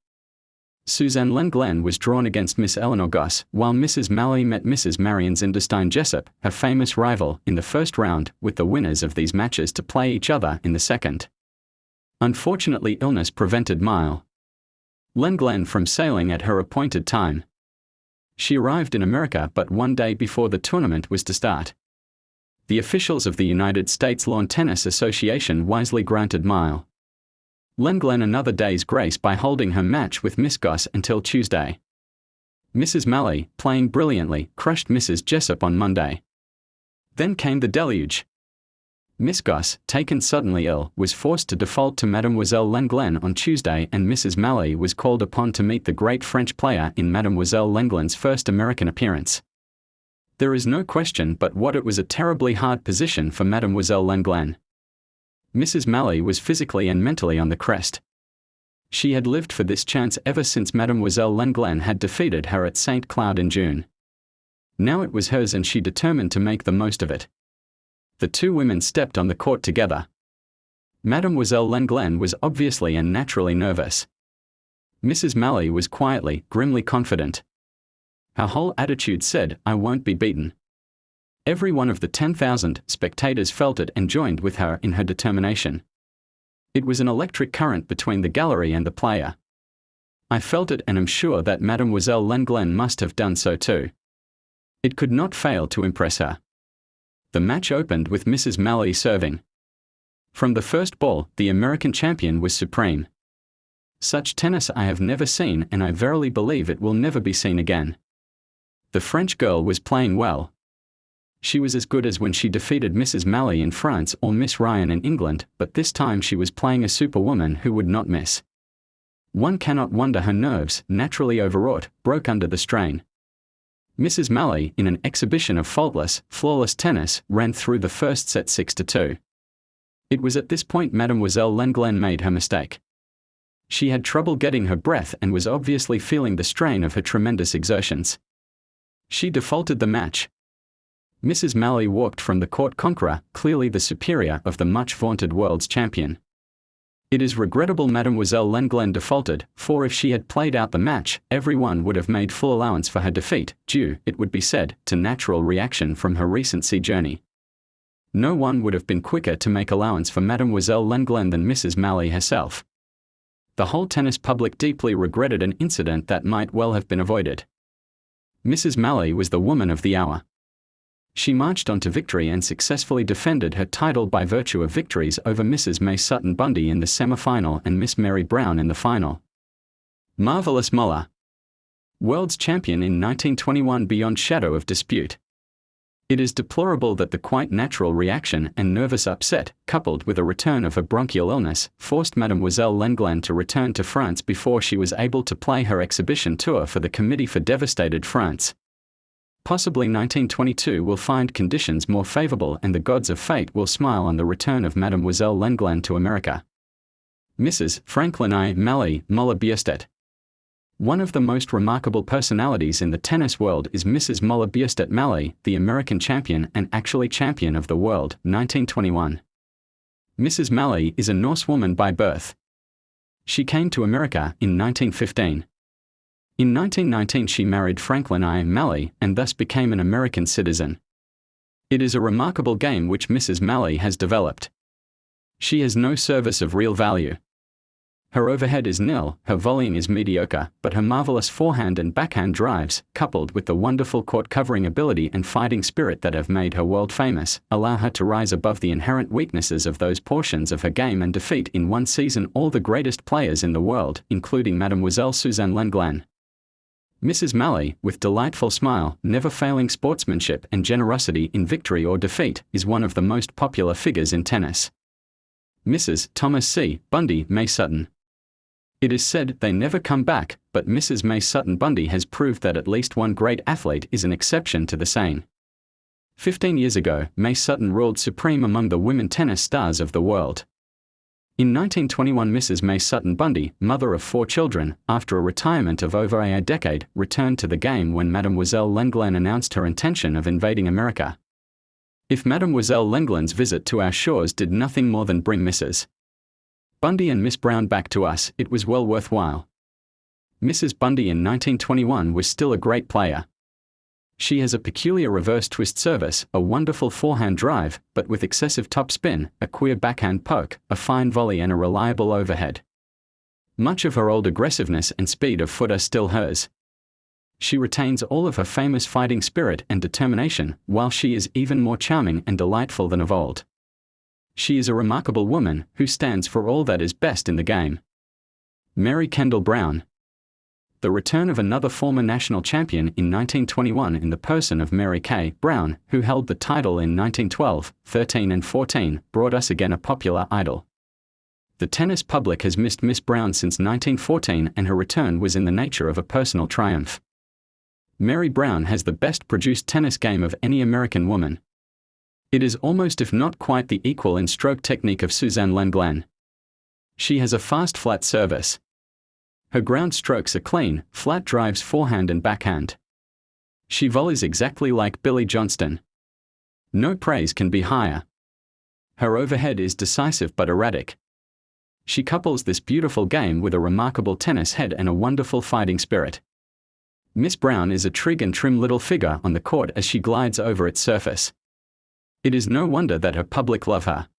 Suzanne Lenglen was drawn against Miss Eleanor Goss, while Mrs. Malley met Mrs. Marion Zinderstein Jessup, her famous rival, in the first round, with the winners of these matches to play each other in the second. Unfortunately, illness prevented Lenglen from sailing at her appointed time. She arrived in America but 1 day before the tournament was to start. The officials of the United States Lawn Tennis Association wisely granted Lenglen another day's grace by holding her match with Miss Goss until Tuesday. Mrs. Malley, playing brilliantly, crushed Mrs. Jessup on Monday. Then came the deluge. Miss Goss, taken suddenly ill, was forced to default to Mademoiselle Lenglen on Tuesday, and Mrs. Malley was called upon to meet the great French player in Mademoiselle Lenglen's first American appearance. There is no question but what it was a terribly hard position for Mademoiselle Lenglen. Mrs. Malley was physically and mentally on the crest. She had lived for this chance ever since Mademoiselle Lenglen had defeated her at St. Cloud in June. Now it was hers, and she determined to make the most of it. The two women stepped on the court together. Mademoiselle Lenglen was obviously and naturally nervous. Mrs. Malley was quietly, grimly confident. Her whole attitude said, "I won't be beaten." Every one of the 10,000 spectators felt it and joined with her in her determination. It was an electric current between the gallery and the player. I felt it, and am sure that Mademoiselle Lenglen must have done so too. It could not fail to impress her. The match opened with Mrs. Malley serving. From the first ball, the American champion was supreme. Such tennis I have never seen, and I verily believe it will never be seen again. The French girl was playing well. She was as good as when she defeated Mrs. Malley in France or Miss Ryan in England, but this time she was playing a superwoman who would not miss. One cannot wonder her nerves, naturally overwrought, broke under the strain. Mrs. Malley, in an exhibition of faultless, flawless tennis, ran through the first set 6-2. It was at this point Mademoiselle Lenglen made her mistake. She had trouble getting her breath and was obviously feeling the strain of her tremendous exertions. She defaulted the match. Mrs. Malley walked from the court conqueror, clearly the superior of the much-vaunted world's champion. It is regrettable Mademoiselle Lenglen defaulted, for if she had played out the match, everyone would have made full allowance for her defeat, due, it would be said, to natural reaction from her recent sea journey. No one would have been quicker to make allowance for Mademoiselle Lenglen than Mrs. Malley herself. The whole tennis public deeply regretted an incident that might well have been avoided. Mrs. Malley was the woman of the hour. She marched on to victory and successfully defended her title by virtue of victories over Mrs. May Sutton Bundy in the semi-final and Miss Mary Brown in the final. Marvelous Molla. World's champion in 1921 beyond shadow of dispute. It is deplorable that the quite natural reaction and nervous upset, coupled with a return of her bronchial illness, forced Mademoiselle Lenglen to return to France before she was able to play her exhibition tour for the Committee for Devastated France. Possibly 1922 will find conditions more favorable and the gods of fate will smile on the return of Mademoiselle Lenglen to America. Mrs. Franklin I. Malley Moller Bierstedt. One of the most remarkable personalities in the tennis world is Mrs. Moller Bierstedt Malley, the American champion and actually champion of the world, 1921. Mrs. Malley is a Norse woman by birth. She came to America in 1915. In 1919 she married Franklin I. Malley and thus became an American citizen. It is a remarkable game which Mrs. Malley has developed. She has no service of real value. Her overhead is nil, her volleying is mediocre, but her marvelous forehand and backhand drives, coupled with the wonderful court-covering ability and fighting spirit that have made her world famous, allow her to rise above the inherent weaknesses of those portions of her game and defeat in one season all the greatest players in the world, including Mademoiselle Suzanne Lenglen. Mrs. Malley, with delightful smile, never-failing sportsmanship and generosity in victory or defeat, is one of the most popular figures in tennis. Mrs. Thomas C. Bundy May Sutton. It is said they never come back, but Mrs. May Sutton Bundy has proved that at least one great athlete is an exception to the saying. 15 years ago, May Sutton ruled supreme among the women tennis stars of the world. In 1921 Mrs. May Sutton Bundy, mother of 4 children, after a retirement of over a decade, returned to the game when Mademoiselle Lenglen announced her intention of invading America. If Mademoiselle Lenglen's visit to our shores did nothing more than bring Mrs. Bundy and Miss Brown back to us, it was well worthwhile. Mrs. Bundy in 1921 was still a great player. She has a peculiar reverse twist service, a wonderful forehand drive, but with excessive topspin, a queer backhand poke, a fine volley and a reliable overhead. Much of her old aggressiveness and speed of foot are still hers. She retains all of her famous fighting spirit and determination, while she is even more charming and delightful than of old. She is a remarkable woman, who stands for all that is best in the game. Mary Kendall Brown. The return of another former national champion in 1921 in the person of Mary K. Brown, who held the title in 1912, 13 and 14, brought us again a popular idol. The tennis public has missed Miss Brown since 1914 and her return was in the nature of a personal triumph. Mary Brown has the best produced tennis game of any American woman. It is almost if not quite the equal in stroke technique of Suzanne Lenglen. She has a fast flat service. Her ground strokes are clean, flat drives forehand and backhand. She volleys exactly like Billy Johnston. No praise can be higher. Her overhead is decisive but erratic. She couples this beautiful game with a remarkable tennis head and a wonderful fighting spirit. Miss Brown is a trig and trim little figure on the court as she glides over its surface. It is no wonder that her public love her.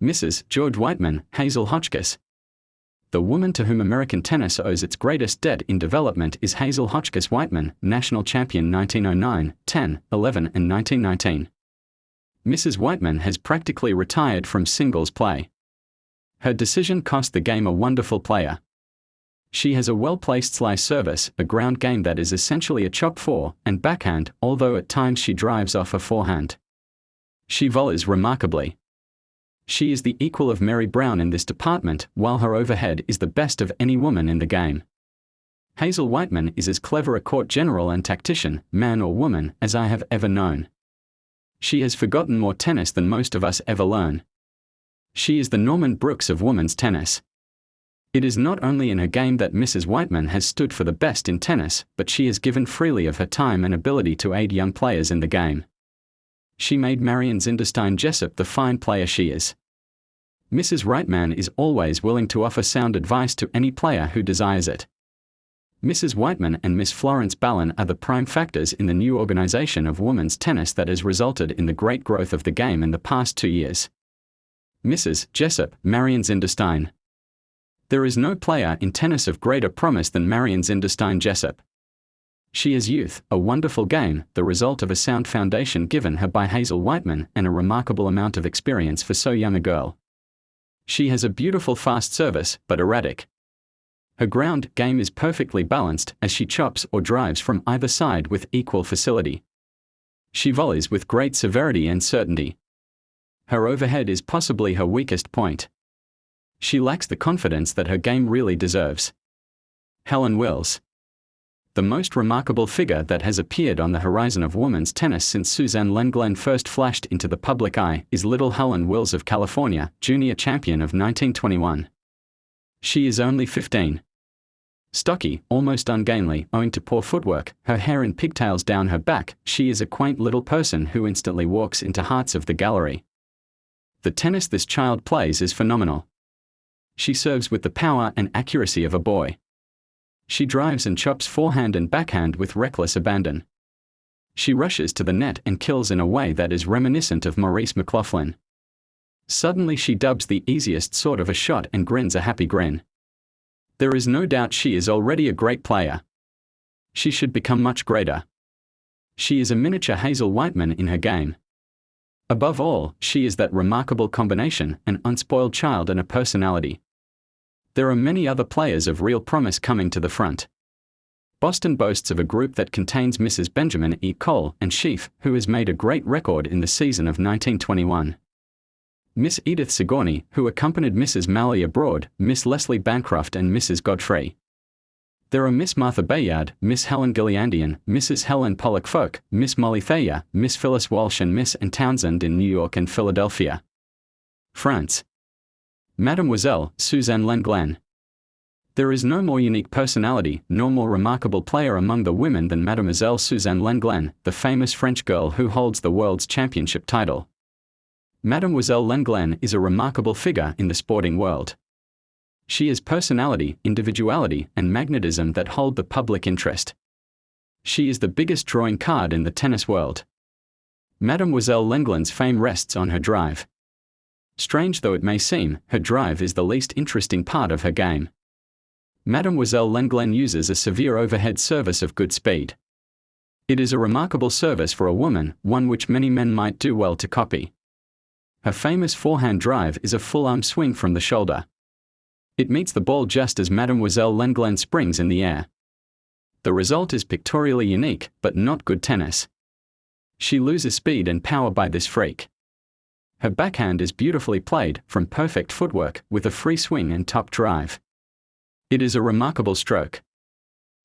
Mrs. George Whiteman, Hazel Hotchkiss. The woman to whom American tennis owes its greatest debt in development is Hazel Hotchkiss Whiteman, national champion 1909, 10, 11 and 1919. Mrs. Whiteman has practically retired from singles play. Her decision cost the game a wonderful player. She has a well-placed slice service, a ground game that is essentially a chop fore, and backhand, although at times she drives off a forehand. She volleys remarkably. She is the equal of Mary Brown in this department, while her overhead is the best of any woman in the game. Hazel Whiteman is as clever a court general and tactician, man or woman, as I have ever known. She has forgotten more tennis than most of us ever learn. She is the Norman Brooks of women's tennis. It is not only in her game that Mrs. Whiteman has stood for the best in tennis, but she has given freely of her time and ability to aid young players in the game. She made Marion Zinderstein Jessup the fine player she is. Mrs. Whiteman is always willing to offer sound advice to any player who desires it. Mrs. Whiteman and Miss Florence Ballon are the prime factors in the new organization of women's tennis that has resulted in the great growth of the game in the past 2 years. Mrs. Jessup, Marion Zinderstein. There is no player in tennis of greater promise than Marion Zinderstein Jessup. She is youth, a wonderful game, the result of a sound foundation given her by Hazel Whiteman, and a remarkable amount of experience for so young a girl. She has a beautiful fast service, but erratic. Her ground game is perfectly balanced, as she chops or drives from either side with equal facility. She volleys with great severity and certainty. Her overhead is possibly her weakest point. She lacks the confidence that her game really deserves. Helen Wills. The most remarkable figure that has appeared on the horizon of women's tennis since Suzanne Lenglen first flashed into the public eye is little Helen Wills of California, junior champion of 1921. She is only 15. Stocky, almost ungainly, owing to poor footwork, her hair in pigtails down her back, she is a quaint little person who instantly walks into hearts of the gallery. The tennis this child plays is phenomenal. She serves with the power and accuracy of a boy. She drives and chops forehand and backhand with reckless abandon. She rushes to the net and kills in a way that is reminiscent of Maurice McLaughlin. Suddenly she dubs the easiest sort of a shot and grins a happy grin. There is no doubt she is already a great player. She should become much greater. She is a miniature Hazel Whiteman in her game. Above all, she is that remarkable combination, an unspoiled child and a personality. There are many other players of real promise coming to the front. Boston boasts of a group that contains Mrs. Benjamin E. Cole and Sheaf, who has made a great record in the season of 1921. Miss Edith Sigourney, who accompanied Mrs. Malley abroad, Miss Leslie Bancroft and Mrs. Godfrey. There are Miss Martha Bayard, Miss Helen Gilliandian, Mrs. Helen Pollock Folk, Miss Molly Thayer, Miss Phyllis Walsh and Miss Anne Townsend in New York and Philadelphia. France. Mademoiselle Suzanne Lenglen. There is no more unique personality, nor more remarkable player among the women than Mademoiselle Suzanne Lenglen, the famous French girl who holds the world's championship title. Mademoiselle Lenglen is a remarkable figure in the sporting world. She has personality, individuality, and magnetism that hold the public interest. She is the biggest drawing card in the tennis world. Mademoiselle Lenglen's fame rests on her drive. Strange though it may seem, her drive is the least interesting part of her game. Mademoiselle Lenglen uses a severe overhead service of good speed. It is a remarkable service for a woman, one which many men might do well to copy. Her famous forehand drive is a full-arm swing from the shoulder. It meets the ball just as Mademoiselle Lenglen springs in the air. The result is pictorially unique, but not good tennis. She loses speed and power by this freak. Her backhand is beautifully played, from perfect footwork, with a free swing and top drive. It is a remarkable stroke.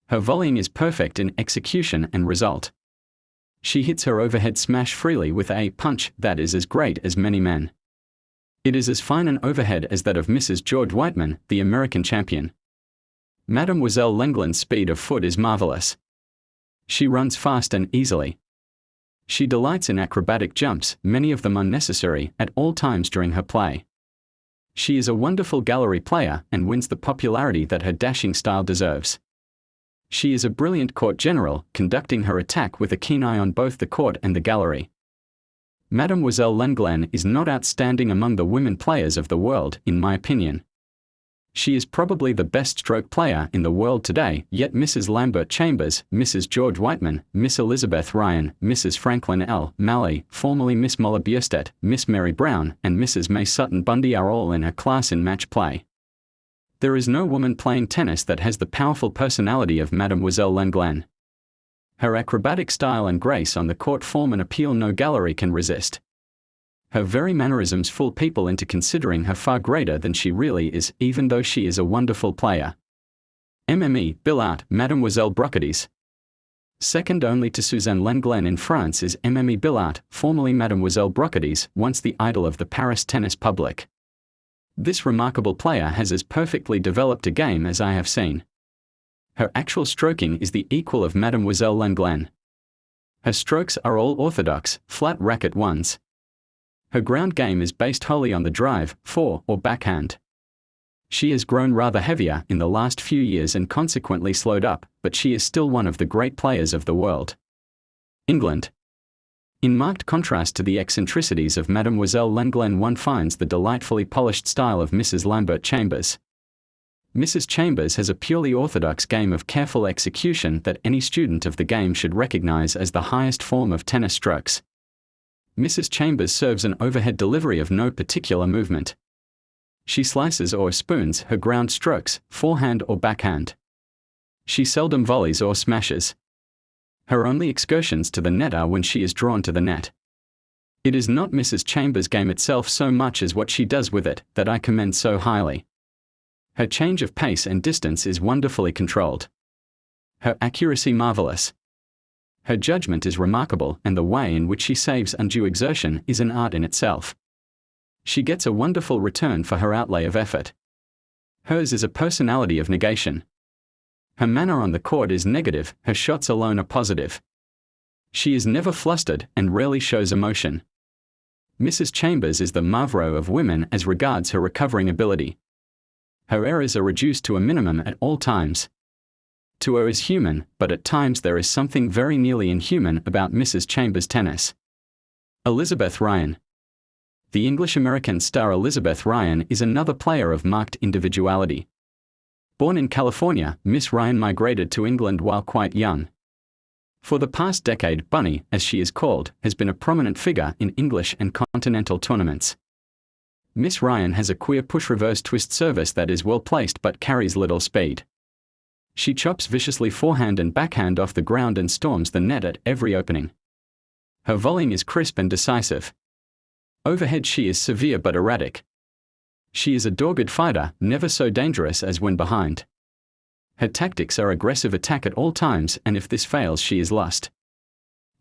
Her volleying is perfect in execution and result. She hits her overhead smash freely with a punch that is as great as many men. It is as fine an overhead as that of Mrs. George Whiteman, the American champion. Mademoiselle Lenglen's speed of foot is marvelous. She runs fast and easily. She delights in acrobatic jumps, many of them unnecessary, at all times during her play. She is a wonderful gallery player and wins the popularity that her dashing style deserves. She is a brilliant court general, conducting her attack with a keen eye on both the court and the gallery. Mademoiselle Lenglen is not outstanding among the women players of the world, in my opinion. She is probably the best stroke player in the world today, yet Mrs. Lambert Chambers, Mrs. George Whiteman, Miss Elizabeth Ryan, Mrs. Franklin L. Malley, formerly Miss Molla Bierstedt, Miss Mary Brown, and Mrs. May Sutton Bundy are all in her class in match play. There is no woman playing tennis that has the powerful personality of Mademoiselle Lenglen. Her acrobatic style and grace on the court form an appeal no gallery can resist. Her very mannerisms fool people into considering her far greater than she really is, even though she is a wonderful player. MME Billart, Mademoiselle Brocades. Second only to Suzanne Lenglen in France is MME Billart, formerly Mademoiselle Brocades, once the idol of the Paris tennis public. This remarkable player has as perfectly developed a game as I have seen. Her actual stroking is the equal of Mademoiselle Lenglen. Her strokes are all orthodox, flat racket ones. Her ground game is based wholly on the drive, fore, or backhand. She has grown rather heavier in the last few years and consequently slowed up, but she is still one of the great players of the world. England. In marked contrast to the eccentricities of Mademoiselle Lenglen, one finds the delightfully polished style of Mrs. Lambert Chambers. Mrs. Chambers has a purely orthodox game of careful execution that any student of the game should recognize as the highest form of tennis strokes. Mrs. Chambers serves an overhead delivery of no particular movement. She slices or spoons her ground strokes, forehand or backhand. She seldom volleys or smashes. Her only excursions to the net are when she is drawn to the net. It is not Mrs. Chambers' game itself so much as what she does with it that I commend so highly. Her change of pace and distance is wonderfully controlled. Her accuracy marvelous. Her judgment is remarkable, and the way in which she saves undue exertion is an art in itself. She gets a wonderful return for her outlay of effort. Hers is a personality of negation. Her manner on the court is negative, her shots alone are positive. She is never flustered and rarely shows emotion. Mrs. Chambers is the Marlborough of women as regards her recovering ability. Her errors are reduced to a minimum at all times. To err is human, but at times there is something very nearly inhuman about Mrs. Chambers' tennis. Elizabeth Ryan. The English-American star Elizabeth Ryan is another player of marked individuality. Born in California, Miss Ryan migrated to England while quite young. For the past decade, Bunny, as she is called, has been a prominent figure in English and continental tournaments. Miss Ryan has a queer push-reverse twist service that is well placed but carries little speed. She chops viciously forehand and backhand off the ground and storms the net at every opening. Her volleying is crisp and decisive. Overhead she is severe but erratic. She is a dogged fighter, never so dangerous as when behind. Her tactics are aggressive attack at all times, and if this fails she is lost.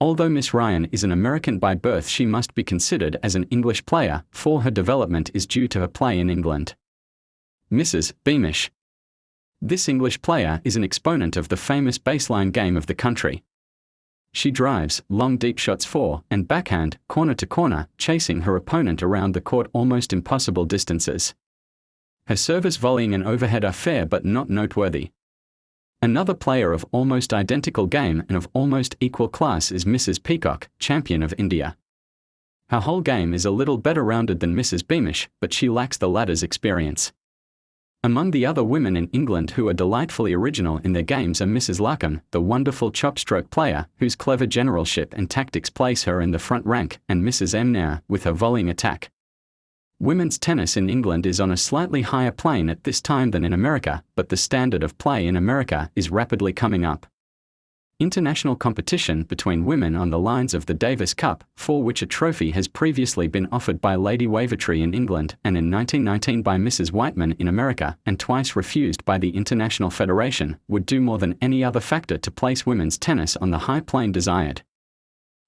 Although Miss Ryan is an American by birth, she must be considered as an English player, for her development is due to her play in England. Mrs. Beamish. This English player is an exponent of the famous baseline game of the country. She drives long deep shots fore and backhand, corner to corner, chasing her opponent around the court almost impossible distances. Her service, volleying and overhead are fair but not noteworthy. Another player of almost identical game and of almost equal class is Mrs. Peacock, champion of India. Her whole game is a little better rounded than Mrs. Beamish, but she lacks the latter's experience. Among the other women in England who are delightfully original in their games are Mrs. Larkham, the wonderful chop-stroke player, whose clever generalship and tactics place her in the front rank, and Mrs. M. Nair, with her volleying attack. Women's tennis in England is on a slightly higher plane at this time than in America, but the standard of play in America is rapidly coming up. International competition between women on the lines of the Davis Cup, for which a trophy has previously been offered by Lady Wavertree in England and in 1919 by Mrs. Whiteman in America, and twice refused by the International Federation, would do more than any other factor to place women's tennis on the high plane desired.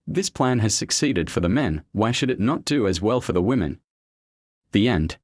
This plan has succeeded for the men, why should it not do as well for the women? The end.